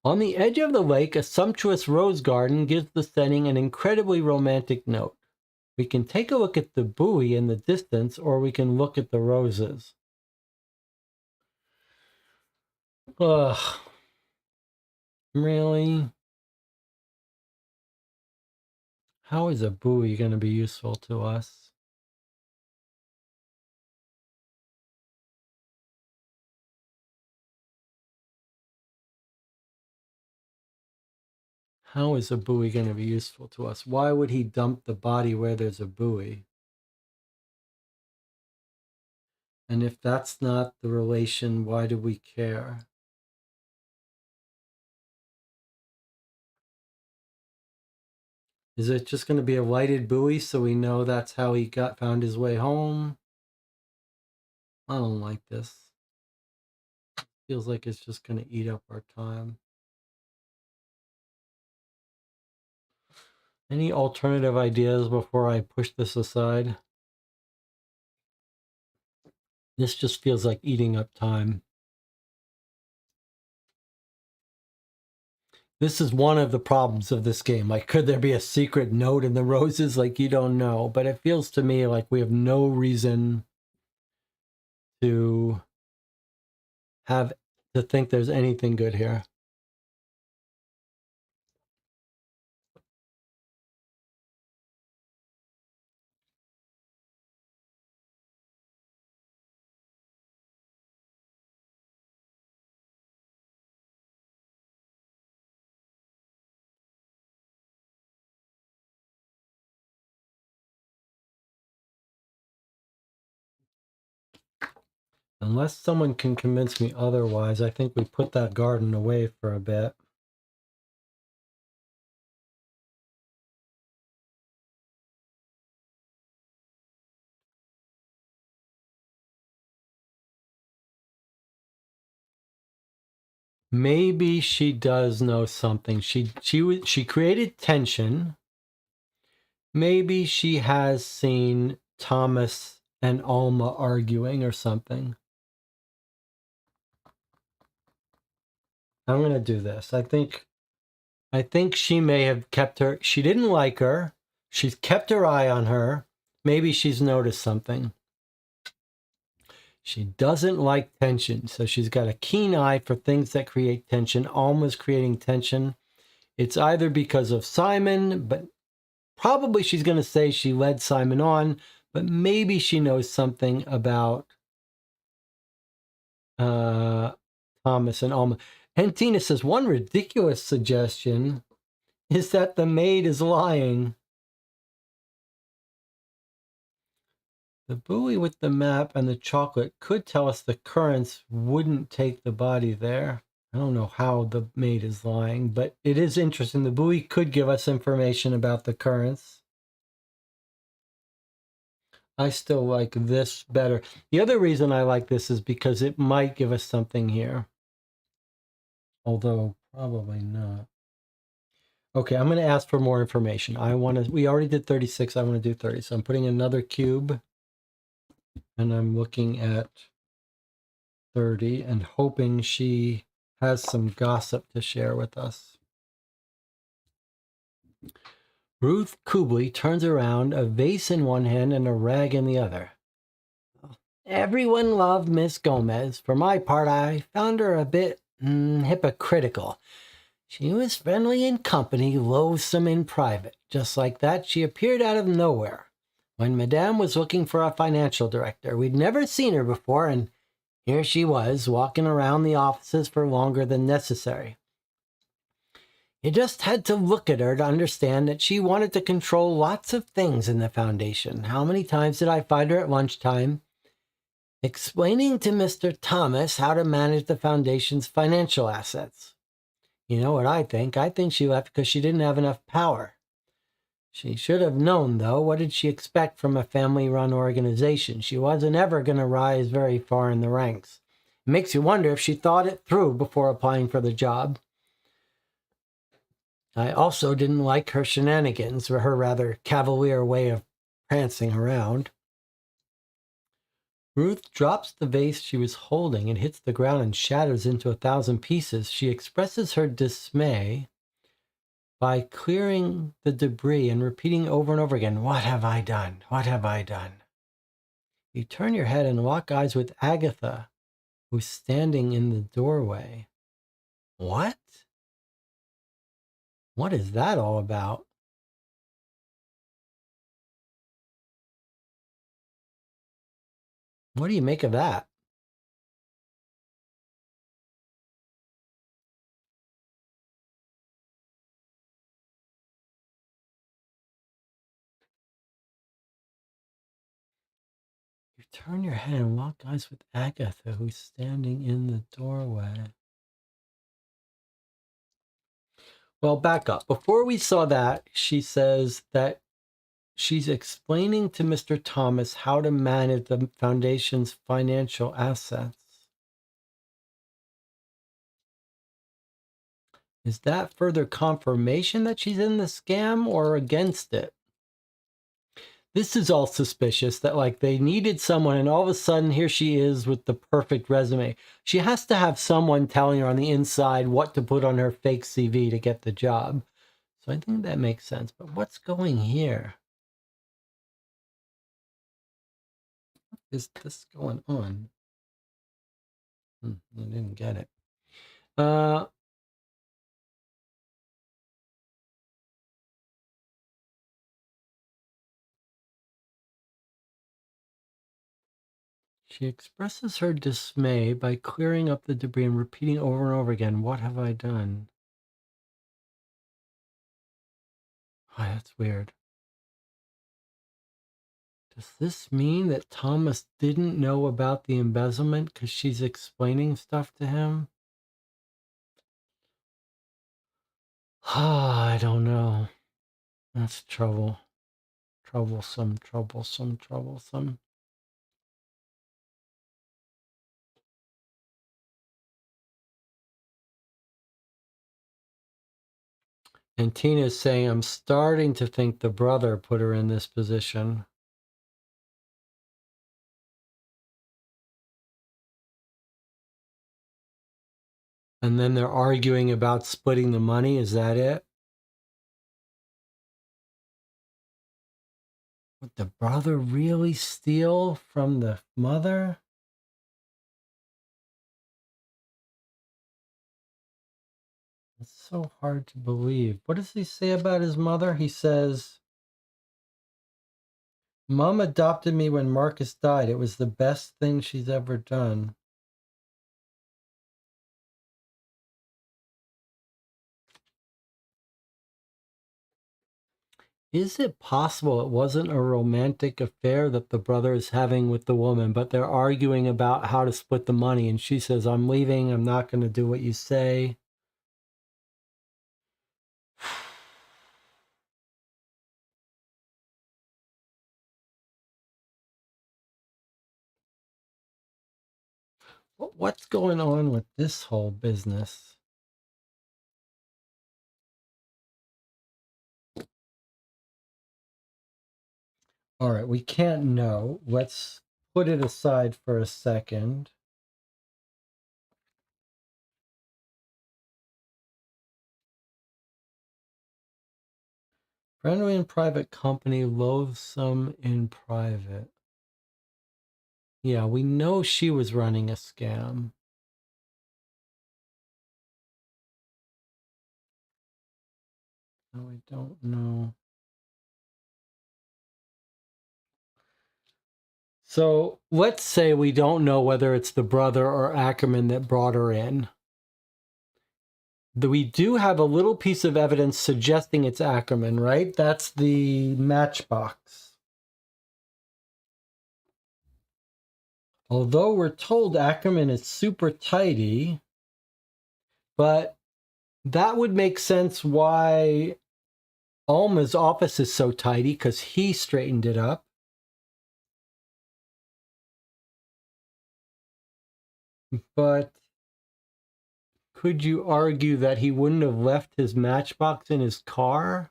On the edge of the lake, a sumptuous rose garden gives the setting an incredibly romantic note. We can take a look at the buoy in the distance, or we can look at the roses. Ugh. Really? How is a buoy going to be useful to us? How is a buoy going to be useful to us? Why would he dump the body where there's a buoy? And if that's not the relation, why do we care? Is it just going to be a lighted buoy so we know that's how he found his way home? I don't like this. Feels like it's just going to eat up our time. Any alternative ideas before I push this aside? This just feels like eating up time. This is one of the problems of this game. Like, could there be a secret note in the roses? Like, you don't know. But it feels to me like we have no reason to think there's anything good here. Unless someone can convince me otherwise, I think we put that garden away for a bit. Maybe she does know something. She created tension. Maybe she has seen Thomas and Alma arguing or something. I'm gonna do this. I think she may have kept her. She didn't like her. She's kept her eye on her. Maybe she's noticed something. She doesn't like tension, so she's got a keen eye for things that create tension. Alma's creating tension. It's either because of Simon, but probably she's going to say she led Simon on, but maybe she knows something about Thomas and Alma. And Tina says, one ridiculous suggestion is that the maid is lying. The buoy with the map and the chocolate could tell us the currents wouldn't take the body there. I don't know how the maid is lying, but it is interesting. The buoy could give us information about the currents. I still like this better. The other reason I like this is because it might give us something here. Although probably not. Okay, I'm going to ask for more information. We already did 36. I want to do 30. So I'm putting another cube and I'm looking at 30 and hoping she has some gossip to share with us. Ruth Kubley turns around, a vase in one hand and a rag in the other. Everyone loved Miss Gomez. For my part, I found her a bit hypocritical. She was friendly in company, loathsome in private. Just like that, she appeared out of nowhere. When Madame was looking for a financial director, we'd never seen her before, and here she was, walking around the offices for longer than necessary. You just had to look at her to understand that she wanted to control lots of things in the foundation. How many times did I find her at lunchtime explaining to Mr. Thomas how to manage the foundation's financial assets? You know what I think? I think she left because she didn't have enough power. She should have known, though. What did she expect from a family-run organization? She wasn't ever going to rise very far in the ranks. It makes you wonder if she thought it through before applying for the job. I also didn't like her shenanigans, or her rather cavalier way of prancing around. Ruth drops the vase she was holding and hits the ground and shatters into 1,000 pieces. She expresses her dismay by clearing the debris and repeating over and over again, "What have I done? What have I done?" You turn your head and lock eyes with Agatha, who's standing in the doorway. What? What is that all about? What do you make of that? You turn your head and lock eyes with Agatha, who's standing in the doorway. Well, back up. Before we saw that, she says that she's explaining to Mr. Thomas how to manage the foundation's financial assets. Is that further confirmation that she's in the scam or against it? This is all suspicious that like they needed someone and all of a sudden here she is with the perfect resume. She has to have someone telling her on the inside what to put on her fake CV to get the job. So I think that makes sense. But what's going here? What is this going on? I didn't get it. She expresses her dismay by clearing up the debris and repeating over and over again, "What have I done?" Oh, that's weird. Does this mean that Thomas didn't know about the embezzlement because she's explaining stuff to him? Ah, I don't know. That's trouble. Troublesome, troublesome, troublesome. And Tina's saying, I'm starting to think the brother put her in this position. And then they're arguing about splitting the money. Is that it? Would the brother really steal from the mother? It's so hard to believe. What does he say about his mother? He says, Mom adopted me when Marcus died. It was the best thing she's ever done. Is it possible it wasn't a romantic affair that the brother is having with the woman, but they're arguing about how to split the money, and she says, I'm leaving, I'm not going to do what you say. What's going on with this whole business? All right, we can't know. Let's put it aside for a second. Friendly in private company, loathsome in private. Yeah, we know she was running a scam. No, we don't know. So let's say we don't know whether it's the brother or Ackerman that brought her in. We do have a little piece of evidence suggesting it's Ackerman, right? That's the matchbox. Although we're told Ackerman is super tidy, but that would make sense why Alma's office is so tidy, because he straightened it up. But could you argue that he wouldn't have left his matchbox in his car?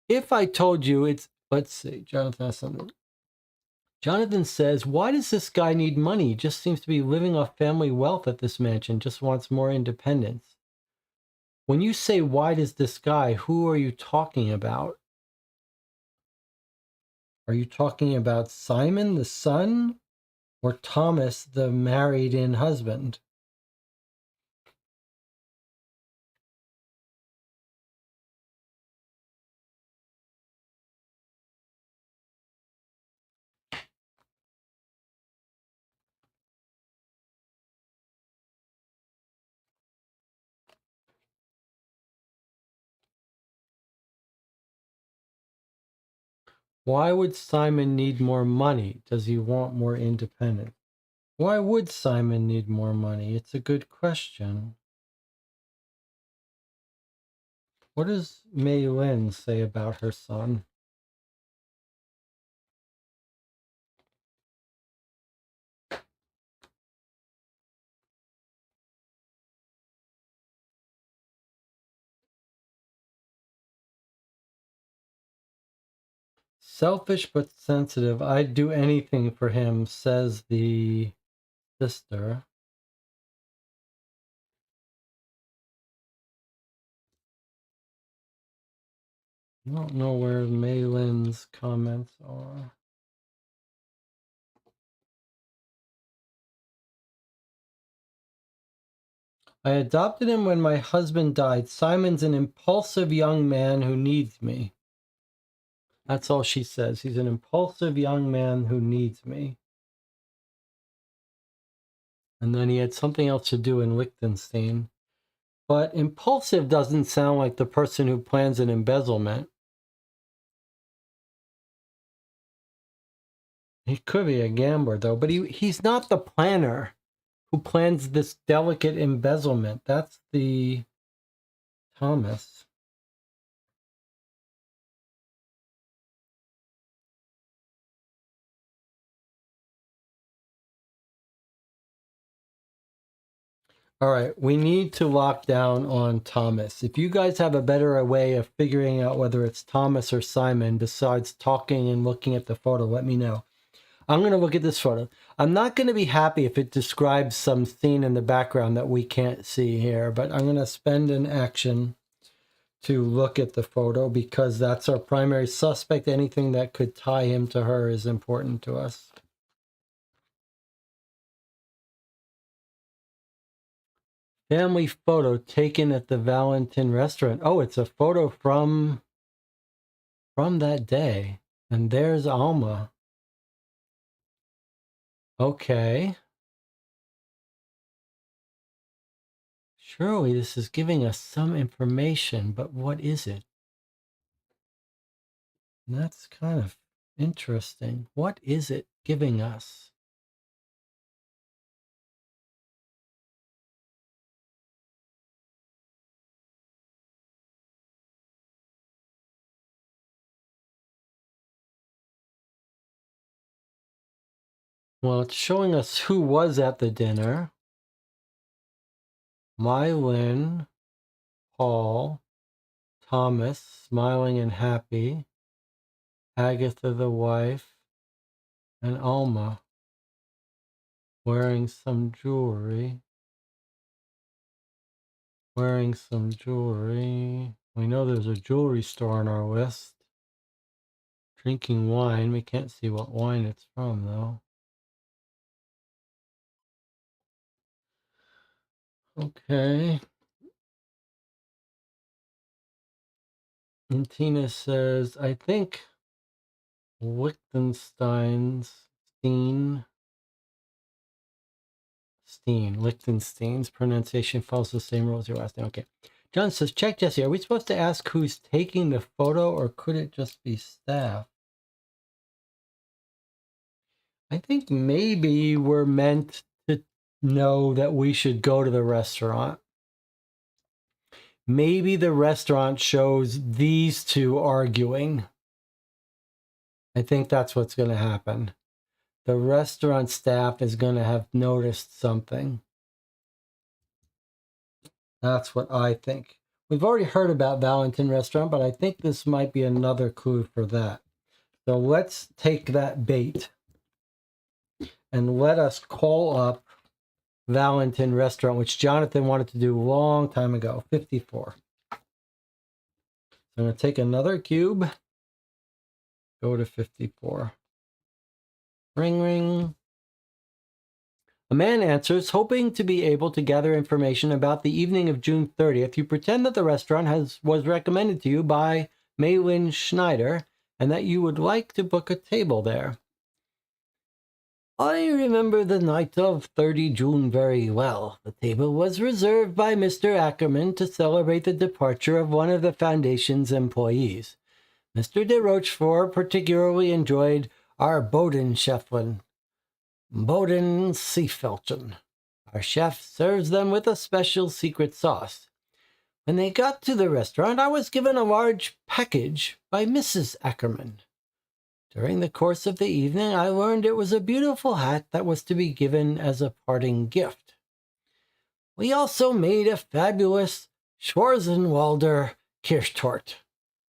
If I told you it's, let's see, Jonathan has something. Jonathan says, why does this guy need money? He just seems to be living off family wealth at this mansion, just wants more independence. When you say, why does this guy, who are you talking about? Are you talking about Simon, the son, or Thomas, the married-in husband? Why would Simon need more money? Does he want more independence? Why would Simon need more money? It's a good question. What does Mei Lin say about her son? selfish but sensitive. I'd do anything for him, says the sister. I don't know where Maylin's comments are. I adopted him when my husband died. Simon's an impulsive young man who needs me. That's all she says. He's an impulsive young man who needs me. And then he had something else to do in Liechtenstein. But impulsive doesn't sound like the person who plans an embezzlement. He could be a gambler, though, but he's not the planner who plans this delicate embezzlement. That's the Thomas. All right, we need to lock down on Thomas. If you guys have a better way of figuring out whether it's Thomas or Simon besides talking and looking at the photo, let me know. I'm going to look at this photo. I'm not going to be happy if it describes some scene in the background that we can't see here, but I'm going to spend an action to look at the photo because that's our primary suspect. Anything that could tie him to her is important to us. Family photo taken at the Valentin restaurant. Oh, it's a photo from that day. And there's Alma. Okay. Surely this is giving us some information, but what is it? And that's kind of interesting. What is it giving us? Well, it's showing us who was at the dinner. Mylin, Paul, Thomas, smiling and happy, Agatha the wife, and Alma, wearing some jewelry. We know there's a jewelry store on our list. Drinking wine. We can't see what wine it's from, though. Okay. And Tina says, I think Liechtenstein's pronunciation follows the same rules as your last name. Okay. John says, check Jesse. Are we supposed to ask who's taking the photo or could it just be staff? I think maybe we're meant to know that we should go to the restaurant. Maybe the restaurant shows these two arguing. I think that's what's going to happen. The restaurant staff is going to have noticed something. That's what I think. We've already heard about Valentin Restaurant, but I think this might be another clue for that. So let's take that bait and let us call up Valentin Restaurant, which Jonathan wanted to do a long time ago, 54. So I'm going to take another cube, go to 54. Ring, ring. A man answers, hoping to be able to gather information about the evening of June 30th. You pretend that the restaurant was recommended to you by Maylin Schneider and that you would like to book a table there. I remember the night of 30 June very well. The table was reserved by Mr. Ackerman to celebrate the departure of one of the Foundation's employees. Mr. de Rochefort particularly enjoyed our Bodenschäffeln. Bodenseefelchen. Our chef serves them with a special secret sauce. When they got to the restaurant, I was given a large package by Mrs. Ackerman. During the course of the evening, I learned it was a beautiful hat that was to be given as a parting gift. We also made a fabulous Schwarzenwalder Kirschtorte.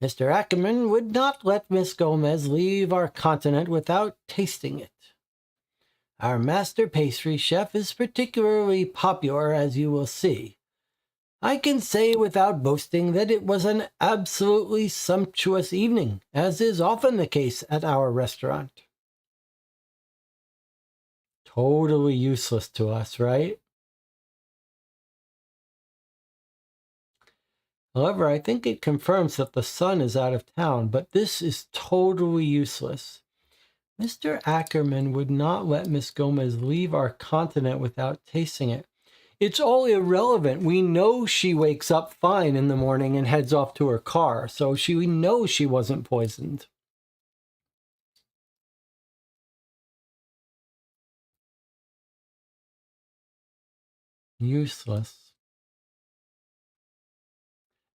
Mr. Ackerman would not let Miss Gomez leave our continent without tasting it. Our master pastry chef is particularly popular, as you will see. I can say without boasting that it was an absolutely sumptuous evening, as is often the case at our restaurant. Totally useless to us, right? However, I think it confirms that the son is out of town, but this is totally useless. Mr. Ackerman would not let Miss Gomez leave our continent without tasting it. It's all irrelevant. We know she wakes up fine in the morning and heads off to her car, so we know she wasn't poisoned. Useless.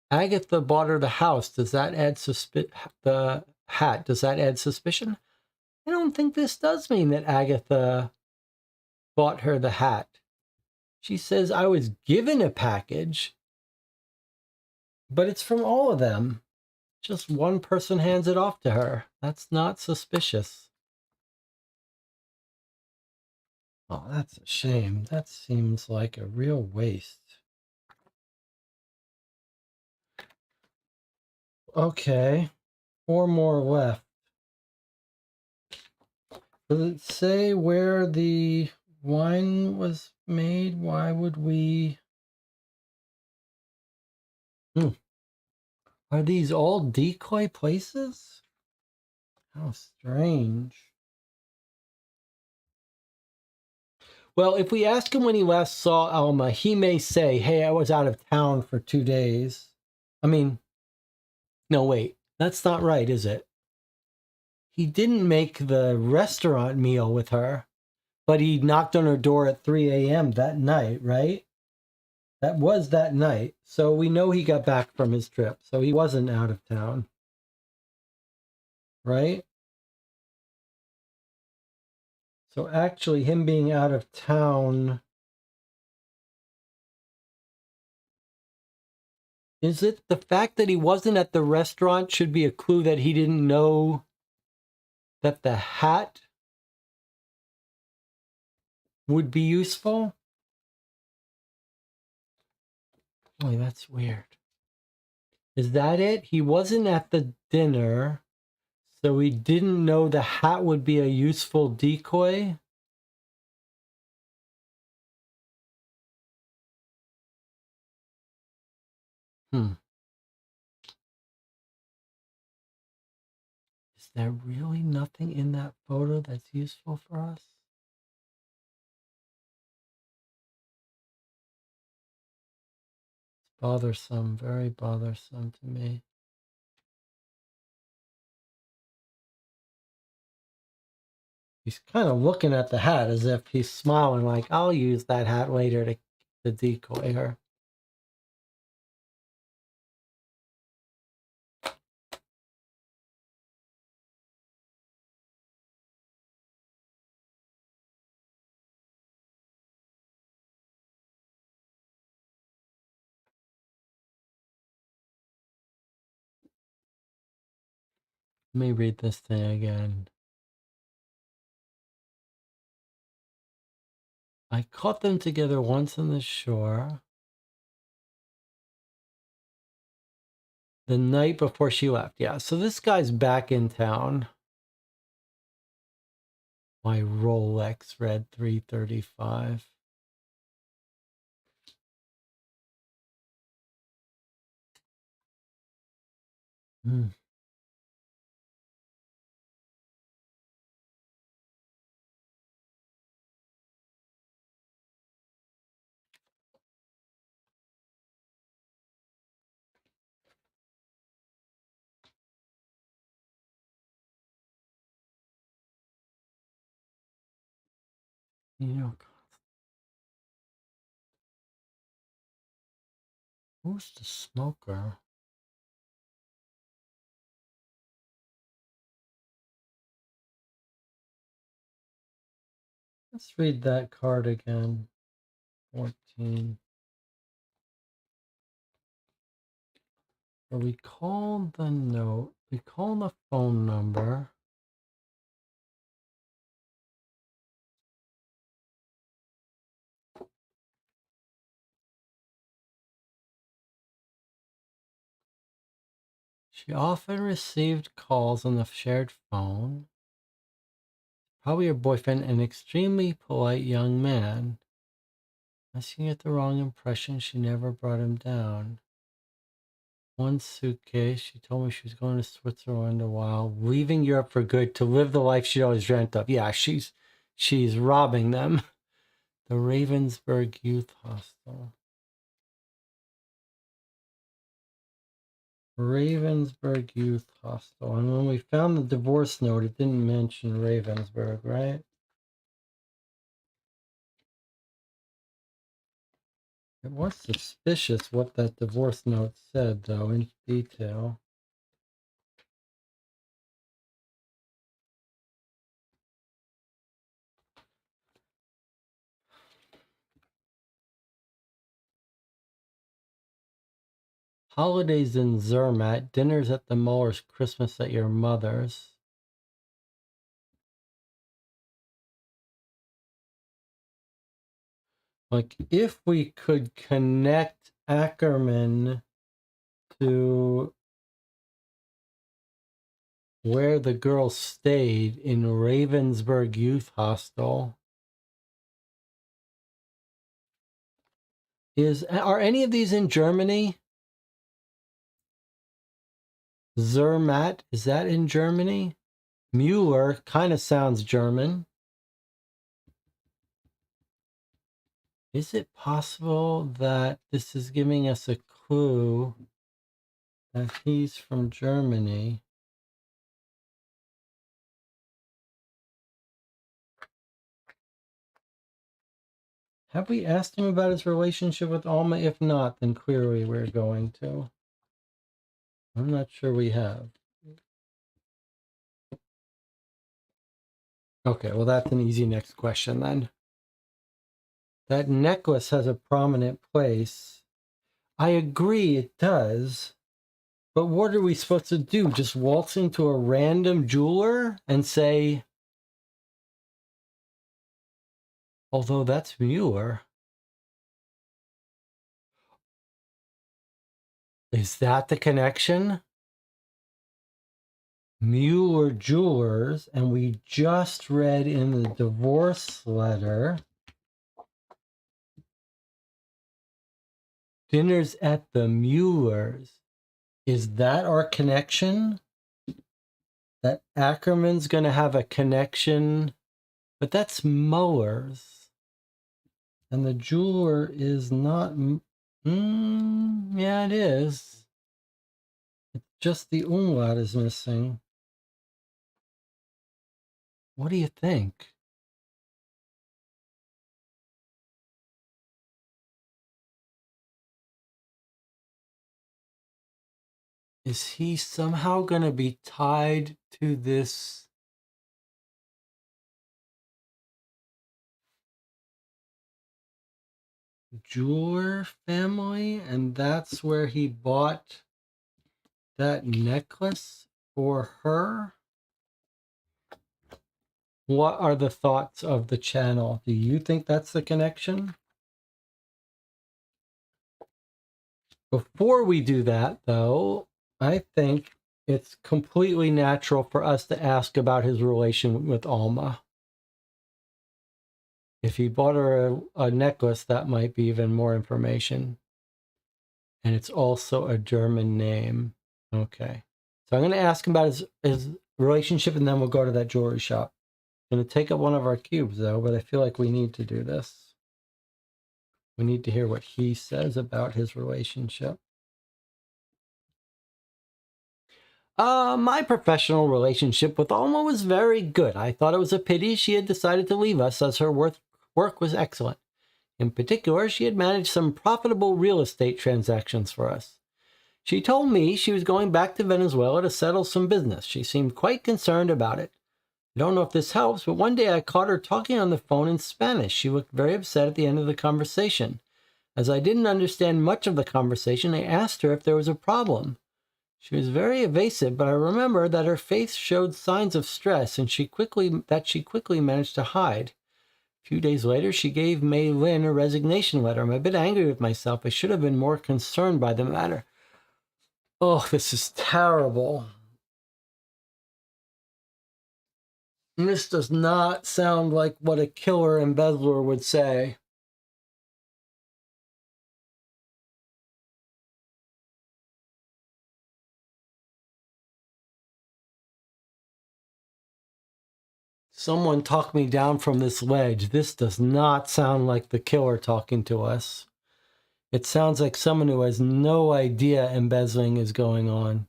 Agatha bought her the house. Does that add the hat? Does that add suspicion? I don't think this does mean that Agatha bought her the hat. She says, I was given a package, but it's from all of them. Just one person hands it off to her. That's not suspicious. Oh, that's a shame. That seems like a real waste. Okay, 4 more left. Does it say where the wine was made? Why would we... Are these all decoy places? How strange. Well, if we ask him when he last saw Alma, he may say, hey, I was out of town for 2 days. I mean, no, wait. That's not right, is it? He didn't make the restaurant meal with her, but he knocked on her door at 3 a.m. that night, right? That was that night. So we know he got back from his trip. So he wasn't out of town. Right? So actually, him being out of town... Is it the fact that he wasn't at the restaurant should be a clue that he didn't know that the hat would be useful? Boy, that's weird. Is that it? He wasn't at the dinner, so he didn't know the hat would be a useful decoy? Is there really nothing in that photo that's useful for us? It's bothersome, very bothersome to me. He's kind of looking at the hat as if he's smiling like, I'll use that hat later to decoy her. Let me read this thing again. I caught them together once on the shore the night before she left. Yeah, so this guy's back in town. My Rolex read 3:35. Hmm. You know, who's the smoker? Let's read that card again. 14. So we called the note, we called the phone number. She often received calls on the shared phone. Probably her boyfriend, an extremely polite young man. Unless you get the wrong impression, she never brought him down. One suitcase, she told me she was going to Switzerland a while, leaving Europe for good to live the life she always dreamt of. Yeah, she's robbing them. The Ravensburg Youth Hostel. Ravensburg Youth Hostel. And when we found the divorce note, it didn't mention Ravensburg, right? It was suspicious what that divorce note said, though, in detail. Holidays in Zermatt, dinners at the Mullers, Christmas at your mother's. Like, if we could connect Ackerman to where the girl stayed in Ravensburg Youth Hostel. Are any of these in Germany? Zermatt, is that in Germany? Mueller kind of sounds German. Is it possible that this is giving us a clue that he's from Germany? Have we asked him about his relationship with Alma? If not, then clearly we're going to. I'm not sure we have. Okay, well, that's an easy next question then. That necklace has a prominent place. I agree it does. But what are we supposed to do? Just waltz into a random jeweler and say, although that's Mueller. Is that the connection? Mueller Jewelers, and we just read in the divorce letter, dinners at the Muellers. Is that our connection? That Ackerman's going to have a connection, but that's Mueller's. And the jeweler is not, yeah, it is. It's just the umlaut is missing. What do you think? Is he somehow going to be tied to this jeweler family? And that's where he bought that necklace for her? What are the thoughts of the channel? Do you think that's the connection? Before we do that, though, I think it's completely natural for us to ask about his relation with Alma. If he bought her a necklace, that might be even more information. And it's also a German name. Okay. So I'm going to ask him about his relationship, and then we'll go to that jewelry shop. I'm going to take up one of our cubes, though, but I feel like we need to do this. We need to hear what he says about his relationship. My professional relationship with Alma was very good. I thought it was a pity she had decided to leave us, as her work was excellent. In particular, she had managed some profitable real estate transactions for us. She told me she was going back to Venezuela to settle some business. She seemed quite concerned about it. I don't know if this helps, but one day I caught her talking on the phone in Spanish. She looked very upset at the end of the conversation. As I didn't understand much of the conversation, I asked her if there was a problem. She was very evasive, but I remember that her face showed signs of stress and she quickly managed to hide. A few days later, she gave Mei Lin a resignation letter. I'm a bit angry with myself. I should have been more concerned by the matter. Oh, this is terrible. This does not sound like what a killer embezzler would say. Someone talk me down from this ledge. This does not sound like the killer talking to us. It sounds like someone who has no idea embezzling is going on.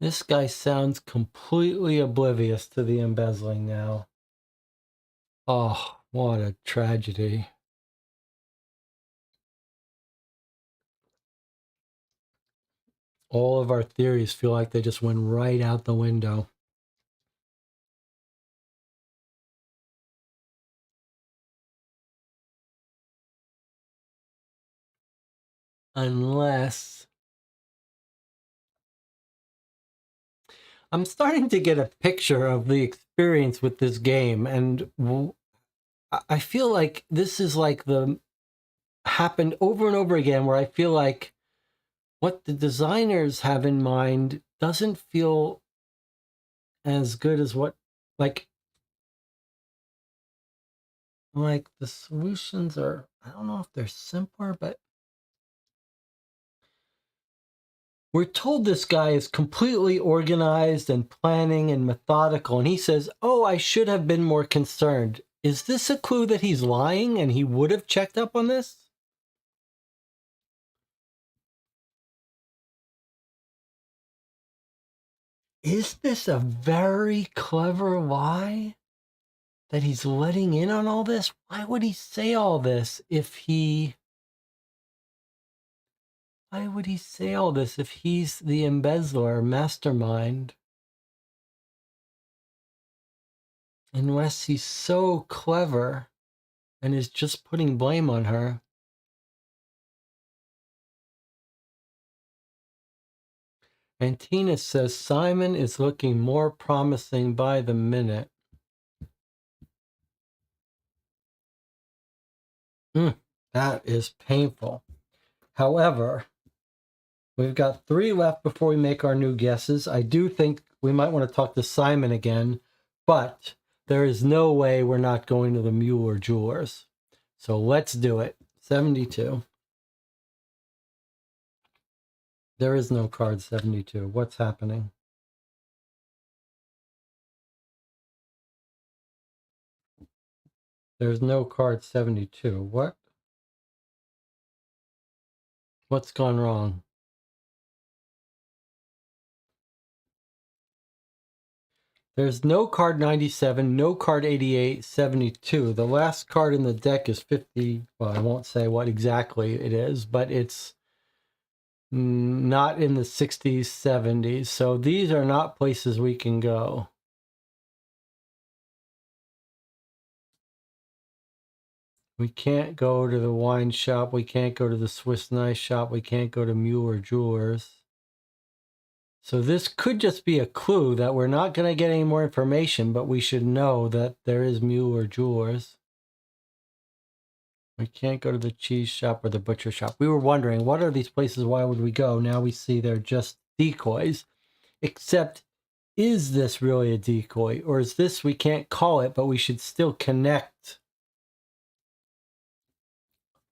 This guy sounds completely oblivious to the embezzling now. Oh, what a tragedy. All of our theories feel like they just went right out the window. Unless... I'm starting to get a picture of the experience with this game, and I feel like this is like the happened over and over again, where I feel like what the designers have in mind doesn't feel as good as what, like the solutions are, I don't know if they're simpler, but we're told this guy is completely organized and planning and methodical, and he says, oh, I should have been more concerned. Is this a clue that he's lying and he would have checked up on this? Is this a very clever lie that he's letting in on all this? Why would he say all this if he... Why would he say all this if he's the embezzler, mastermind? Unless he's so clever and is just putting blame on her. And Tina says Simon is looking more promising by the minute. That is painful. However, we've got 3 left before we make our new guesses. I do think we might want to talk to Simon again, but there is no way we're not going to the Mueller Jewelers. So let's do it. 72. There is no card 72. What's happening? There's no card 72. What? What's gone wrong? There's no card 97, no card 88, 72. The last card in the deck is 50. Well, I won't say what exactly it is, but it's not in the 60s, 70s. So these are not places we can go. We can't go to the wine shop. We can't go to the Swiss knife shop. We can't go to Mueller Jewelers. So this could just be a clue that we're not going to get any more information, but we should know that there is Mueller Jewelers. We can't go to the cheese shop or the butcher shop. We were wondering, what are these places? Why would we go? Now we see they're just decoys. Except, is this really a decoy? Or is this, we can't call it, but we should still connect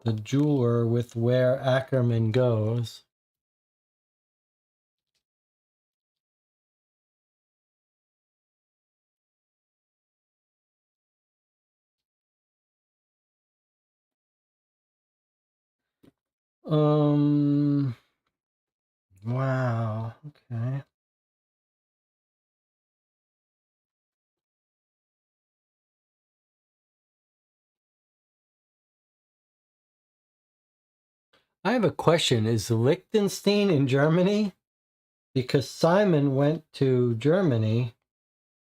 the jeweler with where Ackerman goes? Wow, okay. I have a question. Is Liechtenstein in Germany? Because Simon went to Germany,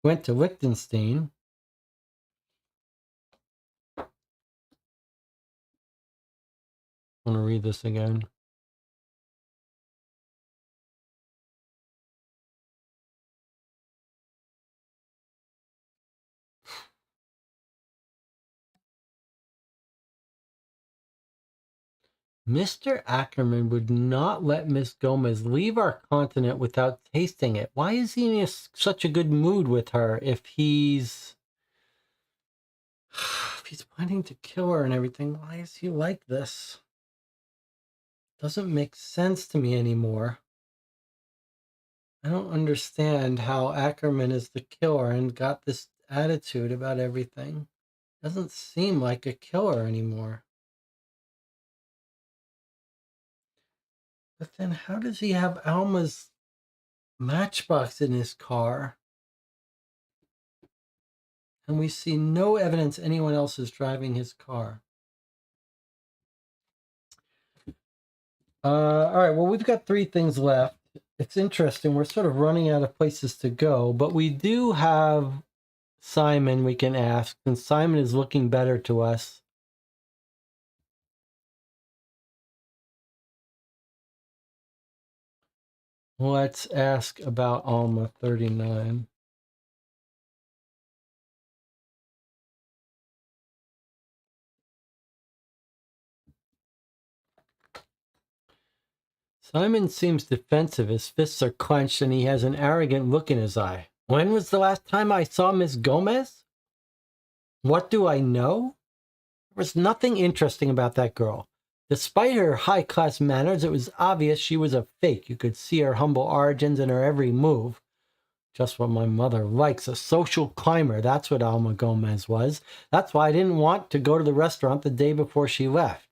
went to Liechtenstein. I'm going to read this again. Mr. Ackerman would not let Miss Gomez leave our continent without tasting it. Why is he in such a good mood with her if he's planning to kill her and everything? Why is he like this? Doesn't make sense to me anymore. I don't understand how Ackerman is the killer and got this attitude about everything. Doesn't seem like a killer anymore. But then how does he have Alma's matchbox in his car? And we see no evidence anyone else is driving his car. All right, well, we've got 3 things left. It's interesting. We're sort of running out of places to go, but we do have Simon we can ask, and Simon is looking better to us. Let's ask about Alma 39. Simon seems defensive. His fists are clenched and he has an arrogant look in his eye. When was the last time I saw Miss Gomez? What do I know? There was nothing interesting about that girl. Despite her high-class manners, it was obvious she was a fake. You could see her humble origins in her every move. Just what my mother likes, a social climber. That's what Alma Gomez was. That's why I didn't want to go to the restaurant the day before she left.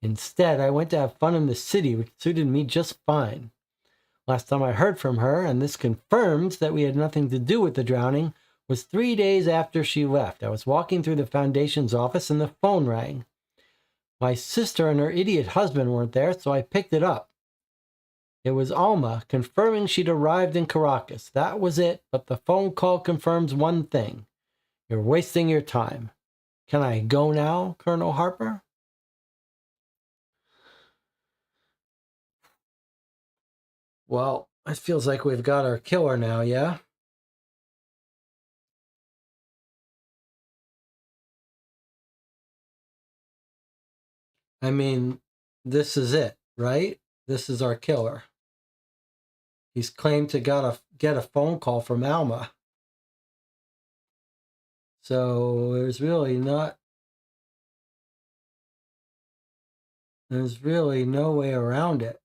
Instead, I went to have fun in the city, which suited me just fine. Last time I heard from her, and this confirms that we had nothing to do with the drowning, was 3 days after she left. I was walking through the foundation's office and the phone rang. My sister and her idiot husband weren't there, so I picked it up. It was Alma, confirming she'd arrived in Caracas. That was it, but the phone call confirms one thing. You're wasting your time. Can I go now, Colonel Harper? Well, it feels like we've got our killer now, yeah? I mean, this is it, right? This is our killer. He's claimed to get a phone call from Alma. So there's really no way around it.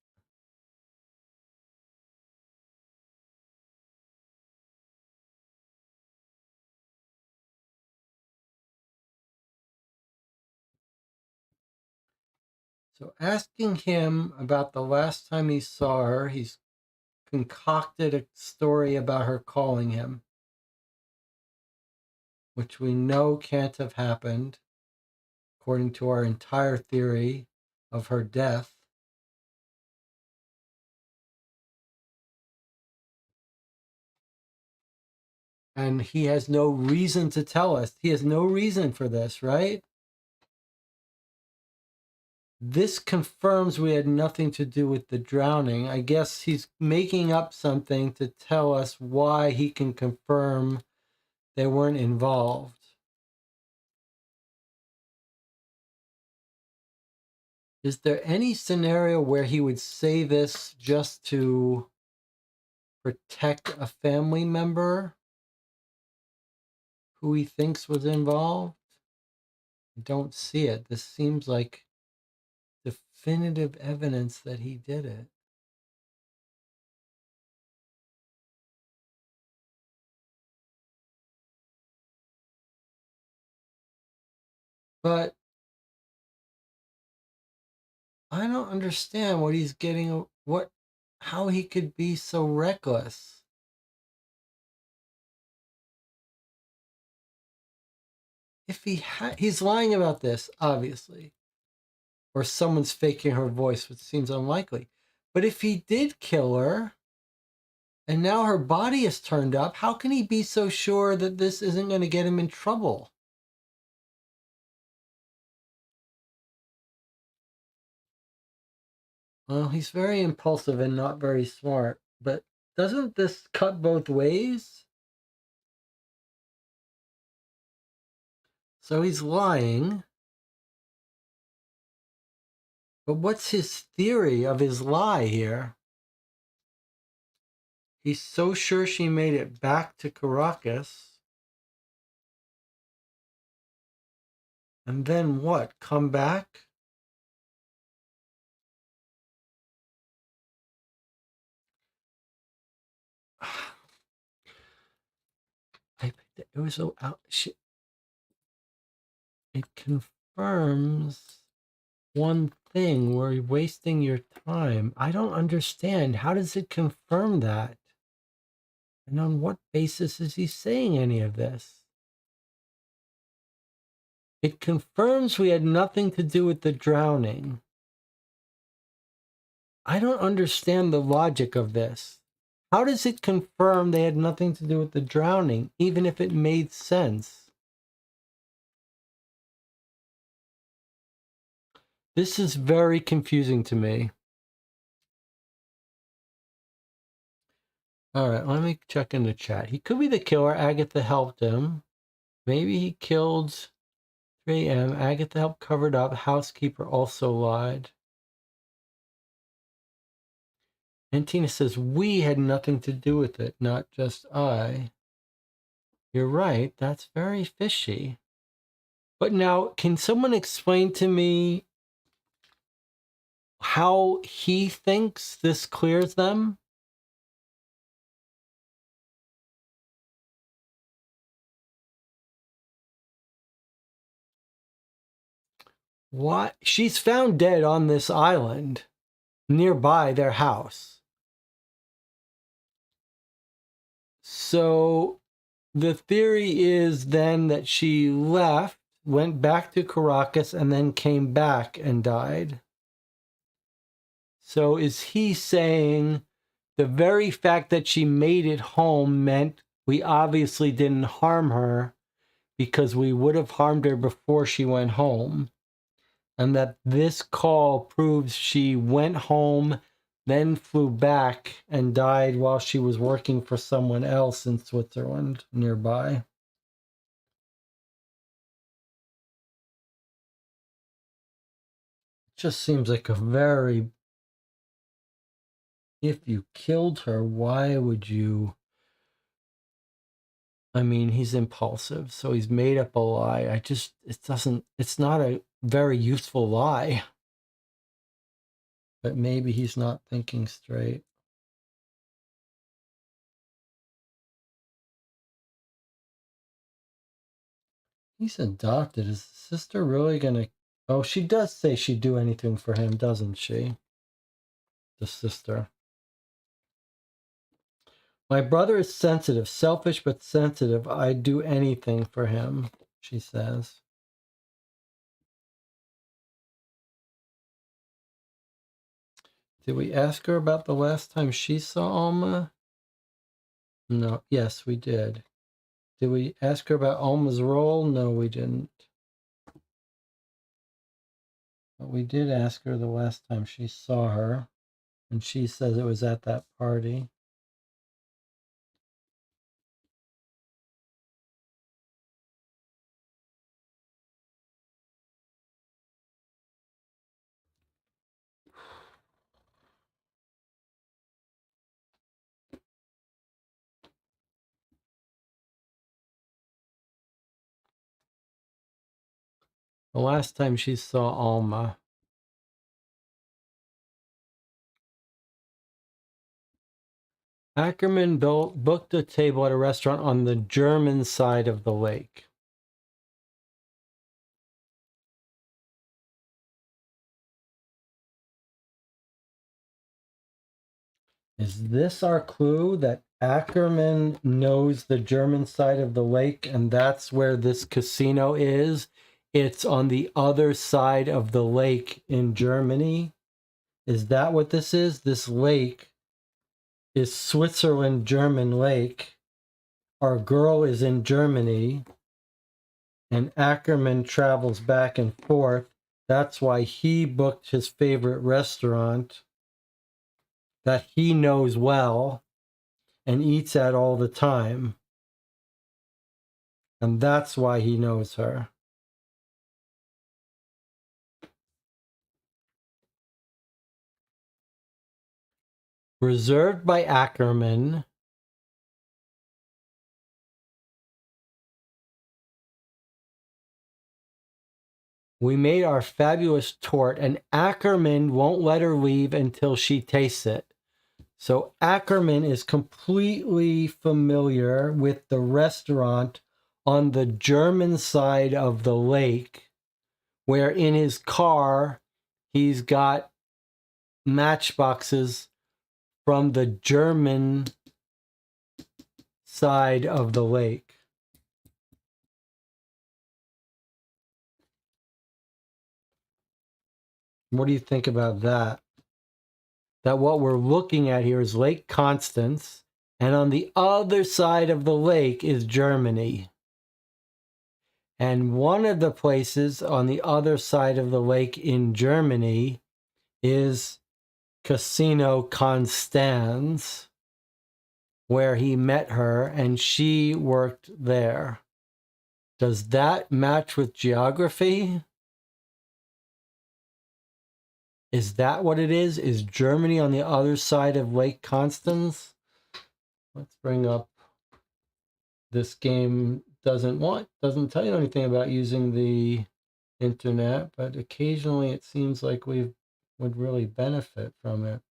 So asking him about the last time he saw her, he's concocted a story about her calling him, which we know can't have happened, according to our entire theory of her death. And he has no reason to tell us. He has no reason for this, right? This confirms we had nothing to do with the drowning. I guess he's making up something to tell us why he can confirm they weren't involved. Is there any scenario where he would say this just to protect a family member who he thinks was involved? I don't see it. This seems like definitive evidence that he did it. But I don't understand what he's getting, how he could be so reckless. If he's lying about this, obviously, or someone's faking her voice, which seems unlikely. But if he did kill her, and now her body is turned up, how can he be so sure that this isn't going to get him in trouble? Well, he's very impulsive and not very smart, but doesn't this cut both ways? So he's lying. But what's his theory of his lie here? He's so sure she made it back to Caracas. And then what? Come back? It was so out. It confirms one thing. We're wasting your time. I don't understand. How does it confirm that? And on what basis is he saying any of this? It confirms we had nothing to do with the drowning. I don't understand the logic of this. How does it confirm they had nothing to do with the drowning, even if it made sense? This is very confusing to me. All right, let me check in the chat. He could be the killer. Agatha helped him. Maybe he killed 3 a.m. Agatha helped cover it up. Housekeeper also lied. And Tina says, we had nothing to do with it, not just I. You're right. That's very fishy. But now, can someone explain to me how he thinks this clears them? What? She's found dead on this island nearby their house. So the theory is then that she left, went back to Caracas, and then came back and died. So is he saying the very fact that she made it home meant we obviously didn't harm her because we would have harmed her before she went home? And that this call proves she went home, then flew back and died while she was working for someone else in Switzerland nearby. It just seems like a very... If you killed her, why would you... I mean, he's impulsive, so he's made up a lie. It's not a very useful lie. But maybe he's not thinking straight. He's adopted. Is the sister really gonna... Oh, she does say she'd do anything for him, doesn't she? The sister. My brother is sensitive, selfish but sensitive. I'd do anything for him, she says. Did we ask her about the last time she saw Alma? No. Yes, we did. Did we ask her about Alma's role? No, we didn't. But we did ask her the last time she saw her, and she says it was at that party. The last time she saw Alma. Ackerman booked a table at a restaurant on the German side of the lake. Is this our clue that Ackerman knows the German side of the lake and that's where this casino is? It's on the other side of the lake in Germany. Is that what this is? This lake is Switzerland, German lake. Our girl is in Germany, and Ackerman travels back and forth. That's why he booked his favorite restaurant that he knows well and eats at all the time. And that's why he knows her. Reserved by Ackerman. We made our fabulous tort, and Ackerman won't let her leave until she tastes it. So Ackerman is completely familiar with the restaurant on the German side of the lake, where in his car he's got matchboxes from the German side of the lake. What do you think about that? That what we're looking at here is Lake Constance, and on the other side of the lake is Germany. And one of the places on the other side of the lake in Germany is Casino Constance, where he met her and she worked there. Does that match with geography? Is that what it is? Is Germany on the other side of Lake Constance? Let's bring up this game. Doesn't tell you anything about using the internet, but occasionally it seems like we would really benefit from it.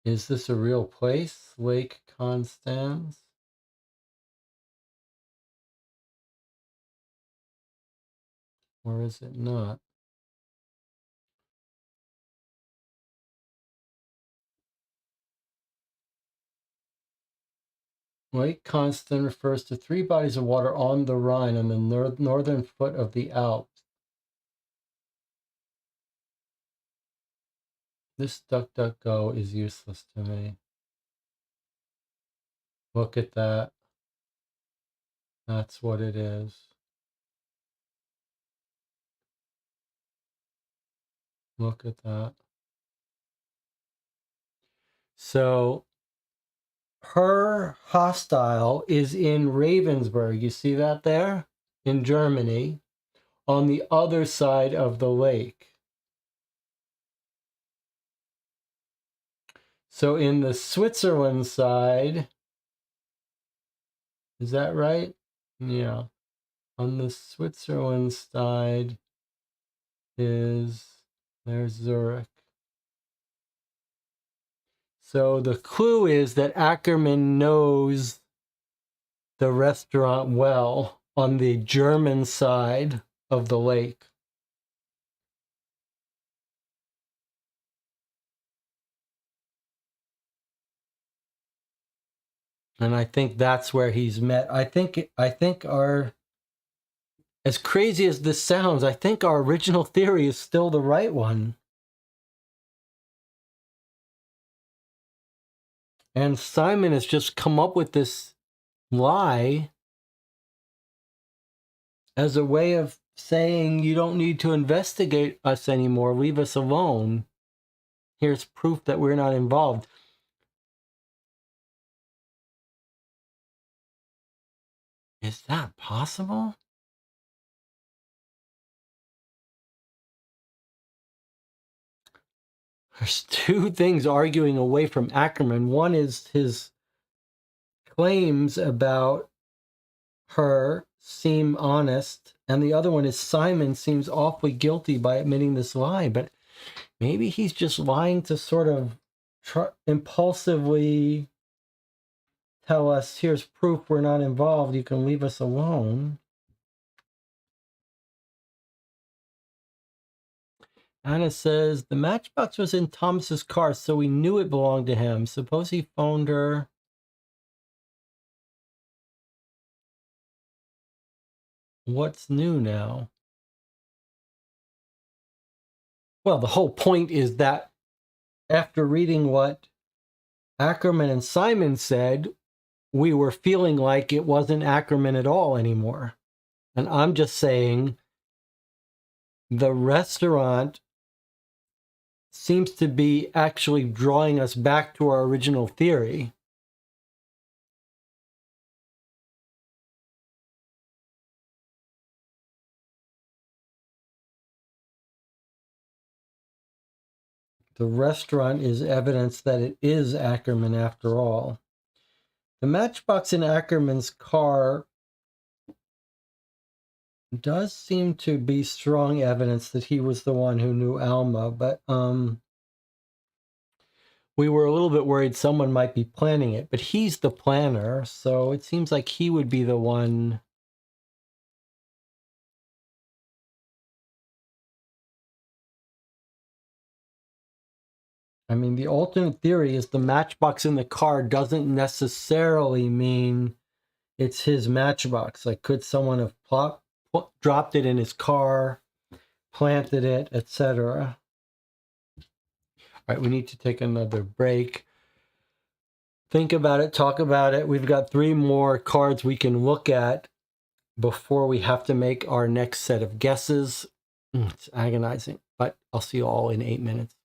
Is this a real place? Lake Constance? Or is it not? Lake Constance refers to three bodies of water on the Rhine on the northern foot of the Alps. This DuckDuckGo is useless to me. Look at that. That's what it is. Look at that. So her hostile is in Ravensburg. You see that there? In Germany, on the other side of the lake. So in the Switzerland side, is that right? Yeah. On the Switzerland side there's Zurich. So the clue is that Ackerman knows the restaurant well on the German side of the lake. And I think that's where he's met. I think our, as crazy as this sounds, I think our original theory is still the right one. And Simon has just come up with this lie as a way of saying you don't need to investigate us anymore, leave us alone. Here's proof that we're not involved. Is that possible? There's two things arguing away from Ackerman. One is his claims about her seem honest, and the other one is Simon seems awfully guilty by admitting this lie, but maybe he's just lying to sort of impulsively tell us, here's proof we're not involved, you can leave us alone. Anna says, the matchbox was in Thomas's car, so we knew it belonged to him. Suppose he phoned her. What's new now? Well, the whole point is that after reading what Ackerman and Simon said, we were feeling like it wasn't Ackerman at all anymore. And I'm just saying the restaurant seems to be actually drawing us back to our original theory. The restaurant is evidence that it is Ackerman after all. The matchbox in Ackerman's car does seem to be strong evidence that he was the one who knew Alma, but we were a little bit worried someone might be planning it, but he's the planner, so it seems like he would be the one. I mean, the alternate theory is the matchbox in the car doesn't necessarily mean it's his matchbox. Like, could someone have dropped it in his car, planted it, etc.? All right, we need to take another break. Think about it, talk about it. We've got 3 more cards we can look at before we have to make our next set of guesses. It's agonizing, but I'll see you all in 8 minutes.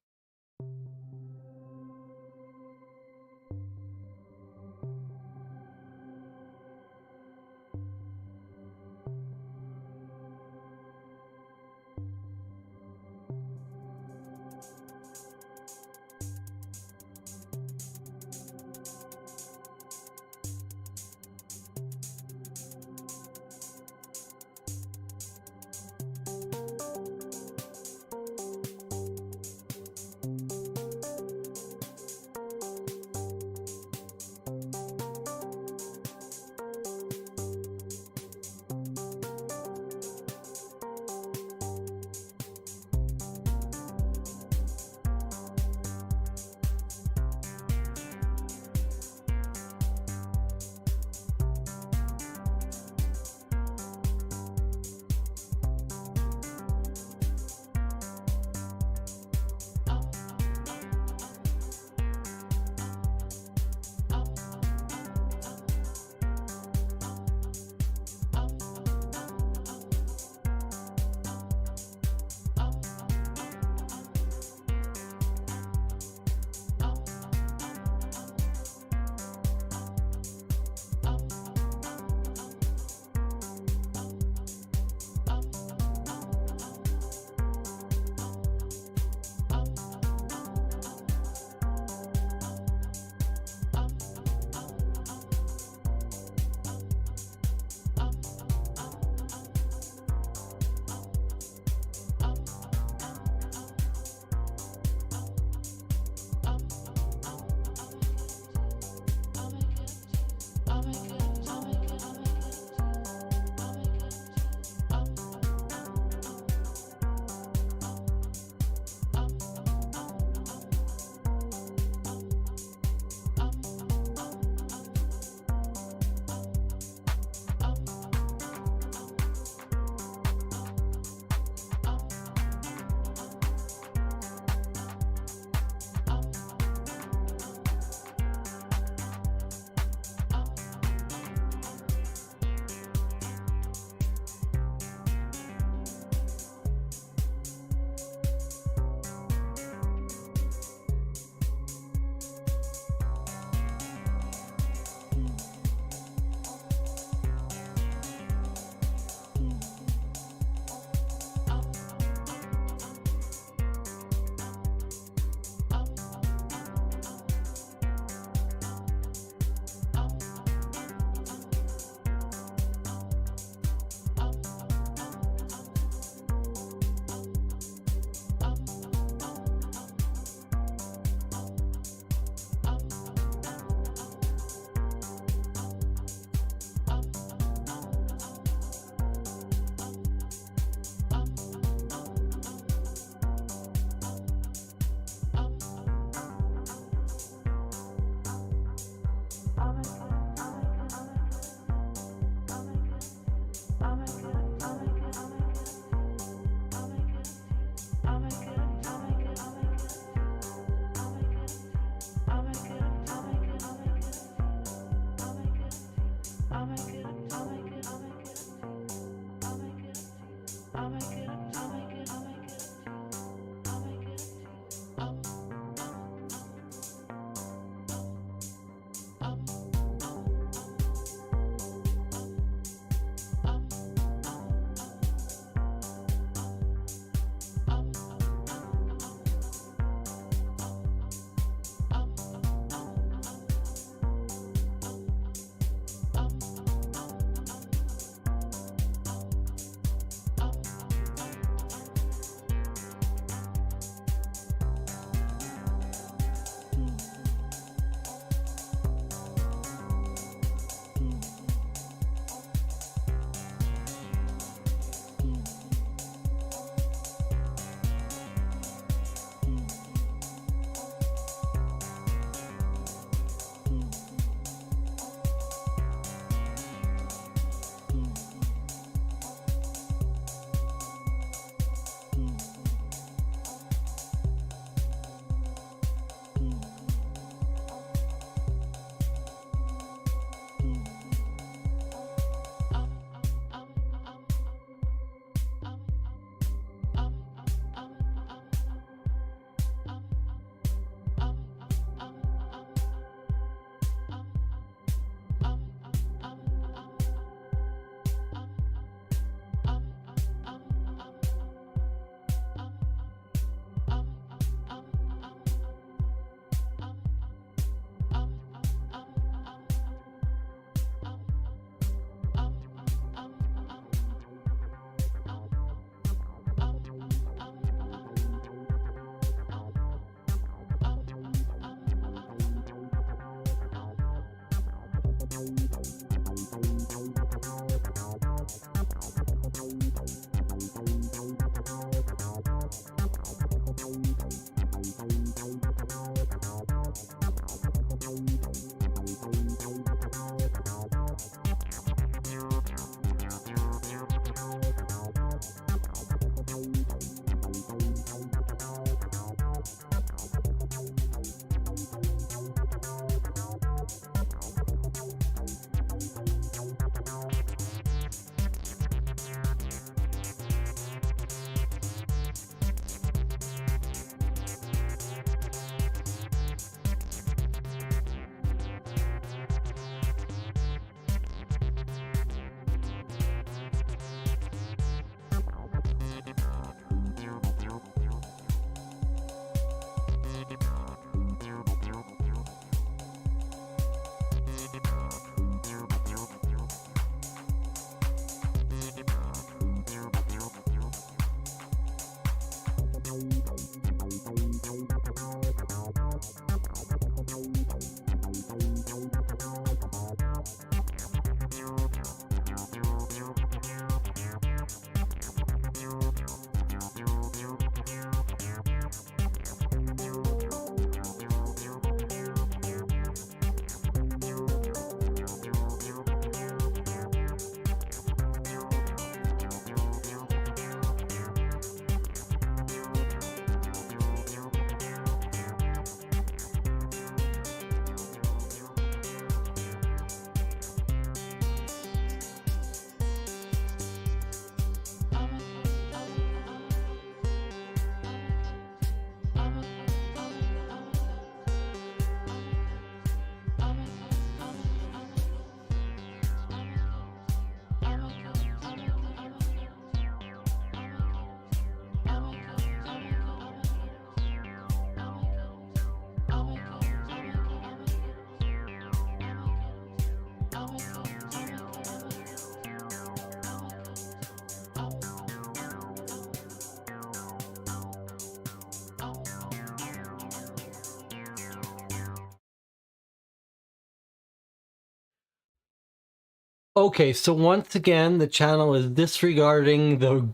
Okay, so once again, the channel is disregarding the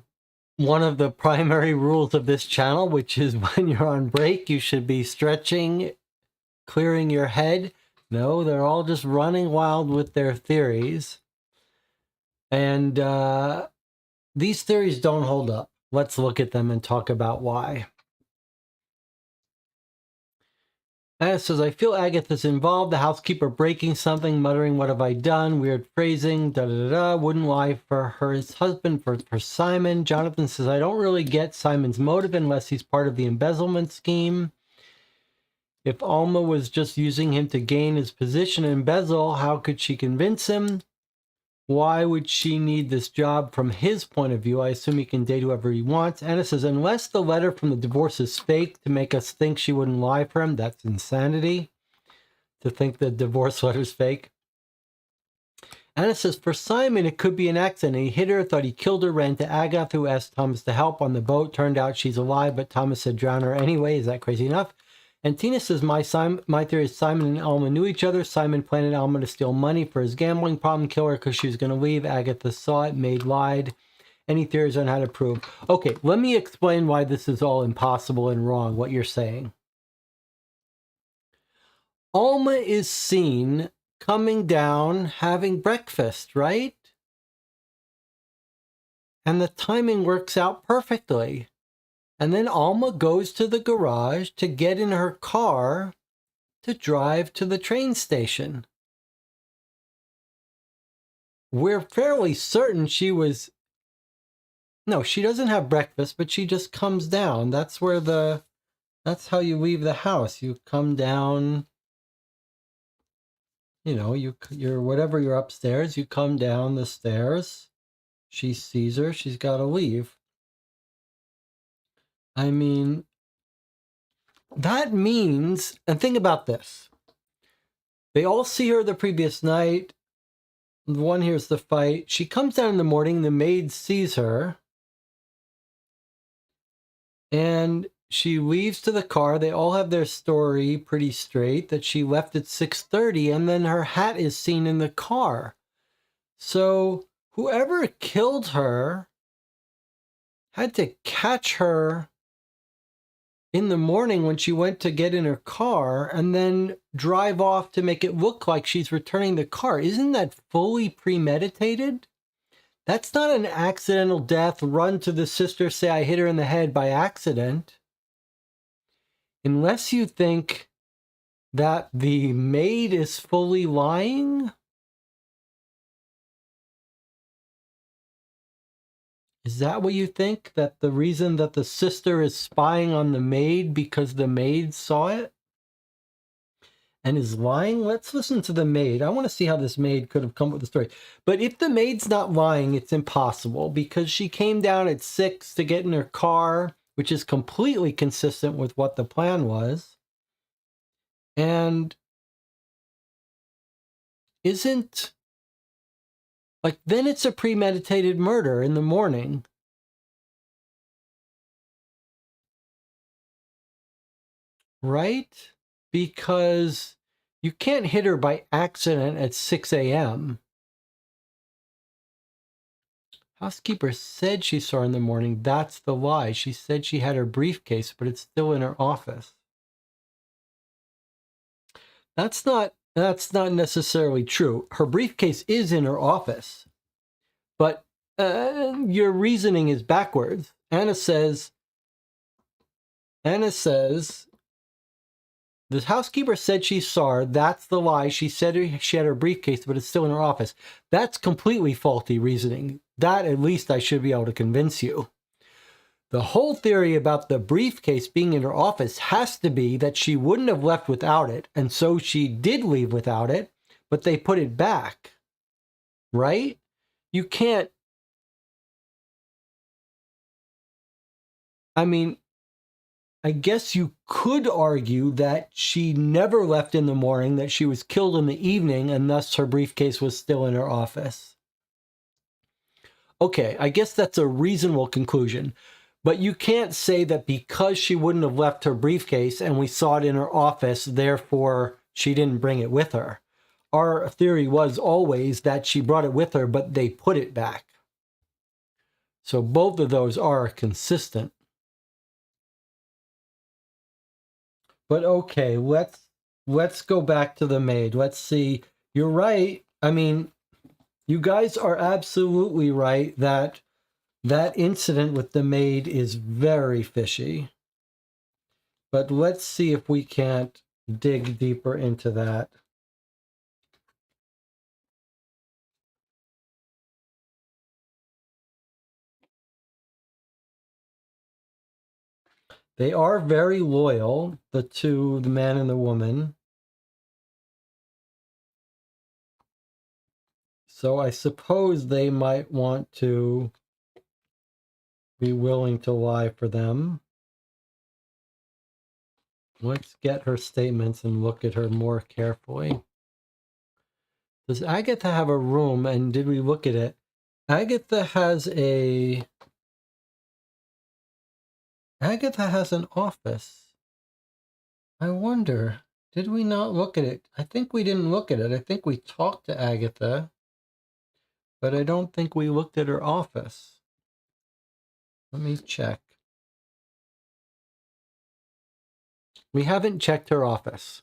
one of the primary rules of this channel, which is when you're on break, you should be stretching, clearing your head. No, they're all just running wild with their theories. And these theories don't hold up. Let's look at them and talk about why. Anna says, I feel Agatha's involved. The housekeeper breaking something, muttering, what have I done? Weird phrasing, da-da-da-da. Wouldn't lie for her husband, for Simon. Jonathan says, I don't really get Simon's motive unless he's part of the embezzlement scheme. If Alma was just using him to gain his position and embezzle, how could she convince him? Why would she need this job from his point of view? I assume he can date whoever he wants. Anna says, unless the letter from the divorce is fake to make us think she wouldn't lie for him, that's insanity. To think the divorce letter's fake. Anna says, for Simon, it could be an accident. He hit her, thought he killed her, ran to Agatha, who asked Thomas to help on the boat. Turned out she's alive, but Thomas said drown her anyway. Is that crazy enough? And Tina says, my theory is Simon and Alma knew each other. Simon planted Alma to steal money for his gambling problem, kill her because she was going to leave. Agatha saw it, Maid lied. Any theories on how to prove? Okay, let me explain why this is all impossible and wrong, what you're saying. Alma is seen coming down, having breakfast, right? And the timing works out perfectly. And then Alma goes to the garage to get in her car to drive to the train station. We're fairly certain she was... No, she doesn't have breakfast, but she just comes down. That's where that's how you leave the house. You come down, you know, you're whatever, you're upstairs, you come down the stairs. She sees her, she's got to leave. I mean, that means, and think about this. They all see her the previous night. One hears the fight. She comes down in the morning. The maid sees her. And she leaves to the car. They all have their story pretty straight that she left at 6:30. And then her hat is seen in the car. So whoever killed her had to catch her in the morning when she went to get in her car and then drive off to make it look like she's returning the car. Isn't that fully premeditated? That's not an accidental death, run to the sister, say I hit her in the head by accident. Unless you think that the maid is fully lying. Is that what you think? That the reason that the sister is spying on the maid because the maid saw it and is lying? Let's listen to the maid. I want to see how this maid could have come up with the story. But if the maid's not lying, it's impossible because she came down at 6 to get in her car, which is completely consistent with what the plan was. And isn't... Like, then it's a premeditated murder in the morning. Right? Because you can't hit her by accident at 6 a.m. Housekeeper said she saw her in the morning. That's the lie. She said she had her briefcase, but it's still in her office. That's not necessarily true. Her briefcase is in her office, but your reasoning is backwards. Anna says, the housekeeper said she saw her. That's the lie. She said she had her briefcase, but it's still in her office. That's completely faulty reasoning. That at least I should be able to convince you. The whole theory about the briefcase being in her office has to be that she wouldn't have left without it, and so she did leave without it, but they put it back, right? You can't... I mean, I guess you could argue that she never left in the morning, that she was killed in the evening, and thus her briefcase was still in her office. Okay, I guess that's a reasonable conclusion. But you can't say that because she wouldn't have left her briefcase and we saw it in her office, therefore she didn't bring it with her. our theory was always that she brought it with her, but they put it back. So both of those are consistent. But okay, let's go back to the maid. Let's see. You're right. I mean, you guys are absolutely right that that incident with the maid is very fishy. But let's see if we can't dig deeper into that. They are very loyal, the man and the woman. So I suppose they might want to be willing to lie for them. Let's get her statements and look at her more carefully. Does Agatha have a room, and did we look at it? Agatha has an office. I wonder, did we not look at it? I think we didn't look at it. I think we talked to Agatha, but I don't think we looked at her office. Let me check. We haven't checked her office.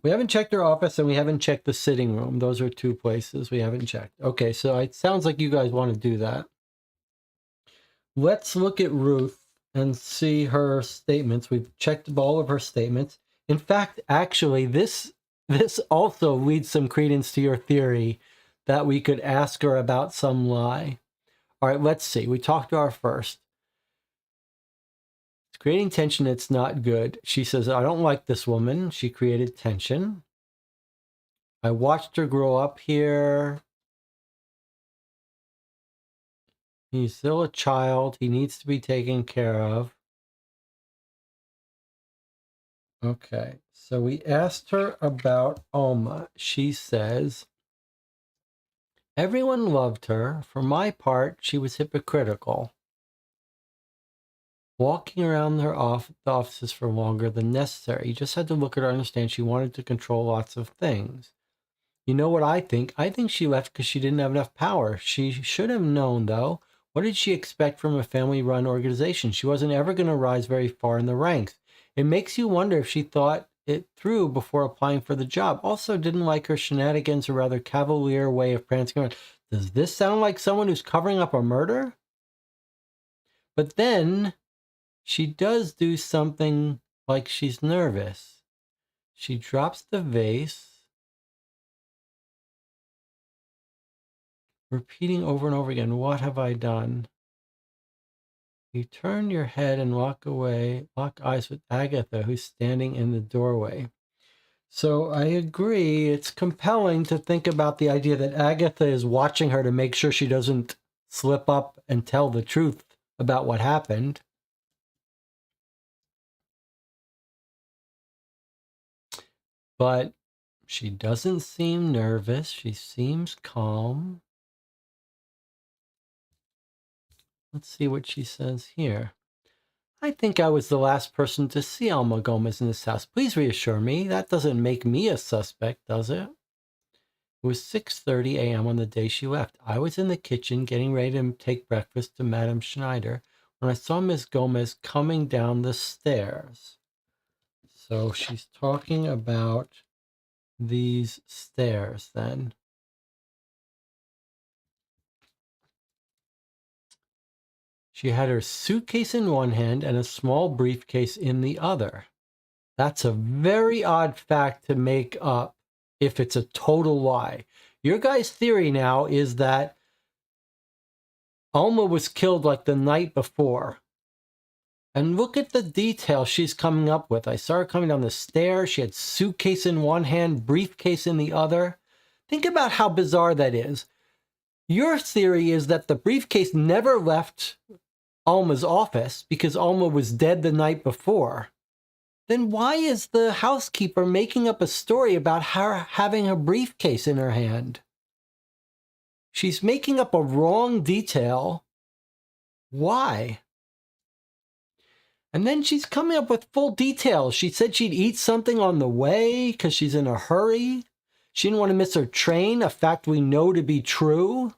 We haven't checked her office, and we haven't checked the sitting room. Those are two places we haven't checked. Okay, so it sounds like you guys want to do that. Let's look at Ruth and see her statements. We've checked all of her statements. In fact, actually, this also leads some credence to your theory that we could ask her about some lie. All right, let's see. We talked to her first. It's creating tension. It's not good. She says, I don't like this woman. She created tension. I watched her grow up here. He's still a child. He needs to be taken care of. Okay, so we asked her about Alma. She says, everyone loved her. For my part, she was hypocritical. Walking around the offices for longer than necessary. You just had to look at her and understand she wanted to control lots of things. You know what I think? I think she left because she didn't have enough power. She should have known, though. What did she expect from a family-run organization? She wasn't ever going to rise very far in the ranks. It makes you wonder if she thought it through before applying for the job. Also, didn't like her shenanigans or rather cavalier way of prancing around. Does this sound like someone who's covering up a murder? But then she does do something like she's nervous. She drops the vase, repeating over and over again, what have I done? You turn your head and walk away, lock eyes with Agatha, who's standing in the doorway. So I agree, it's compelling to think about the idea that Agatha is watching her to make sure she doesn't slip up and tell the truth about what happened. But she doesn't seem nervous. She seems calm. Let's see what she says here. I think I was the last person to see Alma Gomez in this house. Please reassure me. That doesn't make me a suspect, does it? It was 6:30 a.m. on the day she left. I was in the kitchen getting ready to take breakfast to Madame Schneider when I saw Miss Gomez coming down the stairs. So she's talking about these stairs then. She had her suitcase in one hand and a small briefcase in the other. That's a very odd fact to make up if it's a total lie. Your guys' theory now is that Alma was killed like the night before. And look at the detail she's coming up with. I saw her coming down the stairs. She had suitcase in one hand, briefcase in the other. Think about how bizarre that is. Your theory is that the briefcase never left Alma's office because Alma was dead the night before. Then why is the housekeeper making up a story about her having a briefcase in her hand? She's making up a wrong detail. Why? And then she's coming up with full details. She said she'd eat something on the way because she's in a hurry. She didn't want to miss her train, a fact we know to be true.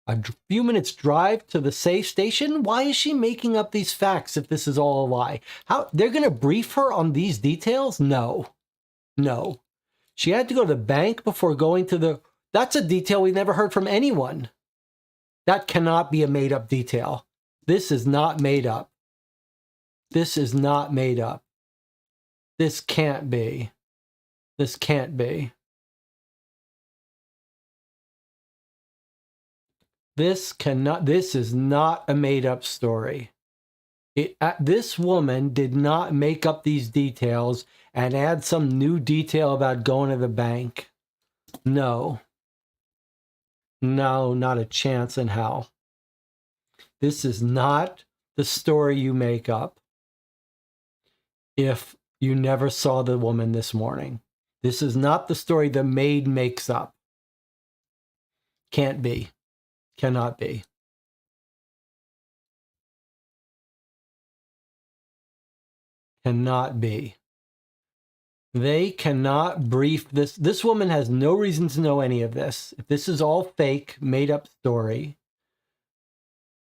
A few minutes drive to the safe station? Why is she making up these facts if this is all a lie? How they're going to brief her on these details? No. No. She had to go to the bank before going to the... That's a detail we never heard from anyone. That cannot be a made-up detail. This is not made up. This is not made up. This can't be. This can't be. This is not a made-up story. This woman did not make up these details and add some new detail about going to the bank. No. No, not a chance in hell. This is not the story you make up if you never saw the woman this morning. This is not the story the maid makes up. Can't be. Cannot be. Cannot be. They cannot brief this. This woman has no reason to know any of this. If this is all fake, made up story,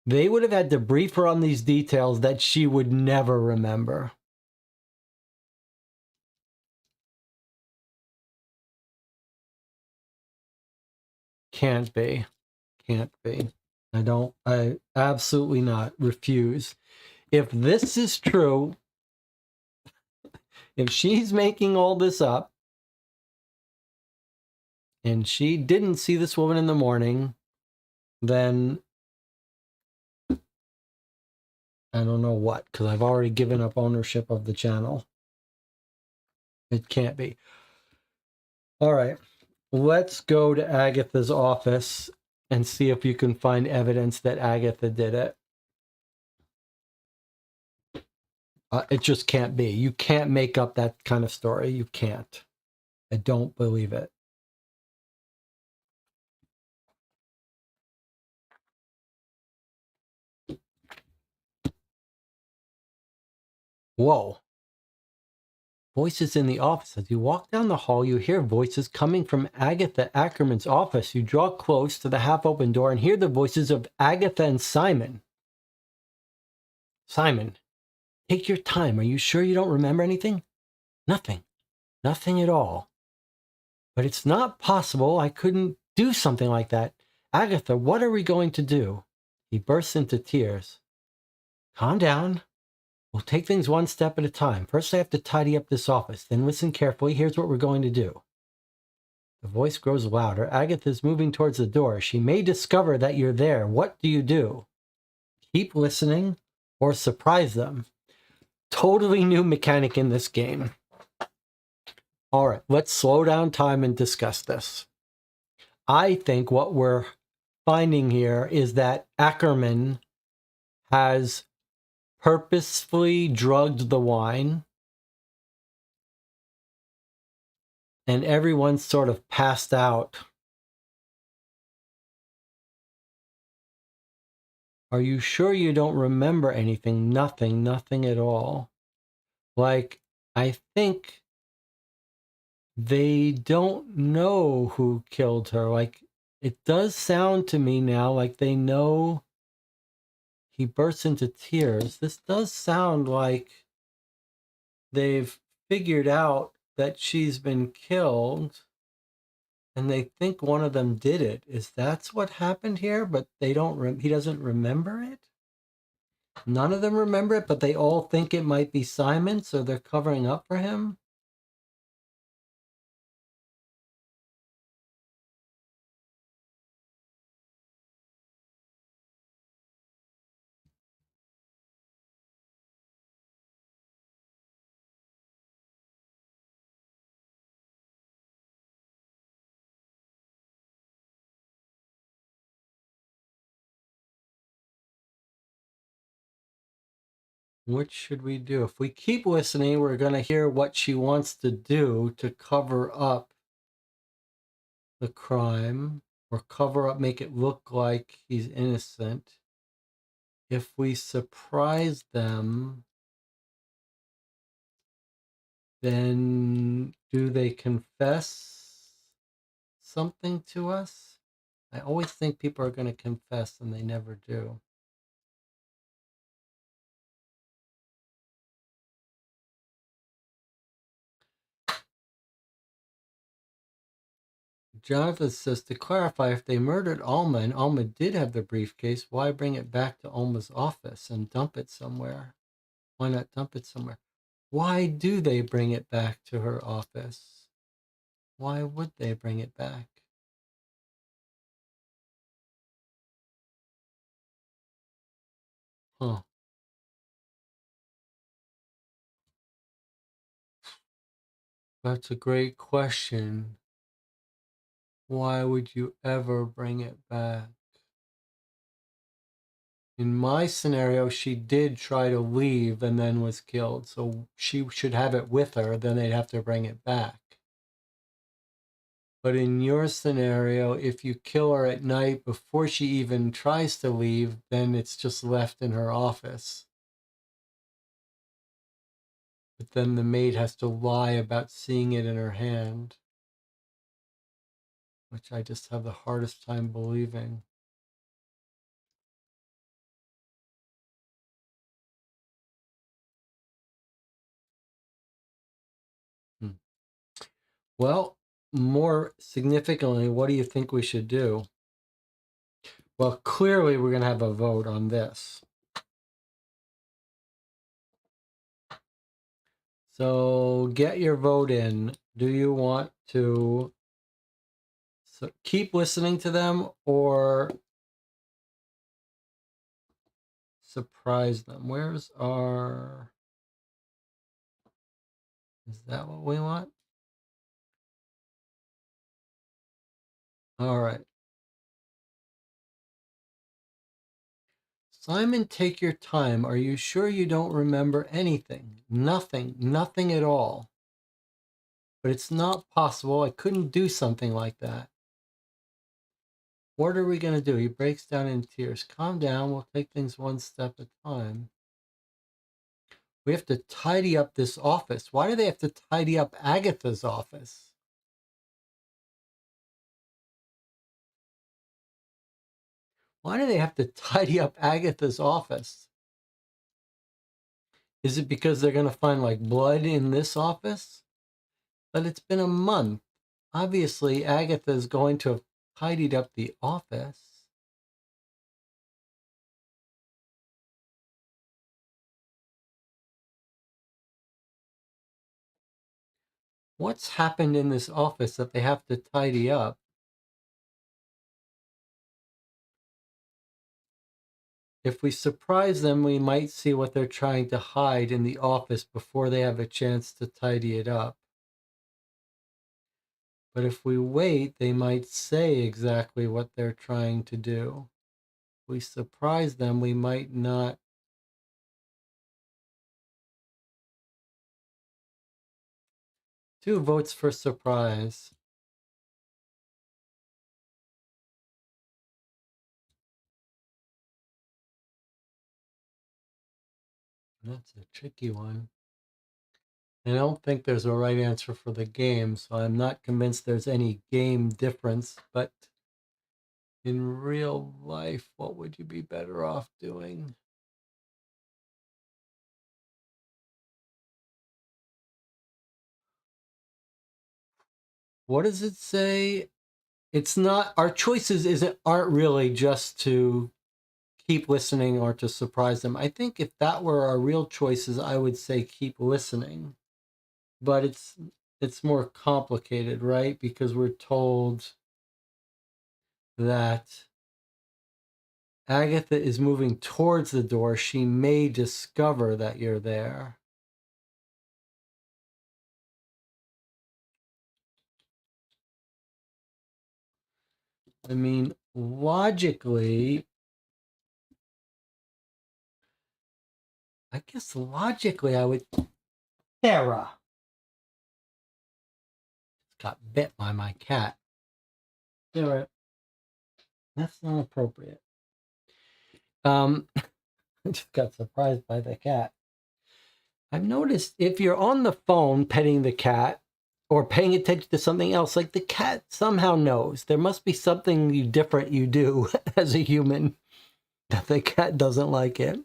they would have had to brief her on these details that she would never remember. Can't be. Can't be. I absolutely not. Refuse. If this is true, if she's making all this up, and she didn't see this woman in the morning, then I don't know what, because I've already given up ownership of the channel. It can't be. All right, let's go to Agatha's office and see if you can find evidence that Agatha did it. It just can't be. You can't make up that kind of story. You can't. I don't believe it. Whoa. Voices in the office. As you walk down the hall, you hear voices coming from Agatha Ackerman's office. You draw close to the half-open door and hear the voices of Agatha and Simon. Simon, take your time. Are you sure you don't remember anything? Nothing. Nothing at all. But it's not possible. I couldn't do something like that. Agatha, what are we going to do? He bursts into tears. Calm down. We'll take things one step at a time. First, I have to tidy up this office. Then listen carefully. Here's what we're going to do. The voice grows louder. Agatha's moving towards the door. She may discover that you're there. What do you do? Keep listening or surprise them. Totally new mechanic in this game. All right, let's slow down time and discuss this. I think what we're finding here is that Ackerman has purposefully drugged the wine, and everyone's sort of passed out. Are you sure you don't remember anything? Nothing at all. Like, I think they don't know who killed her. Like, it does sound to me now like they know. He bursts into tears. This does sound like they've figured out that she's been killed and they think one of them did it. Is that's what happened here? But they don't, he doesn't remember it? None of them remember it, but they all think it might be Simon, so they're covering up for him? What should we do? If we keep listening, we're going to hear what she wants to do to cover up the crime, or cover up, make it look like he's innocent. If we surprise them, then do they confess something to us? I always think people are going to confess and they never do. Jonathan says, to clarify, if they murdered Alma and Alma did have the briefcase, why bring it back to Alma's office and dump it somewhere? Why not dump it somewhere? Why do they bring it back to her office? Why would they bring it back? Huh. That's a great question. Why would you ever bring it back? In my scenario, she did try to leave and then was killed. So she should have it with her. Then they'd have to bring it back. But in your scenario, if you kill her at night before she even tries to leave, then it's just left in her office. But then the maid has to lie about seeing it in her hand, which I just have the hardest time believing. Well, more significantly, what do you think we should do? Well, clearly we're going to have a vote on this. So get your vote in. Do you want to keep listening to them or surprise them? Where's our... Is that what we want? All right. Simon, take your time. Are you sure you don't remember anything? Nothing at all. But it's not possible. I couldn't do something like that. What are we going to do? He breaks down in tears. Calm down. We'll take things one step at a time. We have to tidy up this office. Why do they have to tidy up Agatha's office? Why do they have to tidy up Agatha's office? Is it because they're going to find like blood in this office? But it's been a month. Obviously, Agatha is going to have tidied up the office. What's happened in this office that they have to tidy up? If we surprise them, we might see what they're trying to hide in the office before they have a chance to tidy it up. But if we wait, they might say exactly what they're trying to do. If we surprise them, we might not. 2 votes for surprise. That's a tricky one. I don't think there's a right answer for the game, so I'm not convinced there's any game difference, but in real life, what would you be better off doing? What does it say? It's not, our choices aren't really just to keep listening or to surprise them. I think if that were our real choices, I would say keep listening. But it's more complicated, right? Because we're told that Agatha is moving towards the door. She may discover that you're there. I mean, logically, I guess logically I would... Sarah! Got bit by my cat. Sarah, that's not appropriate. I just got surprised by the cat. I've noticed if you're on the phone petting the cat or paying attention to something else, like the cat somehow knows. There must be something different you do as a human that the cat doesn't like it.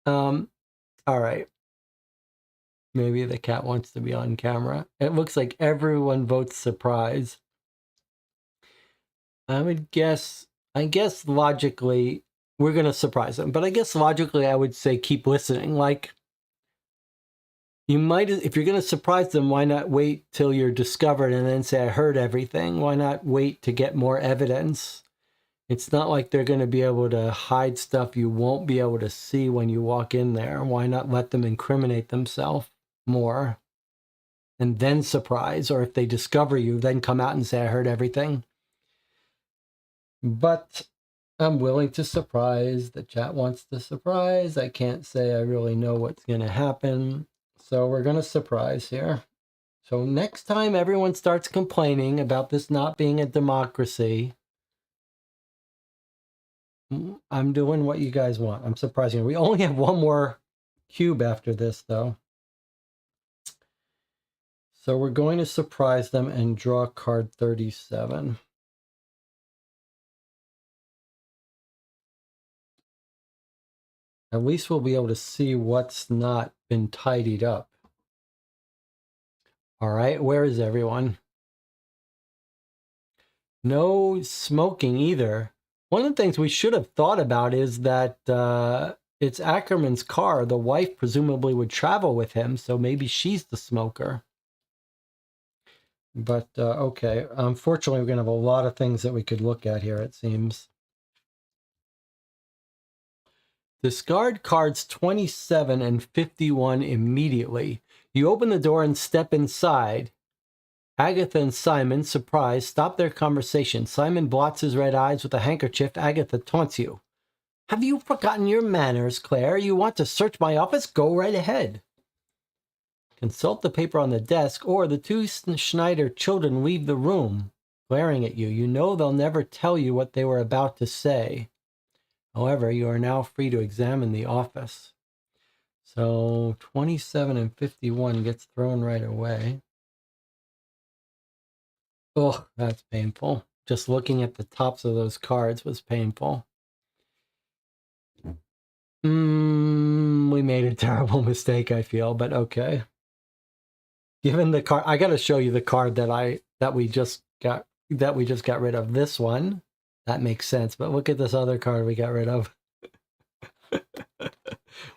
All right. Maybe the cat wants to be on camera. It looks like everyone votes surprise. I guess logically we're going to surprise them, but I guess logically I would say keep listening. Like, you might, if you're going to surprise them, why not wait till you're discovered and then say, I heard everything? Why not wait to get more evidence? It's not like they're going to be able to hide stuff you won't be able to see when you walk in there. Why not let them incriminate themselves more and then surprise? Or if they discover you, then come out and say, I heard everything. But I'm willing to surprise. The chat wants to surprise. I can't say I really know what's going to happen. So we're going to surprise here. So next time everyone starts complaining about this not being a democracy, I'm doing what you guys want. I'm surprising you. We only have one more cube after this, though. So we're going to surprise them and draw card 37. At least we'll be able to see what's not been tidied up. All right, where is everyone? No smoking either. One of the things we should have thought about is that it's Ackerman's car. The wife presumably would travel with him, so maybe she's the smoker. But okay, unfortunately, we're going to have a lot of things that we could look at here, it seems. Discard cards 27 and 51 immediately. You open the door and step inside. Agatha and Simon, surprised, stop their conversation. Simon blots his red eyes with a handkerchief. Agatha taunts you. Have you forgotten your manners, Claire? You want to search my office? Go right ahead. Consult the paper on the desk, or the two Schneider children leave the room, glaring at you. You know they'll never tell you what they were about to say. However, you are now free to examine the office. So 27 and 51 gets thrown right away. Oh, that's painful. Just looking at the tops of those cards was painful. We made a terrible mistake, I feel, but okay. Given the card, I got to show you the card that we just got rid of. This one, that makes sense. But look at this other card we got rid of.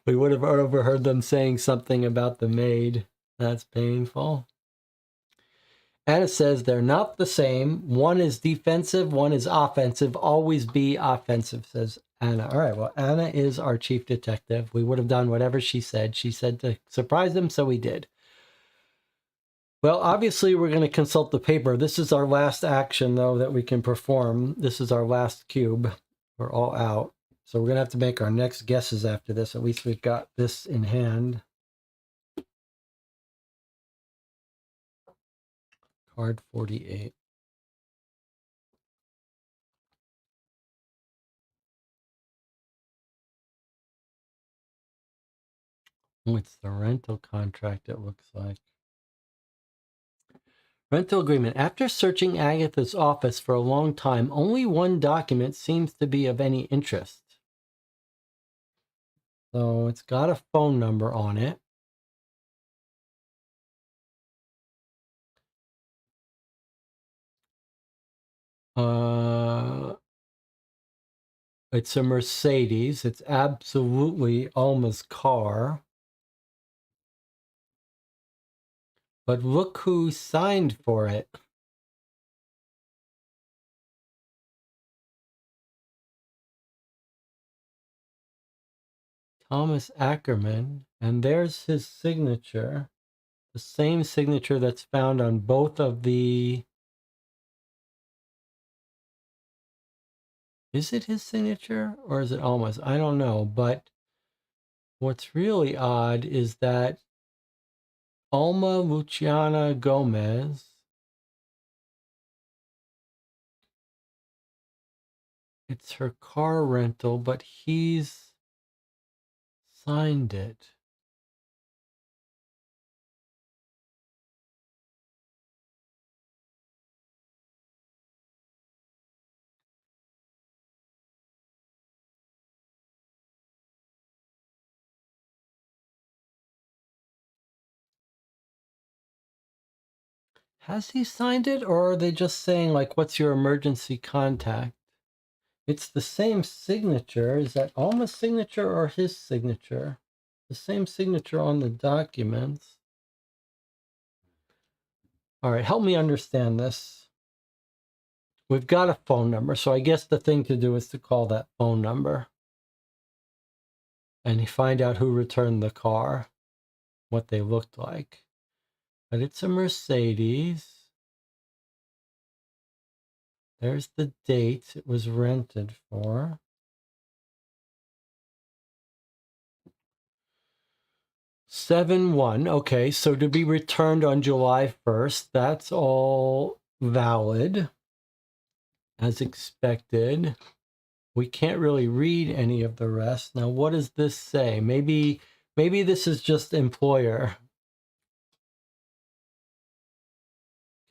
We would have overheard them saying something about the maid. That's painful. Anna says they're not the same. One is defensive, one is offensive. Always be offensive, says Anna. All right, well, Anna is our chief detective. We would have done whatever she said. She said to surprise them, so we did. Well, obviously, we're going to consult the paper. This is our last action, though, that we can perform. This is our last cube. We're all out. So we're going to have to make our next guesses after this. At least we've got this in hand. Card 48. Oh, it's the rental contract, it looks like. Rental agreement. After searching Agatha's office for a long time, only one document seems to be of any interest. So it's got a phone number on it. It's a Mercedes. It's absolutely Alma's car. But look who signed for it. Thomas Ackerman. And there's his signature. The same signature that's found on both of the... Is it his signature or is it Alma's? I don't know. But what's really odd is that Alma Luciana Gomez it's her car rental, but he's signed it? Has he signed it, or are they just saying, like, what's your emergency contact? It's the same signature. Is that Alma's signature or his signature? The same signature on the documents. All right, help me understand this. We've got a phone number, so I guess the thing to do is to call that phone number and find out who returned the car, what they looked like. But it's a Mercedes. There's the date it was rented for. Seven-1. Okay, so to be returned on July 1st, that's all valid as expected. We can't really read any of the rest. Now, what does this say? Maybe this is just employer.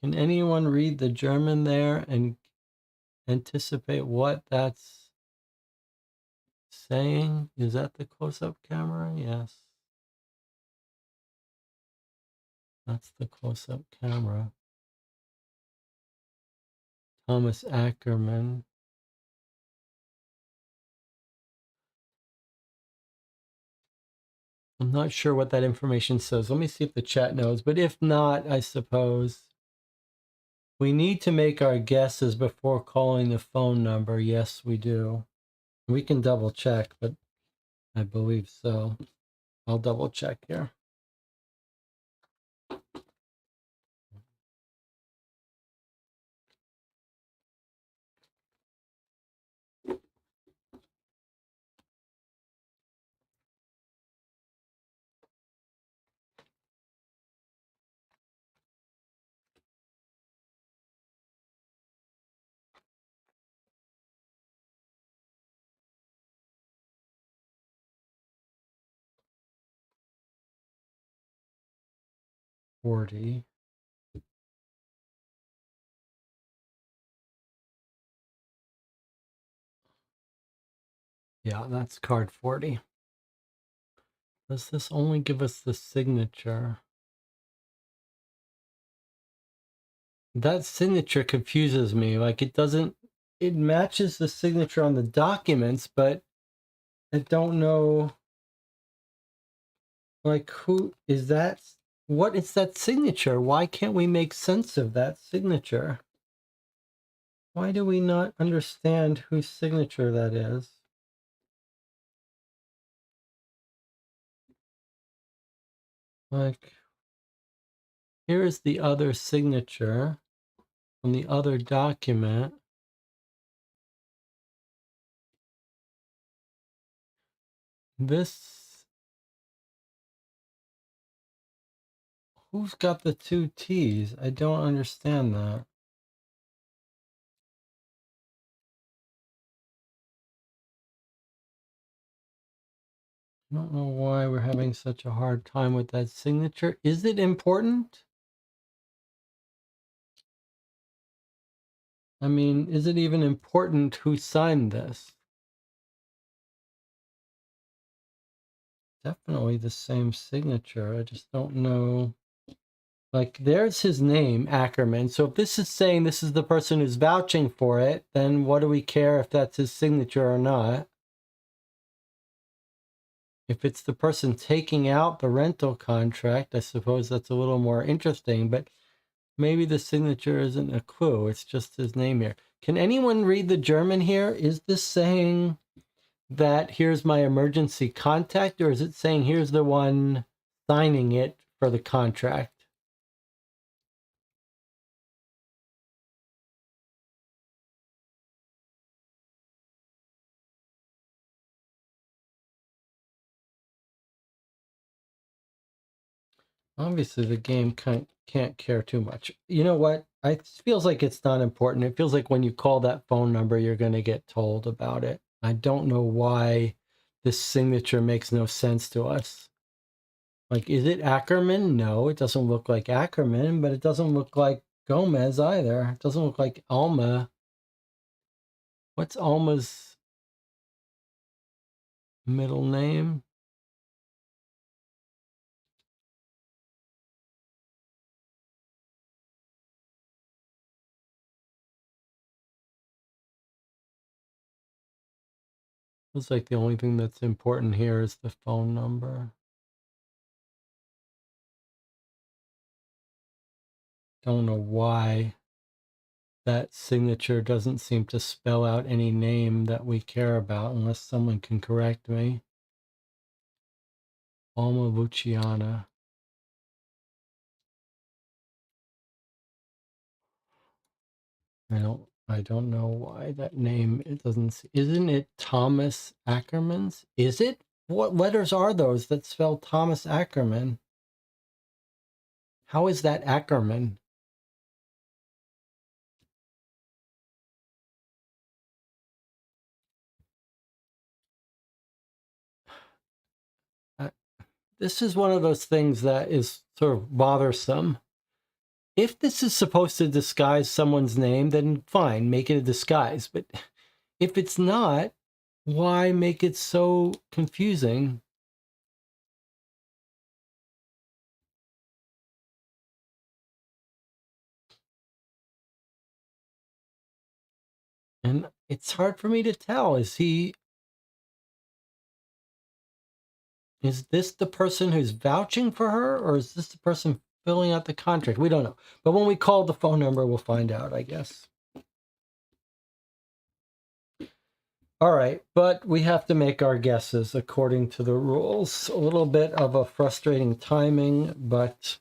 Can anyone read the German there and anticipate what that's saying? Is that the close-up camera? Yes. That's the close-up camera. Thomas Ackerman. I'm not sure what that information says. Let me see if the chat knows. But if not, I suppose we need to make our guesses before calling the phone number. Yes, we do. We can double check, but I believe so. I'll double check here. $40. Yeah, that's card 40. Does this only give us the signature? That signature confuses me. Like, it doesn't, it matches the signature on the documents, but I don't know, like, who is that? What is that signature? Why can't we make sense of that signature? Why do we not understand whose signature that is? Like, here is the other signature on the other document. This, who's got the two T's? I don't understand that. I don't know why we're having such a hard time with that signature. Is it important? I mean, is it even important who signed this? Definitely the same signature. I just don't know. Like, there's his name, Ackerman. So if this is saying this is the person who's vouching for it, then what do we care if that's his signature or not? If it's the person taking out the rental contract, I suppose that's a little more interesting, but maybe the signature isn't a clue. It's just his name here. Can anyone read the German here? Is this saying that here's my emergency contact, or is it saying here's the one signing it for the contract? Obviously, the game can't care too much. You know what? It feels like it's not important. It feels like when you call that phone number, you're going to get told about it. I don't know why this signature makes no sense to us. Like, is it Ackerman? No, it doesn't look like Ackerman, but it doesn't look like Gomez either. It doesn't look like Alma. What's Alma's middle name? Looks like the only thing that's important here is the phone number. Don't know why that signature doesn't seem to spell out any name that we care about, unless someone can correct me. Alma Luciana. I don't know why that name, it doesn't, isn't it Thomas Ackerman's? Is it? What letters are those that spell Thomas Ackerman? How is that Ackerman? Uh, this is one of those things that is sort of bothersome. If this is supposed to disguise someone's name, then fine, make it a disguise. But if it's not, why make it so confusing? And it's hard for me to tell. Is this the person who's vouching for her, or is this the person filling out the contract? We don't know. But when we call the phone number, we'll find out, I guess. All right, but we have to make our guesses according to the rules. A little bit of a frustrating timing, but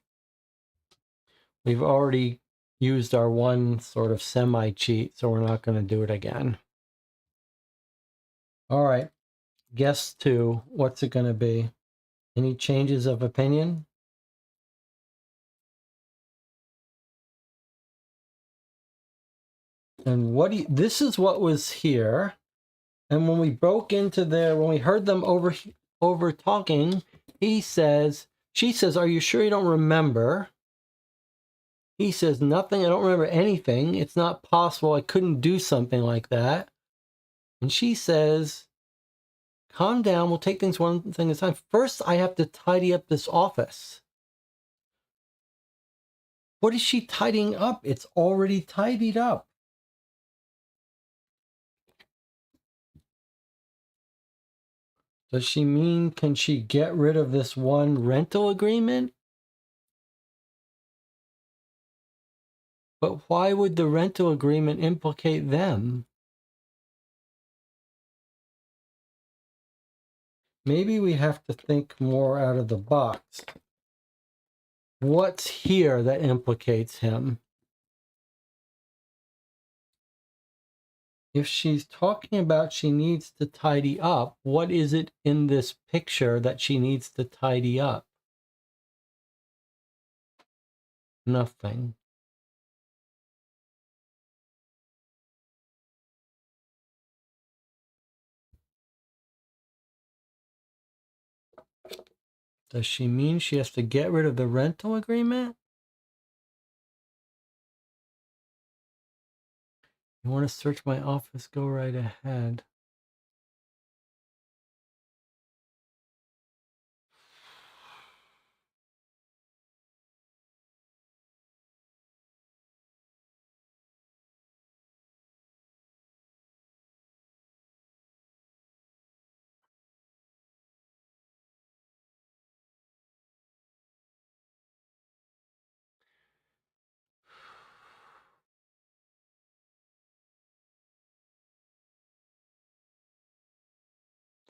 we've already used our one sort of semi-cheat, so we're not going to do it again. All right, guess two. What's it going to be? Any changes of opinion? And this is what was here. And when we broke into when we heard them over talking, she says, "Are you sure you don't remember?" He says, "Nothing, I don't remember anything. It's not possible. I couldn't do something like that." And she says, "Calm down. We'll take things one thing at a time. First, I have to tidy up this office." What is she tidying up? It's already tidied up. Does she mean, can she get rid of this one rental agreement? But why would the rental agreement implicate them? Maybe we have to think more out of the box. What's here that implicates him? If she's talking about she needs to tidy up, what is it in this picture that she needs to tidy up? Nothing. Does she mean she has to get rid of the rental agreement? You want to search my office? Go right ahead.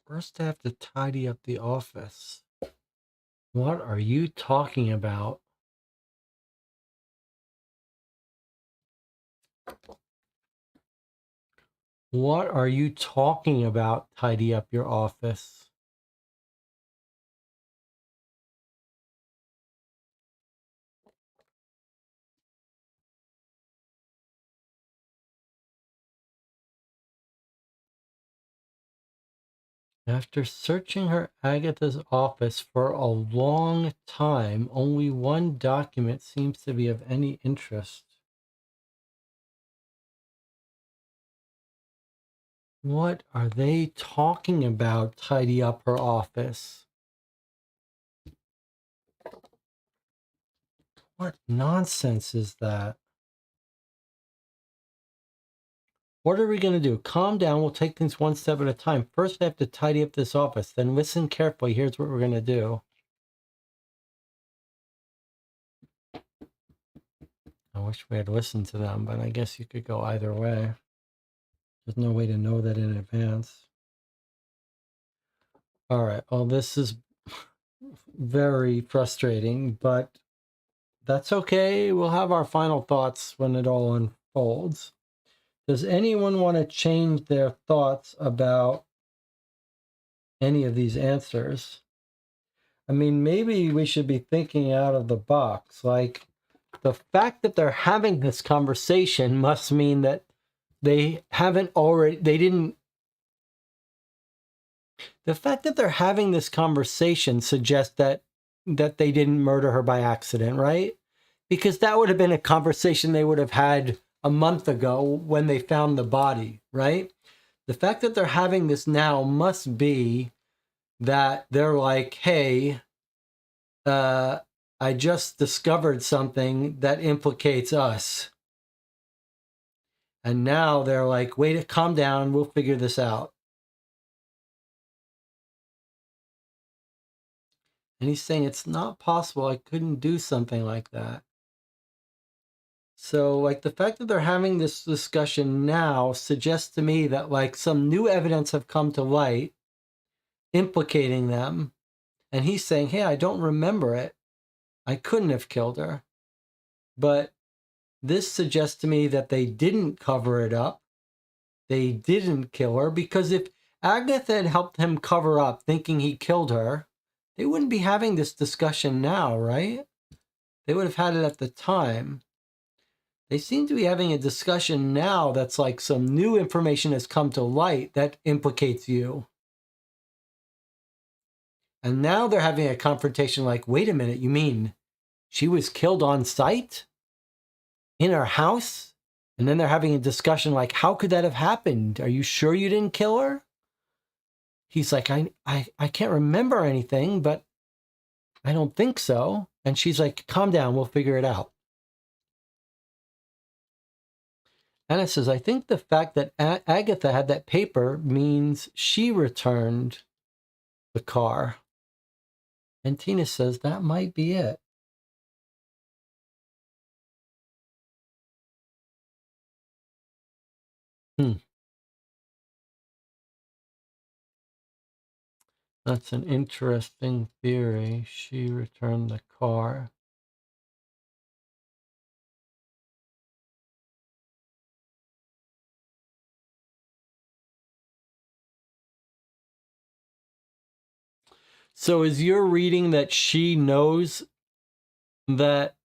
First, I have to tidy up the office. What are you talking about? What are you talking about? Tidy up your office. After searching her Agatha's office for a long time, only one document seems to be of any interest. What are they talking about? Tidy up her office. What nonsense is that? What are we going to do? Calm down. We'll take things one step at a time. First, I have to tidy up this office. Then listen carefully. Here's what we're going to do. I wish we had listened to them, but I guess you could go either way. There's no way to know that in advance. All right. Well, this is very frustrating, but that's okay. We'll have our final thoughts when it all unfolds. Does anyone want to change their thoughts about any of these answers? I mean, maybe we should be thinking out of the box. Like, the fact that they're having this conversation must mean that they haven't already, they didn't. The fact that they're having this conversation suggests that they didn't murder her by accident, right? Because that would have been a conversation they would have had a month ago when they found the body, right? The fact that they're having this now must be that they're like, hey, I just discovered something that implicates us. And now they're like, wait, calm down, we'll figure this out. And he's saying, it's not possible. I couldn't do something like that. So, like, the fact that they're having this discussion now suggests to me that, like, some new evidence have come to light implicating them. And he's saying, hey, I don't remember it. I couldn't have killed her. But this suggests to me that they didn't cover it up. They didn't kill her, because if Agatha had helped him cover up thinking he killed her, they wouldn't be having this discussion now, right? They would have had it at the time. They seem to be having a discussion now that's like some new information has come to light that implicates you. And now they're having a confrontation like, wait a minute, you mean she was killed on site? In her house? And then they're having a discussion like, how could that have happened? Are you sure you didn't kill her? He's like, I can't remember anything, but I don't think so. And she's like, calm down, we'll figure it out. Anna says, I think the fact that Agatha had that paper means she returned the car. And Tina says, that might be it. That's an interesting theory. She returned the car. So is your reading that she knows that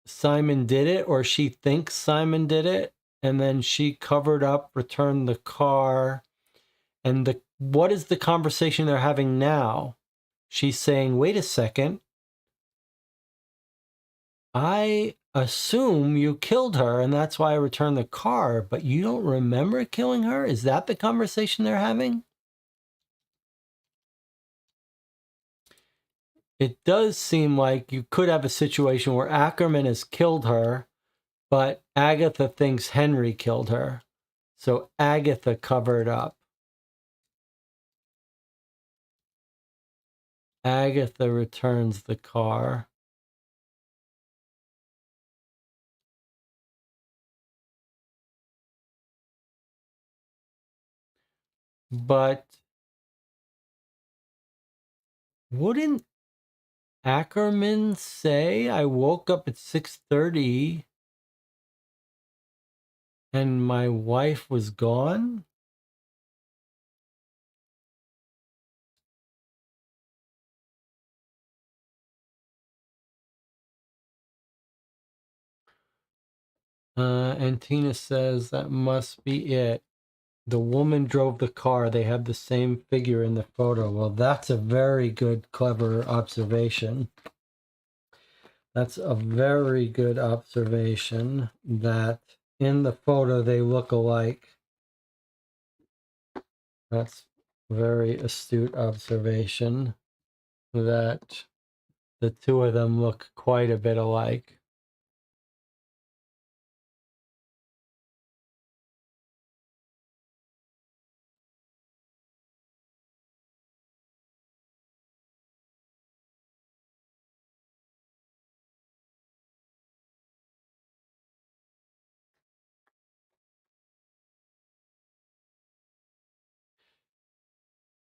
Simon did it, or she thinks Simon did it, and then she covered up, returned the car, and what is the conversation they're having now? She's saying, wait a second, I assume you killed her, and that's why I returned the car, but you don't remember killing her? Is that the conversation they're having? It does seem like you could have a situation where Ackerman has killed her, but Agatha thinks Henry killed her. So Agatha covered up. Agatha returns the car. But wouldn't Ackerman say, I woke up at 6:30 and my wife was gone? And Tina says that must be it. The woman drove the car. They have the same figure in the photo. Well, that's a very good, clever observation. That's a very good observation that in the photo they look alike. That's very astute observation that the two of them look quite a bit alike.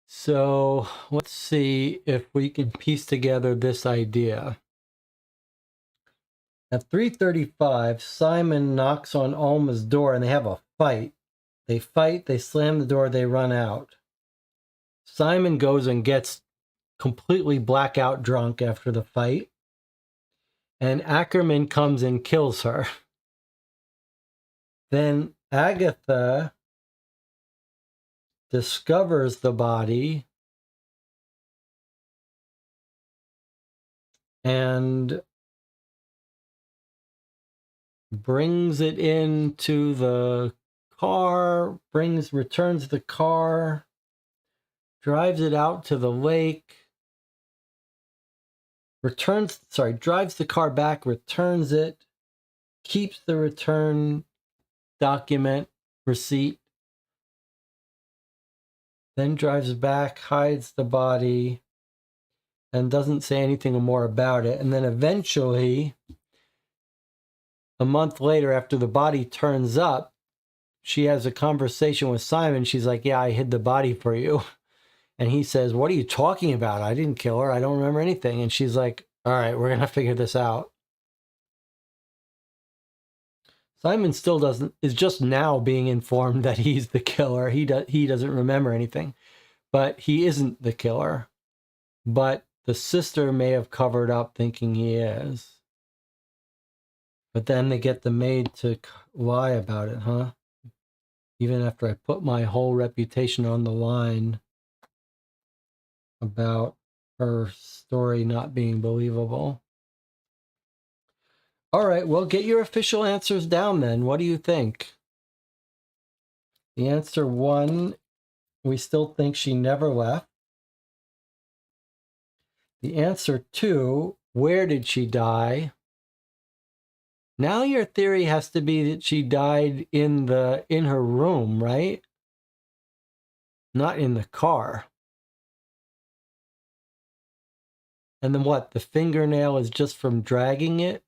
So let's see if we can piece together this idea. At 3:35, Simon knocks on Alma's door and they have a fight. They fight, they slam the door, they run out. Simon goes and gets completely blackout drunk after the fight. And Ackerman comes and kills her. Then Agatha discovers the body and brings it into the car, returns the car, drives it out to the lake, drives the car back, returns it, keeps the return document receipt, then drives back, hides the body, and doesn't say anything more about it. And then eventually, a month later, after the body turns up, she has a conversation with Simon. She's like, yeah, I hid the body for you. And he says, what are you talking about? I didn't kill her. I don't remember anything. And she's like, all right, we're going to figure this out. Simon still is just now being informed that he's the killer. He doesn't remember anything, but he isn't the killer. But the sister may have covered up thinking he is. But then they get the maid to lie about it, huh? Even after I put my whole reputation on the line about her story not being believable. All right, well, get your official answers down then. What do you think? The answer 1, we still think she never left. The answer 2, where did she die? Now your theory has to be that she died in her room, right? Not in the car. And then what? The fingernail is just from dragging it?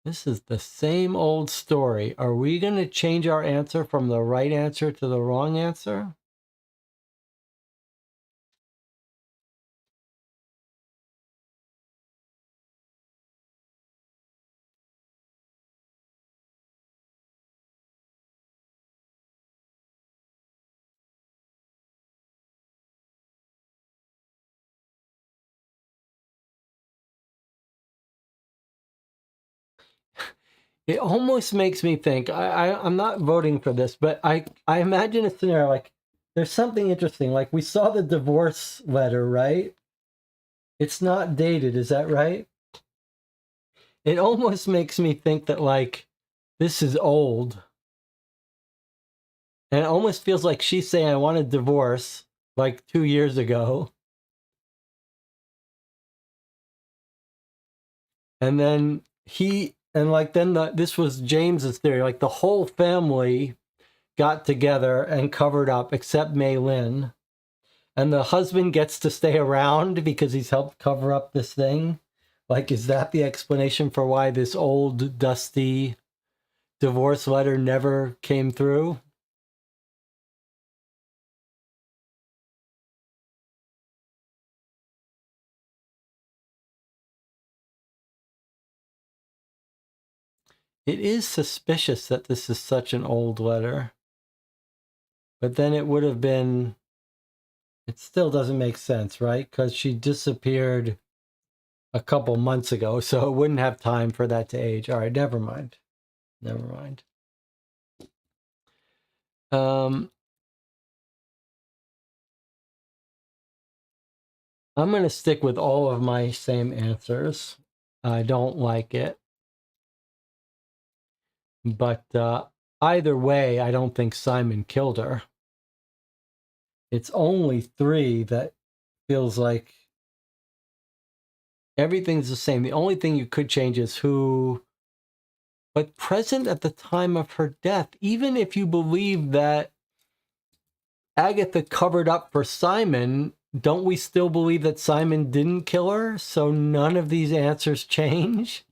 This is the same old story. Are we going to change our answer from the right answer to the wrong answer? It almost makes me think, I'm not voting for this, but I imagine a scenario like there's something interesting. Like we saw the divorce letter, right? It's not dated, is that right? It almost makes me think that like this is old. And it almost feels like she's saying, I want a divorce like 2 years ago. And then this was James's theory. Like the whole family got together and covered up except Mei Lin. And the husband gets to stay around because he's helped cover up this thing. Like, is that the explanation for why this old, dusty divorce letter never came through? It is suspicious that this is such an old letter. But then it would have been... It still doesn't make sense, right? Because she disappeared a couple months ago, so it wouldn't have time for that to age. All right, never mind. Never mind. I'm going to stick with all of my same answers. I don't like it. But either way, I don't think Simon killed her. It's only 3 that feels like everything's the same. The only thing you could change is who, but present at the time of her death, even if you believe that Agatha covered up for Simon, don't we still believe that Simon didn't kill her? So none of these answers change?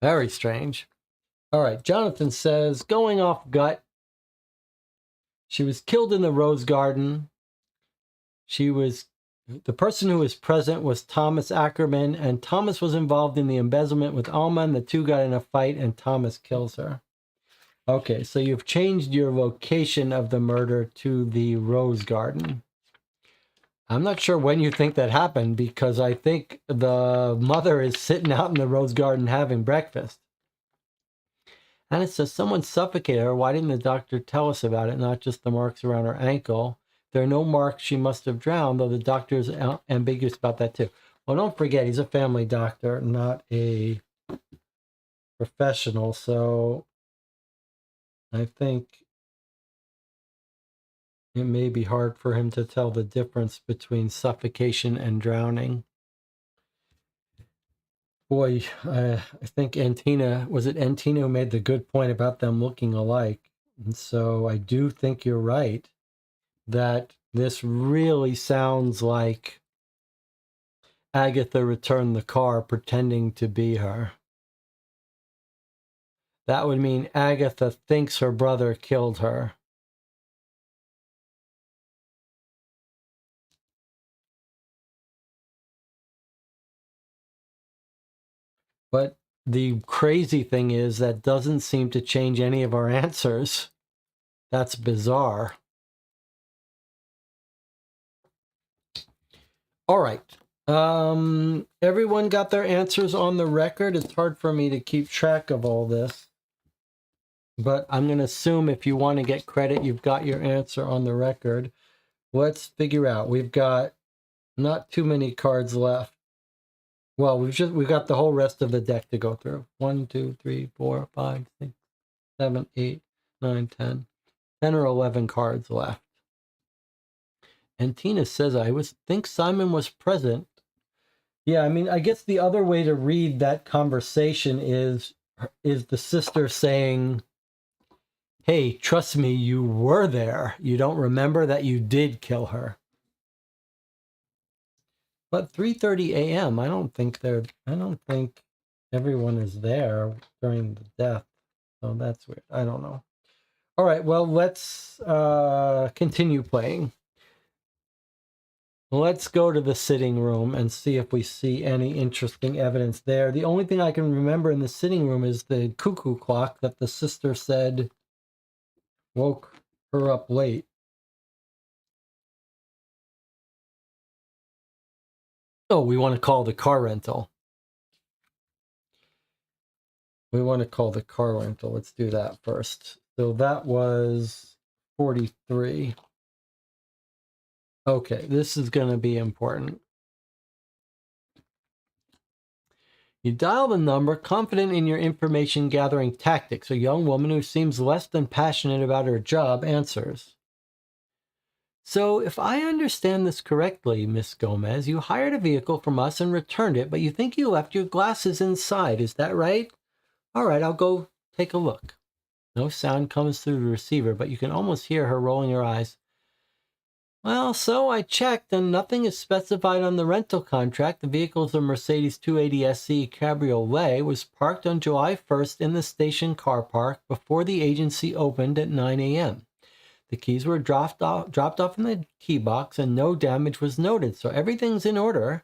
Very strange. All right, Jonathan says, going off gut, she was killed in the rose garden. The person who was present was Thomas Ackerman, and Thomas was involved in the embezzlement with Alma, and the two got in a fight, and Thomas kills her. Okay, so you've changed your location of the murder to the rose garden. I'm not sure when you think that happened, because I think the mother is sitting out in the rose garden having breakfast. And it says, someone suffocated her. Why didn't the doctor tell us about it, not just the marks around her ankle? There are no marks. She must have drowned, though the doctor is ambiguous about that too. Well, don't forget, he's a family doctor, not a professional. So I think it may be hard for him to tell the difference between suffocation and drowning. Boy, I think Antina, was it Antina who made the good point about them looking alike? And so I do think you're right that this really sounds like Agatha returned the car pretending to be her. That would mean Agatha thinks her brother killed her. But the crazy thing is that doesn't seem to change any of our answers. That's bizarre. All right. Everyone got their answers on the record. It's hard for me to keep track of all this. But I'm going to assume if you want to get credit, you've got your answer on the record. Let's figure out. We've got not too many cards left. Well, we've got the whole rest of the deck to go through. 1, 2, 3, 4, 5, 6, 7, 8, 9, 10. 10 or 11 cards left. And Tina says, I think Simon was present. Yeah, I mean, I guess the other way to read that conversation is the sister saying, hey, trust me, you were there. You don't remember that you did kill her. But 3:30 a.m., I don't think everyone is there during the death. So that's weird. I don't know. All right, well, let's continue playing. Let's go to the sitting room and see if we see any interesting evidence there. The only thing I can remember in the sitting room is the cuckoo clock that the sister said woke her up late. Oh, we want to call the car rental. Let's do that first. So that was 43. Okay, this is going to be important. You dial the number, confident in your information gathering tactics. A young woman who seems less than passionate about her job answers. So, if I understand this correctly, Miss Gomez, you hired a vehicle from us and returned it, but you think you left your glasses inside. Is that right? All right, I'll go take a look. No sound comes through the receiver, but you can almost hear her rolling her eyes. Well, so I checked, and nothing is specified on the rental contract. The vehicle is a Mercedes 280 SE Cabriolet, was parked on July 1st in the station car park before the agency opened at 9 a.m. The keys were dropped off in the key box, and no damage was noted, so everything's in order.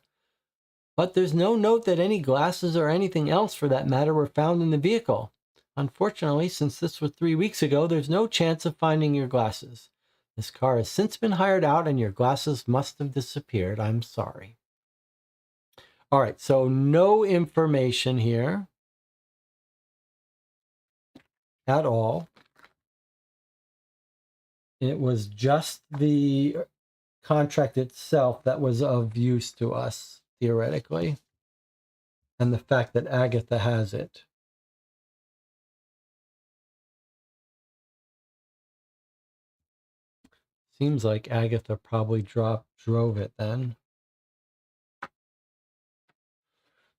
But there's no note that any glasses or anything else, for that matter, were found in the vehicle. Unfortunately, since this was 3 weeks ago, there's no chance of finding your glasses. This car has since been hired out and your glasses must have disappeared. I'm sorry. All right, so no information here at all. It was just the contract itself that was of use to us, theoretically, and the fact that Agatha has it. Seems like Agatha probably drove it then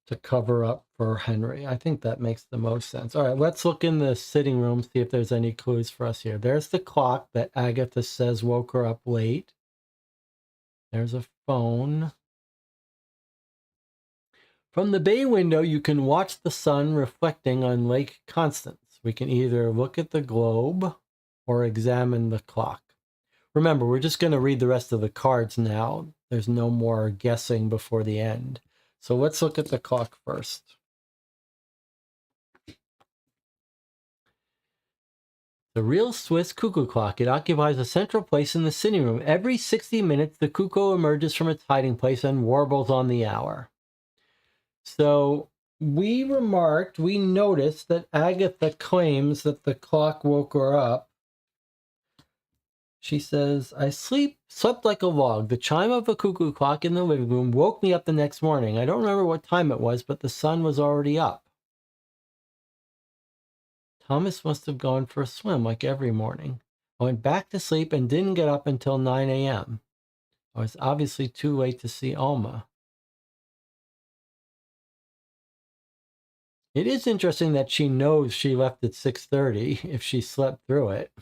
to cover up for Henry. I think that makes the most sense. All right, let's look in the sitting room, see if there's any clues for us here. There's the clock that Agatha says woke her up late. There's a phone. From the bay window, you can watch the sun reflecting on Lake Constance. We can either look at the globe or examine the clock. Remember, we're just going to read the rest of the cards now. There's no more guessing before the end. So let's look at the clock first. The real Swiss cuckoo clock. It occupies a central place in the sitting room. Every 60 minutes, the cuckoo emerges from its hiding place and warbles on the hour. So we noticed that Agatha claims that the clock woke her up. She says, I slept like a log. The chime of a cuckoo clock in the living room woke me up the next morning. I don't remember what time it was, but the sun was already up. Thomas must have gone for a swim like every morning. I went back to sleep and didn't get up until 9 a.m. I was obviously too late to see Alma. It is interesting that she knows she left at 6:30 if she slept through it.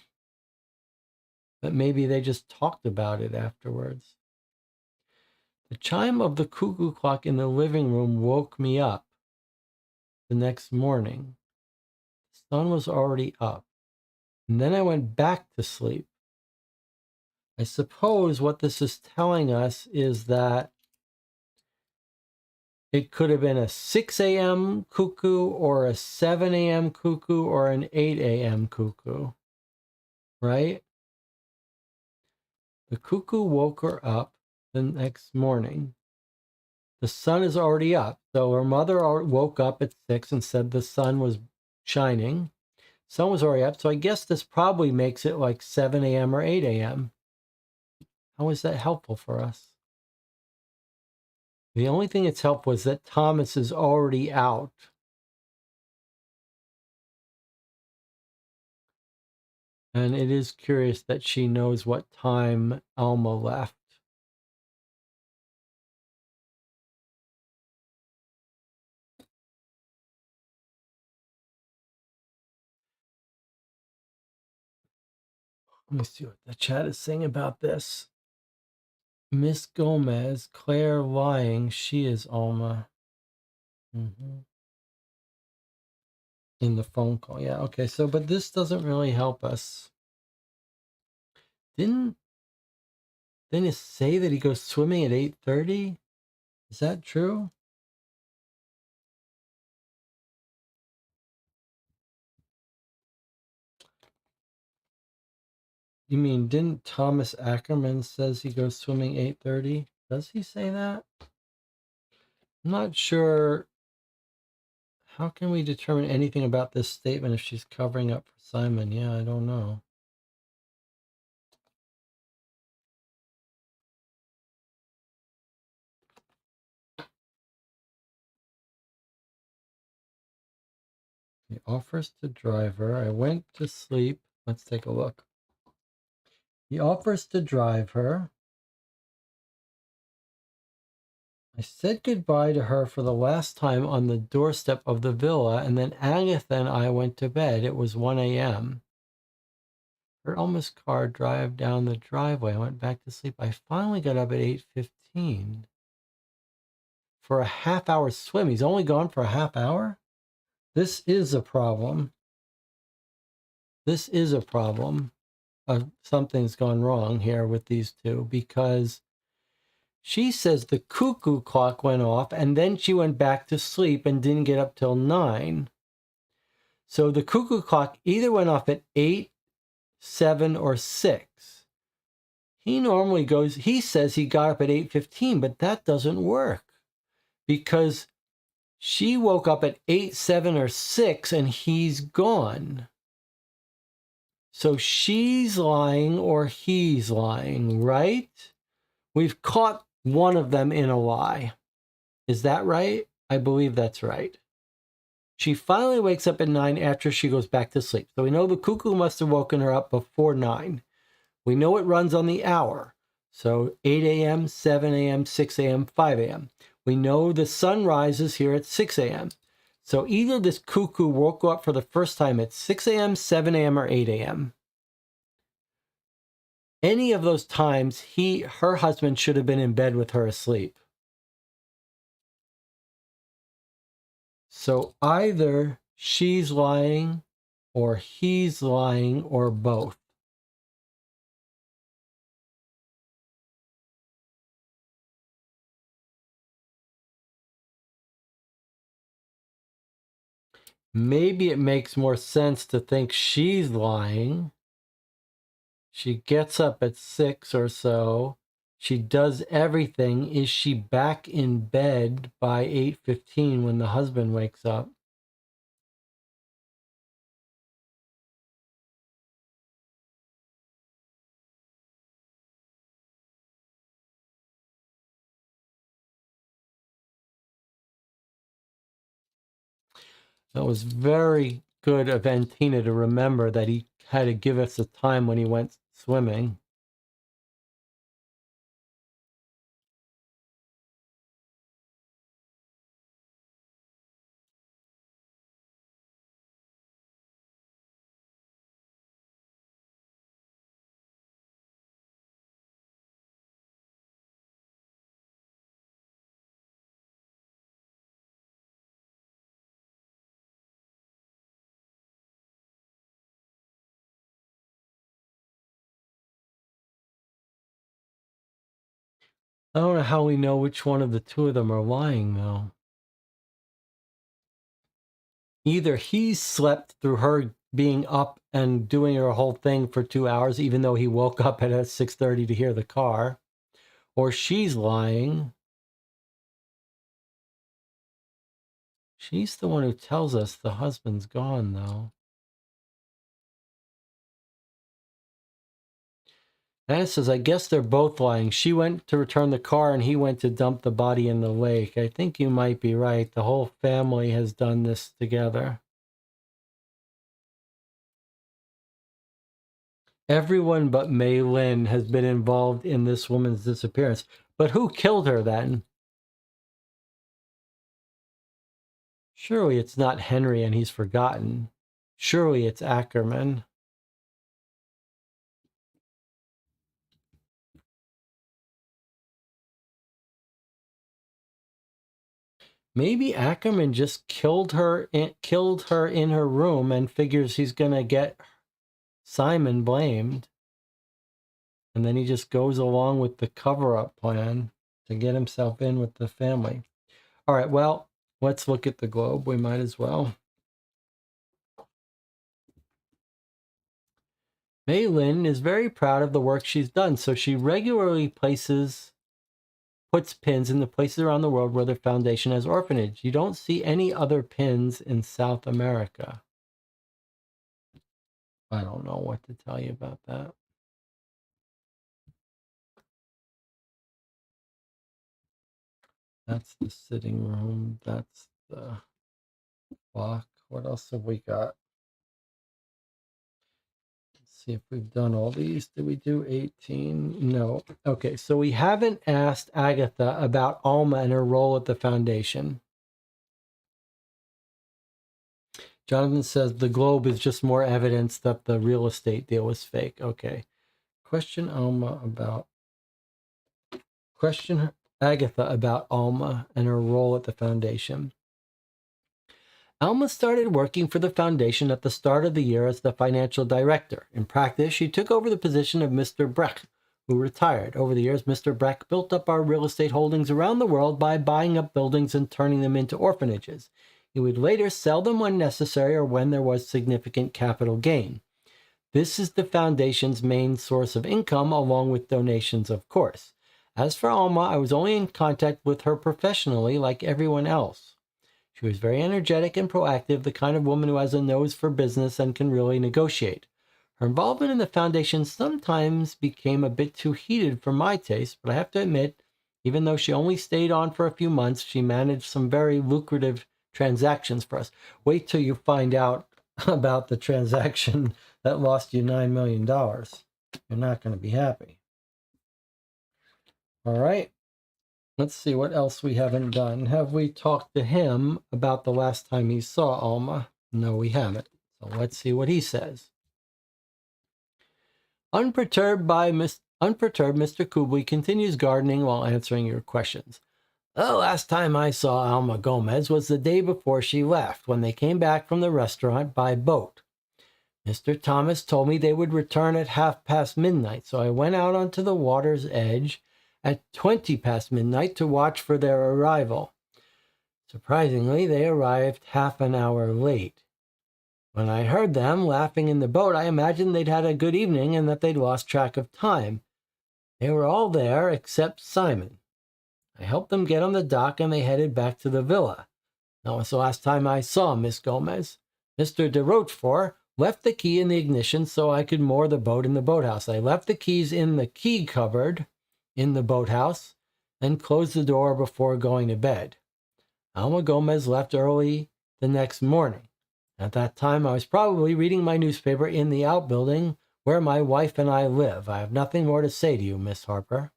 But maybe they just talked about it afterwards. The chime of the cuckoo clock in the living room woke me up the next morning. The sun was already up. And then I went back to sleep. I suppose what this is telling us is that it could have been a 6 a.m. cuckoo or a 7 a.m. cuckoo or an 8 a.m. cuckoo, right? The cuckoo woke her up the next morning. The sun is already up. So her mother woke up at 6 and said the sun was shining. Sun was already up. So I guess this probably makes it like 7 a.m. or 8 a.m. How is that helpful for us? The only thing that's helpful is that Thomas is already out. And it is curious that she knows what time Alma left. Let me see what the chat is saying about this. Miss Gomez, Claire lying, she is Alma. In the phone call, yeah, okay, so, but this doesn't really help us. Didn't it say that he goes swimming at 8:30? Is that true? You mean, didn't Thomas Ackerman says he goes swimming 8:30? Does he say that? I'm not sure. How can we determine anything about this statement if she's covering up for Simon? Yeah, I don't know. He offers to drive her. I went to sleep. Let's take a look. He offers to drive her. I said goodbye to her for the last time on the doorstep of the villa, and then Agatha and I went to bed. It was 1 a.m. Heard Alma's car drive down the driveway. I went back to sleep. I finally got up at 8:15 for a half-hour swim. He's only gone for a half hour? This is a problem. This is a problem. Something's gone wrong here with these two, because she says the cuckoo clock went off and then she went back to sleep and didn't get up till 9. So the cuckoo clock either went off at 8, 7, or 6. He says he got up at 8:15, but that doesn't work because she woke up at 8, 7, or 6 and he's gone. So she's lying or he's lying, right? We've caught one of them in a lie. Is that right? I believe that's right. She finally wakes up at 9 after she goes back to sleep. So we know the cuckoo must have woken her up before 9. We know it runs on the hour. So 8 a.m., 7 a.m., 6 a.m., 5 a.m. We know the sun rises here at 6 a.m. So either this cuckoo woke up for the first time at 6 a.m., 7 a.m., or 8 a.m. Any of those times, her husband should have been in bed with her asleep. So either she's lying, or he's lying, or both. Maybe it makes more sense to think she's lying. She gets up at 6 or so. She does everything. Is she back in bed by 8:15 when the husband wakes up? That was very good of Antina to remember that he had to give us a time when he went swimming. I don't know how we know which one of the two of them are lying, though. Either he slept through her being up and doing her whole thing for 2 hours, even though he woke up at 6:30 to hear the car, or she's lying. She's the one who tells us the husband's gone, though. Anna says, I guess they're both lying. She went to return the car and he went to dump the body in the lake. I think you might be right. The whole family has done this together. Everyone but Mei Lin has been involved in this woman's disappearance. But who killed her then? Surely it's not Henry and he's forgotten. Surely it's Ackerman. Maybe Ackerman just killed her in her room and figures he's going to get Simon blamed. And then he just goes along with the cover-up plan to get himself in with the family. All right, well, let's look at the globe. We might as well. Mei Lin is very proud of the work she's done, so she regularly puts pins in the places around the world where the foundation has orphanage. You don't see any other pins in South America. I don't know what to tell you about that. That's the sitting room. That's the clock. What else have we got? Let's see if we've done all these. Did we do 18? No. Okay, so we haven't asked Agatha about Alma and her role at the foundation. Jonathan says the globe is just more evidence that the real estate deal was fake. Okay. Question Agatha about Alma and her role at the foundation. Alma started working for the foundation at the start of the year as the financial director. In practice, she took over the position of Mr. Breck, who retired. Over the years, Mr. Breck built up our real estate holdings around the world by buying up buildings and turning them into orphanages. He would later sell them when necessary or when there was significant capital gain. This is the foundation's main source of income, along with donations, of course. As for Alma, I was only in contact with her professionally like everyone else. She was very energetic and proactive, the kind of woman who has a nose for business and can really negotiate. Her involvement in the foundation sometimes became a bit too heated for my taste, but I have to admit, even though she only stayed on for a few months, she managed some very lucrative transactions for us. Wait till you find out about the transaction that lost you $9 million. You're not going to be happy. All right. Let's see what else we haven't done. Have we talked to him about the last time he saw Alma? No, we haven't. So let's see what he says. Unperturbed, Mr. Kubley continues gardening while answering your questions. The last time I saw Alma Gomez was the day before she left, when they came back from the restaurant by boat. Mr. Thomas told me they would return at midnight, so I went out onto the water's edge at midnight to watch for their arrival. Surprisingly, they arrived half an hour late. When I heard them laughing in the boat, I imagined they'd had a good evening and that they'd lost track of time. They were all there except Simon. I helped them get on the dock and they headed back to the villa. That was the last time I saw Miss Gomez. Mr. de Rochefort left the key in the ignition so I could moor the boat in the boathouse. I left the keys in the key cupboard in the boathouse and closed the door before going to bed. Alma Gomez left early the next morning. At that time, I was probably reading my newspaper in the outbuilding where my wife and I live. I have nothing more to say to you, Miss Harper.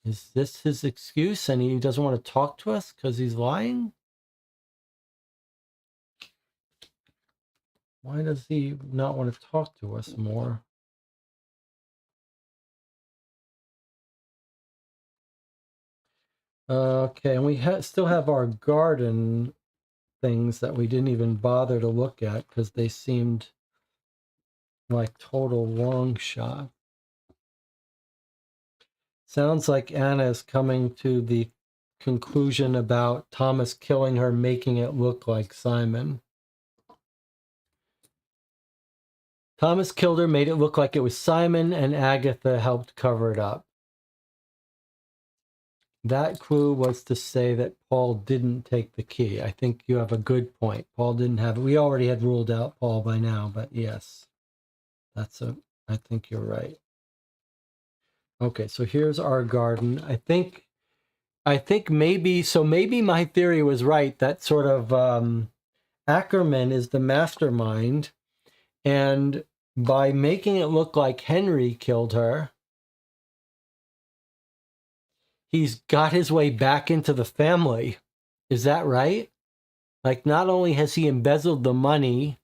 Is this his excuse and he doesn't want to talk to us because he's lying? Why does he not want to talk to us more? Okay, and we still have our garden things that we didn't even bother to look at because they seemed like total long shot. Sounds like Anna is coming to the conclusion about Thomas killing her, making it look like Simon. Thomas killed her, made it look like it was Simon, and Agatha helped cover it up. That clue was to say that Paul didn't take the key. I think you have a good point. Paul didn't have it. We already had ruled out Paul by now, but yes. I think you're right. Okay, so here's our garden. I think maybe my theory was right, that sort of Ackerman is the mastermind, and by making it look like Henry killed her, he's got his way back into the family. Is that right? Like, not only has he embezzled the money,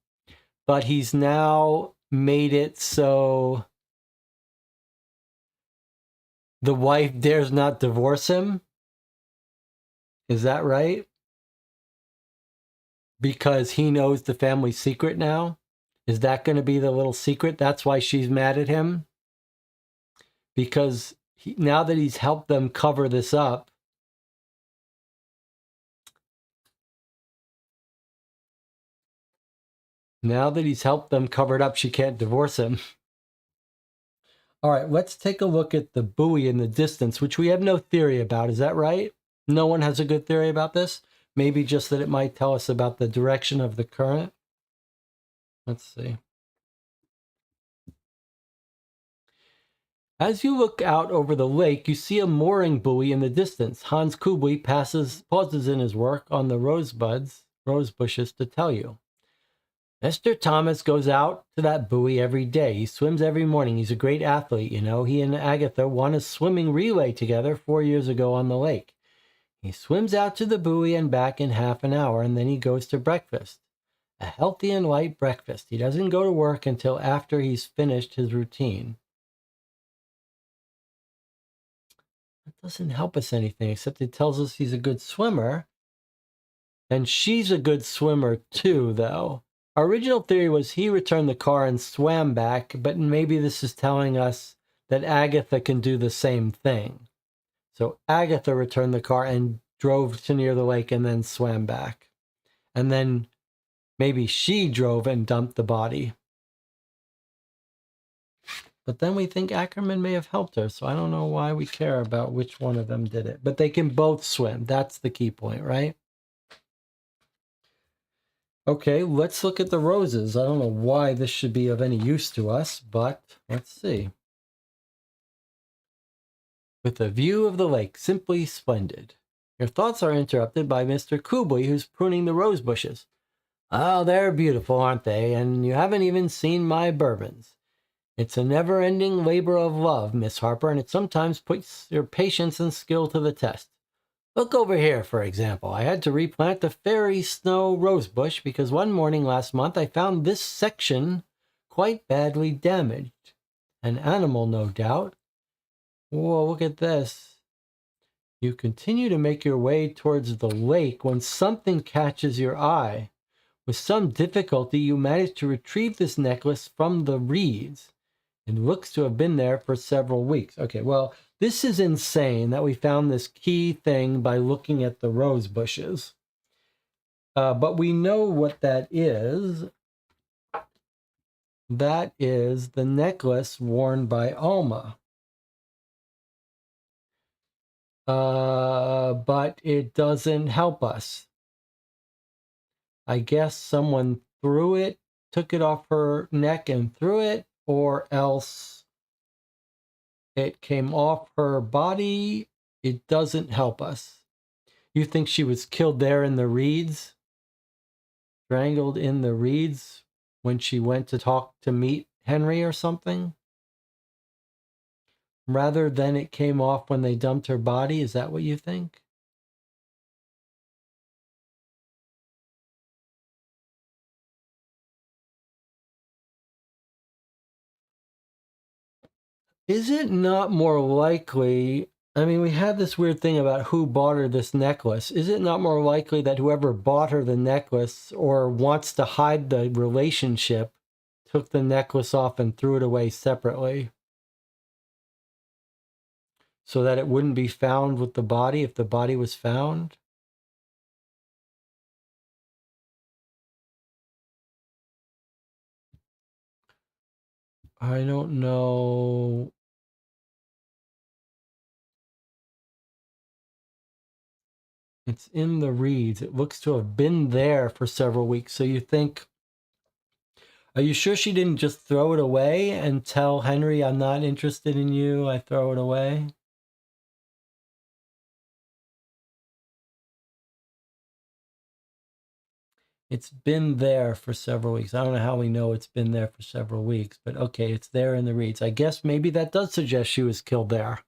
but he's now made it so the wife dares not divorce him. Is that right? Because he knows the family secret now? Is that going to be the little secret? That's why she's mad at him? Because now that he's helped them cover this up, she can't divorce him. All right, let's take a look at the buoy in the distance, which we have no theory about. Is that right? No one has a good theory about this? Maybe just that it might tell us about the direction of the current. Let's see. As you look out over the lake, you see a mooring buoy in the distance. Hans Kubley pauses in his work on the rose bushes to tell you. Mr. Thomas goes out to that buoy every day. He swims every morning. He's a great athlete, you know. He and Agatha won a swimming relay together 4 years ago on the lake. He swims out to the buoy and back in half an hour, and then he goes to breakfast. A healthy and light breakfast. He doesn't go to work until after he's finished his routine. That doesn't help us anything, except it tells us he's a good swimmer. And she's a good swimmer too, though. Our original theory was he returned the car and swam back, but maybe this is telling us that Agatha can do the same thing. So Agatha returned the car and drove to near the lake and then swam back. And then maybe she drove and dumped the body. But then we think Ackerman may have helped her, so I don't know why we care about which one of them did it. But they can both swim. That's the key point, right? Okay, let's look at the roses. I don't know why this should be of any use to us, but let's see. With a view of the lake, simply splendid. Your thoughts are interrupted by Mr. Kubley, who's pruning the rose bushes. Oh, they're beautiful, aren't they? And you haven't even seen my bourbons. It's a never-ending labor of love, Miss Harper, and it sometimes puts your patience and skill to the test. Look over here, for example. I had to replant the fairy snow rosebush because one morning last month I found this section quite badly damaged. An animal, no doubt. Whoa, look at this. You continue to make your way towards the lake when something catches your eye. With some difficulty, you manage to retrieve this necklace from the reeds. It looks to have been there for several weeks. Okay, well, this is insane that we found this key thing by looking at the rose bushes. But we know what that is. That is the necklace worn by Alma. But it doesn't help us. I guess someone threw it, took it off her neck and threw it, or else it came off her body. It doesn't help us. You think she was killed there in the reeds? Strangled in the reeds when she went to meet Henry or something? Rather than it came off when they dumped her body? Is that what you think? Is it not more likely? I mean, we had this weird thing about who bought her this necklace. Is it not more likely that whoever bought her the necklace or wants to hide the relationship took the necklace off and threw it away separately so that it wouldn't be found with the body if the body was found? I don't know. It's in the reeds. It looks to have been there for several weeks. So you think, are you sure she didn't just throw it away and tell Henry, I'm not interested in you, I throw it away? It's been there for several weeks. I don't know how we know it's been there for several weeks, but okay, it's there in the reeds. I guess maybe that does suggest she was killed there.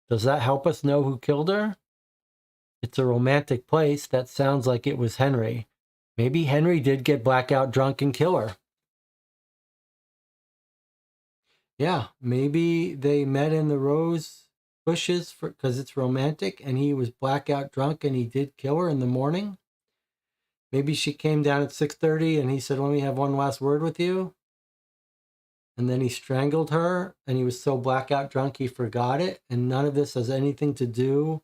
Does that help us know who killed her? It's a romantic place. That sounds like it was Henry. Maybe Henry did get blackout drunk and kill her. Yeah, maybe they met in the rose bushes because it's romantic and he was blackout drunk and he did kill her in the morning. Maybe she came down at 6:30 and he said, let me have one last word with you. And then he strangled her and he was so blackout drunk he forgot it. And none of this has anything to do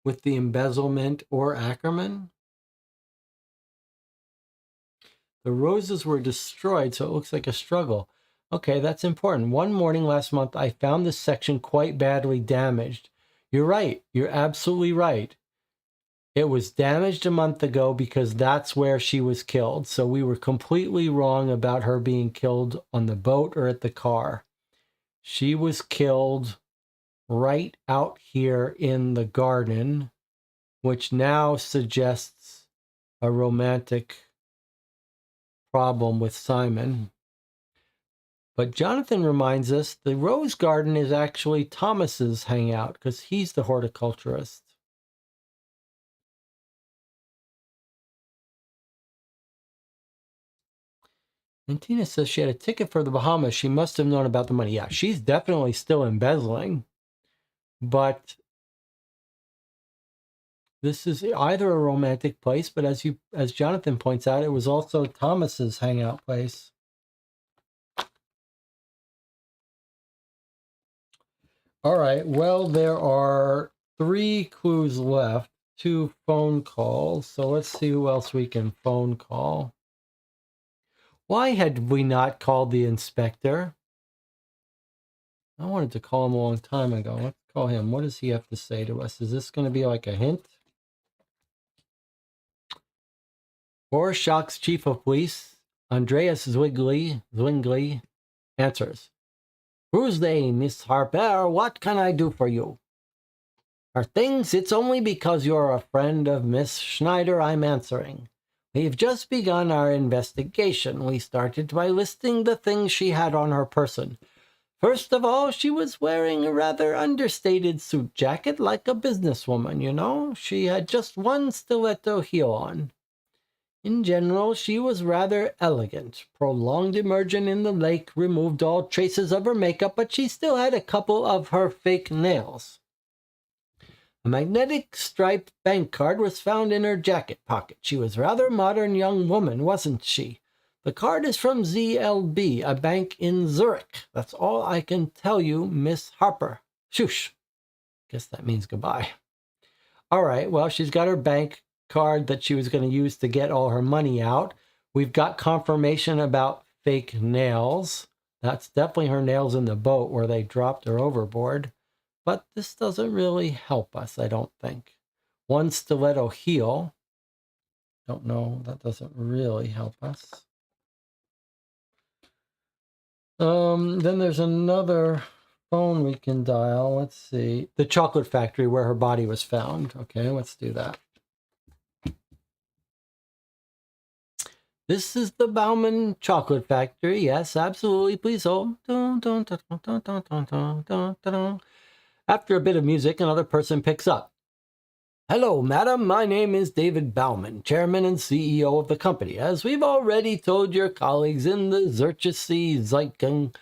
with the embezzlement or Ackerman. The roses were destroyed, so it looks like a struggle. Okay, that's important. One morning last month, I found this section quite badly damaged. You're right. You're absolutely right. It was damaged a month ago because that's where she was killed. So we were completely wrong about her being killed on the boat or at the car. She was killed right out here in the garden, which now suggests a romantic problem with Simon. But Jonathan reminds us the rose garden is actually Thomas's hangout because he's the horticulturist. And Tina says she had a ticket for the Bahamas. She must have known about the money. Yeah, she's definitely still embezzling. But this is either a romantic place, but as Jonathan points out, it was also Thomas's hangout place. All right, well, there are 3 clues left. 2 phone calls, so let's see who else we can phone call. Why had we not called the inspector? I wanted to call him a long time ago. Let's call him. What does he have to say to us? Is this going to be like a hint? Rorschach's chief of police, Andreas Zwingli, answers. Who's they, Miss Harper? What can I do for you? Are things? It's only because you're a friend of Miss Schneider I'm answering. We've just begun our investigation. We started by listing the things she had on her person. First of all, she was wearing a rather understated suit jacket like a businesswoman, you know. She had just one stiletto heel on. In general, she was rather elegant. Prolonged immersion in the lake removed all traces of her makeup, but she still had a couple of her fake nails. A magnetic striped bank card was found in her jacket pocket. She was a rather modern young woman, wasn't she? The card is from ZLB, a bank in Zurich. That's all I can tell you, Miss Harper. Shoosh. Guess that means goodbye. All right, well, she's got her bank card that she was going to use to get all her money out. We've got confirmation about fake nails. That's definitely her nails in the boat where they dropped her overboard. But this doesn't really help us, I don't think. One stiletto heel. Don't know, that doesn't really help us. Then there's another phone we can dial. Let's see. The chocolate factory where her body was found. Okay, let's do that. This is the Bauman Chocolate Factory. Yes, absolutely. Please hold. After a bit of music, another person picks up. Hello, madam. My name is David Bauman, chairman and CEO of the company. As we've already told your colleagues in the Zürcher Zeitung,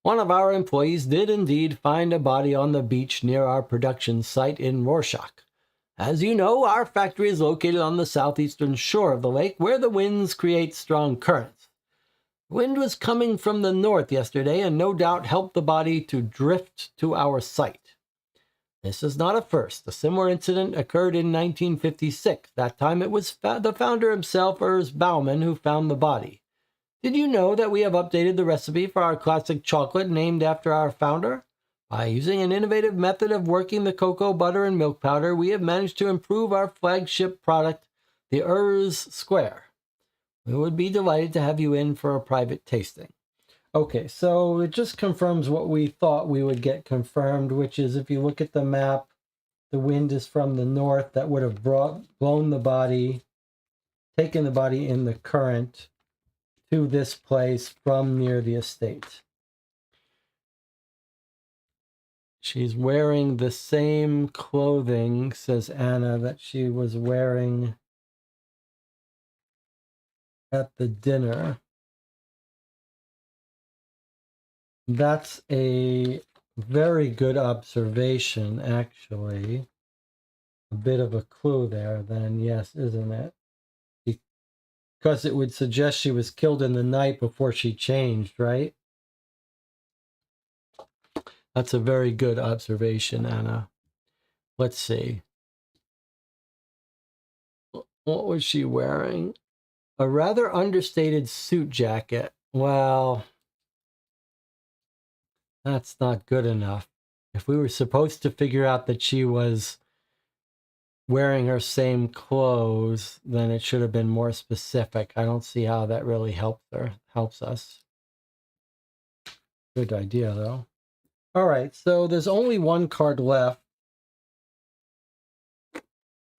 one of our employees did indeed find a body on the beach near our production site in Rorschach. As you know, our factory is located on the southeastern shore of the lake, where the winds create strong currents. The wind was coming from the north yesterday and no doubt helped the body to drift to our site. This is not a first. A similar incident occurred in 1956. That time it was the founder himself, Urs Baumann, who found the body. Did you know that we have updated the recipe for our classic chocolate named after our founder? By using an innovative method of working the cocoa butter and milk powder, we have managed to improve our flagship product, the Urs Square. We would be delighted to have you in for a private tasting. Okay, so it just confirms what we thought we would get confirmed, which is if you look at the map, the wind is from the north. That would have blown the body, taken the body in the current to this place from near the estate. She's wearing the same clothing, says Anna, that she was wearing at the dinner. That's a very good observation, actually. A bit of a clue there, then, yes, isn't it? Because it would suggest she was killed in the night before she changed, right? That's a very good observation, Anna. Let's see. What was she wearing? A rather understated suit jacket. Well, that's not good enough. If we were supposed to figure out that she was wearing her same clothes, then it should have been more specific. I don't see how that really helps us. Good idea, though. All right, so there's only one card left.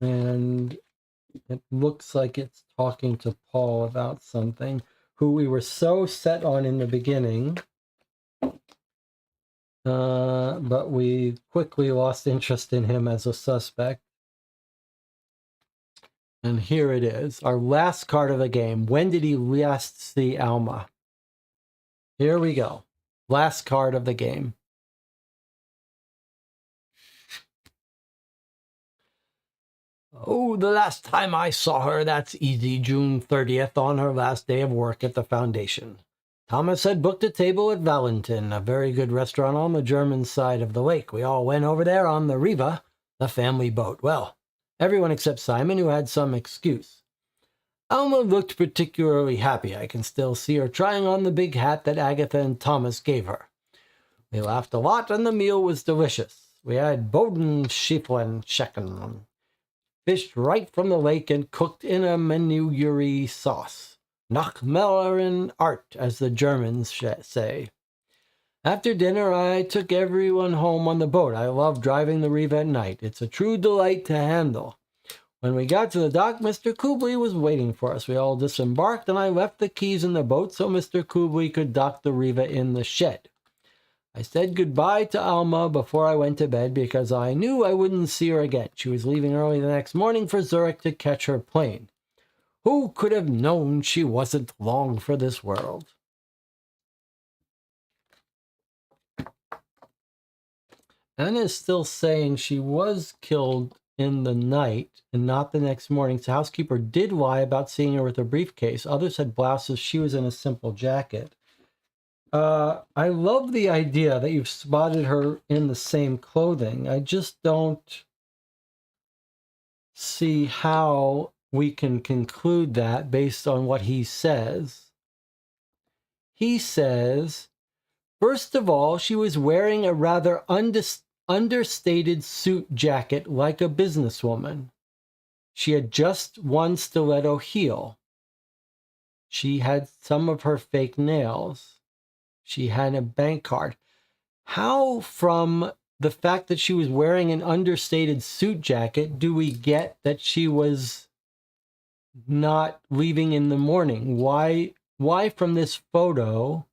And it looks like it's talking to Paul about something, who we were so set on in the beginning. But we quickly lost interest in him as a suspect. And here it is, our last card of the game. When did he last see Alma? Here we go. Last card of the game. Oh, the last time I saw her, that's easy, June 30th, on her last day of work at the foundation. Thomas had booked a table at Valentin, a very good restaurant on the German side of the lake. We all went over there on the Riva, the family boat. Well, Everyone except Simon, who had some excuse. Alma looked particularly happy. I can still see her trying on the big hat that Agatha and Thomas gave her. We laughed a lot, and the meal was delicious. We had Bodenschiffeln fished right from the lake and cooked in a menuiere sauce. Nach Mellerin Art, as the Germans say. After dinner, I took everyone home on the boat. I love driving the Reeve at night. It's a true delight to handle. When we got to the dock, Mr. Kubley was waiting for us. We all disembarked, and I left the keys in the boat so Mr. Kubley could dock the Riva in the shed. I said goodbye to Alma before I went to bed because I knew I wouldn't see her again. She was leaving early the next morning for Zurich to catch her plane. Who could have known she wasn't long for this world? Anna is still saying she was killed in the night and not the next morning. The housekeeper did lie about seeing her with a briefcase. Others had blouses. She was in a simple jacket. I love the idea that you've spotted her in the same clothing. I just don't see how we can conclude that based on what he says. He says, first of all, she was wearing a rather understated suit jacket like a businesswoman. She had just one stiletto heel. She had some of her fake nails. She had a bank card. How, from the fact that she was wearing an understated suit jacket, do we get that she was not leaving in the morning? Why from this photo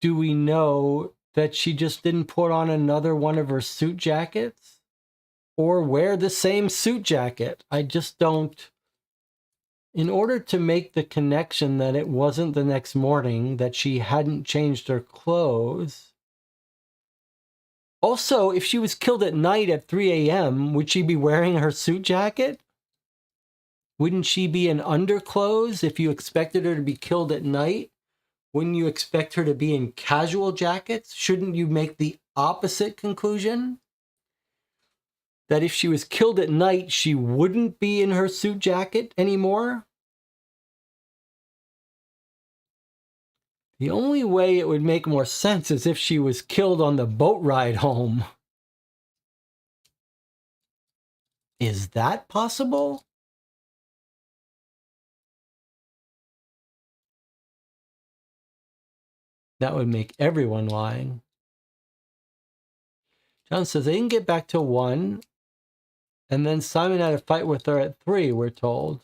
do we know that she just didn't put on another one of her suit jackets or wear the same suit jacket? I just don't. In order to make the connection that it wasn't the next morning, that she hadn't changed her clothes. Also, if she was killed at night at 3 a.m., would she be wearing her suit jacket? Wouldn't she be in underclothes if you expected her to be killed at night? Wouldn't you expect her to be in casual jackets? Shouldn't you make the opposite conclusion? That if she was killed at night, she wouldn't be in her suit jacket anymore? The only way it would make more sense is if she was killed on the boat ride home. Is that possible? That would make everyone lying. John says they didn't get back till 1, and then Simon had a fight with her at 3, we're told.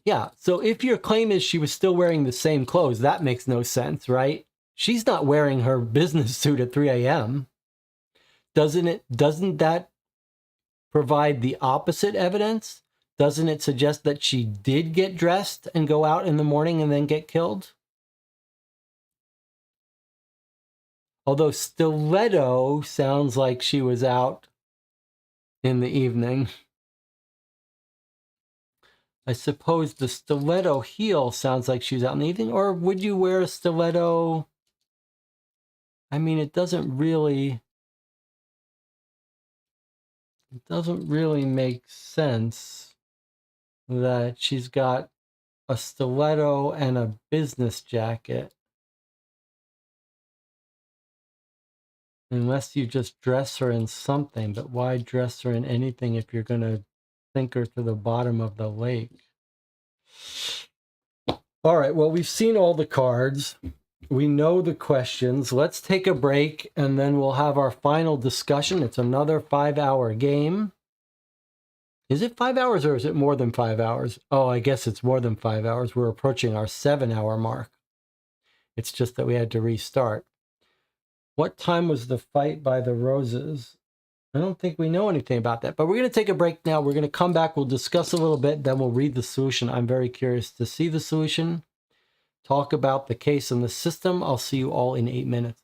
Yeah, so if your claim is she was still wearing the same clothes, that makes no sense, right? She's not wearing her business suit at 3 a.m. Doesn't that provide the opposite evidence? Doesn't it suggest that she did get dressed and go out in the morning and then get killed? Although stiletto sounds like she was out in the evening. I suppose the stiletto heel sounds like she was out in the evening. Or would you wear a stiletto? I mean, it doesn't really make sense that she's got a stiletto and a business jacket. Unless you just dress her in something, but why dress her in anything if you're going to sink her to the bottom of the lake? All right, well, we've seen all the cards. We know the questions. Let's take a break, and then we'll have our final discussion. It's another 5-hour game. Is it 5 hours, or is it more than 5 hours? Oh, I guess it's more than 5 hours. We're approaching our 7-hour mark. It's just that we had to restart. What time was the fight by the roses? I don't think we know anything about that, but we're going to take a break now. We're going to come back. We'll discuss a little bit, then we'll read the solution. I'm very curious to see the solution, talk about the case and the system. I'll see you all in 8 minutes.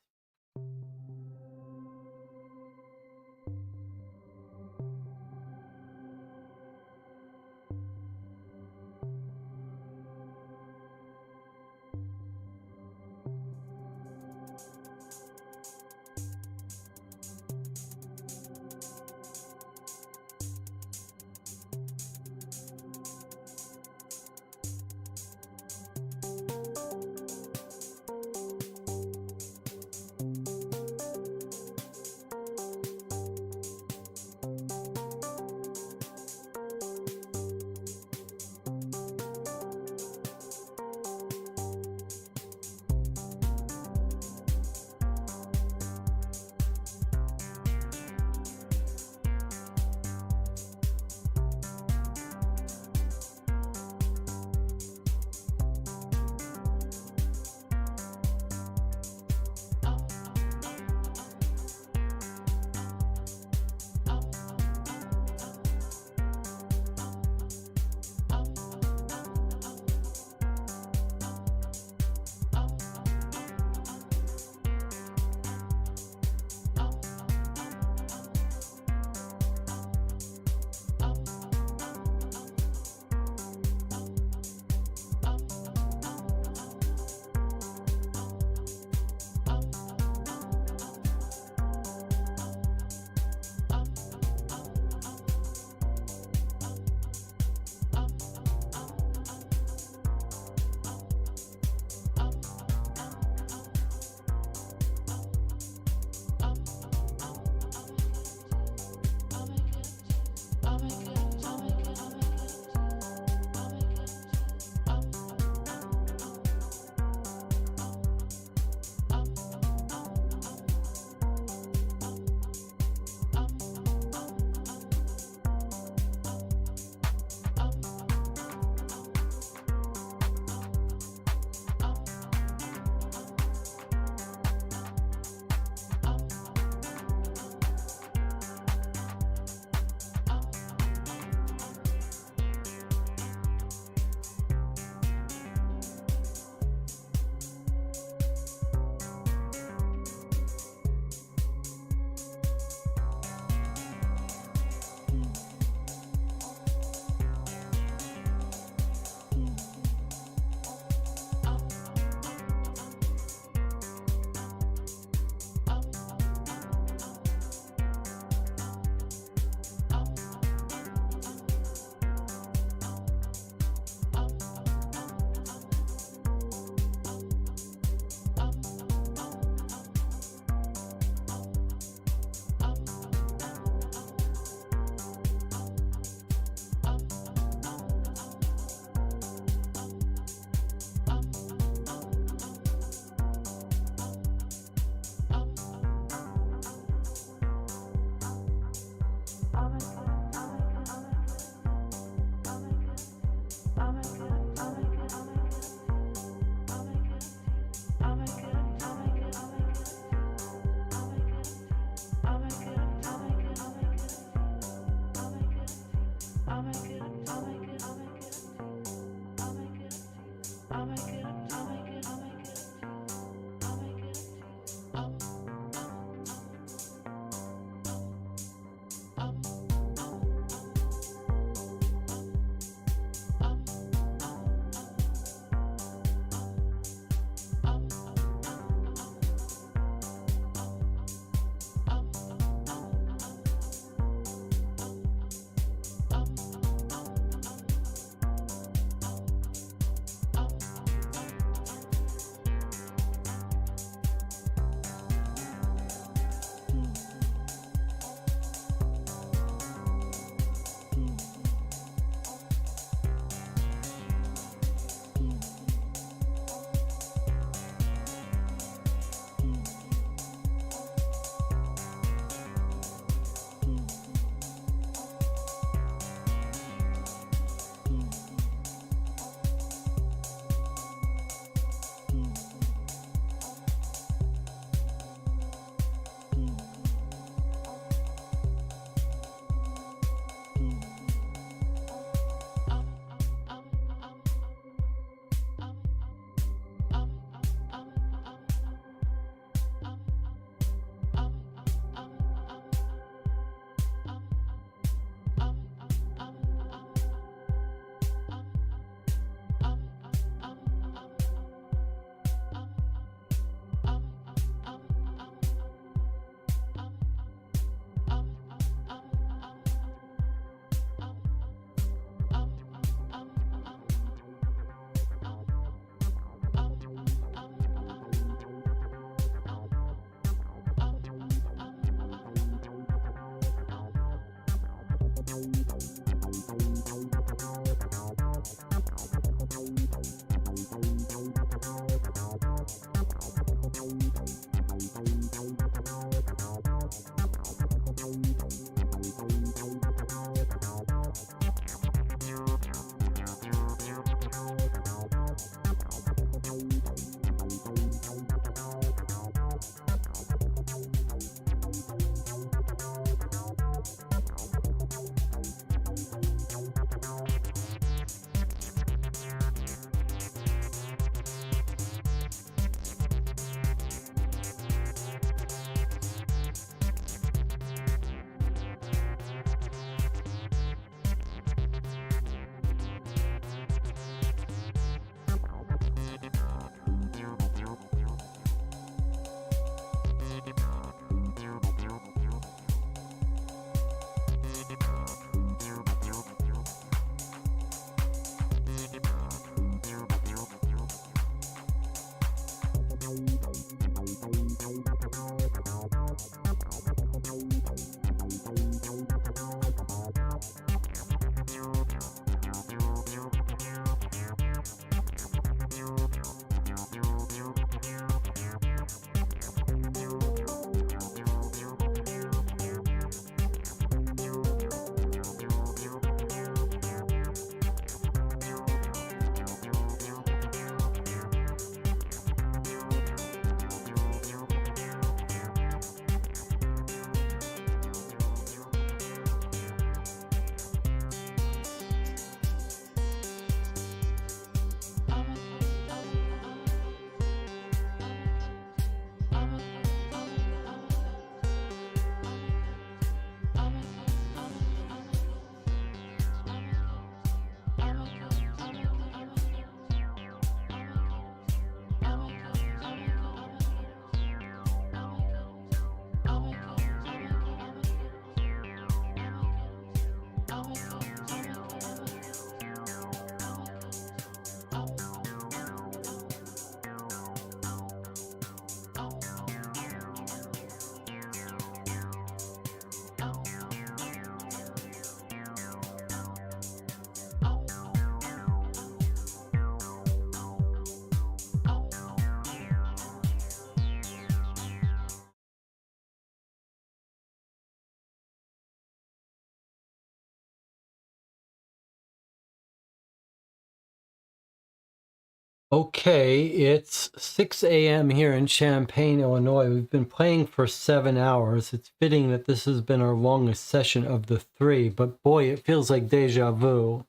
Okay, it's 6 a.m. here in Champaign, Illinois. We've been playing for 7 hours. It's fitting that this has been our longest session of the 3, but boy, it feels like deja vu.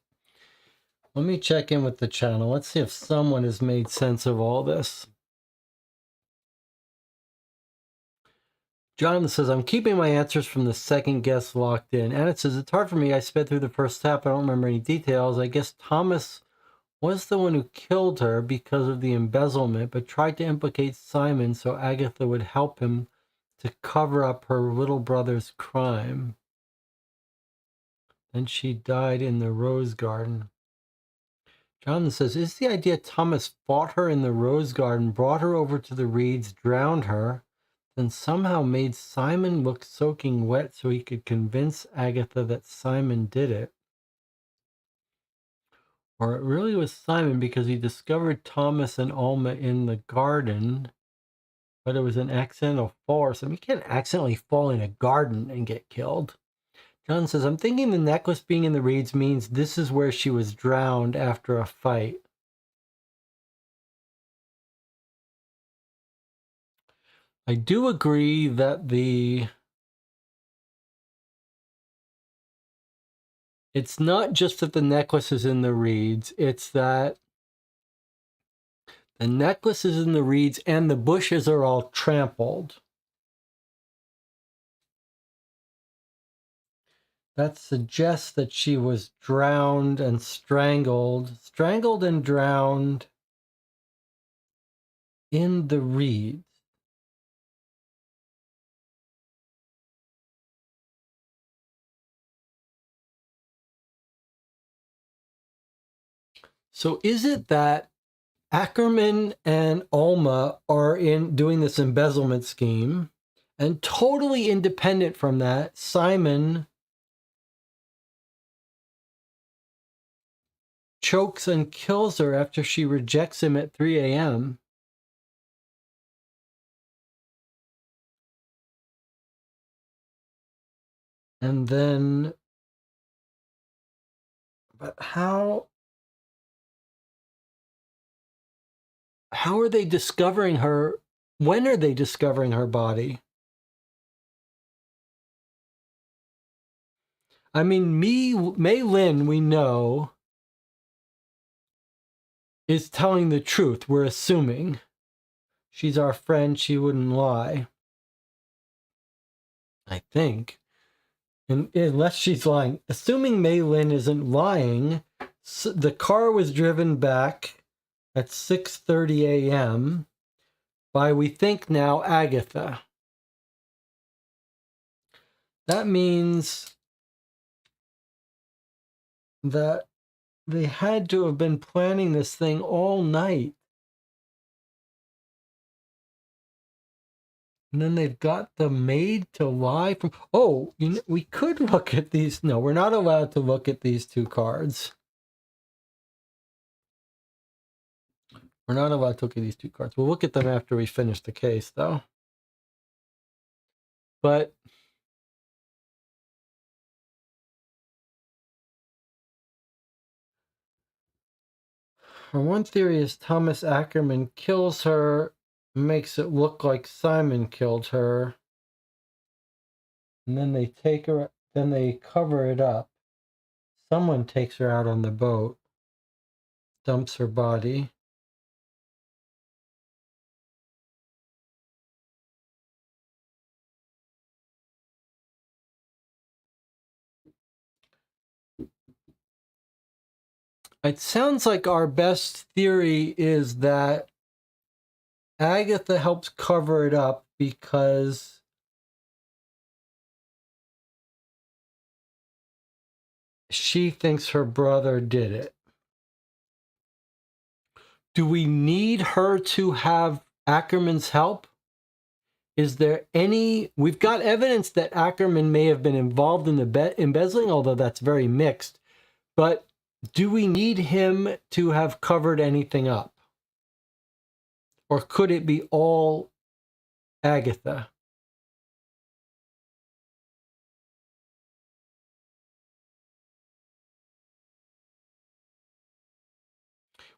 Let me check in with the channel. Let's see if someone has made sense of all this. Jonathan says, I'm keeping my answers from the second guest locked in. And it says, it's hard for me. I sped through the first half. I don't remember any details. I guess Thomas was the one who killed her because of the embezzlement, but tried to implicate Simon so Agatha would help him to cover up her little brother's crime. Then she died in the rose garden. Jonathan says, is the idea Thomas fought her in the rose garden, brought her over to the reeds, drowned her, then somehow made Simon look soaking wet so he could convince Agatha that Simon did it? Or it really was Simon because he discovered Thomas and Alma in the garden, but it was an accidental fall or something. You can't accidentally fall in a garden and get killed. John says, I'm thinking the necklace being in the reeds means this is where she was drowned after a fight. I do agree that it's not just that the necklace is in the reeds, it's that the necklace is in the reeds and the bushes are all trampled. That suggests that she was drowned and strangled and drowned in the reeds. So is it that Ackerman and Alma are in doing this embezzlement scheme, and totally independent from that, Simon chokes and kills her after she rejects him at 3 a.m.? And then, but how are they discovering her? When are they discovering her body? I mean, Mei Lin, we know, is telling the truth. We're assuming. She's our friend. She wouldn't lie. I think. And unless she's lying. Assuming Mei Lin isn't lying, the car was driven back at 6:30 a.m. by, we think now, Agatha. That means that they had to have been planning this thing all night. And then they've got the maid to lie from. Oh, we could look at these. No, we're not allowed to look at these two cards. We're not allowed to look at these two cards. We'll look at them after we finish the case, though. But one theory is Thomas Ackerman kills her, makes it look like Simon killed her, and then they take her, then they cover it up. Someone takes her out on the boat, dumps her body. It sounds like our best theory is that Agatha helps cover it up because she thinks her brother did it. Do we need her to have Ackerman's help? Is there any... We've got evidence that Ackerman may have been involved in the embezzling, although that's very mixed. But do we need him to have covered anything up? Or could it be all Agatha?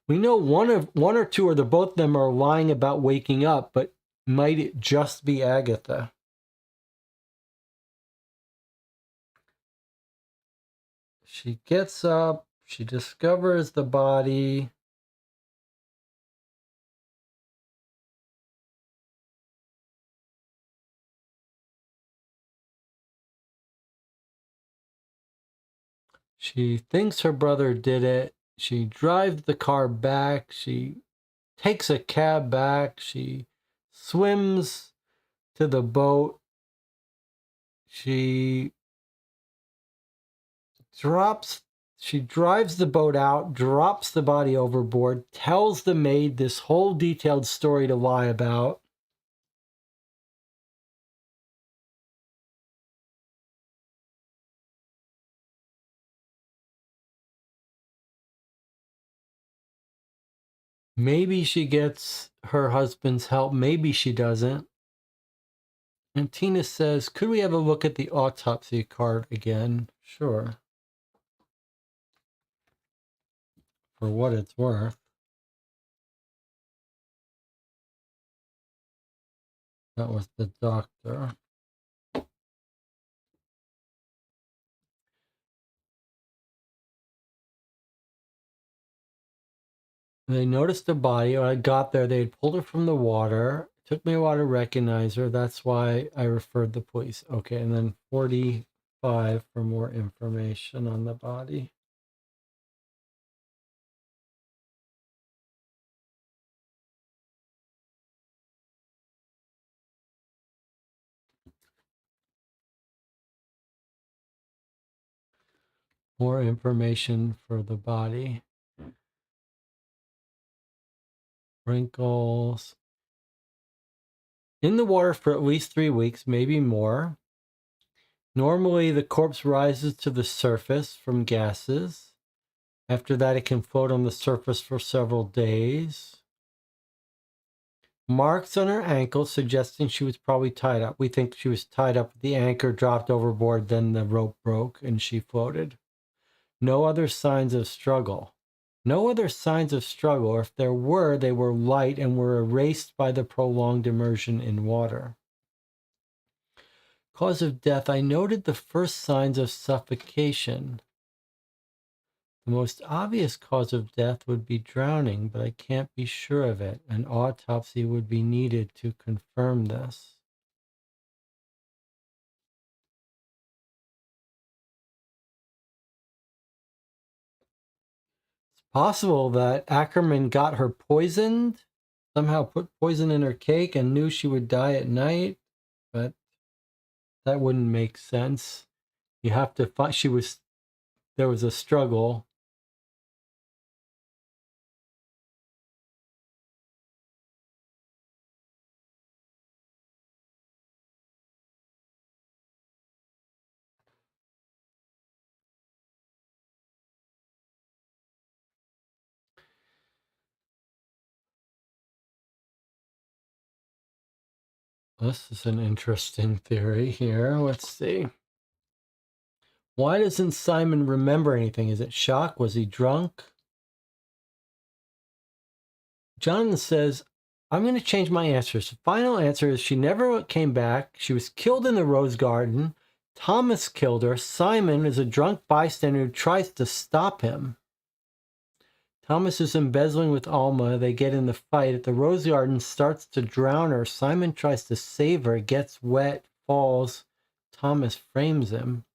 We know one or two or both of them are lying about waking up, but might it just be Agatha? She gets up, she discovers the body. She thinks her brother did it. She drives the car back. She takes a cab back. She swims to the boat. She drives the boat out, drops the body overboard, tells the maid this whole detailed story to lie about. Maybe she gets her husband's help, maybe she doesn't. And Tina says, could we have a look at the autopsy card again? Sure. For what it's worth. That was the doctor. They noticed the body. When I got there, they had pulled her from the water. It took me a while to recognize her. That's why I referred the police. Okay, and then 45 for more information on the body. More information for the body. Wrinkles. In the water for at least 3 weeks, maybe more. Normally, the corpse rises to the surface from gases. After that, it can float on the surface for several days. Marks on her ankles suggesting she was probably tied up. We think she was tied up. The anchor dropped overboard, then the rope broke and she floated. No other signs of struggle. No other signs of struggle, or if there were, they were light and were erased by the prolonged immersion in water. Cause of death, I noted the first signs of suffocation. The most obvious cause of death would be drowning, but I can't be sure of it. An autopsy would be needed to confirm this. It's possible that Ackerman got her poisoned, somehow put poison in her cake and knew she would die at night, but that wouldn't make sense. You have to find, there was a struggle. This is an interesting theory here. Let's see. Why doesn't Simon remember anything? Is it shock? Was he drunk? Jonathan says, I'm going to change my answers. The final answer is she never came back. She was killed in the rose garden. Thomas killed her. Simon is a drunk bystander who tries to stop him. Thomas is embezzling with Alma. They get in the fight. At the rose garden, starts to drown her. Simon tries to save her, gets wet, falls. Thomas frames him.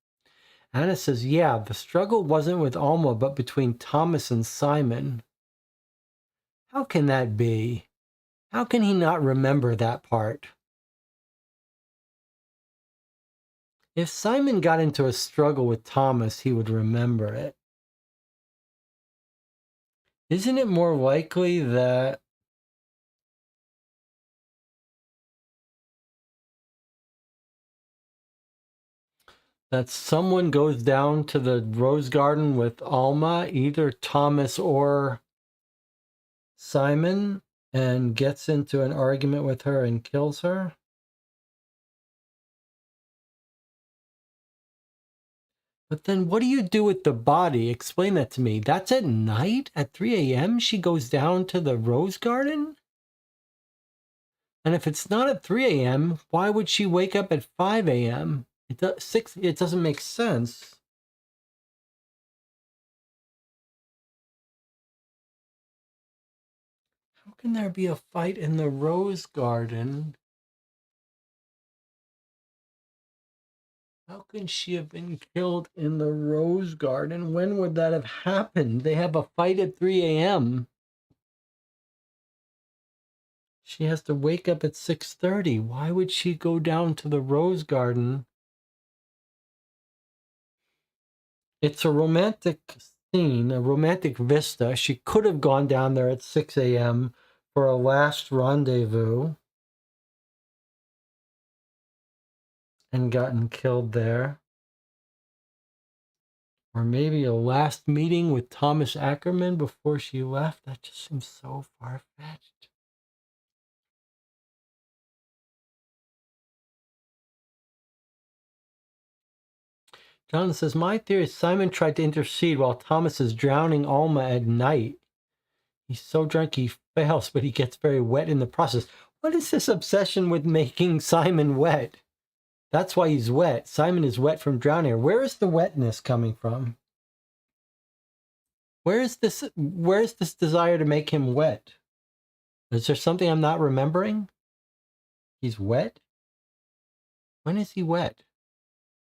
Anna says, yeah, the struggle wasn't with Alma, but between Thomas and Simon. How can that be? How can he not remember that part? If Simon got into a struggle with Thomas, he would remember it. Isn't it more likely that someone goes down to the rose garden with Alma, either Thomas or Simon, and gets into an argument with her and kills her? But then what do you do with the body? Explain that to me. That's at night? At 3 a.m. she goes down to the rose garden? And if it's not at 3 a.m., why would she wake up at 5 a.m.? It doesn't make sense. How can there be a fight in the rose garden? How can she have been killed in the rose garden? When would that have happened? They have a fight at 3 a.m. She has to wake up at 6:30. Why would she go down to the rose garden? It's a romantic scene, a romantic vista. She could have gone down there at 6 a.m. for a last rendezvous and gotten killed there. Or maybe a last meeting with Thomas Ackerman before she left. That just seems so far-fetched. John says, my theory is Simon tried to intercede while Thomas is drowning Alma at night. He's so drunk he fails, but he gets very wet in the process. What is this obsession with making Simon wet? That's why he's wet. Simon is wet from drowning her. Where is the wetness coming from? Where is this desire to make him wet? Is there something I'm not remembering? He's wet? When is he wet?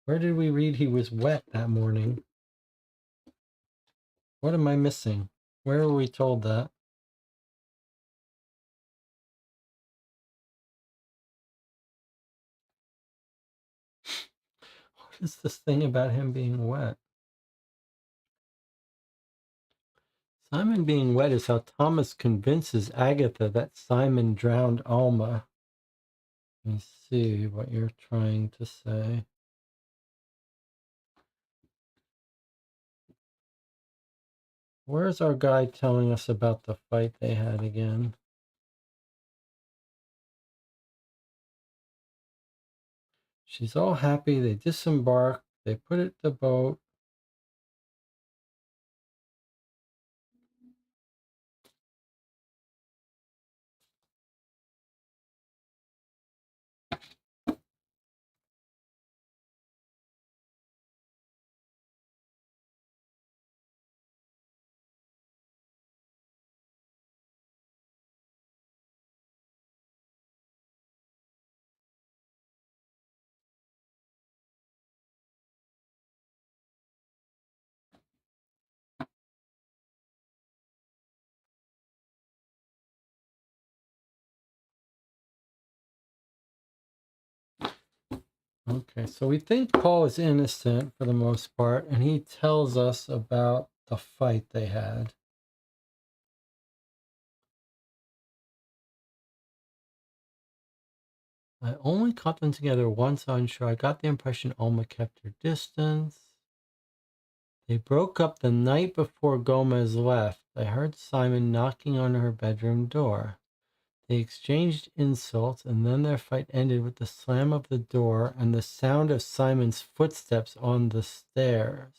Where did we read he was wet that morning? What am I missing? Where were we told that? What is this thing about him being wet? Simon being wet is how Thomas convinces Agatha that Simon drowned Alma. Let me see what you're trying to say. Where's our guy telling us about the fight they had again? She's all happy. They disembark. They put it to boat. Okay, so we think Paul is innocent for the most part, and he tells us about the fight they had. I only caught them together once, unsure. I got the impression Alma kept her distance. They broke up the night before Gomez left. I heard Simon knocking on her bedroom door. They exchanged insults, and then their fight ended with the slam of the door and the sound of Simon's footsteps on the stairs.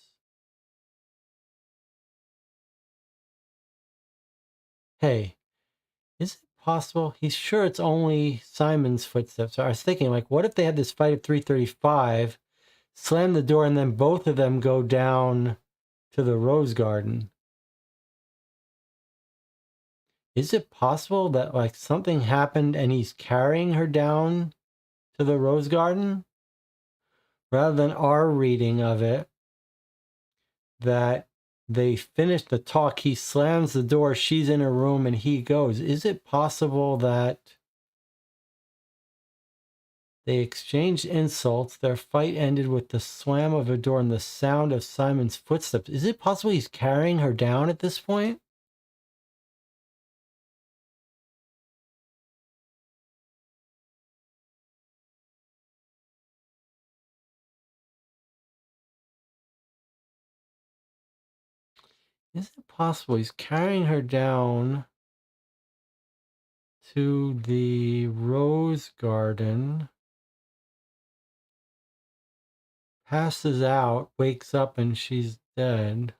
Hey, is it possible? He's sure it's only Simon's footsteps. I was thinking, like, what if they had this fight at 3:35, slam the door, and then both of them go down to the rose garden? Is it possible that, like, something happened and he's carrying her down to the rose garden? Rather than our reading of it, that they finish the talk, he slams the door, she's in her room, and he goes. Is it possible that they exchanged insults, their fight ended with the slam of a door and the sound of Simon's footsteps? Is it possible he's carrying her down at this point? Is it possible he's carrying her down to the rose garden passes out, wakes up, and she's dead.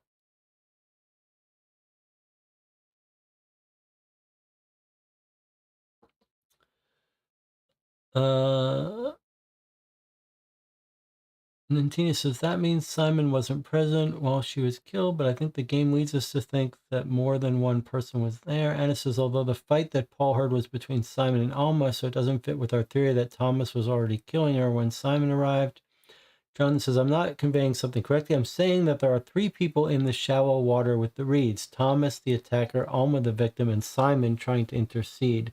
And then Tina says, that means Simon wasn't present while she was killed, but I think the game leads us to think that more than one person was there. Anna says, although the fight that Paul heard was between Simon and Alma, so it doesn't fit with our theory that Thomas was already killing her when Simon arrived. John says, I'm not conveying something correctly. I'm saying that there are 3 people in the shallow water with the reeds. Thomas, the attacker, Alma, the victim, and Simon trying to intercede.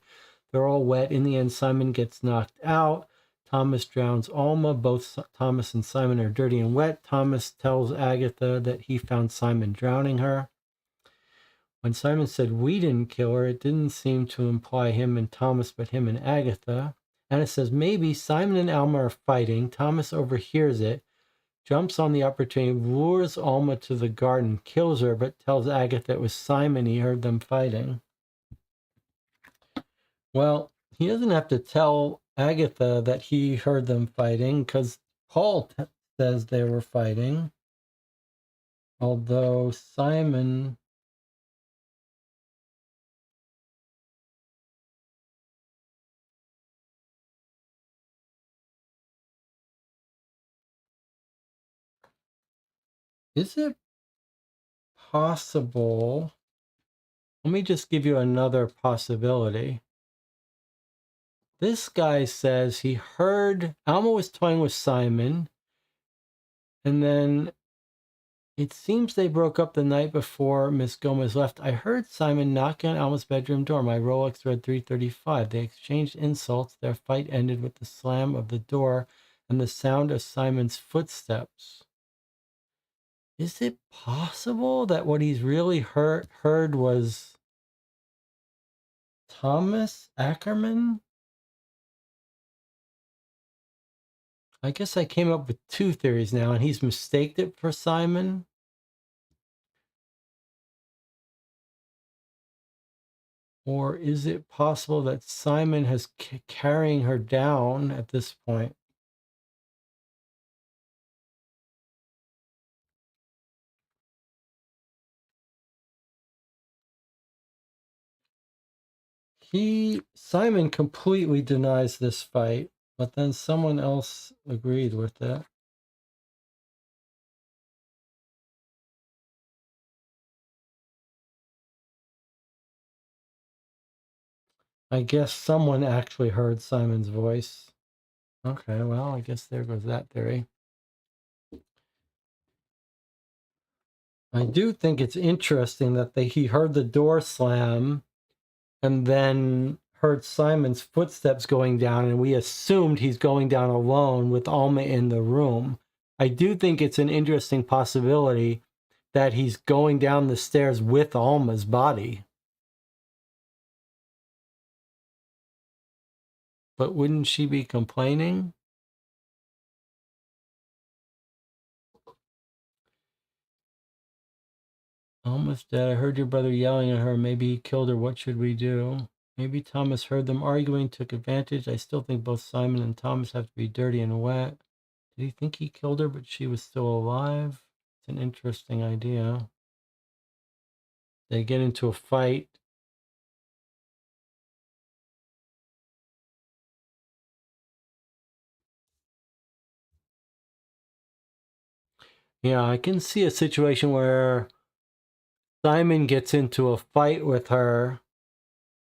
They're all wet. In the end, Simon gets knocked out. Thomas drowns Alma. Both Thomas and Simon are dirty and wet. Thomas tells Agatha that he found Simon drowning her. When Simon said we didn't kill her, it didn't seem to imply him and Thomas, but him and Agatha. Anna says maybe Simon and Alma are fighting. Thomas overhears it, jumps on the opportunity, lures Alma to the garden, kills her, but tells Agatha it was Simon he heard them fighting. Well, he doesn't have to tell Agatha that he heard them fighting because Paul says they were fighting. Although Simon... Is it possible? Let me just give you another possibility. This guy says he heard Alma was toying with Simon, and then it seems they broke up the night before Miss Gomez left. I heard Simon knocking on Alma's bedroom door. My Rolex read 3:35. They exchanged insults. Their fight ended with the slam of the door and the sound of Simon's footsteps. Is it possible that what he's really heard was Thomas Ackerman? I guess I came up with 2 theories now, and he's mistaken it for Simon. Or is it possible that Simon has carrying her down at this point? Simon completely denies this fight, but then someone else agreed with it. I guess someone actually heard Simon's voice. Okay, well, I guess there goes that theory. I do think it's interesting that he heard the door slam and then heard Simon's footsteps going down, and we assumed he's going down alone with Alma in the room. I do think it's an interesting possibility that he's going down the stairs with Alma's body. But wouldn't she be complaining? Almost dead. I heard your brother yelling at her. Maybe he killed her. What should we do? Maybe Thomas heard them arguing, took advantage. I still think both Simon and Thomas have to be dirty and wet. Did he think he killed her, but she was still alive? It's an interesting idea. They get into a fight. Yeah, I can see a situation where Simon gets into a fight with her,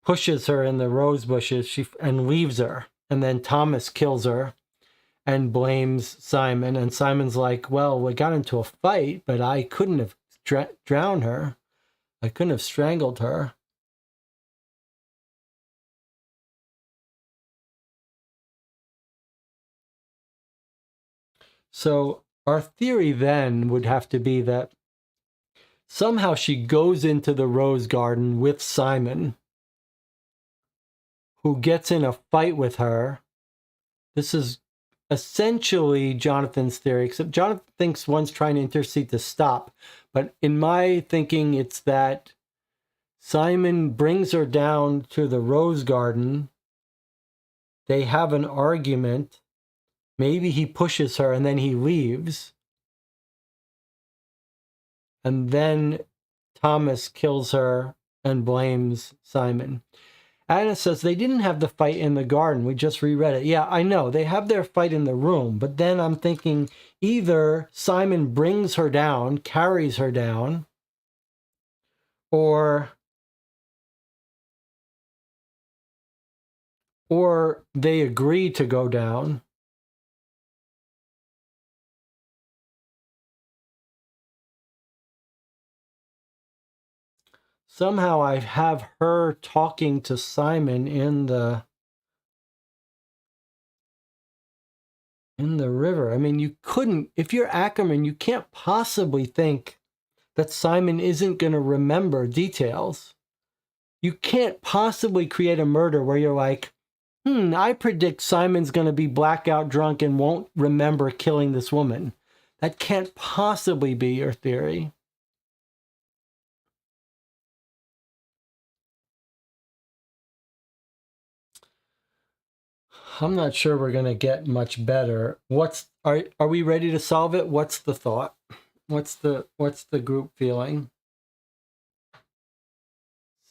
pushes her in the rose bushes, and leaves her. And then Thomas kills her and blames Simon. And Simon's like, well, we got into a fight, but I couldn't have drowned her. I couldn't have strangled her. So our theory then would have to be that somehow she goes into the rose garden with Simon, who gets in a fight with her. This is essentially Jonathan's theory, except Jonathan thinks one's trying to intercede to stop. But in my thinking, it's that Simon brings her down to the rose garden. They have an argument. Maybe he pushes her and then he leaves. And then Thomas kills her and blames Simon. Anna says they didn't have the fight in the garden. We just reread it. Yeah, I know. They have their fight in the room. But then I'm thinking either Simon brings her down, carries her down, or they agree to go down. Somehow I have her talking to Simon in the river. I mean, you couldn't, if you're Ackerman, you can't possibly think that Simon isn't going to remember details. You can't possibly create a murder where you're like, I predict Simon's going to be blackout drunk and won't remember killing this woman. That can't possibly be your theory. I'm not sure we're going to get much better. Are we ready to solve it? What's the thought? What's the group feeling?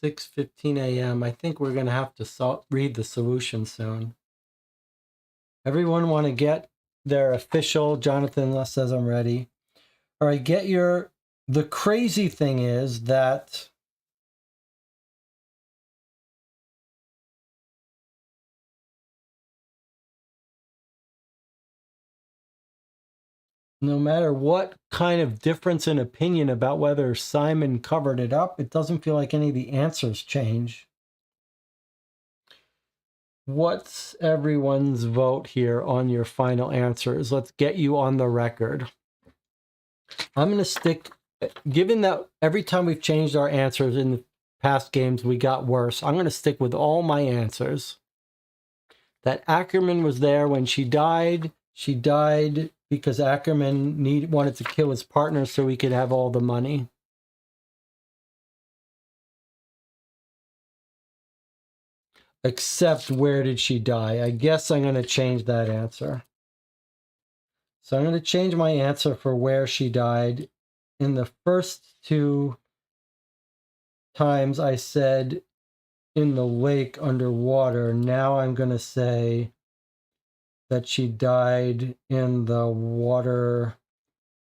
6:15 a.m. I think we're going to have to read the solution soon. Everyone want to get their official. Jonathan says I'm ready. All right, the crazy thing is that no matter what kind of difference in opinion about whether Simon covered it up, it doesn't feel like any of the answers change. What's everyone's vote here on your final answers? Let's get you on the record. I'm going to stick, given that every time we've changed our answers in the past games, we got worse. I'm going to stick with all my answers. That Ackerman was there when she died. She died because Ackerman wanted to kill his partner so he could have all the money. Except where did she die? I guess I'm going to change that answer. So I'm going to change my answer for where she died. In the first two times I said in the lake underwater. Now I'm going to say that she died in the water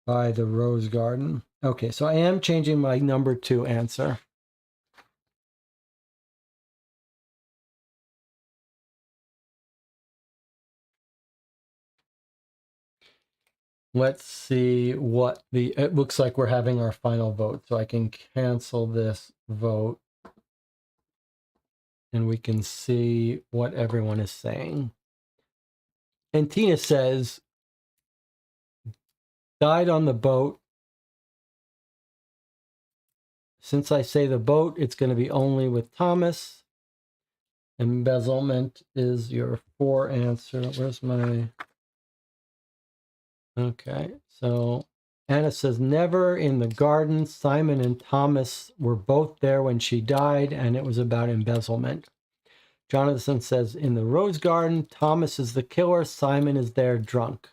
by the rose garden. Okay, so I am changing my number 2 answer. Let's see what it looks like we're having our final vote. So I can cancel this vote and we can see what everyone is saying. And Tina says, died on the boat. Since I say the boat, it's going to be only with Thomas. Embezzlement is your 4 answer. Where's my... Okay, so Anna says, never in the garden. Simon and Thomas were both there when she died, and it was about embezzlement. Jonathan says, in the rose garden, Thomas is the killer. Simon is there drunk.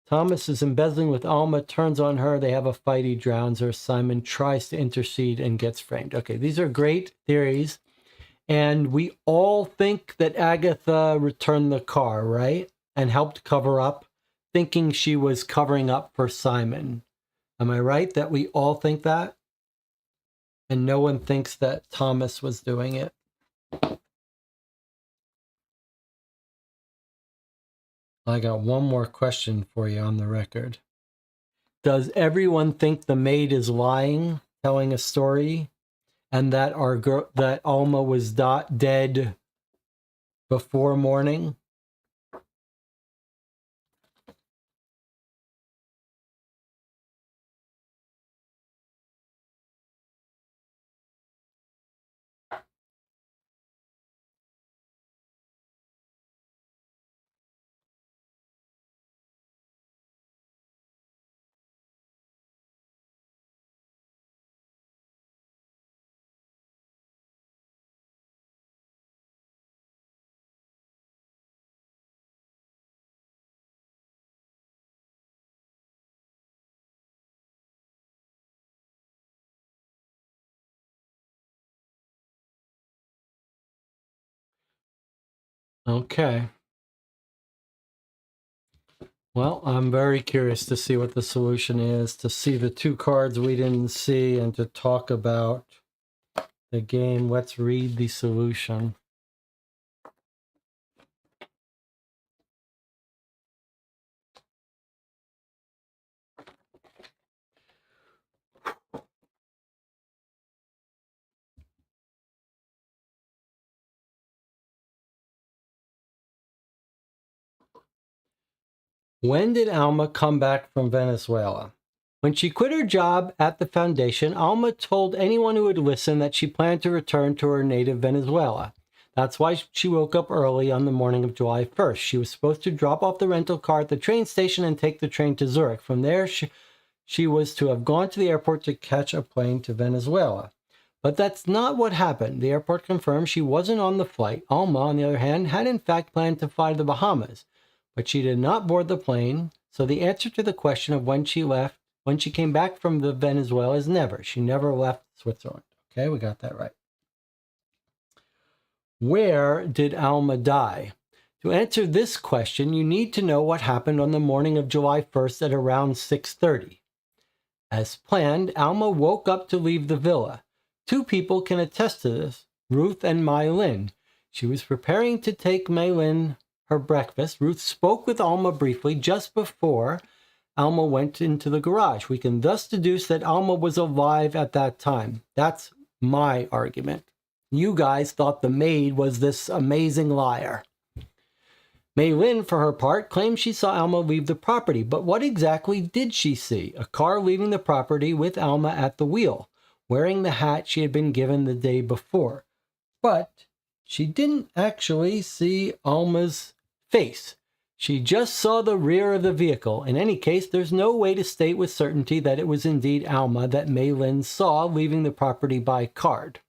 Thomas is embezzling with Alma, turns on her. They have a fight. He drowns her. Simon tries to intercede and gets framed. Okay, these are great theories. And we all think that Agatha returned the car, right? And helped cover up, thinking she was covering up for Simon. Am I right that we all think that? And no one thinks that Thomas was doing it. I got one more question for you on the record. Does everyone think the maid is lying, telling a story, and that that Alma was dead before morning? Okay. Well, I'm very curious to see what the solution is, to see the two cards we didn't see, and to talk about the game. Let's read the solution. When did Alma come back from Venezuela? When she quit her job at the foundation, Alma told anyone who would listen that she planned to return to her native Venezuela. That's why she woke up early on the morning of July 1st. She was supposed to drop off the rental car at the train station and take the train to Zurich. From there, she was to have gone to the airport to catch a plane to Venezuela. But that's not what happened. The airport confirmed she wasn't on the flight. Alma, on the other hand, had in fact planned to fly to the Bahamas, but she did not board the plane. So the answer to the question of when she came back from the Venezuela is never. She never left Switzerland. Okay, we got that right. Where did Alma die? To answer this question, you need to know what happened on the morning of July 1st at around 6:30. As planned, Alma woke up to leave the villa. Two people can attest to this, Ruth and Mai Lin. She was preparing to take Mai Lin her breakfast. Ruth spoke with Alma briefly just before Alma went into the garage. We can thus deduce that Alma was alive at that time. That's my argument. You guys thought the maid was this amazing liar. Mai Lin, for her part, claimed she saw Alma leave the property, but what exactly did she see? A car leaving the property with Alma at the wheel, wearing the hat she had been given the day before. But she didn't actually see Alma's face. She just saw the rear of the vehicle. In any case, there's no way to state with certainty that it was indeed Alma that Mai Lin saw leaving the property by card.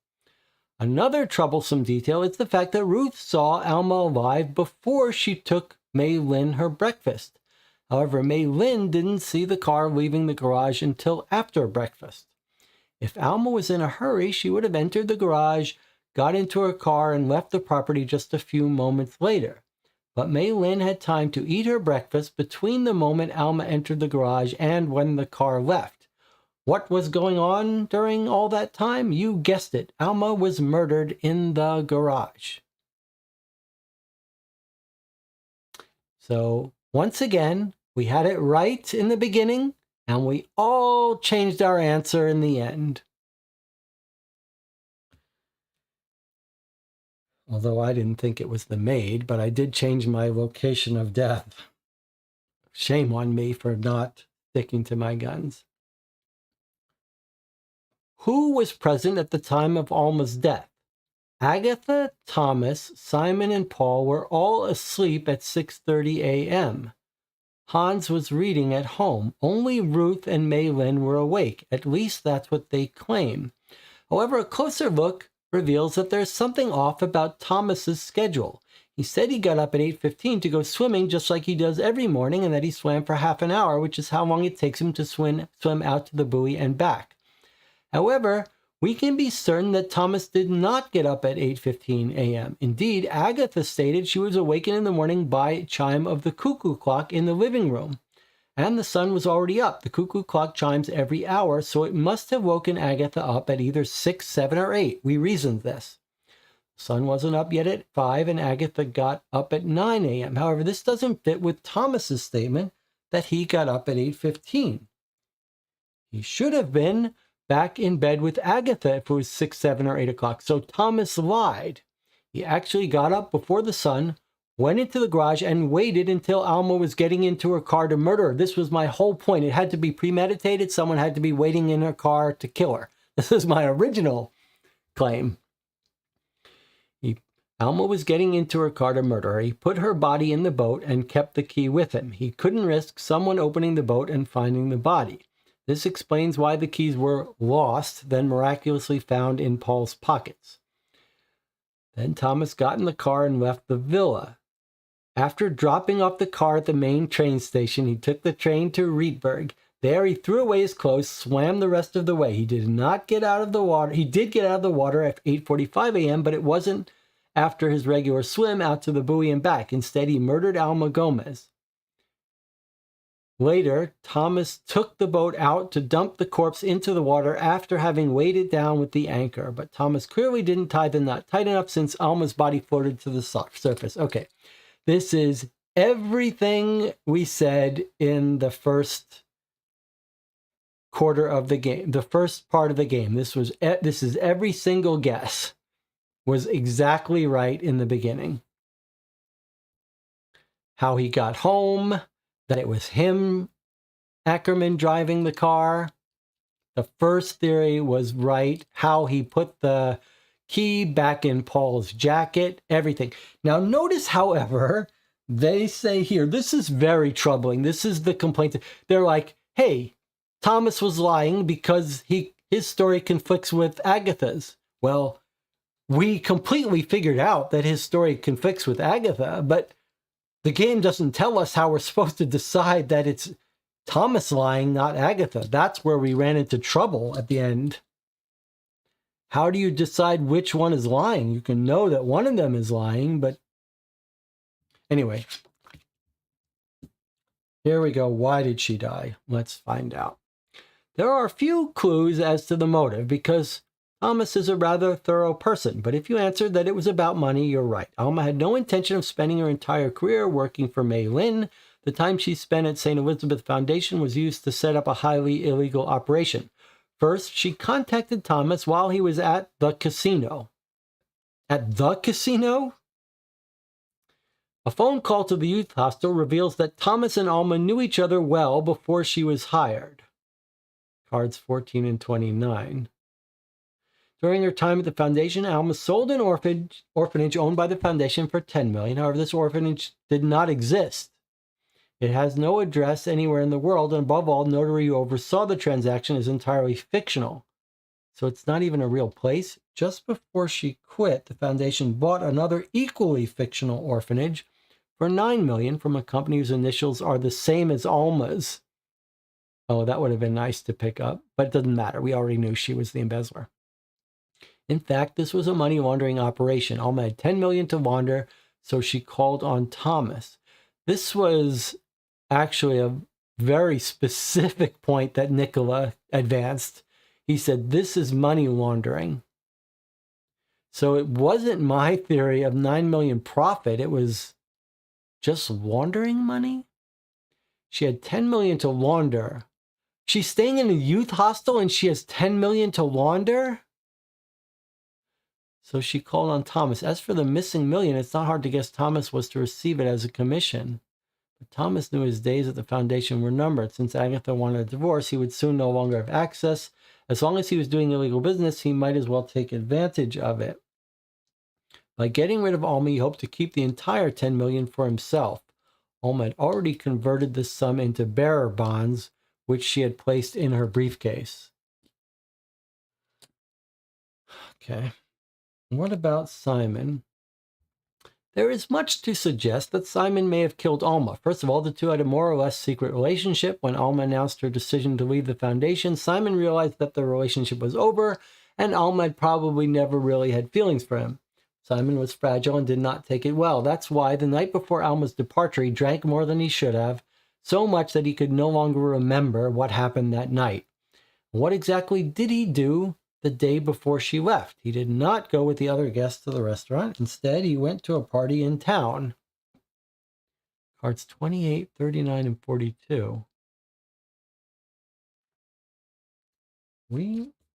Another troublesome detail is the fact that Ruth saw Alma alive before she took Mai Lin her breakfast. However, Mai Lin didn't see the car leaving the garage until after breakfast. If Alma was in a hurry, she would have entered the garage, got into her car, and left the property just a few moments later. But Mai Lin had time to eat her breakfast between the moment Alma entered the garage and when the car left. What was going on during all that time? You guessed it. Alma was murdered in the garage. So, once again, we had it right in the beginning, and we all changed our answer in the end. Although I didn't think it was the maid, but I did change my location of death. Shame on me for not sticking to my guns. Who was present at the time of Alma's death? Agatha, Thomas, Simon, and Paul were all asleep at 6:30 a.m. Hans was reading at home. Only Ruth and Mai Lin were awake. At least that's what they claim. However, a closer look reveals that there's something off about Thomas's schedule. He said he got up at 8:15 to go swimming just like he does every morning, and that he swam for half an hour, which is how long it takes him to swim out to the buoy and back. However, we can be certain that Thomas did not get up at 8:15 a.m. Indeed, Agatha stated she was awakened in the morning by chime of the cuckoo clock in the living room. And the sun was already up. The cuckoo clock chimes every hour, so it must have woken Agatha up at either 6, 7, or 8. We reasoned this. The sun wasn't up yet at 5, and Agatha got up at 9 a.m. However, this doesn't fit with Thomas's statement that he got up at 8:15. He should have been back in bed with Agatha if it was 6, 7, or 8 o'clock. So Thomas lied. He actually got up before the sun, went into the garage, and waited until Alma was getting into her car to murder her. This was my whole point. It had to be premeditated. Someone had to be waiting in her car to kill her. This is my original claim. Alma was getting into her car to murder her. He put her body in the boat and kept the key with him. He couldn't risk someone opening the boat and finding the body. This explains why the keys were lost, then miraculously found in Paul's pockets. Then Thomas got in the car and left the villa. After dropping off the car at the main train station, he took the train to Rietberg. There he threw away his clothes, swam the rest of the way. He did not get out of the water. He did get out of the water at 8:45 a.m., but it wasn't after his regular swim out to the buoy and back. Instead, he murdered Alma Gomez. Later, Thomas took the boat out to dump the corpse into the water after having weighed it down with the anchor. But Thomas clearly didn't tie the knot tight enough since Alma's body floated to the surface. Okay, this is everything we said in the first quarter of the game, the first part of the game. This is every single guess was exactly right in the beginning. How he got home, that it was him, Ackerman, driving the car. The first theory was right. How he put the key back in Paul's jacket, everything. Now notice, however, they say here, this is very troubling. This is the complaint. They're like, hey, Thomas was lying because his story conflicts with Agatha's. Well, we completely figured out that his story conflicts with Agatha, but the game doesn't tell us how we're supposed to decide that it's Thomas lying, not Agatha. That's where we ran into trouble at the end. How do you decide which one is lying? You can know that one of them is lying, but anyway. Here we go. Why did she die? Let's find out. There are a few clues as to the motive because Thomas is a rather thorough person, but if you answered that it was about money, you're right. Alma had no intention of spending her entire career working for Mei Lin. The time she spent at St. Elizabeth Foundation was used to set up a highly illegal operation. First, she contacted Thomas while he was at the casino. At the casino? A phone call to the youth hostel reveals that Thomas and Alma knew each other well before she was hired. Cards 14 and 29. During her time at the foundation, Alma sold an orphanage owned by the foundation for $10 million. However, this orphanage did not exist. It has no address anywhere in the world, and above all, notary who oversaw the transaction is entirely fictional. So it's not even a real place. Just before she quit, the foundation bought another equally fictional orphanage for $9 million from a company whose initials are the same as Alma's. Oh, that would have been nice to pick up, but it doesn't matter. We already knew she was the embezzler. In fact, this was a money laundering operation. Alma had $10 million to launder, so she called on Thomas. This was actually a very specific point that Nicola advanced. He said, this is money laundering. So it wasn't my theory of $9 million profit. It was just laundering money. She had $10 million to launder. She's staying in a youth hostel and she has $10 million to launder? So she called on Thomas. As for the missing million, it's not hard to guess Thomas was to receive it as a commission. But Thomas knew his days at the foundation were numbered. Since Agatha wanted a divorce, he would soon no longer have access. As long as he was doing illegal business, he might as well take advantage of it. By getting rid of Alma, he hoped to keep the entire $10 million for himself. Alma had already converted this sum into bearer bonds, which she had placed in her briefcase. Okay. What about Simon? There is much to suggest that Simon may have killed Alma. First of all, the two had a more or less secret relationship. When Alma announced her decision to leave the foundation, Simon realized that the relationship was over, and Alma had probably never really had feelings for him. Simon was fragile and did not take it well. That's why the night before Alma's departure, he drank more than he should have, so much that he could no longer remember what happened that night. What exactly did he do the day before she left? He did not go with the other guests to the restaurant. Instead, he went to a party in town. Cards 28, 39, and 42.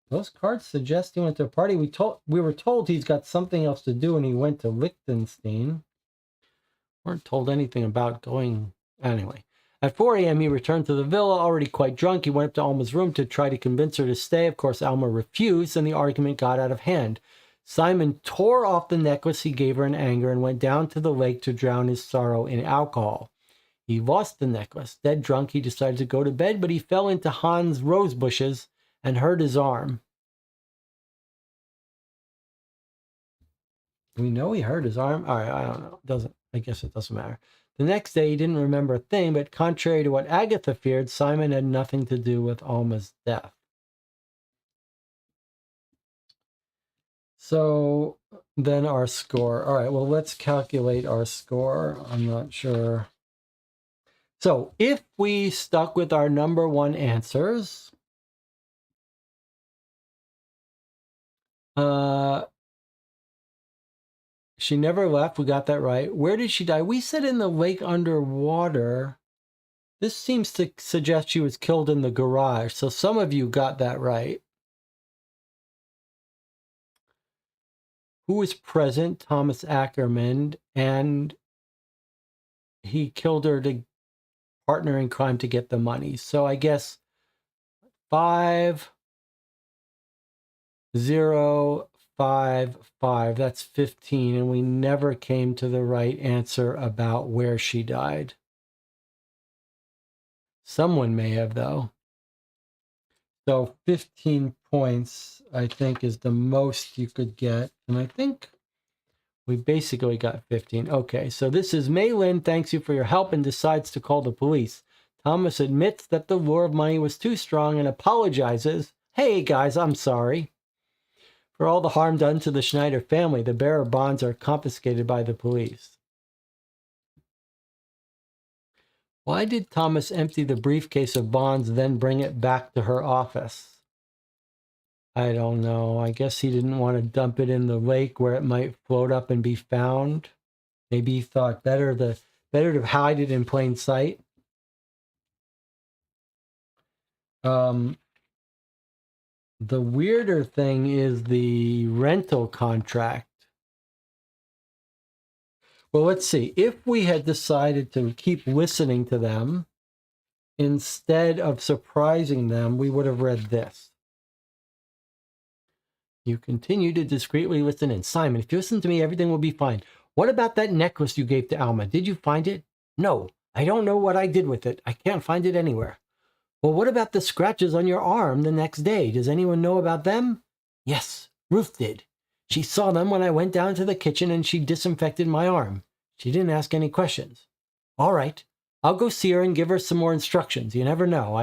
Those cards suggest he went to a party. We were told he's got something else to do and he went to Liechtenstein. Weren't told anything about going anyway. At 4 a.m., he returned to the villa, already quite drunk. He went up to Alma's room to try to convince her to stay. Of course, Alma refused, and the argument got out of hand. Simon tore off the necklace he gave her in anger and went down to the lake to drown his sorrow in alcohol. He lost the necklace. Dead drunk, he decided to go to bed, but he fell into Hans' rose bushes and hurt his arm. We know he hurt his arm. All right, I don't know. I guess it doesn't matter. The next day, he didn't remember a thing, but contrary to what Agatha feared, Simon had nothing to do with Alma's death. So than our score. All right, well, let's calculate our score. I'm not sure. So if we stuck with our number one answers, she never left. We got that right. Where did she die? We said in the lake underwater. This seems to suggest she was killed in the garage. So some of you got that right. Who was present? Thomas Ackerman. And he killed her to partner in crime to get the money. So I guess 5055. That's 15. And we never came to the right answer about where she died. Someone may have, though. So 15 points, I think, is the most you could get. And I think we basically got 15. Okay, so this is Maylin thanks you for your help and decides to call the police. Thomas admits that the lure of money was too strong and apologizes. Hey, guys, I'm sorry. For all the harm done to the Schneider family, the bearer bonds are confiscated by the police. Why did Thomas empty the briefcase of bonds, then bring it back to her office? I don't know. I guess he didn't want to dump it in the lake where it might float up and be found. Maybe he thought better to hide it in plain sight. The weirder thing is the rental contract. Well, let's see. If we had decided to keep listening to them, instead of surprising them, we would have read this. You continue to discreetly listen in. Simon, if you listen to me, everything will be fine. What about that necklace you gave to Alma? Did you find it? No, I don't know what I did with it. I can't find it anywhere. Well, what about the scratches on your arm the next day? Does anyone know about them? Yes, Ruth did. She saw them when I went down to the kitchen and she disinfected my arm. She didn't ask any questions. All right, I'll go see her and give her some more instructions. You never know.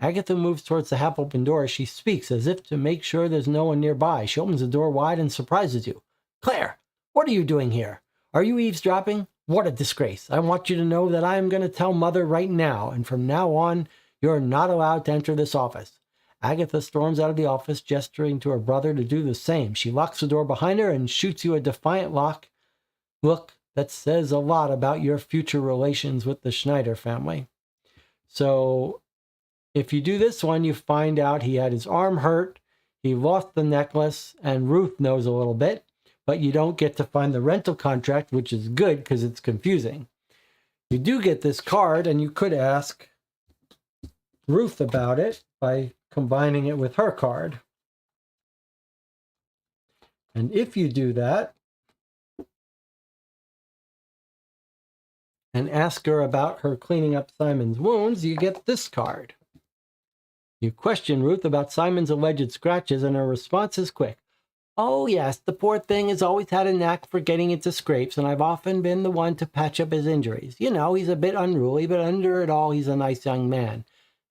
Agatha moves towards the half-open door as she speaks, as if to make sure there's no one nearby. She opens the door wide and surprises you. Claire, what are you doing here? Are you eavesdropping? What a disgrace. I want you to know that I am going to tell Mother right now, and from now on, you're not allowed to enter this office. Agatha storms out of the office, gesturing to her brother to do the same. She locks the door behind her and shoots you a defiant look that says a lot about your future relations with the Schneider family. So if you do this one, you find out he had his arm hurt, he lost the necklace, and Ruth knows a little bit, but you don't get to find the rental contract, which is good because it's confusing. You do get this card, and you could ask Ruth about it by combining it with her card. And if you do that and ask her about her cleaning up Simon's wounds, you get this card. You question Ruth about Simon's alleged scratches, and her response is quick. Oh, yes, the poor thing has always had a knack for getting into scrapes, and I've often been the one to patch up his injuries. You know, he's a bit unruly, but under it all, he's a nice young man.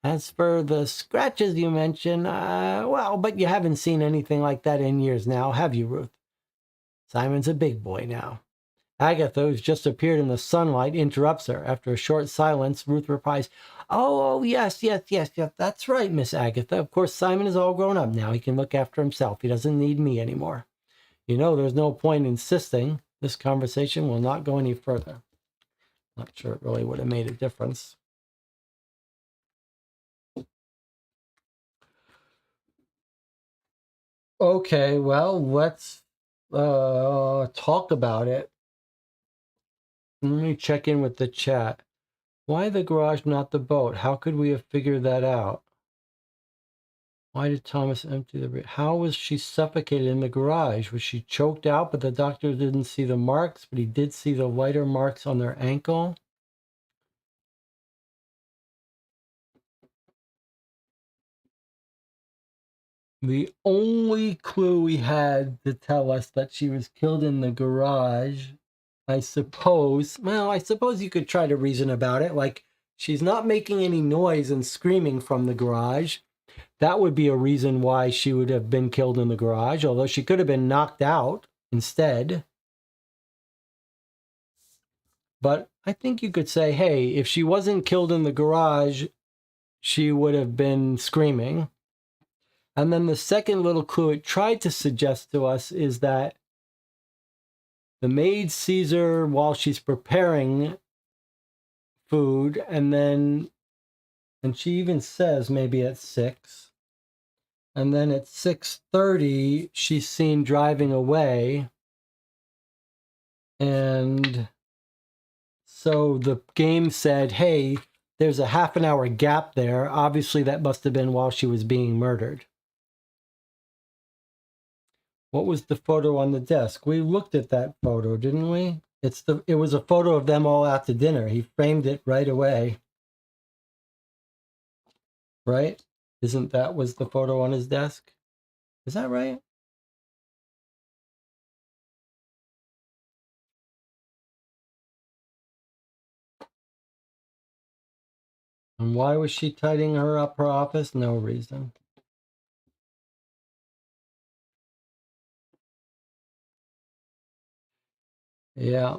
As for the scratches you mention, but you haven't seen anything like that in years now, have you, Ruth? Simon's a big boy now. Agatha, who's just appeared in the sunlight, interrupts her. After a short silence, Ruth replies, Oh, yes, that's right, Miss Agatha. Of course, Simon is all grown up now. He can look after himself. He doesn't need me anymore. You know, there's no point insisting. This conversation will not go any further. Not sure it really would have made a difference. Okay, well, let's talk about it. Let me check in with the chat. Why the garage, not the boat? How could we have figured that out? Why did Thomas empty the... How was she suffocated in the garage? Was she choked out, but the doctor didn't see the marks, but he did see the lighter marks on their ankle? The only clue we had to tell us that she was killed in the garage, I suppose you could try to reason about it. Like, she's not making any noise and screaming from the garage. That would be a reason why she would have been killed in the garage, although she could have been knocked out. instead. But I think you could say, hey, if she wasn't killed in the garage, she would have been screaming. And then the second little clue it tried to suggest to us is that the maid sees her while she's preparing food, and she even says maybe at 6. And then at 6:30, she's seen driving away. And so the game said, hey, there's a half an hour gap there. Obviously, that must have been while she was being murdered. What was the photo on the desk? We looked at that photo, didn't we? It was a photo of them all out to dinner. He framed it right away. Right? Isn't that was the photo on his desk? Is that right? And why was she tidying her up her office? No reason. Yeah.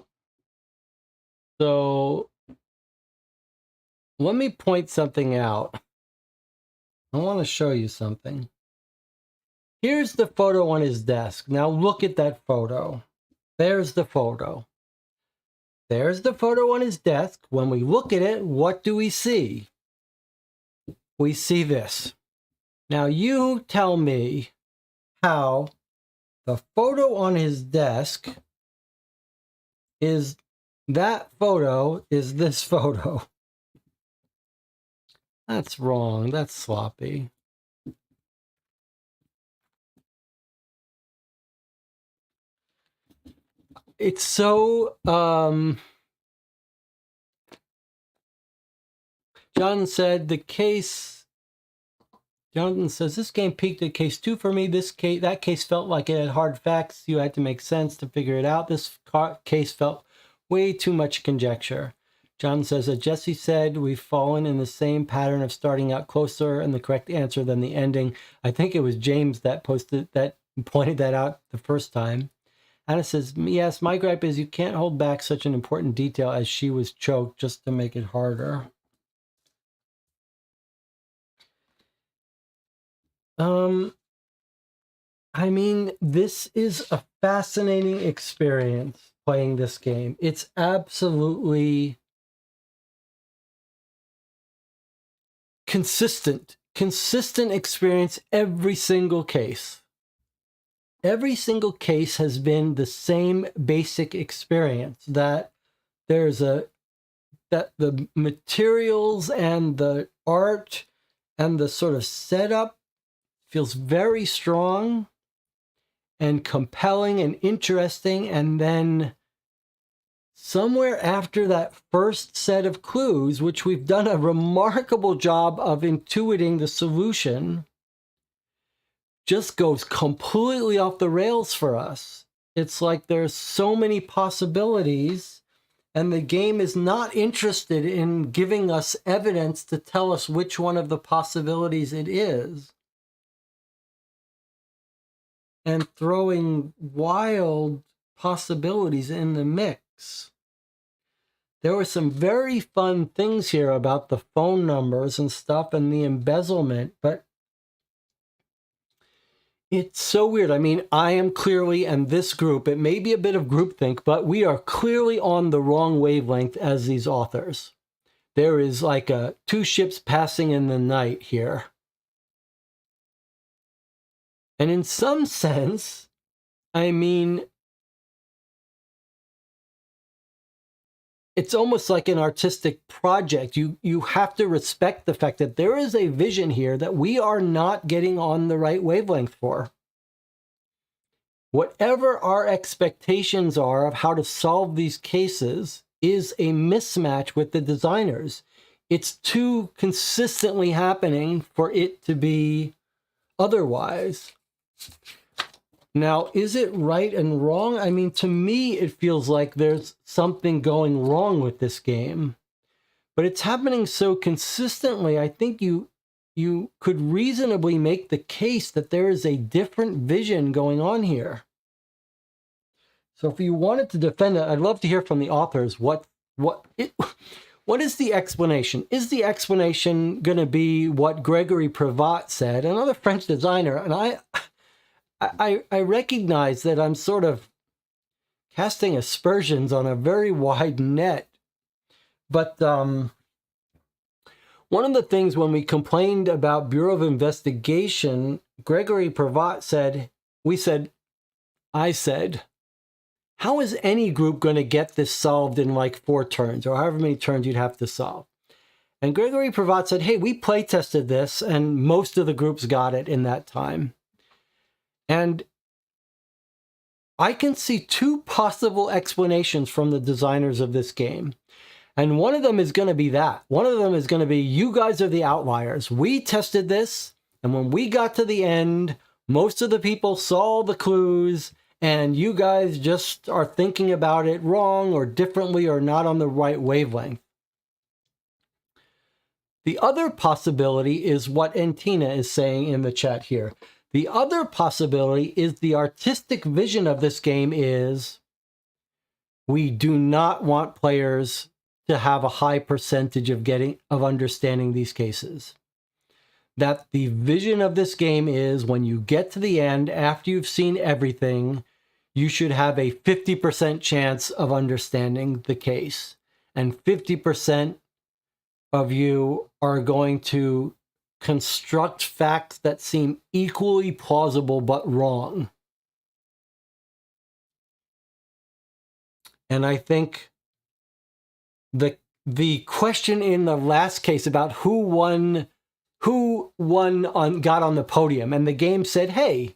So let me point something out. I want to show you something. Here's the photo on his desk. Now look at that photo. There's the photo. There's the photo on his desk. When we look at it, what do we see? We see this. Now you tell me how the photo on his desk is that photo is this photo. That's wrong. That's sloppy. It's so Jonathan says this game peaked at case 2 for me. That case felt like it had hard facts. You had to make sense to figure it out. This case felt way too much conjecture. John says, as Jesse said, we've fallen in the same pattern of starting out closer and the correct answer than the ending. I think it was James that pointed that out the first time. Anna says, yes, my gripe is you can't hold back such an important detail as she was choked just to make it harder. I mean, this is a fascinating experience playing this game. It's absolutely consistent experience every single case. Every single case has been the same basic experience, that the materials and the art and the sort of setup feels very strong and compelling and interesting. And then somewhere after that first set of clues, which we've done a remarkable job of intuiting the solution, just goes completely off the rails for us. It's like there's so many possibilities, and the game is not interested in giving us evidence to tell us which one of the possibilities it is, and throwing wild possibilities in the mix. There were some very fun things here about the phone numbers and stuff and the embezzlement, but it's so weird. I mean, I am clearly, and this group, it may be a bit of groupthink, but we are clearly on the wrong wavelength as these authors. There is like two ships passing in the night here. And in some sense, I mean, it's almost like an artistic project. You have to respect the fact that there is a vision here that we are not getting on the right wavelength for. Whatever our expectations are of how to solve these cases is a mismatch with the designers. It's too consistently happening for it to be otherwise. Now, is it right and wrong? I mean, to me, it feels like there's something going wrong with this game, but it's happening so consistently. I think you could reasonably make the case that there is a different vision going on here. So if you wanted to defend it, I'd love to hear from the authors what is the explanation? Is the explanation going to be what Gregory Pravat said, another French designer? And I recognize that I'm sort of casting aspersions on a very wide net. But one of the things when we complained about Bureau of Investigation, Gregory Pravat said, I said, how is any group going to get this solved in like 4 turns or however many turns you'd have to solve? And Gregory Pravat said, hey, we play tested this and most of the groups got it in that time. And I can see 2 possible explanations from the designers of this game. And one of them is going to be that. One of them is going to be, you guys are the outliers. We tested this, and when we got to the end, most of the people saw the clues, and you guys just are thinking about it wrong or differently or not on the right wavelength. The other possibility is what Antina is saying in the chat here. The other possibility is the artistic vision of this game is we do not want players to have a high percentage of understanding these cases. That the vision of this game is when you get to the end, after you've seen everything, you should have a 50% chance of understanding the case. And 50% of you are going to construct facts that seem equally plausible but wrong. And I think the question in the last case about who got on the podium, and the game said, hey,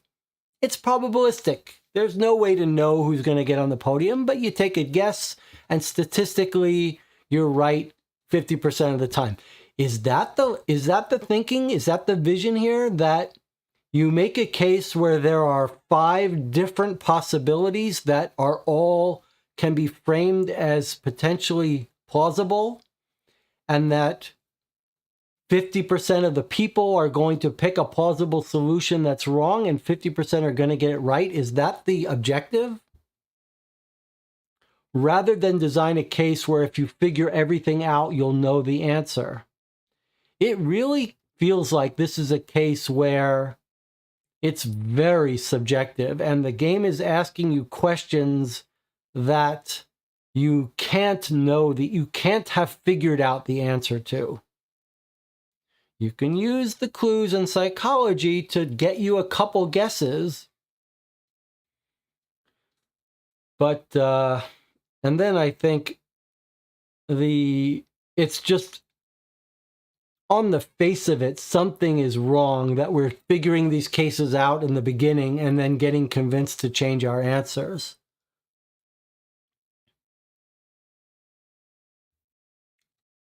it's probabilistic. There's no way to know who's going to get on the podium, but you take a guess, and statistically, you're right 50% of the time. Is that the thinking? Is that the vision here? That you make a case where there are 5 different possibilities that are all can be framed as potentially plausible, and that 50% of the people are going to pick a plausible solution that's wrong and 50% are going to get it right? Is that the objective? Rather than design a case where if you figure everything out, you'll know the answer. It really feels like this is a case where it's very subjective and the game is asking you questions that you can't know, that you can't have figured out the answer to. You can use the clues in psychology to get you a couple guesses. But, and then I think it's just on the face of it, something is wrong that we're figuring these cases out in the beginning and then getting convinced to change our answers.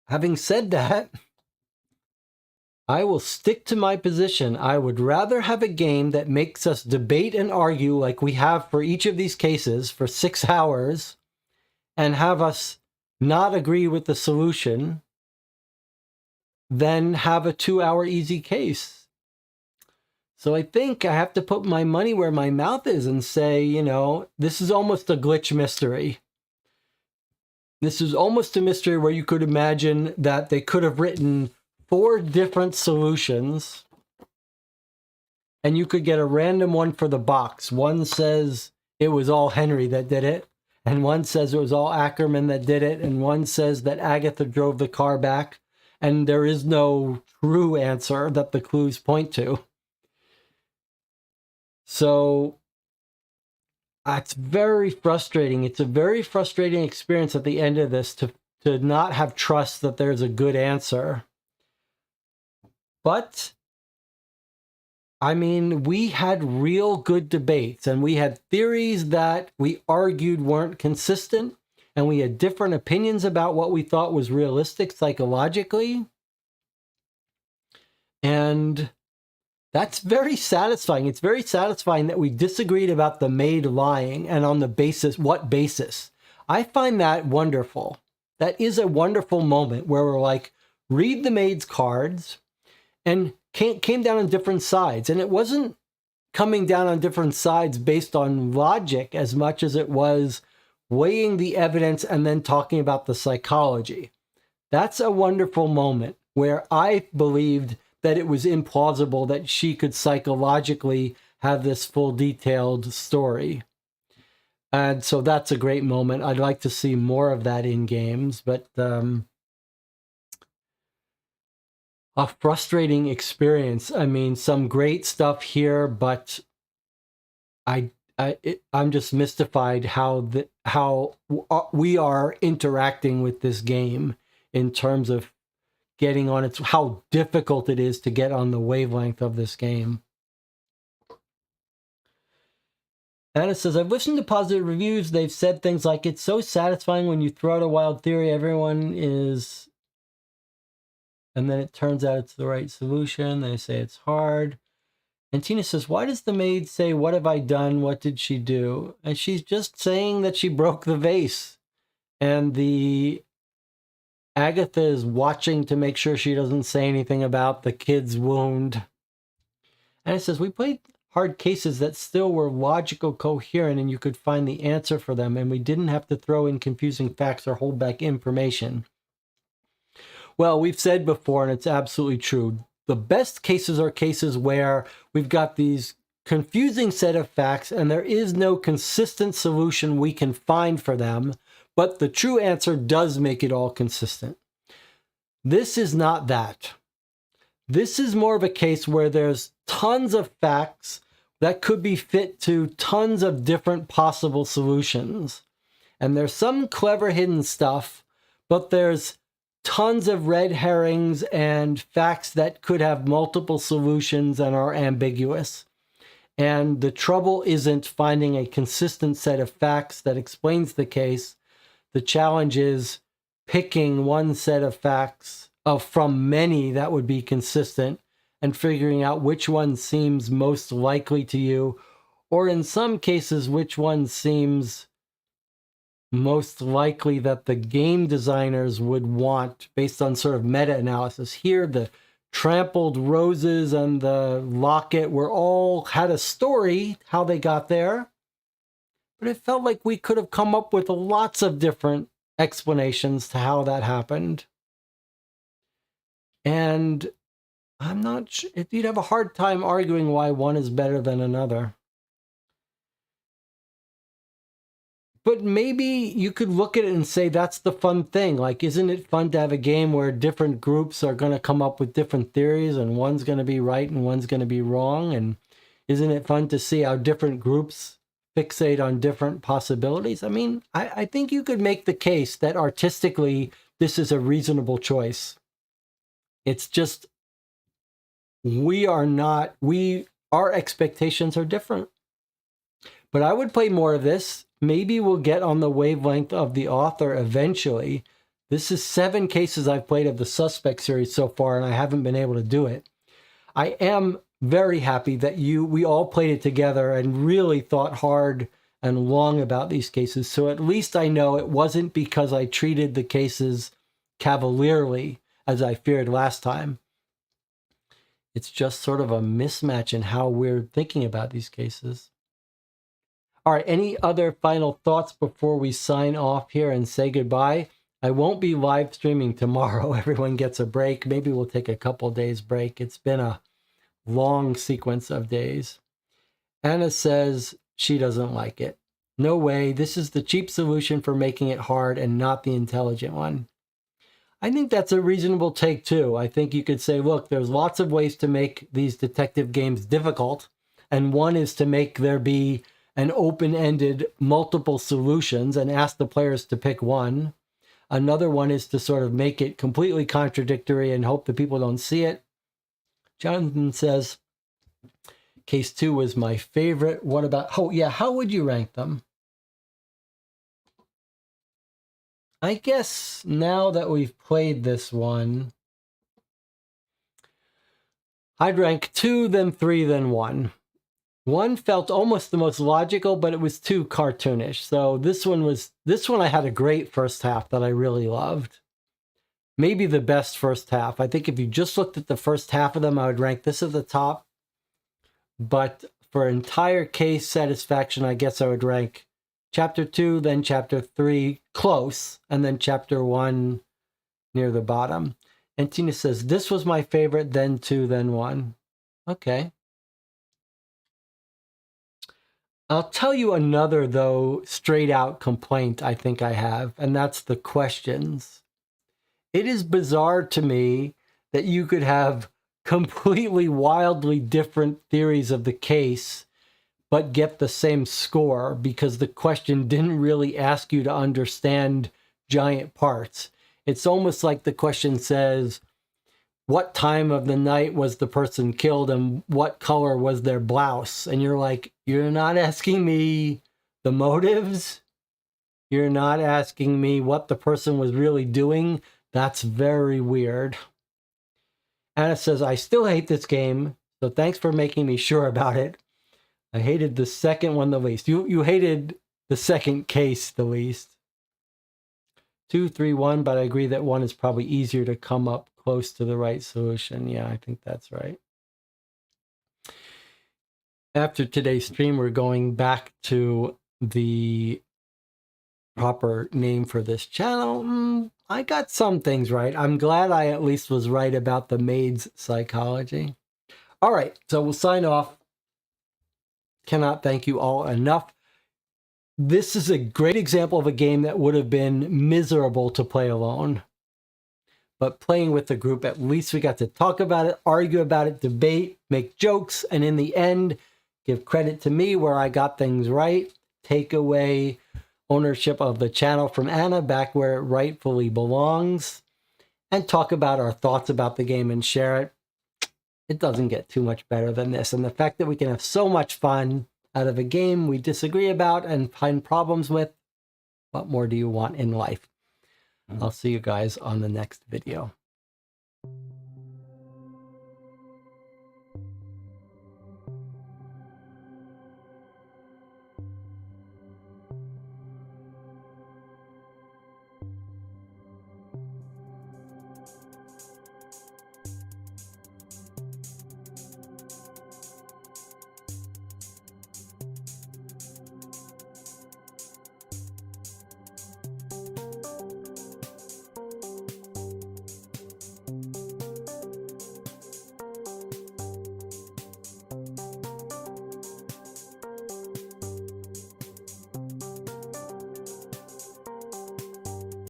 Having said that, I will stick to my position. I would rather have a game that makes us debate and argue like we have for each of these cases for 6 hours and have us not agree with the solution than have a 2-hour easy case. So I think I have to put my money where my mouth is and say, you know, this is almost a glitch mystery. This is almost a mystery where you could imagine that they could have written 4 different solutions and you could get a random one for the box. One says it was all Henry that did it, and one says it was all Ackerman that did it, and one says that Agatha drove the car back, and there is no true answer that the clues point to. So it's very frustrating. It's a very frustrating experience at the end of this to not have trust that there's a good answer. But, I mean, we had real good debates, and we had theories that we argued weren't consistent, and we had different opinions about what we thought was realistic psychologically. And that's very satisfying. It's very satisfying that we disagreed about the maid lying and on the basis, what basis. I find that wonderful. That is a wonderful moment where we're like, read the maid's cards, and came down on different sides. And it wasn't coming down on different sides based on logic as much as it was weighing the evidence and then talking about the psychology. That's a wonderful moment where I believed that it was implausible that she could psychologically have this full detailed story. And so that's a great moment. I'd like to see more of that in games, but a frustrating experience. I mean, some great stuff here, but I'm just mystified how we are interacting with this game in terms of getting on its, how difficult it is to get on the wavelength of this game. Anna says, I've listened to positive reviews. They've said things like, it's so satisfying when you throw out a wild theory, everyone is, and then it turns out it's the right solution. They say it's hard. And Tina says, why does the maid say, what have I done? What did she do? And she's just saying that she broke the vase. And the Agatha is watching to make sure she doesn't say anything about the kid's wound. And it says, we played hard cases that still were logical, coherent, and you could find the answer for them, and we didn't have to throw in confusing facts or hold back information. Well, we've said before, and it's absolutely true, the best cases are cases where we've got these confusing set of facts and there is no consistent solution we can find for them, but the true answer does make it all consistent. This is not that. This is more of a case where there's tons of facts that could be fit to tons of different possible solutions. And there's some clever hidden stuff, but there's tons of red herrings and facts that could have multiple solutions and are ambiguous. And the trouble isn't finding a consistent set of facts that explains the case. The challenge is picking one set of facts from many that would be consistent and figuring out which one seems most likely to you, or in some cases, which one seems most likely that the game designers would want based on sort of meta-analysis. Here, the trampled roses and the locket were all had a story, how they got there, but it felt like we could have come up with lots of different explanations to how that happened. And I'm not sure, you'd have a hard time arguing why one is better than another. But maybe you could look at it and say that's the fun thing. Like, isn't it fun to have a game where different groups are going to come up with different theories and one's going to be right and one's going to be wrong? And isn't it fun to see how different groups fixate on different possibilities? I mean, I think you could make the case that artistically this is a reasonable choice. It's just our expectations are different. But I would play more of this. Maybe we'll get on the wavelength of the author eventually. This is 7 cases I've played of the Suspect series so far, and I haven't been able to do it. I am very happy that we all played it together and really thought hard and long about these cases. So at least I know it wasn't because I treated the cases cavalierly, as I feared last time. It's just sort of a mismatch in how we're thinking about these cases. All right, any other final thoughts before we sign off here and say goodbye? I won't be live streaming tomorrow. Everyone gets a break. Maybe we'll take a couple days break. It's been a long sequence of days. Anna says she doesn't like it. No way. This is the cheap solution for making it hard and not the intelligent one. I think that's a reasonable take too. I think you could say, look, there's lots of ways to make these detective games difficult. And one is to make there be an open-ended multiple solutions and ask the players to pick one. Another one is to sort of make it completely contradictory and hope that people don't see it. Jonathan says, case 2 was my favorite. What about, how would you rank them? I guess now that we've played this one, I'd rank 2, then 3, then 1. 1 felt almost the most logical, but it was too cartoonish. So this one I had a great first half that I really loved. Maybe the best first half. I think if you just looked at the first half of them, I would rank this at the top. But for entire case satisfaction, I guess I would rank chapter 2, then chapter 3 close, and then chapter 1 near the bottom. And Tina says, this was my favorite, then 2, then 1. Okay. I'll tell you another, though, straight out complaint I think I have, and that's the questions. It is bizarre to me that you could have completely wildly different theories of the case, but get the same score because the question didn't really ask you to understand giant parts. It's almost like the question says, what time of the night was the person killed and what color was their blouse? And you're like, you're not asking me the motives? You're not asking me what the person was really doing? That's very weird. Anna says, I still hate this game, so thanks for making me sure about it. I hated the second one the least. You hated the second case the least. 2, 3, 1, but I agree that 1 is probably easier to come up close to the right solution. Yeah, I think that's right. After today's stream, we're going back to the proper name for this channel. I got some things right. I'm glad I at least was right about the maid's psychology. All right, so we'll sign off. Cannot thank you all enough. This is a great example of a game that would have been miserable to play alone. But playing with the group, at least we got to talk about it, argue about it, debate, make jokes, and in the end, give credit to me where I got things right, take away ownership of the channel from Anna back where it rightfully belongs, and talk about our thoughts about the game and share it. It doesn't get too much better than this. And the fact that we can have so much fun out of a game we disagree about and find problems with, what more do you want in life? I'll see you guys on the next video.